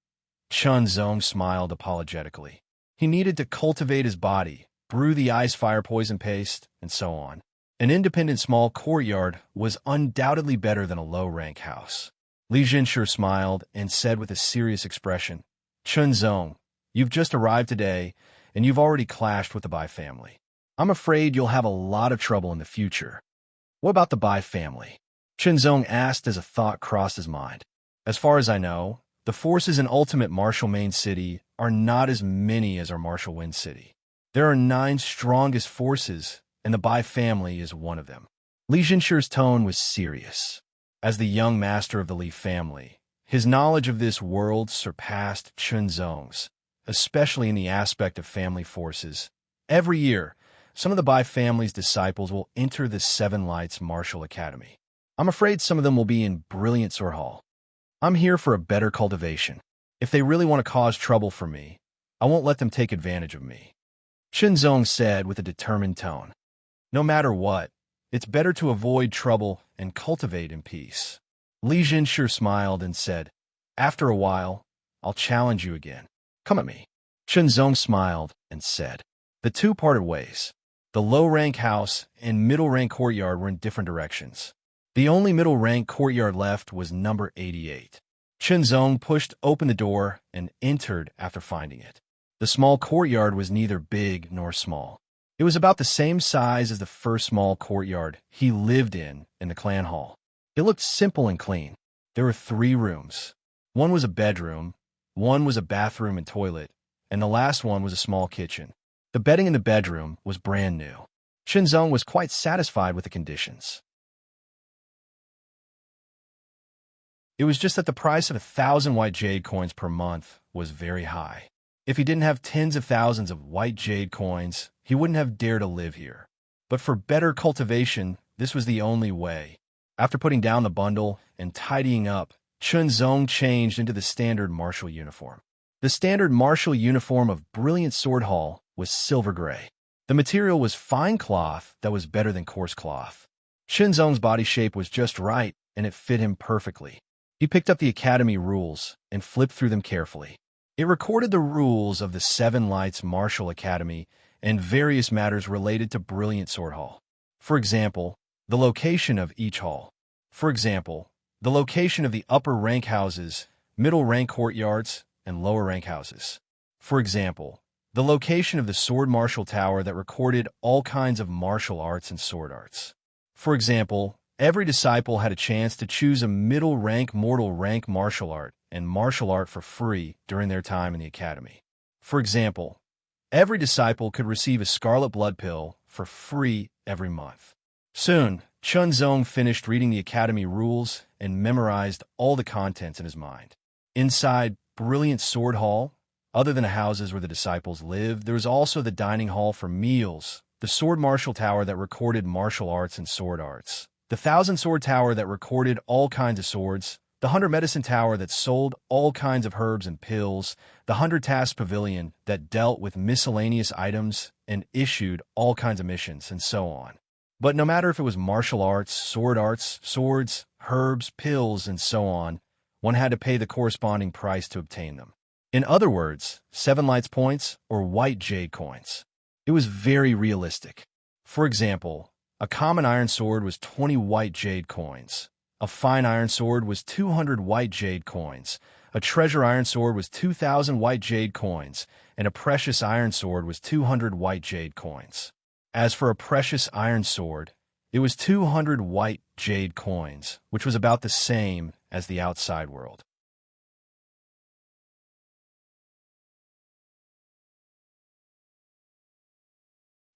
Chenzong smiled apologetically. He needed to cultivate his body, brew the ice fire poison paste, and so on. An independent small courtyard was undoubtedly better than a low-rank house. Li Jinshi smiled and said with a serious expression, Chenzong, you've just arrived today, and you've already clashed with the Bai family. I'm afraid you'll have a lot of trouble in the future. What about the Bai family? Chenzong asked as a thought crossed his mind. As far as I know, the forces in Ultimate Martial Main City are not as many as our Martial Wind City. There are 9 strongest forces, and the Bai family is one of them. Li Jinshi's tone was serious. As the young master of the Li family, his knowledge of this world surpassed Chenzong's, especially in the aspect of family forces. Every year, some of the Bai family's disciples will enter the Seven Lights Martial Academy. I'm afraid some of them will be in Brilliant Sword Hall. I'm here for a better cultivation. If they really want to cause trouble for me, I won't let them take advantage of me. Chenzong said with a determined tone. No matter what, it's better to avoid trouble and cultivate in peace. Li Jinshi smiled and said, after a while, I'll challenge you again. Come at me. Chenzong smiled and said. The two parted ways. The low-rank house and middle-rank courtyard were in different directions. The only middle-rank courtyard left was number 88. Chenzong pushed open the door and entered after finding it. The small courtyard was neither big nor small. It was about the same size as the first small courtyard he lived in the clan hall. It looked simple and clean. There were 3 rooms. One was a bedroom, one was a bathroom and toilet, and the last one was a small kitchen. The bedding in the bedroom was brand new. Chenzong was quite satisfied with the conditions. It was just that the price of 1,000 white jade coins per month was very high. If he didn't have tens of thousands of white jade coins, he wouldn't have dared to live here. But for better cultivation, this was the only way. After putting down the bundle and tidying up, Chenzong changed into the standard martial uniform. The standard martial uniform of Brilliant Sword Hall was silver gray. The material was fine cloth that was better than coarse cloth. Chenzong's body shape was just right, and it fit him perfectly. He picked up the academy rules and flipped through them carefully. It recorded the rules of the 7 Lights Martial Academy and various matters related to Brilliant Sword Hall. For example, the location of each hall. For example, the location of the upper rank houses, middle rank courtyards, and lower rank houses. For example, the location of the sword martial tower that recorded all kinds of martial arts and sword arts. For example, every disciple had a chance to choose a middle rank mortal rank martial art and martial art for free during their time in the academy. For example, every disciple could receive a scarlet blood pill for free every month. Soon, Chenzong finished reading the academy rules and memorized all the contents in his mind. Inside Brilliant Sword Hall, other than the houses where the disciples lived, there was also the dining hall for meals, the sword martial tower that recorded martial arts and sword arts, the 1,000 sword tower that recorded all kinds of swords, the 100 medicine tower that sold all kinds of herbs and pills, the 100 task pavilion that dealt with miscellaneous items and issued all kinds of missions, and so on. But no matter if it was martial arts, swords, herbs, pills, and so on, one had to pay the corresponding price to obtain them. In other words, 7 Lights points or white jade coins. It was very realistic. For example, a common iron sword was 20 white jade coins. A fine iron sword was 200 white jade coins. A treasure iron sword was 2,000 white jade coins, and a precious iron sword was 200 white jade coins. As for a precious iron sword, it was 200 white jade coins, which was about the same as the outside world.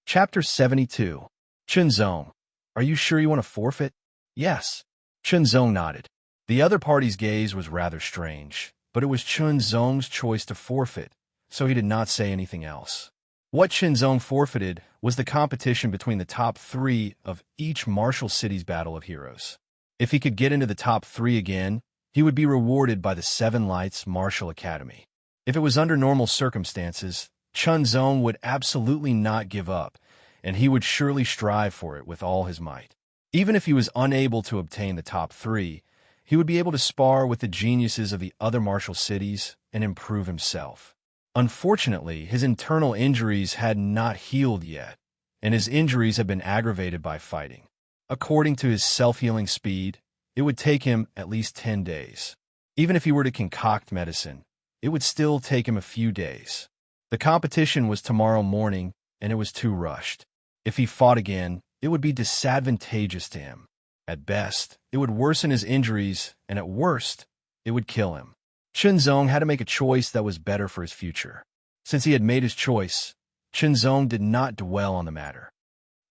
Chapter 72. Chenzong, are you sure you want to forfeit? Yes. Chenzong nodded. The other party's gaze was rather strange, but it was Chenzong's choice to forfeit, so he did not say anything else. What Chenzong forfeited was the competition between the top 3 of each martial city's battle of heroes. If he could get into the top 3 again, he would be rewarded by the 7 Lights Martial Academy. If it was under normal circumstances, Chenzong would absolutely not give up, and he would surely strive for it with all his might. Even if he was unable to obtain the top 3, he would be able to spar with the geniuses of the other martial cities and improve himself. Unfortunately, his internal injuries had not healed yet, and his injuries had been aggravated by fighting. According to his self-healing speed, it would take him at least 10 days. Even if he were to concoct medicine, it would still take him a few days. The competition was tomorrow morning, and it was too rushed. If he fought again, it would be disadvantageous to him. At best, it would worsen his injuries, and at worst, it would kill him. Chenzong had to make a choice that was better for his future. Since he had made his choice, Chenzong did not dwell on the matter.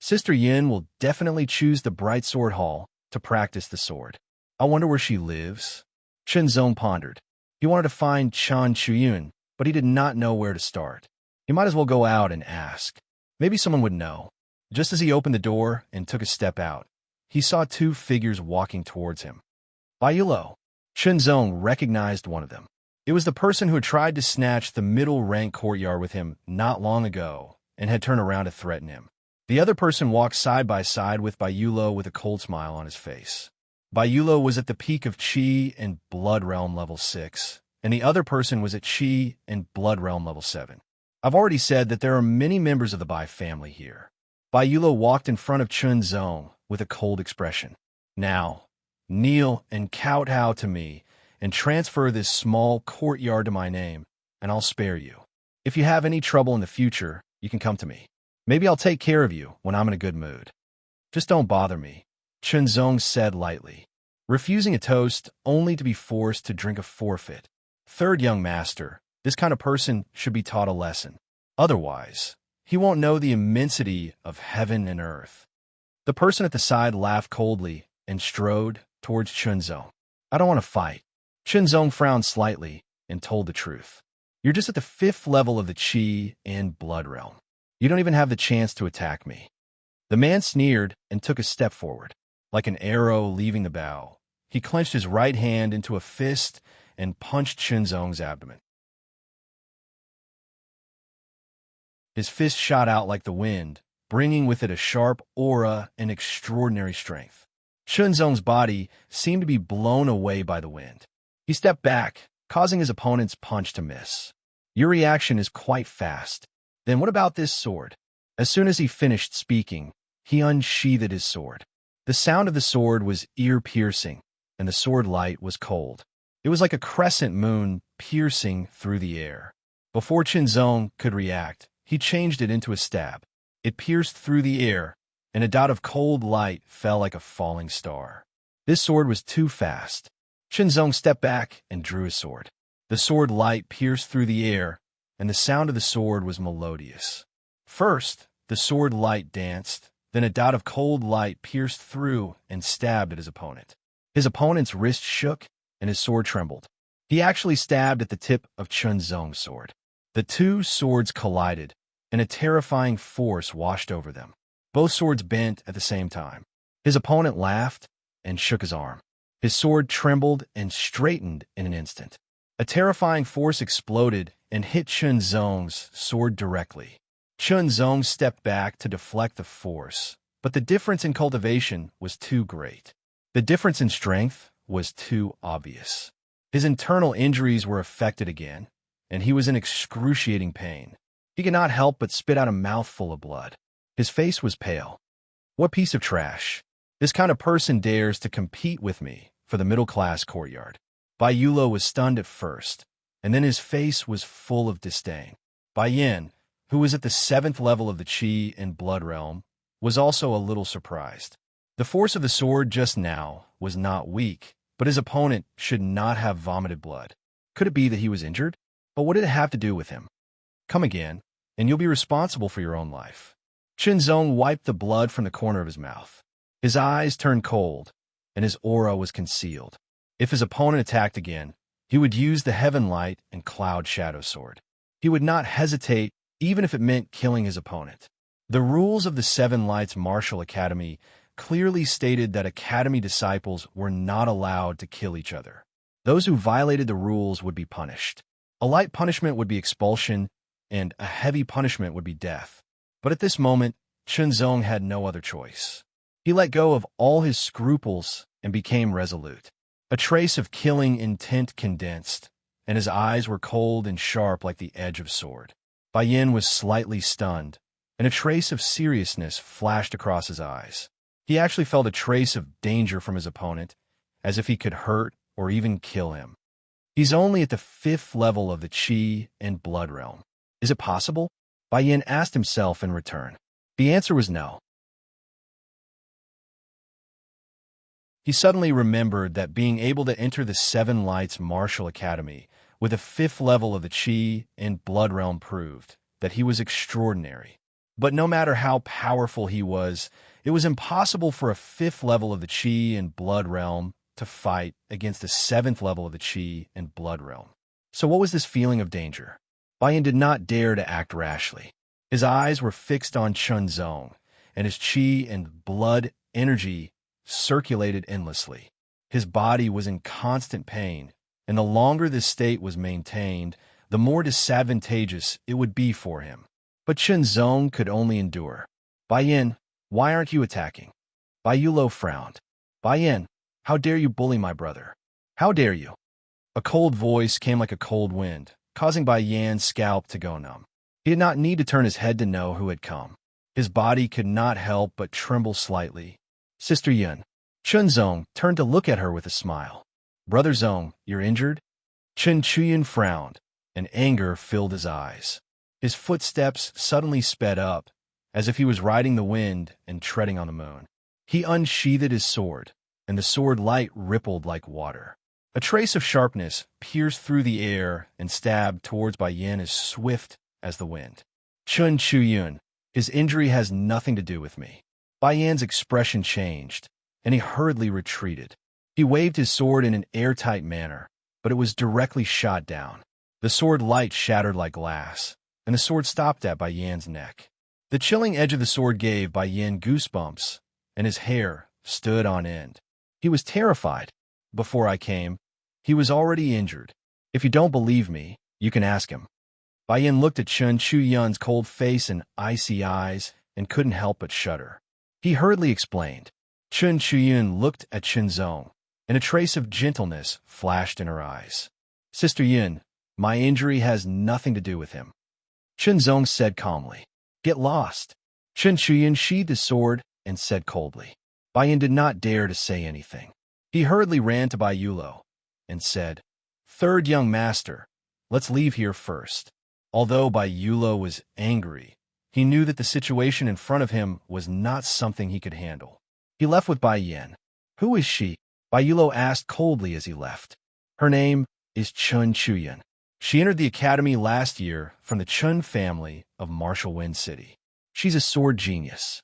Sister Yin will definitely choose the Bright Sword Hall to practice the sword. I wonder where she lives. Chenzong pondered. He wanted to find Chan Chuyun, but he did not know where to start. He might as well go out and ask. Maybe someone would know. Just as he opened the door and took a step out, he saw 2 figures walking towards him. Bayulo. Chenzong recognized one of them. It was the person who had tried to snatch the middle rank courtyard with him not long ago and had turned around to threaten him. The other person walked side by side with Bayulo with a cold smile on his face. Bayulo was at the peak of Qi and Blood Realm level 6, and the other person was at Qi and Blood Realm level 7. I've already said that there are many members of the Bai family here. Bai Yulo walked in front of Chun Zong with a cold expression. Now, kneel and kowtow to me, and transfer this small courtyard to my name, and I'll spare you. If you have any trouble in the future, you can come to me. Maybe I'll take care of you when I'm in a good mood. Just don't bother me, Chun Zong said lightly, refusing a toast only to be forced to drink a forfeit. Third young master, this kind of person should be taught a lesson. Otherwise, he won't know the immensity of heaven and earth. The person at the side laughed coldly and strode towards Chun Zong. I don't want to fight. Chun Zong frowned slightly and told the truth. You're just at the 5th level of the Qi and Blood realm. You don't even have the chance to attack me. The man sneered and took a step forward. Like an arrow leaving the bow, he clenched his right hand into a fist and punched Chun Zong's abdomen. His fist shot out like the wind, bringing with it a sharp aura and extraordinary strength. Chun Zong's body seemed to be blown away by the wind. He stepped back, causing his opponent's punch to miss. Your reaction is quite fast. Then what about this sword? As soon as he finished speaking, he unsheathed his sword. The sound of the sword was ear-piercing, and the sword light was cold. It was like a crescent moon piercing through the air. Before Chun Zong could react, he changed it into a stab. It pierced through the air, and a dot of cold light fell like a falling star. This sword was too fast. Chun Zong stepped back and drew his sword. The sword light pierced through the air, and the sound of the sword was melodious. First, the sword light danced, then a dot of cold light pierced through and stabbed at his opponent. His opponent's wrist shook, and his sword trembled. He actually stabbed at the tip of Chun Zong's sword. The two swords collided, and a terrifying force washed over them. Both swords bent at the same time. His opponent laughed and shook his arm. His sword trembled and straightened in an instant. A terrifying force exploded and hit Chun Zong's sword directly. Chun Zong stepped back to deflect the force, but the difference in cultivation was too great. The difference in strength was too obvious. His internal injuries were affected again, and he was in excruciating pain. He could not help but spit out a mouthful of blood. His face was pale. What piece of trash! This kind of person dares to compete with me for the middle-class courtyard. Bai Yulo was stunned at first, and then his face was full of disdain. Bai Yin, who was at the 7th level of the Qi and Blood realm, was also a little surprised. The force of the sword just now was not weak, but his opponent should not have vomited blood. Could it be that he was injured? But what did it have to do with him? Come again, and you'll be responsible for your own life. Chun Zong wiped the blood from the corner of his mouth. His eyes turned cold, and his aura was concealed. If his opponent attacked again, he would use the Heaven Light and Cloud Shadow Sword. He would not hesitate, even if it meant killing his opponent. The rules of the Seven Lights Martial Academy clearly stated that Academy disciples were not allowed to kill each other. Those who violated the rules would be punished. A light punishment would be expulsion, and a heavy punishment would be death. But at this moment, Chun Zong had no other choice. He let go of all his scruples and became resolute. A trace of killing intent condensed, and his eyes were cold and sharp like the edge of a sword. Bai Yin was slightly stunned, and a trace of seriousness flashed across his eyes. He actually felt a trace of danger from his opponent, as if he could hurt or even kill him. He's only at the 5th level of the Qi and Blood realm. Is it possible? Bai Yin asked himself in return. The answer was no. He suddenly remembered that being able to enter the Seven Lights Martial Academy with a 5th level of the Qi and Blood realm proved that he was extraordinary. But no matter how powerful he was, it was impossible for a 5th level of the Qi and Blood realm to fight against the 7th level of the Qi and Blood realm. So what was this feeling of danger? Bai Yin did not dare to act rashly. His eyes were fixed on Chun Zong, and his Qi and Blood energy circulated endlessly. His body was in constant pain, and the longer this state was maintained, the more disadvantageous it would be for him. But Chun Zong could only endure. Bai Yin, why aren't you attacking? Bai Yulo frowned. Bai Yin, how dare you bully my brother? How dare you? A cold voice came like a cold wind, causing Bai Yan's scalp to go numb. He did not need to turn his head to know who had come. His body could not help but tremble slightly. Sister Yun. Chun Zong turned to look at her with a smile. Brother Zong, you're injured? Chun Chuyin frowned, and anger filled his eyes. His footsteps suddenly sped up, as if he was riding the wind and treading on the moon. He unsheathed his sword, and the sword light rippled like water. A trace of sharpness pierced through the air and stabbed towards Bai Yin as swift as the wind. Chun Chuyun, his injury has nothing to do with me. Bai Yan's expression changed, and he hurriedly retreated. He waved his sword in an airtight manner, but it was directly shot down. The sword light shattered like glass, and the sword stopped at Bai Yan's neck. The chilling edge of the sword gave Bai Yan goosebumps, and his hair stood on end. He was terrified. Before I came, he was already injured. If you don't believe me, you can ask him. Bai Yan looked at Chun Chuyun's cold face and icy eyes and couldn't help but shudder. He hurriedly explained. Chun Chuyun looked at Chun Zong, and a trace of gentleness flashed in her eyes. Sister Yun, my injury has nothing to do with him. Chun Zong said calmly. Get lost. Chun Chuyun sheathed his sword and said coldly. Bai Yan did not dare to say anything. He hurriedly ran to Bai Yulo and said, Third young master, let's leave here first. Although Bai Yulo was angry, he knew that the situation in front of him was not something he could handle. He left with Bai Yan. Who is she? Bai Yulo asked coldly as he left. Her name is Chun Chuyun. She entered the academy last year from the Chun family of Martial Wind City. She's a sword genius.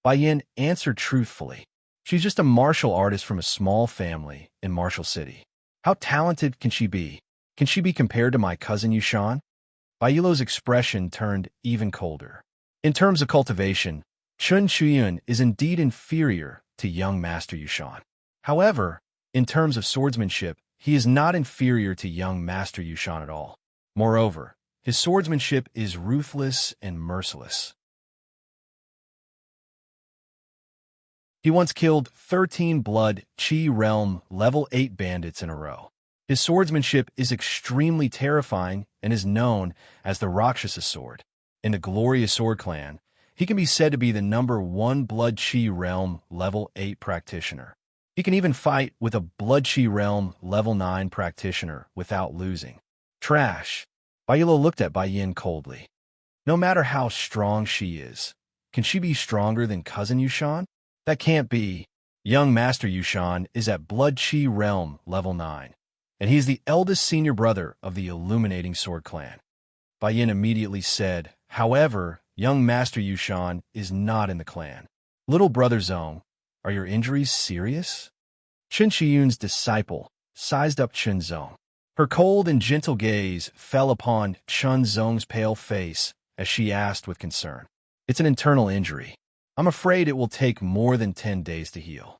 Bai Yan answered truthfully. She's just a martial artist from a small family in Martial City. How talented can she be? Can she be compared to my cousin Yushan? Bai Yulo's expression turned even colder. In terms of cultivation, Chun Chuyun is indeed inferior to young Master Yushan. However, in terms of swordsmanship, he is not inferior to young Master Yushan at all. Moreover, his swordsmanship is ruthless and merciless. He once killed 13 Blood Chi Realm Level 8 bandits in a row. His swordsmanship is extremely terrifying and is known as the Rakshasa sword. In the Glorious Sword Clan, he can be said to be the #1 Blood Chi Realm Level 8 practitioner. He can even fight with a Blood Chi Realm Level 9 practitioner without losing. Trash. Bai Yulo looked at Bai Yin coldly. No matter how strong she is, can she be stronger than cousin Yushan? That can't be. Young Master Yushan is at Blood Chi Realm Level 9, and he is the eldest senior brother of the Illuminating Sword Clan. Bai Yin immediately said, however, young Master Yushan is not in the clan. Little brother Zong, are your injuries serious? Chun Chiyun's disciple sized up Chun Zong. Her cold and gentle gaze fell upon Chun Zong's pale face as she asked with concern. It's an internal injury. I'm afraid it will take more than 10 days to heal.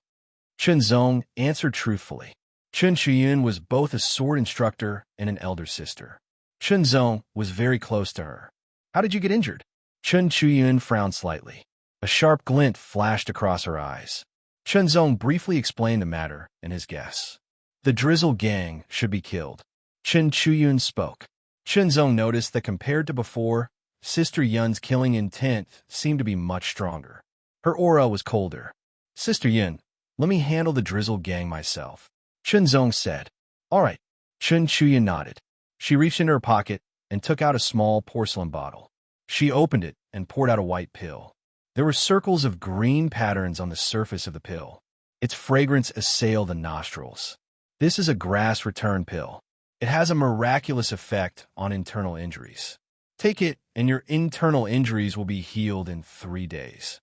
Chun Zong answered truthfully. Chun Chuyun was both a sword instructor and an elder sister. Chun Zong was very close to her. How did you get injured? Chun Chuyun frowned slightly. A sharp glint flashed across her eyes. Chun Zong briefly explained the matter and his guess. The Drizzle gang should be killed. Chun Chuyun spoke. Chun Zong noticed that compared to before, Sister Yun's killing intent seemed to be much stronger. Her aura was colder. Sister Yun, let me handle the Drizzle gang myself. Chun Zong said. All right. Chun Chuyun nodded. She reached into her pocket and took out a small porcelain bottle. She opened it and poured out a white pill. There were circles of green patterns on the surface of the pill. Its fragrance assailed the nostrils. This is a grass return pill. It has a miraculous effect on internal injuries. Take it and your internal injuries will be healed in 3 days.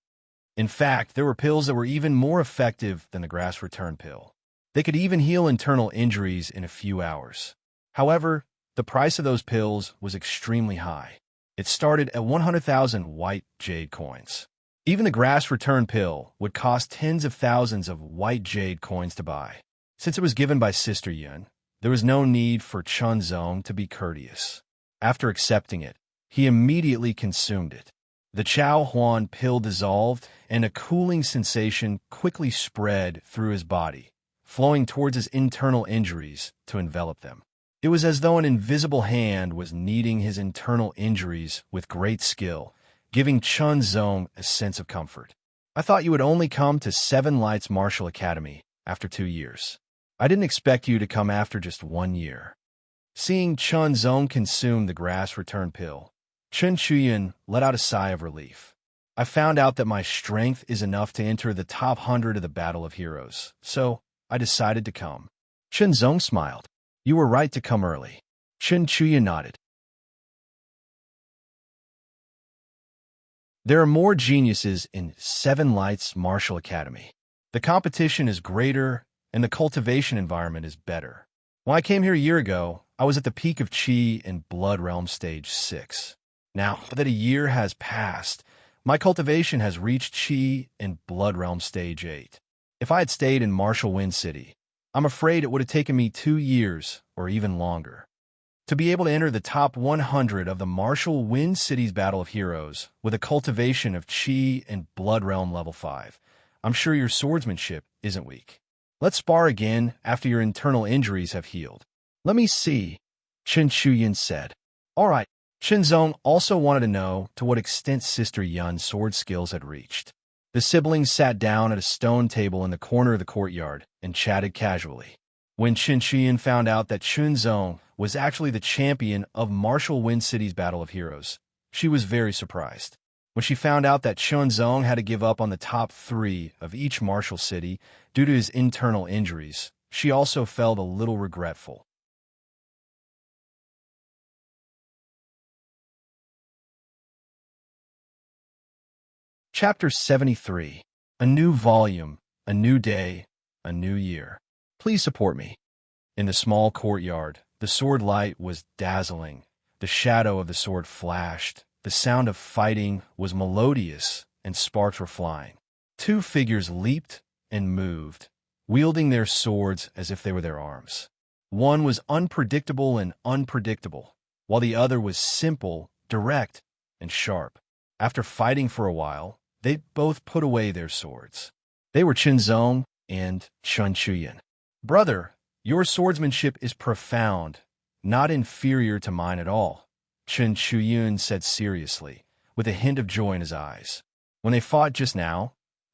In fact, there were pills that were even more effective than the grass return pill. They could even heal internal injuries in a few hours. However, the price of those pills was extremely high. It started at 100,000 white jade coins. Even the grass return pill would cost tens of thousands of white jade coins to buy. Since it was given by Sister Yun, there was no need for Chun Zong to be courteous. After accepting it, he immediately consumed it. The Chao Huan pill dissolved, and a cooling sensation quickly spread through his body, flowing towards his internal injuries to envelop them. It was as though an invisible hand was kneading his internal injuries with great skill giving Chun Zong a sense of comfort. I thought you would only come to Seven Lights Martial Academy after 2 years. I didn't expect you to come after just 1 year. Seeing Chun Zong consume the grass return pill, Chun Chuyin let out a sigh of relief. I found out that my strength is enough to enter the top 100 of the Battle of Heroes, so I decided to come. Chun Zong smiled. You were right to come early. Chun Chuyin nodded. There are more geniuses in Seven Lights Martial Academy. The competition is greater, and the cultivation environment is better. When I came here a year ago, I was at the peak of Qi in Blood Realm Stage 6. Now that a year has passed, my cultivation has reached Qi in Blood Realm Stage 8. If I had stayed in Martial Wind City, I'm afraid it would have taken me 2 years or even longer. To be able to enter the top 100 of the Martial Wind City's Battle of Heroes with a cultivation of Qi and Blood Realm level 5, I'm sure your swordsmanship isn't weak. Let's spar again after your internal injuries have healed. Let me see, Chun Chuyin said. All right. Chun Zong also wanted to know to what extent Sister Yun's sword skills had reached. The siblings sat down at a stone table in the corner of the courtyard and chatted casually. When Chun Chuyin found out that Chun Zong was actually the champion of Martial Wind City's Battle of Heroes, she was very surprised. When she found out that Chun Zong had to give up on the top 3 of each martial city due to his internal injuries, she also felt a little regretful. Chapter 73. A new volume, a new day, a new year. Please support me. In the small courtyard, the sword light was dazzling. The shadow of the sword flashed. The sound of fighting was melodious, and sparks were flying. 2 figures leaped and moved, wielding their swords as if they were their arms. One was unpredictable and unpredictable, while the other was simple, direct, and sharp. After fighting for a while, they both put away their swords. They were Chun Zong and Chun Chuyin. Brother, your swordsmanship is profound, not inferior to mine at all, Chun Chuyin said seriously, with a hint of joy in his eyes. When they fought just now,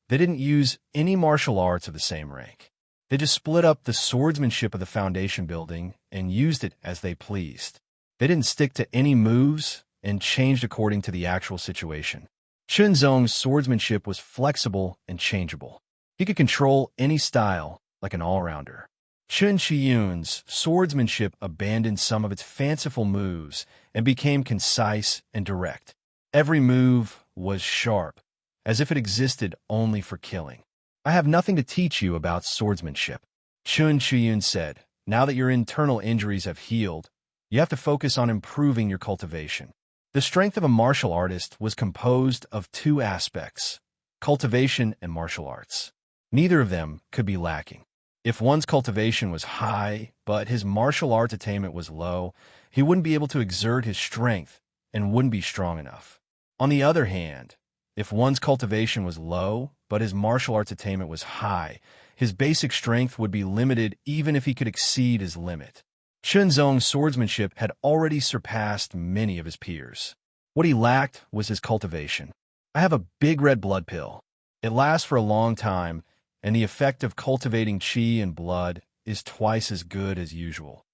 they didn't use any martial arts of the same rank. They just split up the swordsmanship of the foundation building and used it as they pleased. They didn't stick to any moves and changed according to the actual situation. Chun Zong's swordsmanship was flexible and changeable. He could control any style like an all-rounder. Chun Chiyun's swordsmanship abandoned some of its fanciful moves and became concise and direct. Every move was sharp, as if it existed only for killing. I have nothing to teach you about swordsmanship, Chun Chiyun said. Now that your internal injuries have healed, you have to focus on improving your cultivation. The strength of a martial artist was composed of 2 aspects, cultivation and martial arts. Neither of them could be lacking. If one's cultivation was high, but his martial arts attainment was low, he wouldn't be able to exert his strength and wouldn't be strong enough. On the other hand, if one's cultivation was low, but his martial arts attainment was high, his basic strength would be limited even if he could exceed his limit. Chun Zong's swordsmanship had already surpassed many of his peers. What he lacked was his cultivation. I have a big red blood pill. It lasts for a long time, and the effect of cultivating qi and blood is twice as good as usual.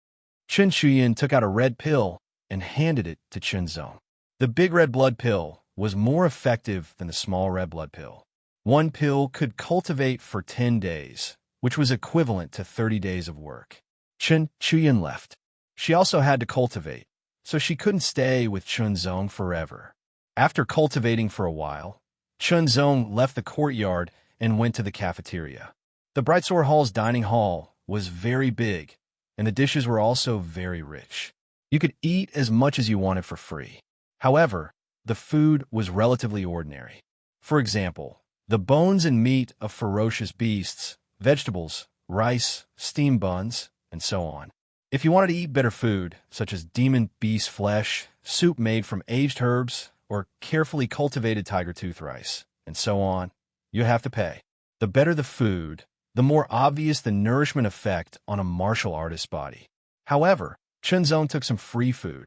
Chun Chuyin took out a red pill and handed it to Chun Zong. The big red blood pill was more effective than the small red blood pill. One pill could cultivate for 10 days, which was equivalent to 30 days of work. Chun Chuyin left. She also had to cultivate, so she couldn't stay with Chun Zong forever. After cultivating for a while, Chun Zong left the courtyard and went to the cafeteria. The Brightsword Hall's dining hall was very big, and the dishes were also very rich. You could eat as much as you wanted for free. However, the food was relatively ordinary. For example, the bones and meat of ferocious beasts, vegetables, rice, steamed buns, and so on. If you wanted to eat better food, such as demon beast flesh, soup made from aged herbs, or carefully cultivated tiger tooth rice, and so on, you have to pay. The better the food, the more obvious the nourishment effect on a martial artist's body. However, Chun Zong took some free food.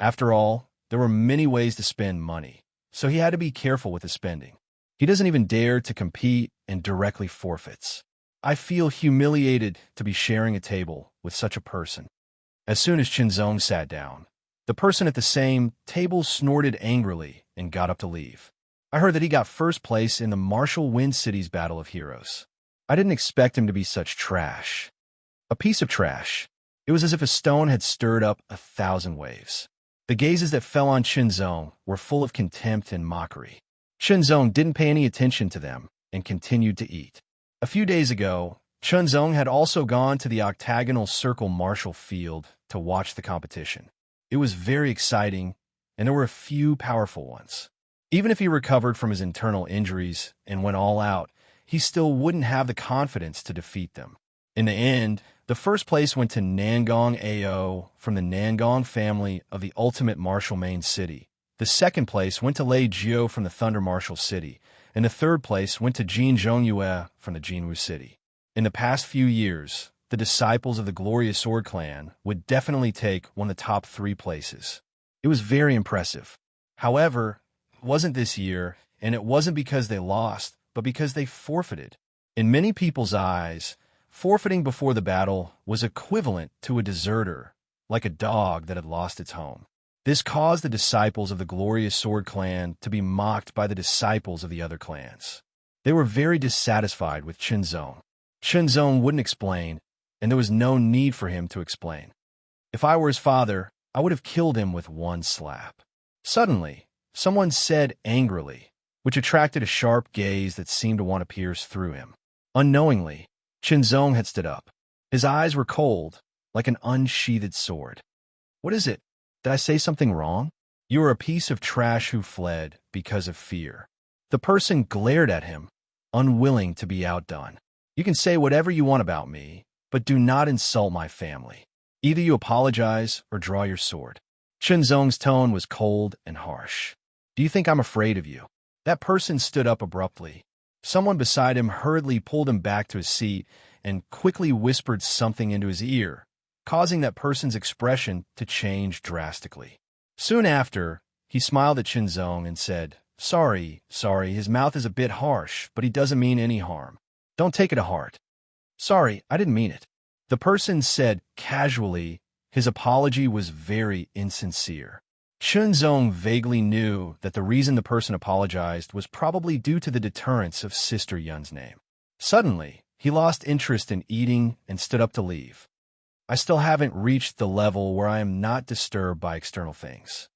After all, there were many ways to spend money, so he had to be careful with his spending. He doesn't even dare to compete and directly forfeits. I feel humiliated to be sharing a table with such a person. As soon as Chinzong sat down, the person at the same table snorted angrily and got up to leave. I heard that he got first place in the Martial Wind City's Battle of Heroes. I didn't expect him to be such trash. A piece of trash. It was as if a stone had stirred up 1,000 waves. The gazes that fell on Chinzong were full of contempt and mockery. Chinzong didn't pay any attention to them and continued to eat. A few days ago, Chinzong had also gone to the octagonal circle martial field to watch the competition. It was very exciting, and there were a few powerful ones. Even if he recovered from his internal injuries and went all out, he still wouldn't have the confidence to defeat them. In the end, the first place went to Nangong Ao from the Nangong family of the Ultimate Martial Main City. The second place went to Lei Jiu from the Thunder Martial City, and the third place went to Jin Zhongyue from the Jinwu City. In the past few years, the disciples of the Glorious Sword Clan would definitely take one of the top 3 places. It was very impressive. However, it wasn't this year, and it wasn't because they lost, but because they forfeited. In many people's eyes, forfeiting before the battle was equivalent to a deserter, like a dog that had lost its home. This caused the disciples of the Glorious Sword Clan to be mocked by the disciples of the other clans. They were very dissatisfied with Chinzong. Chinzong wouldn't explain, and there was no need for him to explain. If I were his father, I would have killed him with one slap. Suddenly, someone said angrily, which attracted a sharp gaze that seemed to want to pierce through him. Unknowingly, Chinzong had stood up. His eyes were cold, like an unsheathed sword. What is it? Did I say something wrong? You are a piece of trash who fled because of fear. The person glared at him, unwilling to be outdone. You can say whatever you want about me, but do not insult my family. Either you apologize or draw your sword. Chinzong's tone was cold and harsh. Do you think I'm afraid of you? That person stood up abruptly. Someone beside him hurriedly pulled him back to his seat and quickly whispered something into his ear, causing that person's expression to change drastically. Soon after, he smiled at Chinzong and said, Sorry, his mouth is a bit harsh, but he doesn't mean any harm. Don't take it to heart. Sorry, I didn't mean it. The person said casually. His apology was very insincere. Chinzong vaguely knew that the reason the person apologized was probably due to the deterrence of Sister Yun's name. Suddenly, he lost interest in eating and stood up to leave. I still haven't reached the level where I am not disturbed by external things.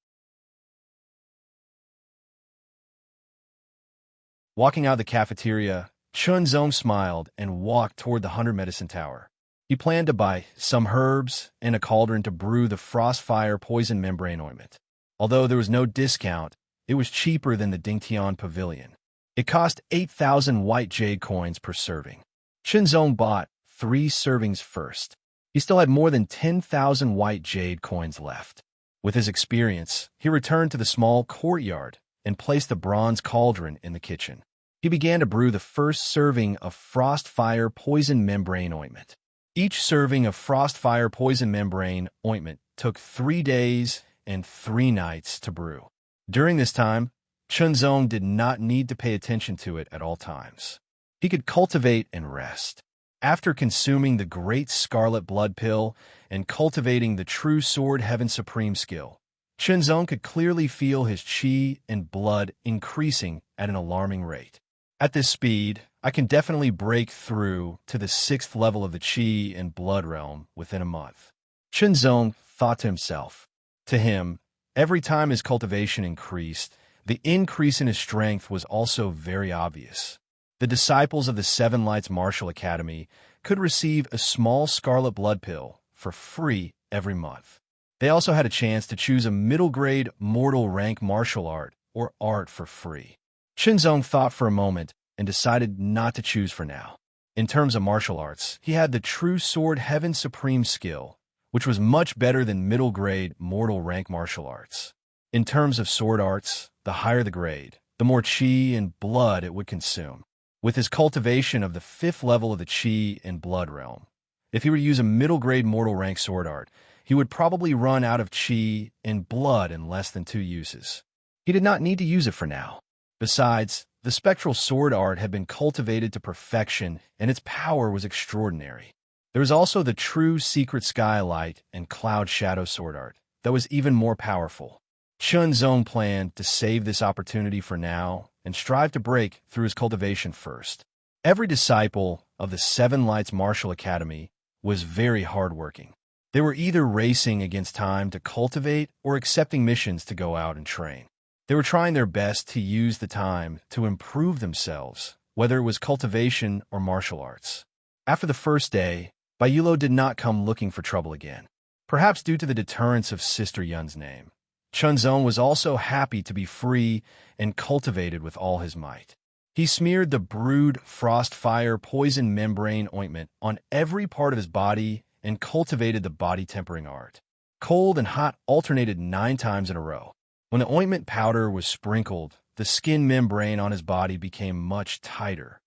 Walking out of the cafeteria, Chinzong smiled and walked toward the 100 Medicine Tower. He planned to buy some herbs and a cauldron to brew the Frostfire Poison Membrane Ointment. Although there was no discount, it was cheaper than the Dingtian Pavilion. It cost 8,000 white jade coins per serving. Chinzong bought 3 servings first. He still had more than 10,000 white jade coins left. With his experience, he returned to the small courtyard and placed the bronze cauldron in the kitchen. He began to brew the first serving of Frostfire Poison Membrane Ointment. Each serving of Frostfire Poison Membrane Ointment took 3 days and 3 nights to brew. During this time, Chinzong did not need to pay attention to it at all times. He could cultivate and rest. After consuming the Great Scarlet Blood Pill and cultivating the True Sword Heaven Supreme skill, Chinzong could clearly feel his chi and blood increasing at an alarming rate. At this speed, I can definitely break through to the 6th level of the chi and blood realm within a month. Chinzong thought to himself. To him, every time his cultivation increased, the increase in his strength was also very obvious. The disciples of the Seven Lights Martial Academy could receive a small scarlet blood pill for free every month. They also had a chance to choose a middle-grade mortal rank martial art or art for free. Chinzong thought for a moment and decided not to choose for now. In terms of martial arts, he had the True Sword Heaven Supreme skill, which was much better than middle-grade mortal rank martial arts. In terms of sword arts, the higher the grade, the more chi and blood it would consume. With his cultivation of the 5th level of the chi and blood realm, if he were to use a middle-grade mortal rank sword art, he would probably run out of chi and blood in less than 2 uses. He did not need to use it for now. Besides, the spectral sword art had been cultivated to perfection, and its power was extraordinary. There was also the true secret skylight and cloud shadow sword art that was even more powerful. Chunzong planned to save this opportunity for now and strive to break through his cultivation first. Every disciple of the Seven Lights Martial Academy was very hardworking. They were either racing against time to cultivate or accepting missions to go out and train. They were trying their best to use the time to improve themselves, whether it was cultivation or martial arts. After the first day, Baiulo did not come looking for trouble again. Perhaps due to the deterrence of Sister Yun's name, Chunzong was also happy to be free and cultivated with all his might. He smeared the brewed frost fire poison membrane ointment on every part of his body and cultivated the body tempering art. Cold and hot alternated 9 times in a row. When the ointment powder was sprinkled, the skin membrane on his body became much tighter.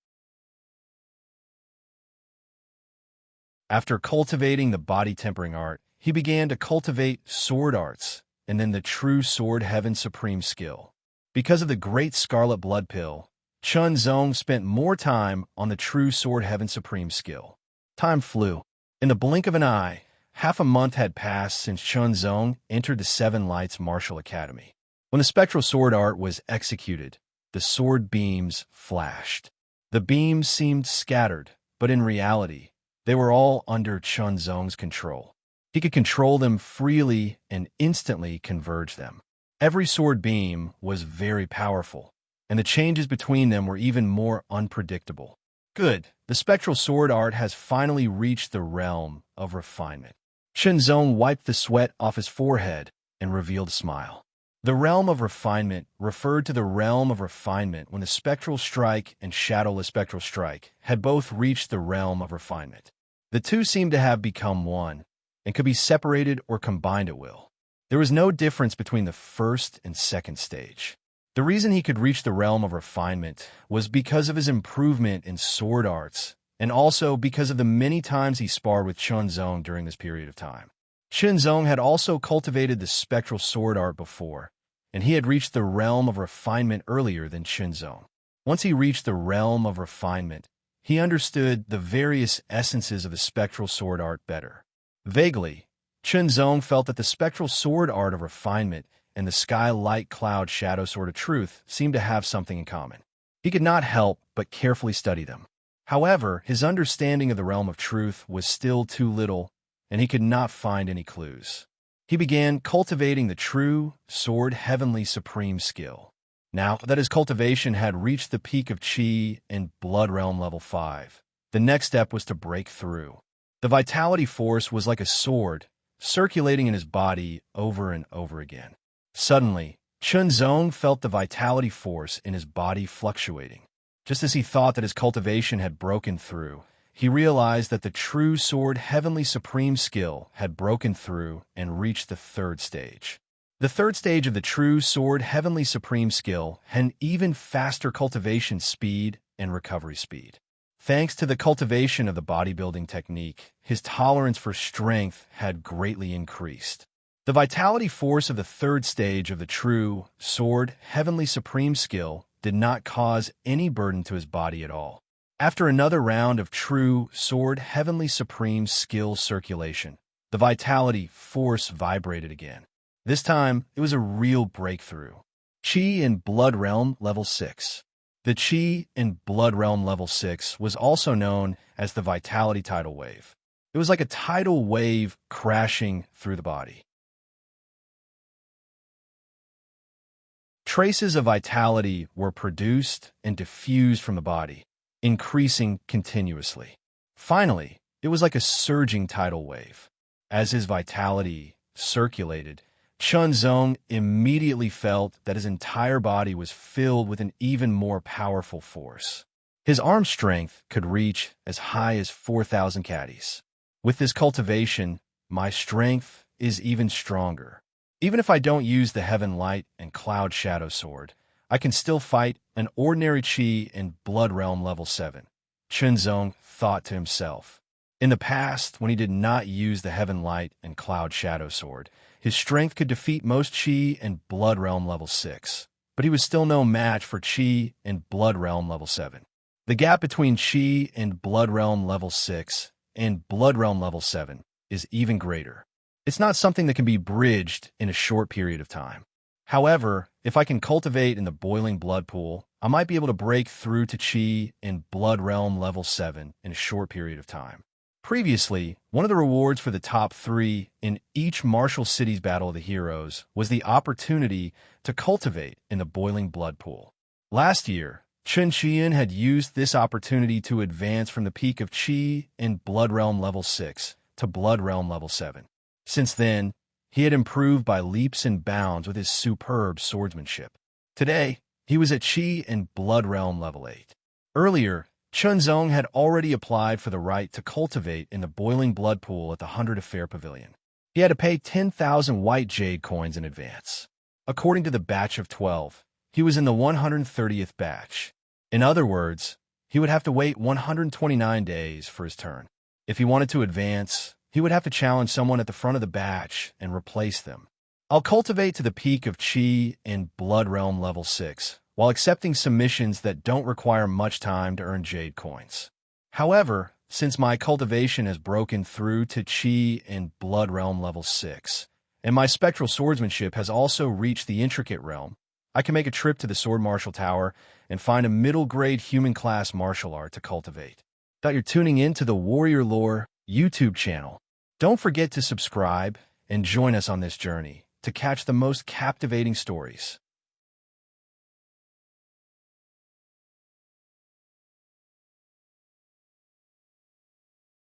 After cultivating the body tempering art, he began to cultivate sword arts, and then the true sword heaven supreme skill. Because of the great scarlet blood pill, Chunzong spent more time on the true sword heaven supreme skill. Time flew. In the blink of an eye, half a month had passed since Chunzong entered the Seven Lights Martial Academy. When the spectral sword art was executed, the sword beams flashed. The beams seemed scattered, but in reality, they were all under Chunzong's control. He could control them freely and instantly converge them. Every sword beam was very powerful, and the changes between them were even more unpredictable. Good, the spectral sword art has finally reached the realm of refinement. Chunzong wiped the sweat off his forehead and revealed a smile. The realm of refinement referred to the realm of refinement when the spectral strike and shadowless spectral strike had both reached the realm of refinement. The two seemed to have become one, and could be separated or combined at will. There was no difference between the first and second stage. The reason he could reach the realm of refinement was because of his improvement in sword arts, and also because of the many times he sparred with Chunzong during this period of time. Chunzong had also cultivated the spectral sword art before, and he had reached the realm of refinement earlier than Chunzong. Once he reached the realm of refinement, he understood the various essences of the spectral sword art better. Vaguely, Chunzong felt that the spectral sword art of refinement and the sky light cloud shadow sword of truth seemed to have something in common. He could not help but carefully study them. However, his understanding of the realm of truth was still too little, and he could not find any clues. He began cultivating the true sword heavenly supreme skill. Now that his cultivation had reached the peak of Qi and Blood Realm level 5, the next step was to break through. The vitality force was like a sword, circulating in his body over and over again. Suddenly, Chunzong felt the vitality force in his body fluctuating. Just as he thought that his cultivation had broken through, he realized that the true sword heavenly supreme skill had broken through and reached the 3rd stage. The 3rd stage of the true sword heavenly supreme skill had an even faster cultivation speed and recovery speed. Thanks to the cultivation of the bodybuilding technique, his tolerance for strength had greatly increased. The vitality force of the 3rd stage of the true sword heavenly supreme skill did not cause any burden to his body at all. After another round of true sword heavenly supreme skill circulation, the vitality force vibrated again. This time, it was a real breakthrough. Qi in Blood Realm level 6. The Qi in Blood Realm level 6 was also known as the vitality tidal wave. It was like a tidal wave crashing through the body. Traces of vitality were produced and diffused from the body, increasing continuously. Finally, it was like a surging tidal wave. As his vitality circulated, Chunzong immediately felt that his entire body was filled with an even more powerful force. His arm strength could reach as high as 4,000 caddies. With this cultivation, my strength is even stronger. Even if I don't use the Heaven Light and Cloud Shadow Sword, I can still fight an ordinary Qi in Blood Realm level 7, Chunzong thought to himself. In the past, when he did not use the Heaven Light and Cloud Shadow Sword, his strength could defeat most Chi and Blood Realm level 6, but he was still no match for Chi and Blood Realm level 7. The gap between Chi and Blood Realm level 6 and Blood Realm level 7 is even greater. It's not something that can be bridged in a short period of time. However, if I can cultivate in the boiling blood pool, I might be able to break through to Chi and Blood Realm level 7 in a short period of time. Previously, one of the rewards for the top 3 in each Martial Cities Battle of the Heroes was the opportunity to cultivate in the boiling blood pool. Last year, Chun Qian had used this opportunity to advance from the peak of Chi in Blood Realm level 6 to Blood Realm level 7. Since then, he had improved by leaps and bounds with his superb swordsmanship. Today, he was at Chi in Blood Realm level 8. Earlier, Chun Zong had already applied for the right to cultivate in the boiling blood pool at the 100 Affair Pavilion. He had to pay 10,000 white jade coins in advance. According to the batch of 12, he was in the 130th batch. In other words, he would have to wait 129 days for his turn. If he wanted to advance, he would have to challenge someone at the front of the batch and replace them. I'll cultivate to the peak of Chi in Blood Realm level 6, while accepting submissions that don't require much time to earn jade coins. However, since my cultivation has broken through to Chi in Blood Realm level 6, and my spectral swordsmanship has also reached the intricate realm, I can make a trip to the Sword Martial Tower and find a middle-grade human-class martial art to cultivate. You're tuning in to the Warrior Lore YouTube channel. Don't forget to subscribe and join us on this journey to catch the most captivating stories.